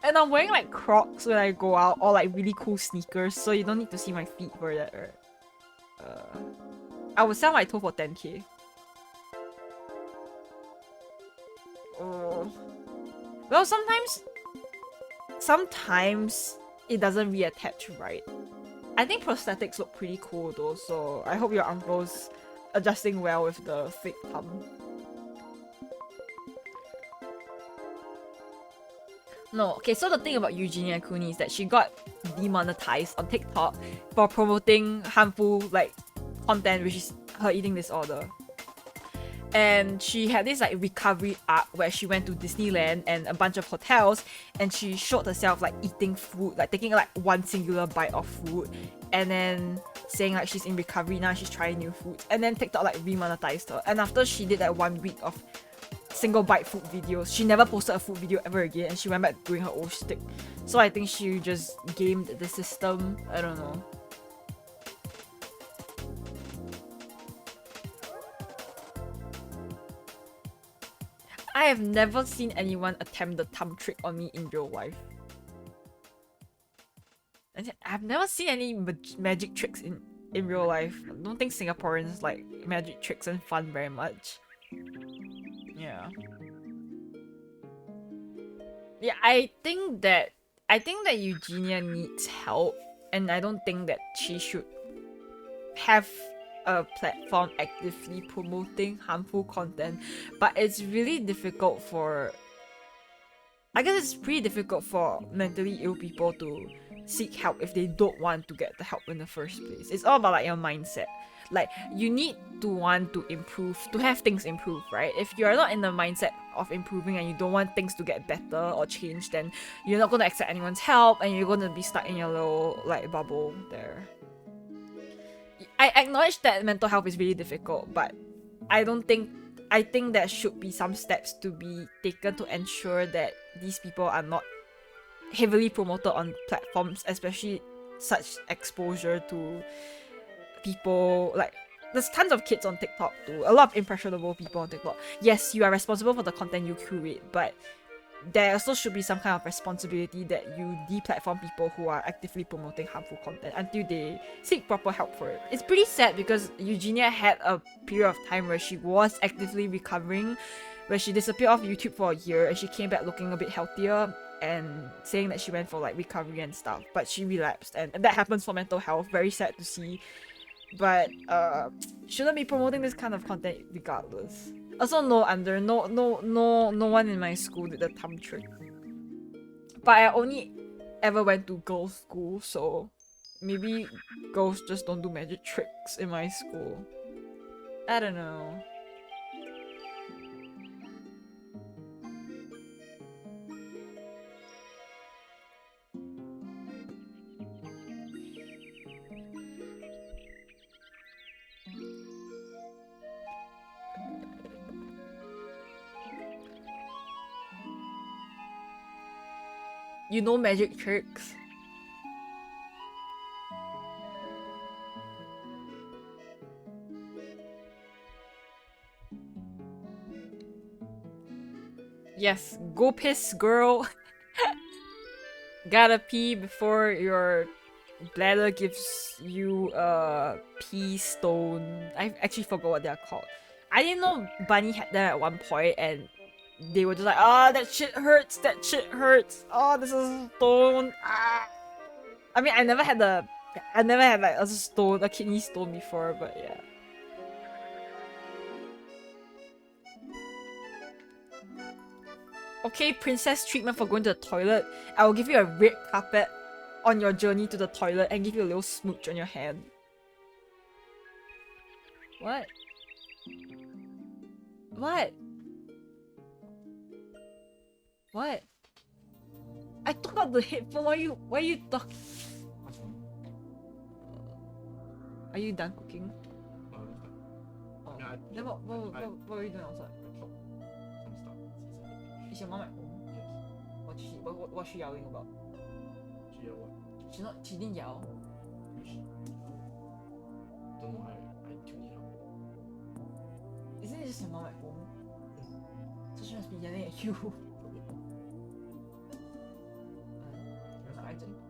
And I'm wearing like Crocs when I go out or like really cool sneakers, so you don't need to see my feet for that, right? I would sell my toe for 10k. Oh. Well, sometimes it doesn't reattach right. I think prosthetics look pretty cool though, so I hope your uncle's adjusting well with the fake thumb. No, okay, so the thing about Eugenia Cooney is that she got demonetized on TikTok for promoting harmful like content, which is her eating disorder. And she had this like recovery arc where she went to Disneyland and a bunch of hotels and she showed herself like eating food, like taking like one singular bite of food and then saying like she's in recovery now, she's trying new foods. And then TikTok like remonetized her. And after she did like 1 week of single bite food videos, she never posted a food video ever again and she went back doing her old shtick. So I think she just gamed the system. I don't know. I have never seen anyone attempt the thumb trick on me in real life. I've never seen any magic tricks in real life. I don't think Singaporeans like magic tricks and fun very much. Yeah. Yeah, I think that Eugenia needs help, and I don't think that she should have a platform actively promoting harmful content. But it's really difficult for... I guess it's pretty difficult for mentally ill people to seek help if they don't want to get the help in the first place. It's all about like your mindset. Like, you need to want to improve, to have things improve, right? If you're not in the mindset of improving and you don't want things to get better or change, then you're not going to accept anyone's help and you're going to be stuck in your little like bubble there. I acknowledge that mental health is really difficult, but I think there should be some steps to be taken to ensure that these people are not heavily promoted on platforms, especially such exposure to people. Like, there's tons of kids on TikTok too, a lot of impressionable people on TikTok. Yes, you are responsible for the content you curate, but there also should be some kind of responsibility that you deplatform people who are actively promoting harmful content until they seek proper help for it. It's pretty sad because Eugenia had a period of time where she was actively recovering, where she disappeared off YouTube for a year and she came back looking a bit healthier. and saying that she went for like recovery and stuff, but she relapsed, and that happens for mental health. Very sad to see, but shouldn't be promoting this kind of content regardless. Also, no one in my school did the thumb trick, but I only ever went to girls' school, so maybe girls just don't do magic tricks in my school. I don't know. You know magic tricks? Yes, go piss, girl. Gotta pee before your bladder gives you a pee stone. I actually forgot what they're called. I didn't know Bunny had that at one point, and they were just like, "Ah, that shit hurts. That shit hurts. Oh, this is a stone." Ah. I mean, I never had like a stone, a kidney stone before, but yeah. Okay, princess treatment for going to the toilet. I will give you a red carpet on your journey to the toilet and give you a little smooch on your hand. What? What? What? I took out the headphone. Why are you talking? Are you done cooking? Oh. Then what were you doing outside? Is your mom at home? Yes. What's she yelling about? She yelled what? She didn't yell. Don't know, I tuned it out. Isn't it just your mom at home? So she must be yelling at you.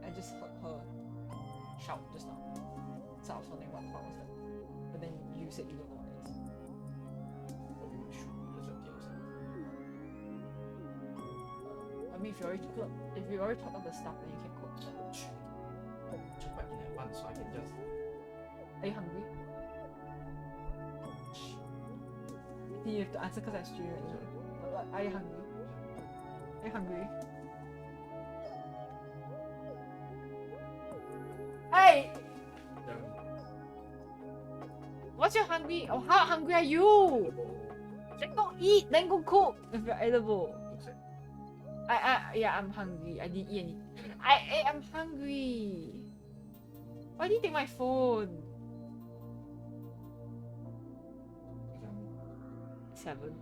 I just heard her shout just now. So I was wondering what was that. But then you said you don't know what it is. Or we would shoot just at the outside. I mean, if you already took out the stuff, then you can cook. Check back in advance so I can just... Are you hungry? I think you have to answer because I stream it. Are you hungry? Are you hungry? Hey! Yeah. What's your hungry? Oh, how hungry are you? Then go eat, then go cook if you're edible. Looks like... Yeah, I'm hungry. I didn't eat anything. I'm hungry. Why did you take my phone? 7.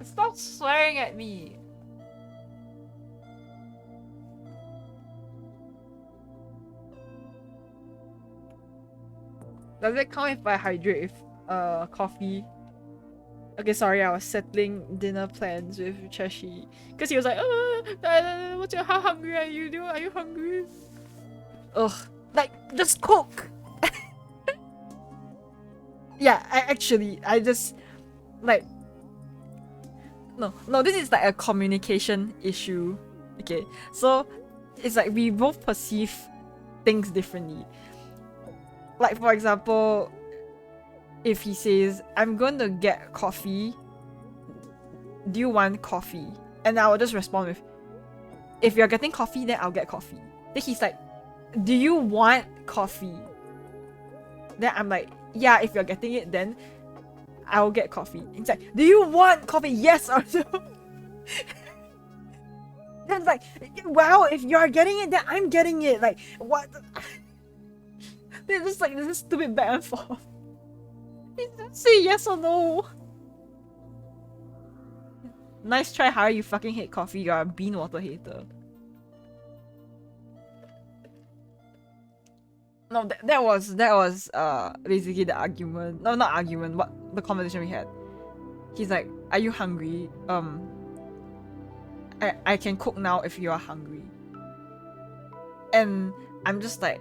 Stop swearing at me. Does it count if I hydrate with coffee? Okay, sorry, I was settling dinner plans with Cheshi. Because he was like, how hungry are you? Are you hungry? Ugh. Like, just cook! Yeah, I just, like, no, this is like a communication issue. Okay, so it's like we both perceive things differently. Like, for example, if he says, I'm going to get coffee, do you want coffee? And I will just respond with, if you're getting coffee, then I'll get coffee. Then he's like, do you want coffee? Then I'm like, yeah, if you're getting it, then I'll get coffee. He's like, do you want coffee? Yes or no? Then it's like, wow, if you're getting it, then I'm getting it. Like, what? They're just like, this is stupid back and forth. Say yes or no. Nice try, Harry. You fucking hate coffee. You're a bean water hater. No, that was basically the argument. No, not argument, but the conversation we had. He's like, are you hungry? I can cook now if you are hungry. And I'm just like,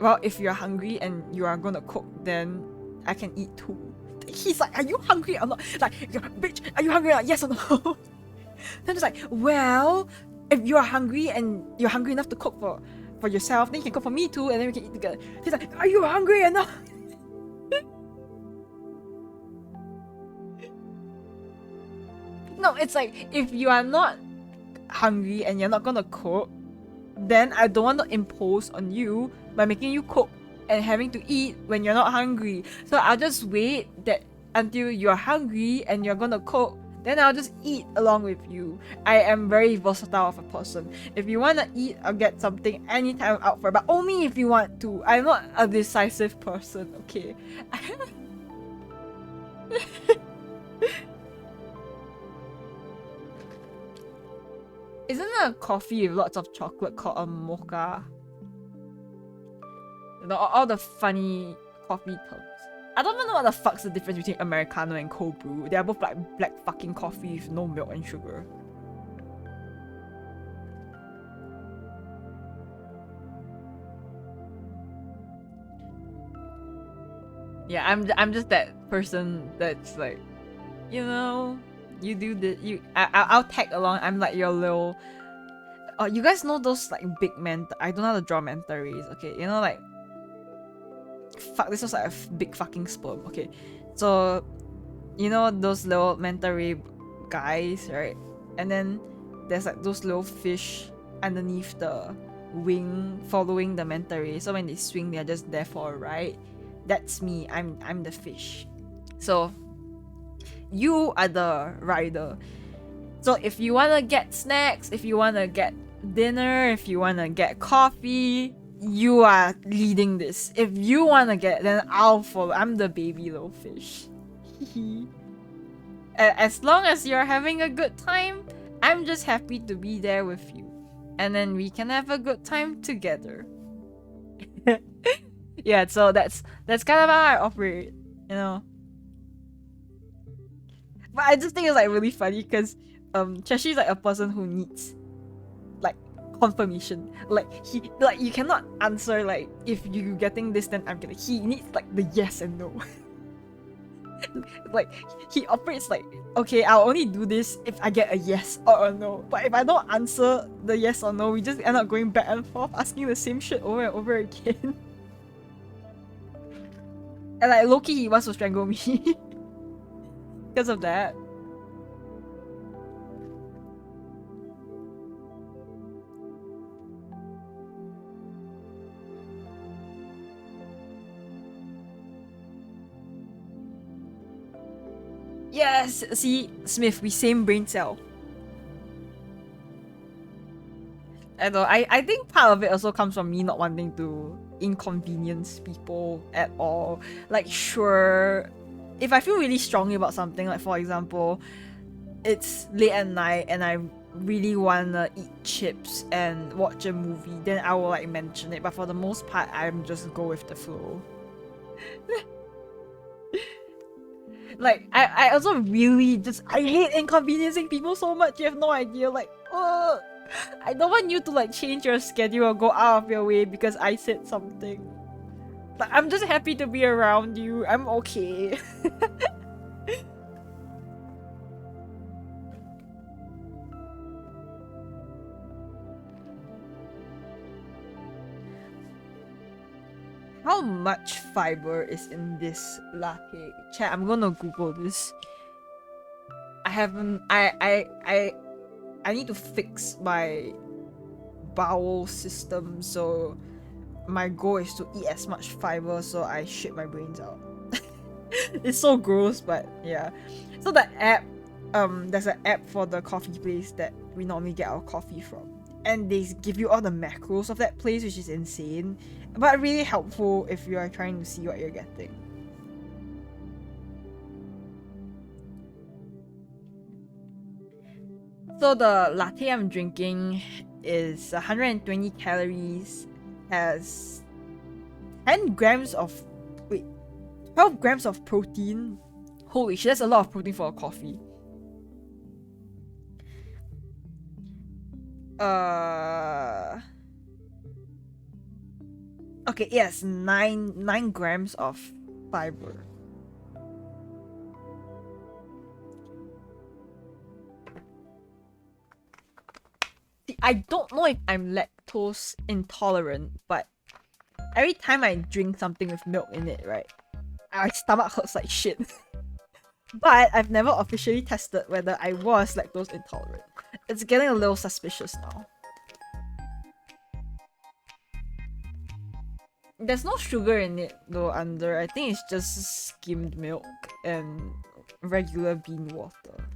well, if you're hungry and you are gonna cook, then I can eat too. He's like, are you hungry or not? Like, bitch, are you hungry or not? Yes or no? Then it's like, well, if you are hungry and you're hungry enough to cook for yourself, then you can cook for me too, and then we can eat together. He's like, are you hungry enough? No, it's like, if you are not hungry and you're not gonna cook, then I don't want to impose on you by making you cook and having to eat when you're not hungry. So I'll just wait that until you're hungry and you're gonna cook, then I'll just eat along with you. I am very versatile of a person. If you wanna eat, I'll get something anytime I'm out for, but only if you want to. I'm not a decisive person, okay? Isn't a coffee with lots of chocolate called a mocha? You know, all the funny coffee terms. I don't even know what the fuck's the difference between Americano and cold brew. They are both like black fucking coffee with no milk and sugar. Yeah, I'm just that person that's like, you know, you do the I'll tag along. I'm like your little. Oh, you guys know those like big I don't know how to draw manta rays. Okay, you know, like, fuck, this was like a big fucking sperm. Okay, so you know those little manta ray guys, right? And then there's like those little fish underneath the wing following the manta ray. So when they swing, they're just there for a ride. That's me. I'm the fish. So you are the rider. So if you wanna get snacks, if you wanna get dinner, if you wanna get coffee, you are leading this. If you wanna get, then I'll follow. I'm the baby little fish. As long as you're having a good time, I'm just happy to be there with you. And then we can have a good time together. Yeah, so that's kind of how I operate, you know. But I just think it's like really funny because Cheshi's like a person who needs like confirmation. Like you cannot answer like, if you getting this then I'm getting. He needs like the yes and no. Like he operates like, okay, I'll only do this if I get a yes or a no. But if I don't answer the yes or no, we just end up going back and forth asking the same shit over and over again. And like Loki, he wants to strangle me because of that. Yes, see, Smith, we same brain cell. I think part of it also comes from me not wanting to inconvenience people at all. Like, sure, if I feel really strongly about something, like for example, it's late at night and I really wanna eat chips and watch a movie, then I will like mention it. But for the most part, I'm just go with the flow. Like, I also really just, I hate inconveniencing people so much, you have no idea. Like, I don't want you to like change your schedule or go out of your way because I said something. Like, I'm just happy to be around you. I'm okay. How much fiber is in this latte? Chat, I'm gonna Google this. I haven't. I need to fix my bowel system, so my goal is to eat as much fiber so I shit my brains out. It's so gross, but yeah. So the app, there's an app for the coffee place that we normally get our coffee from, and they give you all the macros of that place, which is insane, but really helpful if you are trying to see what you're getting. So the latte I'm drinking is 120 calories, has 10 grams of, 12 grams of protein. Holy shit, that's a lot of protein for a coffee. Okay, yes, 9 grams of fiber. I don't know if I'm lactose intolerant, but every time I drink something with milk in it, right, my stomach hurts like shit. But I've never officially tested whether I was lactose intolerant. It's getting a little suspicious now. There's no sugar in it though, under. I think it's just skimmed milk and regular bean water.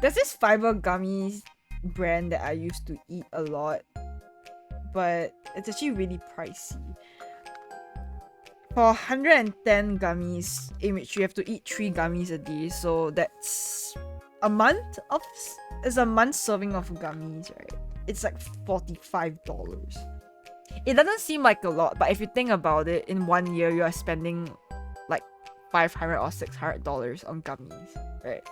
There's this fiber gummies brand that I used to eat a lot, but it's actually really pricey. For 110 gummies, in which you have to eat 3 gummies a day, so that's a month of is a month serving of gummies, right? It's like $45. It doesn't seem like a lot, but if you think about it, in 1 year you are spending like $500 or $600 on gummies, right?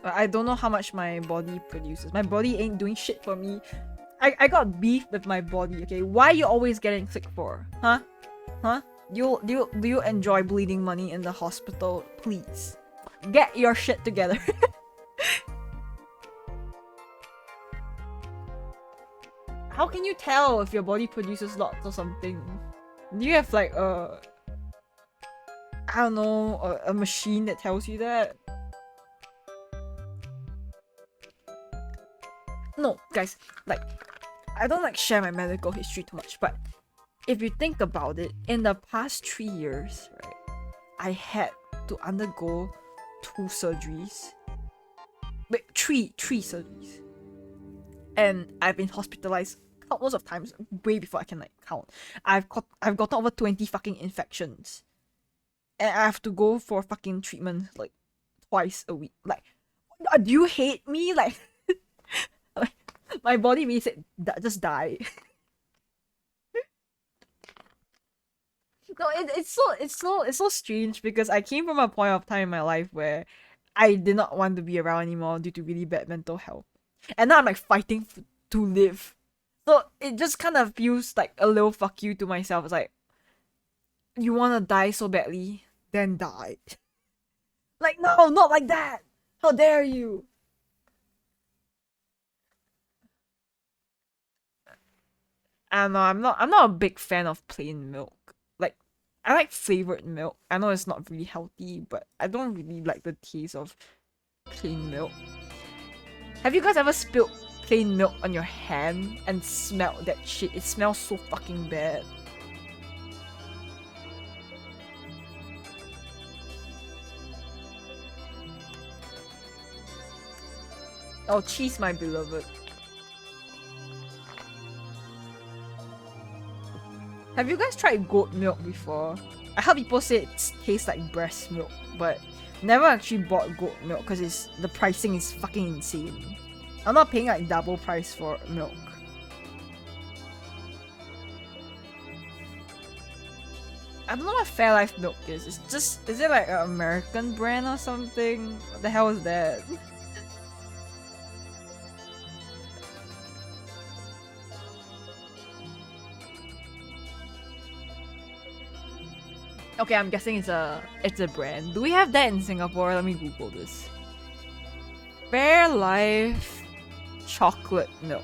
I don't know how much my body produces. My body ain't doing shit for me. I got beef with my body, okay? Why you always getting sick for? Huh? Huh? Do you enjoy bleeding money in the hospital? Please. Get your shit together. How can you tell if your body produces lots or something? Do you have like I don't know, a machine that tells you that? No, guys, like, I don't like share my medical history too much, but if you think about it, in the past 3 years, right, I had to undergo 2 surgeries. Wait, three surgeries. And I've been hospitalized countless of times, way before I can like count. I've gotten over 20 fucking infections. And I have to go for fucking treatment like twice a week. Like, do you hate me? Like, my body really said, just die. No, it's so strange because I came from a point of time in my life where I did not want to be around anymore due to really bad mental health, and now I'm like fighting to live. So it just kind of feels like a little fuck you to myself. It's like, you want to die so badly, then die. Like, no, not like that. How dare you? I don't know. I'm not a big fan of plain milk. Like, I like flavored milk. I know it's not really healthy, but I don't really like the taste of plain milk. Have you guys ever spilled plain milk on your hand and smelled that shit? It smells so fucking bad. Oh, cheese, my beloved. Have you guys tried goat milk before? I heard people say it tastes like breast milk, but never actually bought goat milk because the pricing is fucking insane. I'm not paying like double price for milk. I don't know what Fairlife milk is. Is it like an American brand or something? What the hell is that? Okay, I'm guessing it's a brand. Do we have that in Singapore? Let me Google this. Fairlife chocolate milk.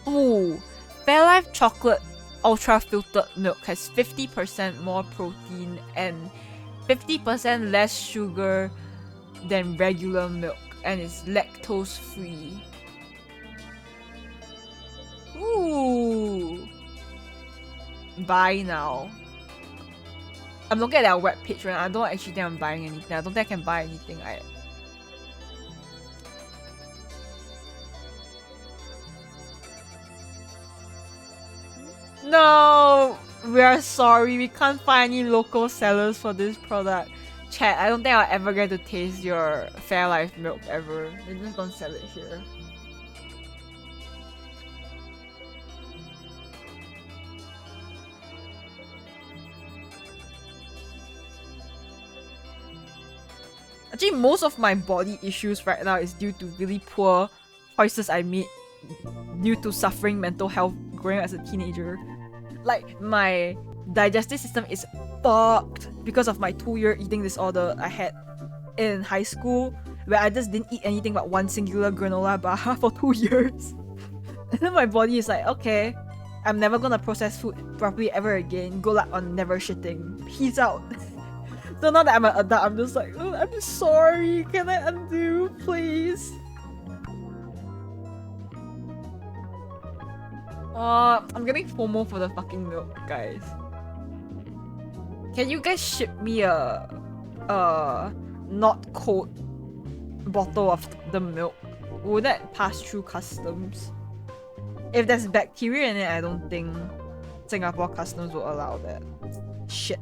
Oh, Fairlife chocolate ultra filtered milk has 50% more protein and 50% less sugar than regular milk, and it's lactose free. Ooh. Buy now. I'm looking at their webpage right now. I don't actually think I'm buying anything. I don't think I can buy anything. No! We are sorry. We can't find any local sellers for this product. Chat, I don't think I'll ever get to taste your Fairlife milk ever. They just don't sell it here. Actually, most of my body issues right now is due to really poor choices I made due to suffering mental health growing up as a teenager. Like, my digestive system is fucked because of my 2-year eating disorder I had in high school, where I just didn't eat anything but one singular granola bar for 2 years. And then my body is like, okay, I'm never gonna process food properly ever again. Good luck on never shitting. Peace out. So now that I'm an adult, I'm just like, oh, I'm sorry. Can I undo, please? I'm getting FOMO for the fucking milk, guys. Can you guys ship me a not cold bottle of the milk? Will that pass through customs? If there's bacteria in it, I don't think Singapore customs will allow that. Shit.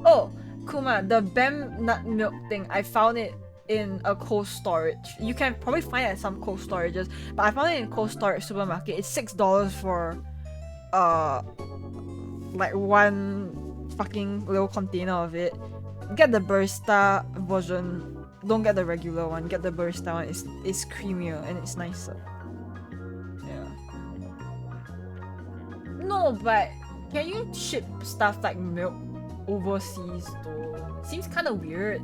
Oh, Kuma, the Bem nut milk thing, I found it in a cold storage. You can probably find it at some cold storages, but I found it in cold storage supermarket. It's $6 for like one fucking little container of it. Get the barista version. Don't get the regular one. Get the barista one. It's creamier and it's nicer. Yeah. No, but can you ship stuff like milk overseas though? Seems kind of weird.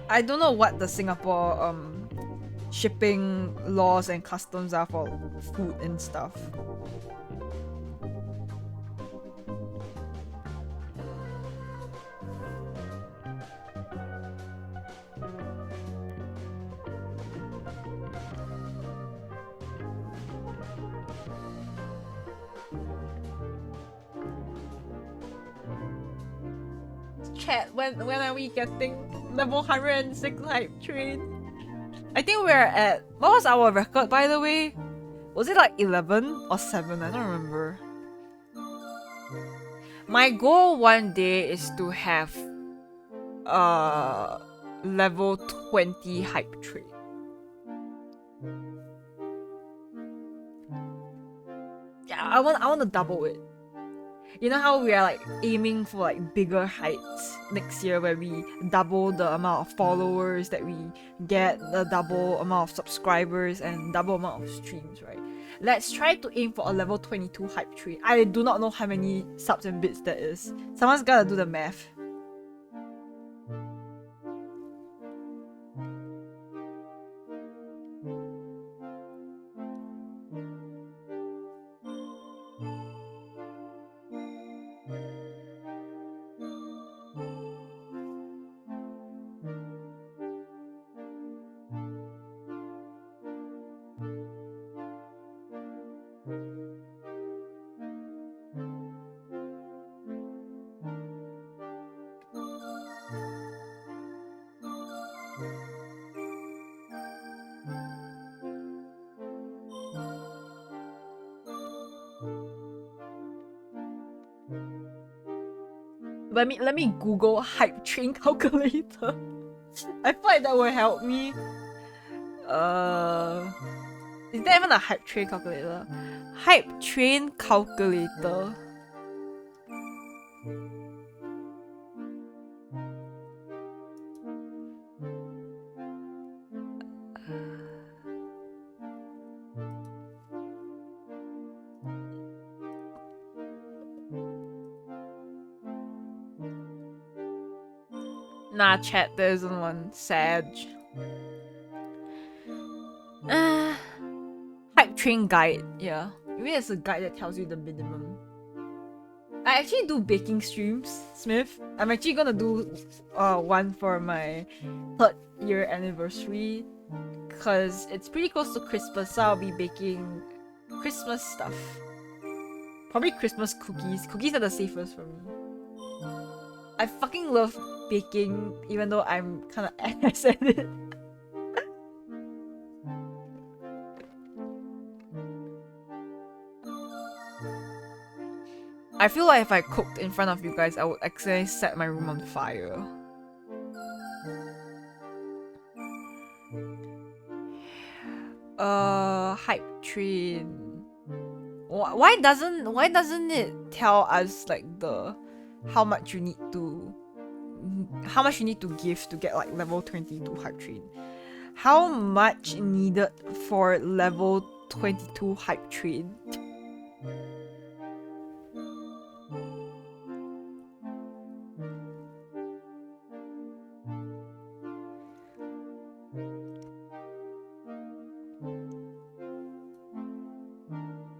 I don't know what the Singapore shipping laws and customs are for food and stuff. Chat, when are we getting level 106 hype train? I think we're at, what was our record by the way? Was it like 11 or 7? I don't remember. My goal one day is to have level 20 hype train. Yeah, I want to double it. You know how we are like aiming for like bigger heights next year, where we double the amount of followers that we get, the double amount of subscribers, and double amount of streams, right? Let's try to aim for a level 22 hype train. I do not know how many subs and bits that is. Someone's gotta do the math. Let me Google hype train calculator. I feel like that will help me. Is there even a hype train calculator? Hype train calculator. Nah, chat, there isn't one. Sag. Hype train guide, yeah. Maybe it's a guide that tells you the minimum. I actually do baking streams, Smith. I'm actually gonna do one for my 3rd year anniversary, because it's pretty close to Christmas, so I'll be baking Christmas stuff. Probably Christmas cookies. Cookies are the safest for me. I fucking love baking, even though I'm kind of ass at it. I feel like if I cooked in front of you guys, I would actually set my room on fire. Hype train. Why doesn't it tell us like how much you need to give to get like level 22 hype train? How much needed for level 22 hype train?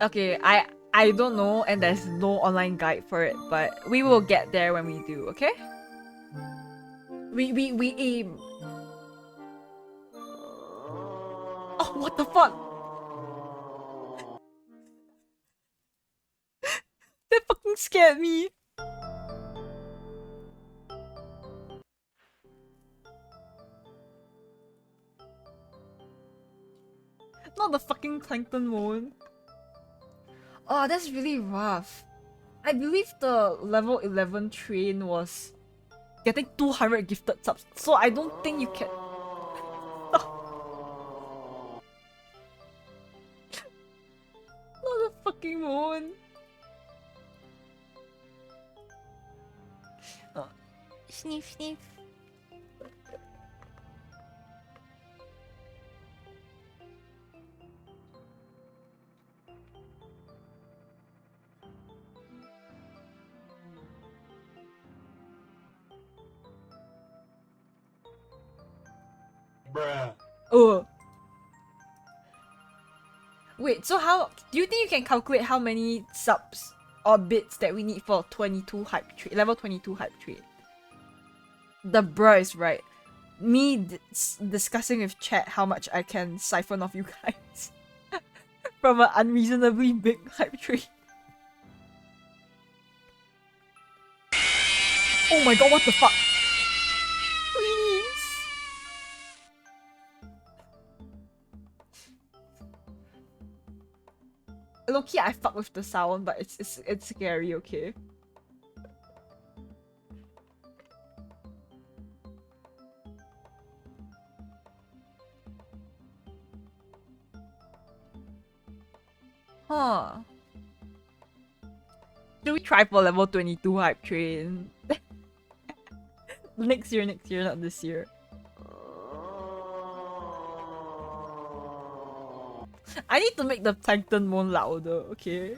Okay, I don't know, and there's no online guide for it, but we will get there when we do, okay? We aim. Oh, what the fuck? That fucking scared me. Not the fucking plankton moon. Oh, that's really rough. I believe the level 11 train was getting 200 gifted subs, so I don't think you can. Not the fucking moon. Oh. Sniff, sniff. Bruh. Oh. Wait, so how do you think you can calculate how many subs or bits that we need for 22 hype trade, level 22 hype trade? The bruh is right. Me discussing with chat how much I can siphon off you guys from an unreasonably big hype trade. Oh my god, what the fuck? Please. Low-key, I fuck with the sound, but it's scary, okay? Huh. Do we try for level 22 hype train? Next year, not this year. I need to make the plankton moan louder, okay?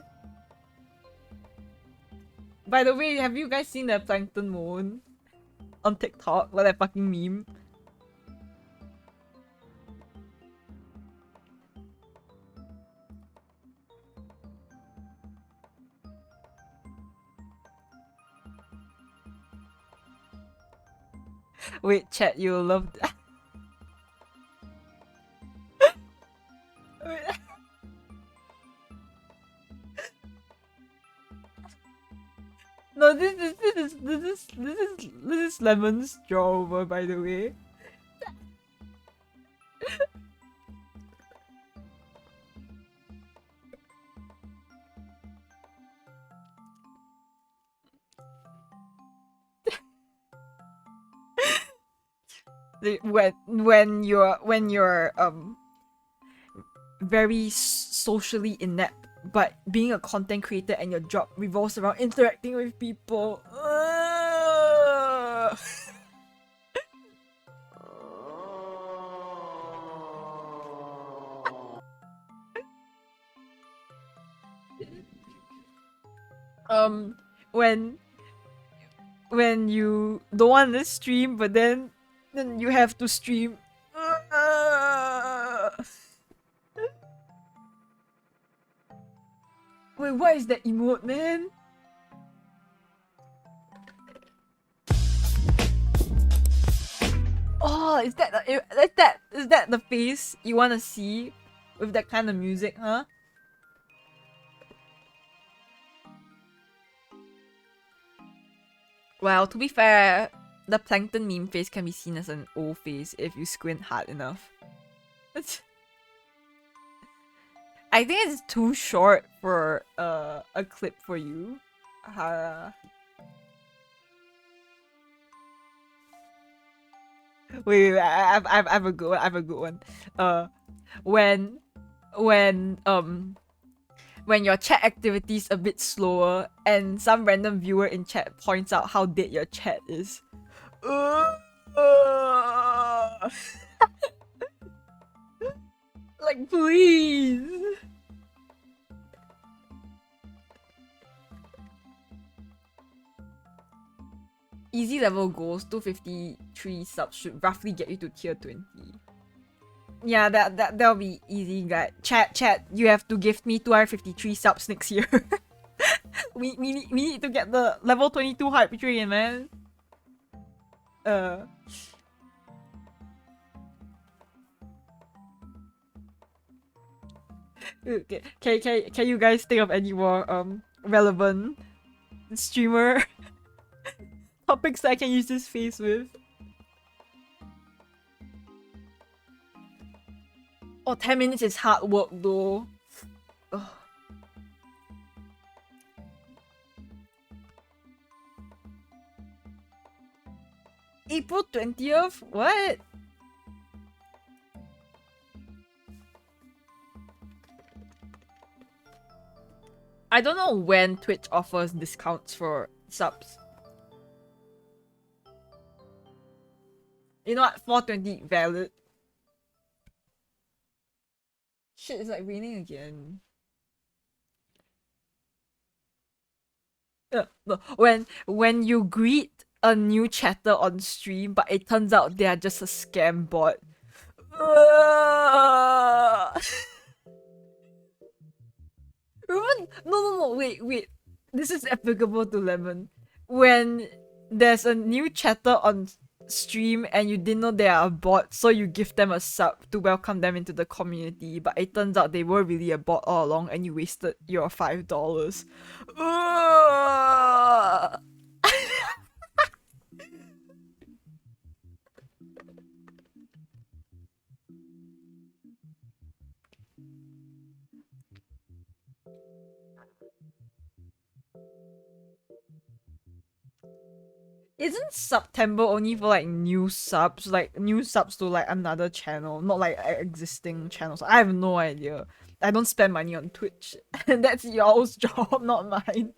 By the way, have you guys seen that plankton moan on TikTok? Like that fucking meme? Wait, chat, you'll love that. No, this is Lemon's draw over, by the way. When you're very socially inept, but being a content creator and your job revolves around interacting with people. When you don't want to stream, but then you have to stream. Wait, what is that emote, man? Oh, is that the face you want to see with that kind of music, huh? Well, to be fair, the plankton meme face can be seen as an old face if you squint hard enough. I think it's too short for a clip for you. Hara. Wait, I have a good one. I have a good one. When when um when your chat activity is a bit slower and some random viewer in chat points out how dead your chat is. Like, please. Easy level goals, 253 subs should roughly get you to tier 20. Yeah, that'll be easy, guys. Chat, you have to give me 253 subs next year. we need to get the level 22 hype train, man. Okay, can you guys think of any more relevant streamer topics that I can use this face with? Oh, 10 minutes is hard work though. Ugh. April 20th? What? I don't know when Twitch offers discounts for subs. You know what? 420 valid. Shit, it's like raining again. No, when you greet a new chatter on stream, but it turns out they are just a scam bot. No, wait. This is applicable to Lemon. When there's a new chatter on stream and you didn't know they are a bot, so you give them a sub to welcome them into the community, but it turns out they were really a bot all along and you wasted your $5. Isn't September only for like new subs? Like new subs to like another channel, not like existing channels. I have no idea. I don't spend money on Twitch. And that's y'all's job, not mine.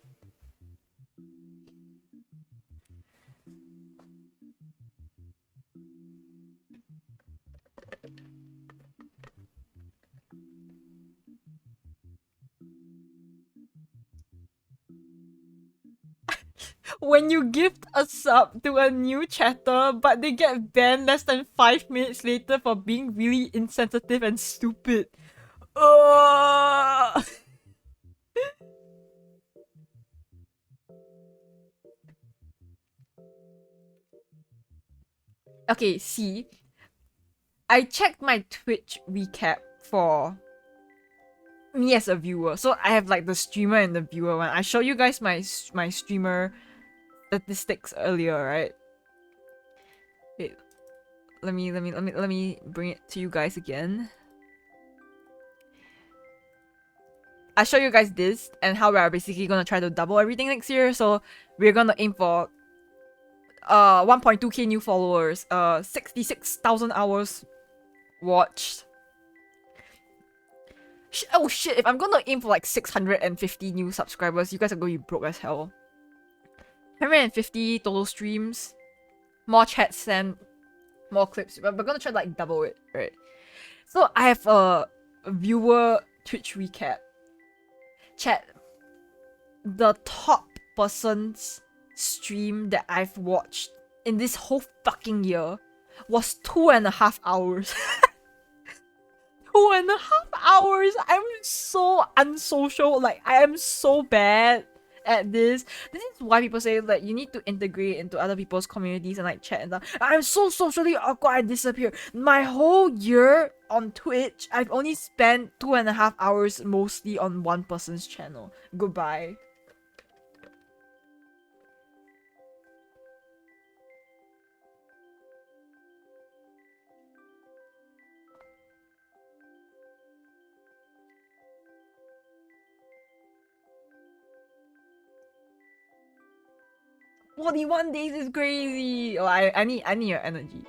When you gift a sub to a new chatter, but they get banned less than 5 minutes later for being really insensitive and stupid. Okay, see. I checked my Twitch recap for me as a viewer. So I have like the streamer and the viewer one. I showed you guys my streamer statistics earlier, right? Wait, let me bring it to you guys again. I show you guys this and how we are basically gonna try to double everything next year. So we're gonna aim for 1.2k new followers, 66,000 hours watched. Oh shit, if I'm gonna aim for like 650 new subscribers, you guys are gonna be broke as hell. 150 total streams, more chats sent, more clips. But we're gonna try to like double it, right? So I have a viewer Twitch recap. Chat, the top person's stream that I've watched in this whole fucking year was 2.5 hours. 2.5 hours. I'm so unsocial. Like, I am so bad at this. This is why people say like you need to integrate into other people's communities and like chat and stuff. I'm so socially awkward. I disappear. My whole year on Twitch, I've only spent 2.5 hours mostly on one person's channel. Goodbye. 41 days is crazy. Oh, I need your energy.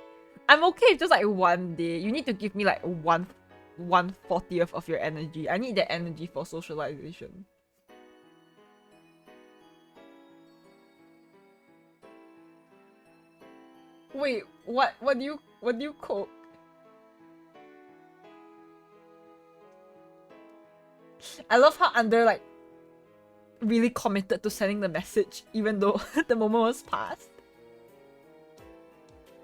I'm okay if just like one day. You need to give me like 1/40th of your energy. I need that energy for socialization. Wait, what do you cook? I love how Under like really committed to sending the message even though the moment was past.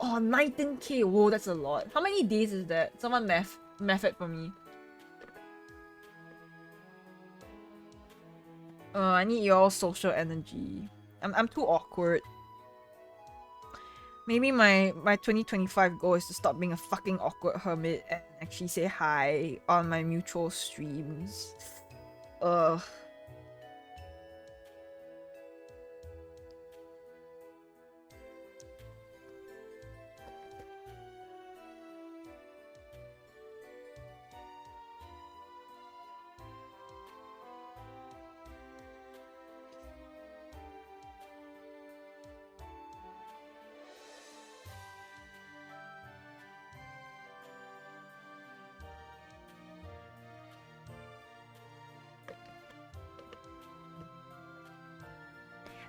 Oh, 19k. Whoa, that's a lot. How many days is that? Someone math it for me. I need your social energy. I'm too awkward. Maybe my 2025 goal is to stop being a fucking awkward hermit and actually say hi on my mutual streams. Ugh.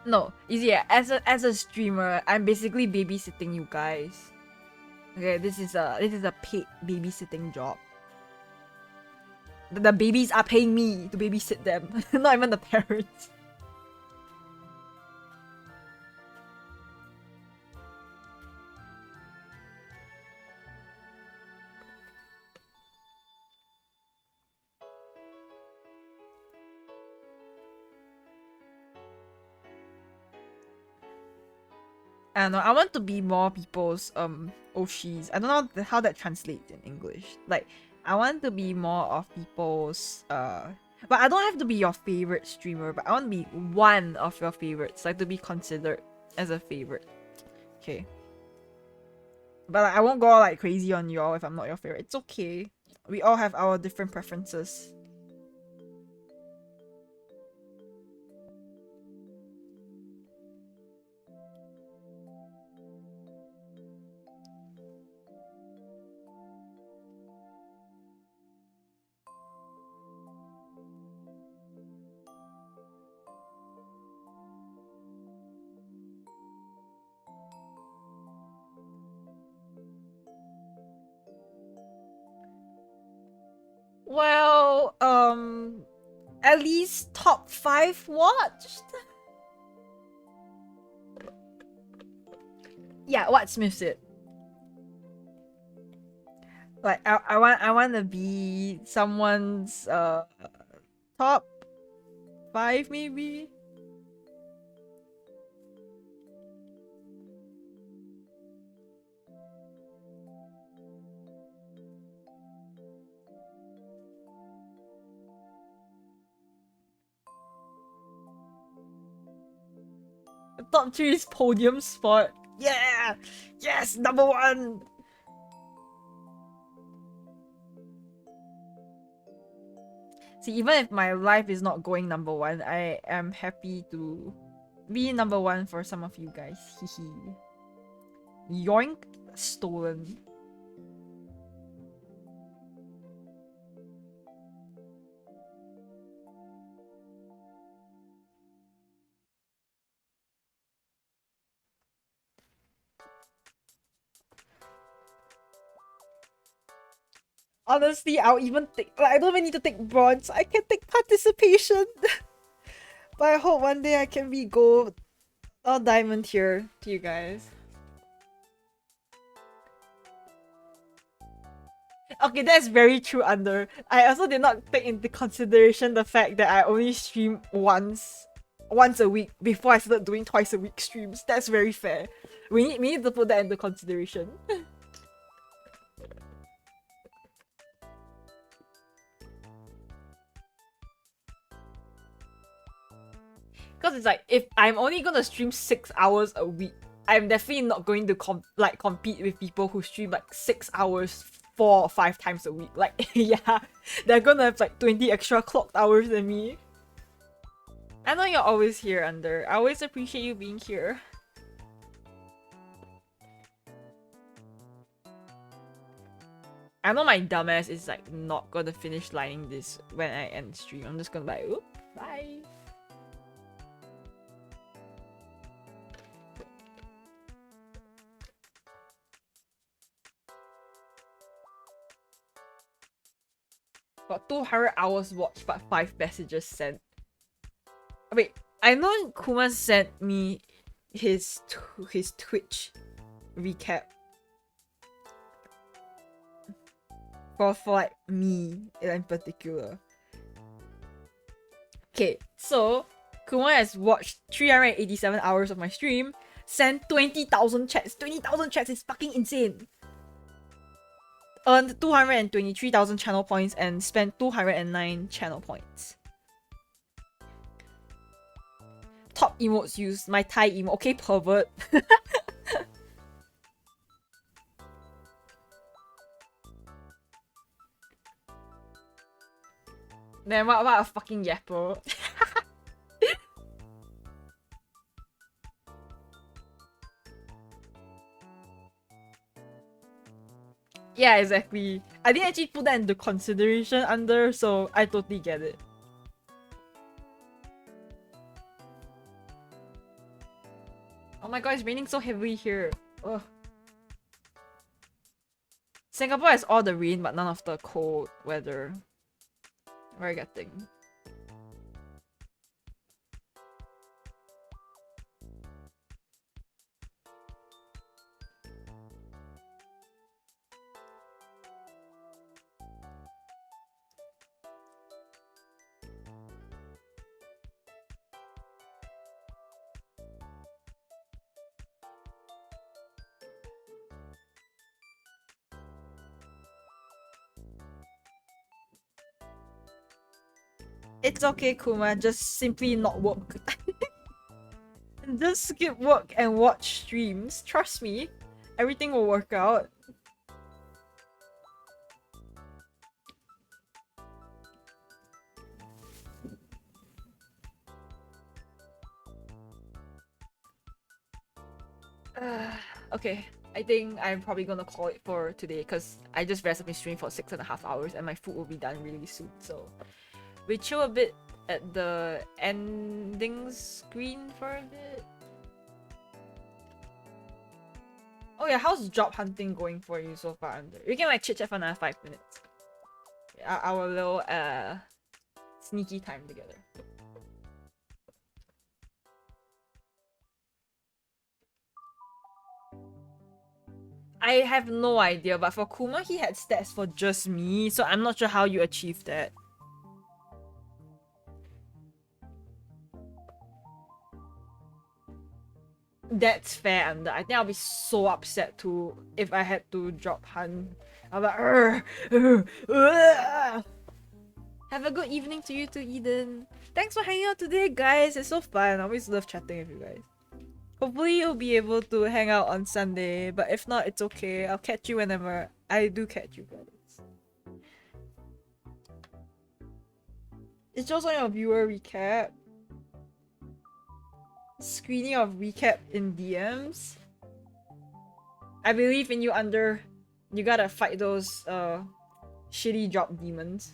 No, you see, as a streamer, I'm basically babysitting you guys. Okay, this is a paid babysitting job. The babies are paying me to babysit them, not even the parents. I don't know. I want to be more people's oshis. I don't know how that translates in English. Like, I want to be more of people's but I don't have to be your favorite streamer, but I want to be one of your favorites, like to be considered as a favorite. Okay. But like, I won't go like crazy on y'all if I'm not your favorite. It's okay. We all have our different preferences. Well, at least top 5 watched. Yeah, what Smith said. Like I want to be someone's top 5 maybe. Top 3 is podium spot. Yeah! Yes! Number 1! See, even if my life is not going number 1, I am happy to be number 1 for some of you guys. Hehe. Yoink! Stolen. Honestly, I'll even take. Like, I don't even need to take bronze. I can take participation. But I hope one day I can be gold or diamond here to you guys. Okay, that's very true, Under. I also did not take into consideration the fact that I only stream once a week before I started doing twice a week streams. That's very fair. We need to put that into consideration. Because it's like, if I'm only gonna stream 6 hours a week, I'm definitely not going to compete with people who stream like 6 hours 4 or 5 times a week. Like, yeah, they're gonna have like 20 extra clocked hours than me. I know you're always here, Under. I always appreciate you being here. I know my dumbass is like not gonna finish lining this when I end stream. I'm just gonna be like, oop, bye. Got 200 hours watched but 5 messages sent. Wait, I know Kuma sent me his Twitch recap for like me in particular. Okay, so Kuma has watched 387 hours of my stream, sent 20,000 chats. 20,000 chats is fucking insane. Earned 223,000 channel points and spent 209 channel points. Top emotes used, my Thai emote. Okay, pervert. Man, what a fucking yapper. Yeah, exactly. I didn't actually put that into consideration under, so I totally get it. Oh my god, it's raining so heavily here. Ugh. Singapore has all the rain, but none of the cold weather. We're getting. It's okay, Kuma. Just simply not work. Just skip work and watch streams. Trust me, everything will work out. Okay, I think I'm probably gonna call it for today because I just rested my stream for 6.5 hours and my food will be done really soon. So we chill a bit at the ending screen for a bit. Oh yeah, how's job hunting going for you so far? We can like chit chat for another 5 minutes. Our little sneaky time together. I have no idea, but for Kuma, he had stats for just me, so I'm not sure how you achieved that. That's fair, Under. I think I'll be so upset too if I had to drop hunt. I'll be like, Have a good evening to you too, Eden. Thanks for hanging out today, guys. It's so fun. I always love chatting with you guys. Hopefully you'll be able to hang out on Sunday, but if not, it's okay. I'll catch you whenever I do catch you guys. It's just on your viewer recap. Screening of recap in DMs. I believe in you, Under. You gotta fight those shitty drop demons.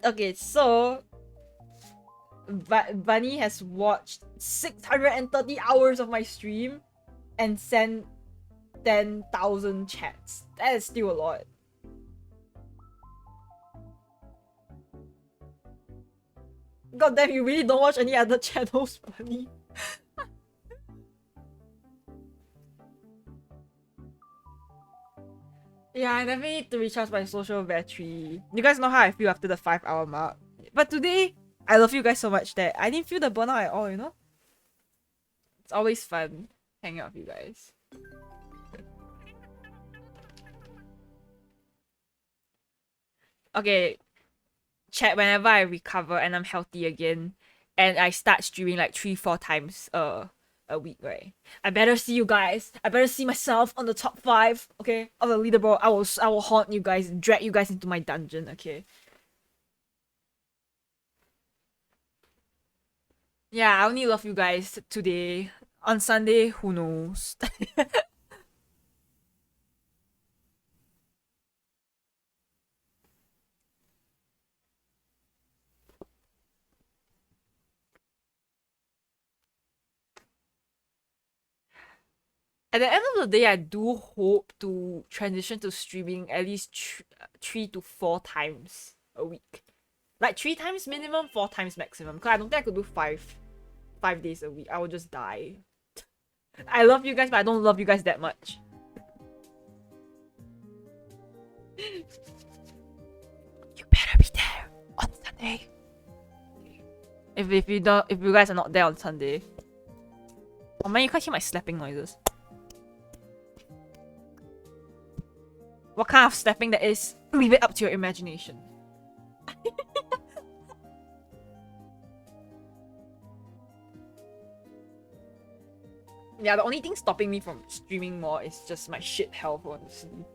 Okay, so Bunny has watched 630 hours of my stream and sent 10,000 chats. That is still a lot. God damn, you really don't watch any other channels, Bunny. Yeah, I definitely need to recharge my social battery. You guys know how I feel after the 5-hour mark. But today, I love you guys so much that I didn't feel the burnout at all, you know? It's always fun hanging out with you guys. Okay, chat, whenever I recover and I'm healthy again, and I start streaming like 3-4 times a week, right? I better see you guys. I better see myself on the top 5, okay, of the leaderboard. I will haunt you guys, drag you guys into my dungeon, okay? Yeah, I only love you guys today. On Sunday, who knows? At the end of the day, I do hope to transition to streaming at least 3 to 4 times a week. Like 3 times minimum, 4 times maximum. Cause I don't think I could do 5 days a week. I would just die. I love you guys, but I don't love you guys that much. You better be there on Sunday. If you guys are not there on Sunday. Oh man, you can't hear my slapping noises. What kind of slapping that is? Leave it up to your imagination. Yeah, the only thing stopping me from streaming more is just my shit health, honestly.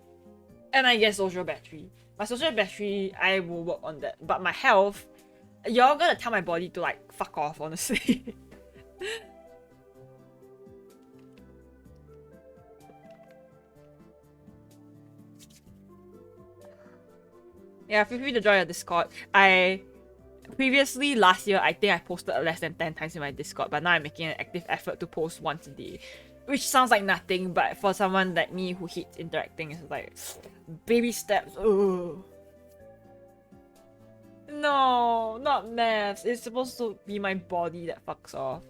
And I guess social battery. My social battery, I will work on that. But my health, you're gonna tell my body to like fuck off, honestly. Yeah, feel free to join your Discord. Previously last year, I think I posted less than 10 times in my Discord, but now I'm making an active effort to post once a day. Which sounds like nothing, but for someone like me who hates interacting, it's like baby steps. Ugh. No, not maths. It's supposed to be my body that fucks off.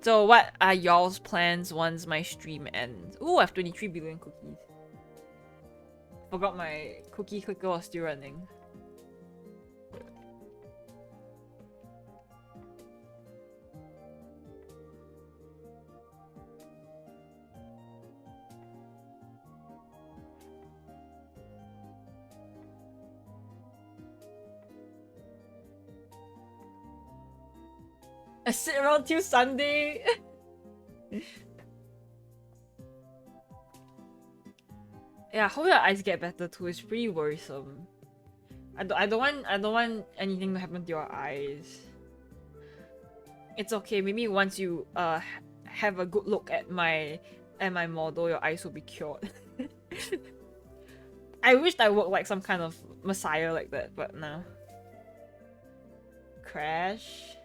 So what are y'all's plans once my stream ends? Ooh, I have 23 billion cookies. Forgot my cookie clicker was still running. I sit around till Sunday. Yeah, hope your eyes get better too. It's pretty worrisome. I don't want anything to happen to your eyes. It's okay. Maybe once you have a good look at my model, your eyes will be cured. I wished I worked like some kind of messiah like that, but no. Crash.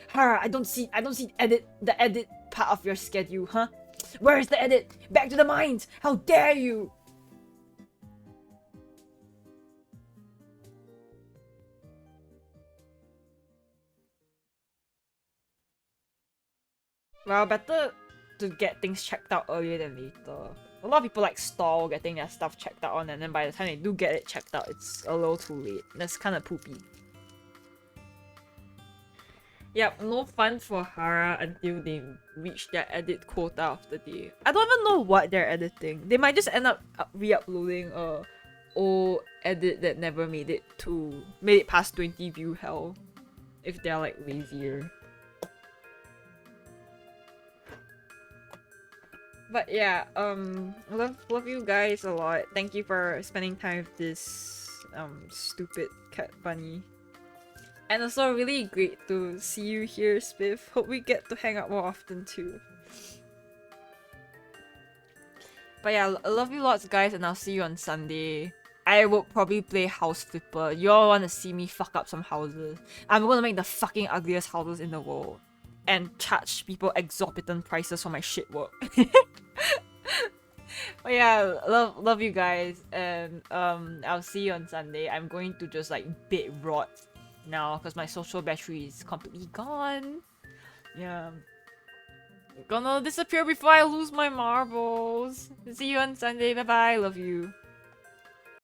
Hara, I don't see the edit part of your schedule, huh? Where is the edit? Back to the mines! How dare you! Well, better to get things checked out earlier than later. A lot of people like stall getting their stuff checked out on, and then by the time they do get it checked out, it's a little too late. That's kind of poopy. Yep, no fun for Hara until they reach their edit quota of the day. I don't even know what they're editing. They might just end up re-uploading a old edit that never made it past 20 view hell. If they're like lazier. But yeah, love you guys a lot. Thank you for spending time with this stupid cat bunny. And also really great to see you here, Spiff. Hope we get to hang out more often too. But yeah, I love you lots guys, and I'll see you on Sunday. I will probably play House Flipper. You all want to see me fuck up some houses. I'm gonna make the fucking ugliest houses in the world. And charge people exorbitant prices for my shit work. But yeah, love you guys, and I'll see you on Sunday. I'm going to just like bit rot now because my social battery is completely gone. Yeah, gonna disappear before I lose my marbles. See you on Sunday. Bye bye. Love you.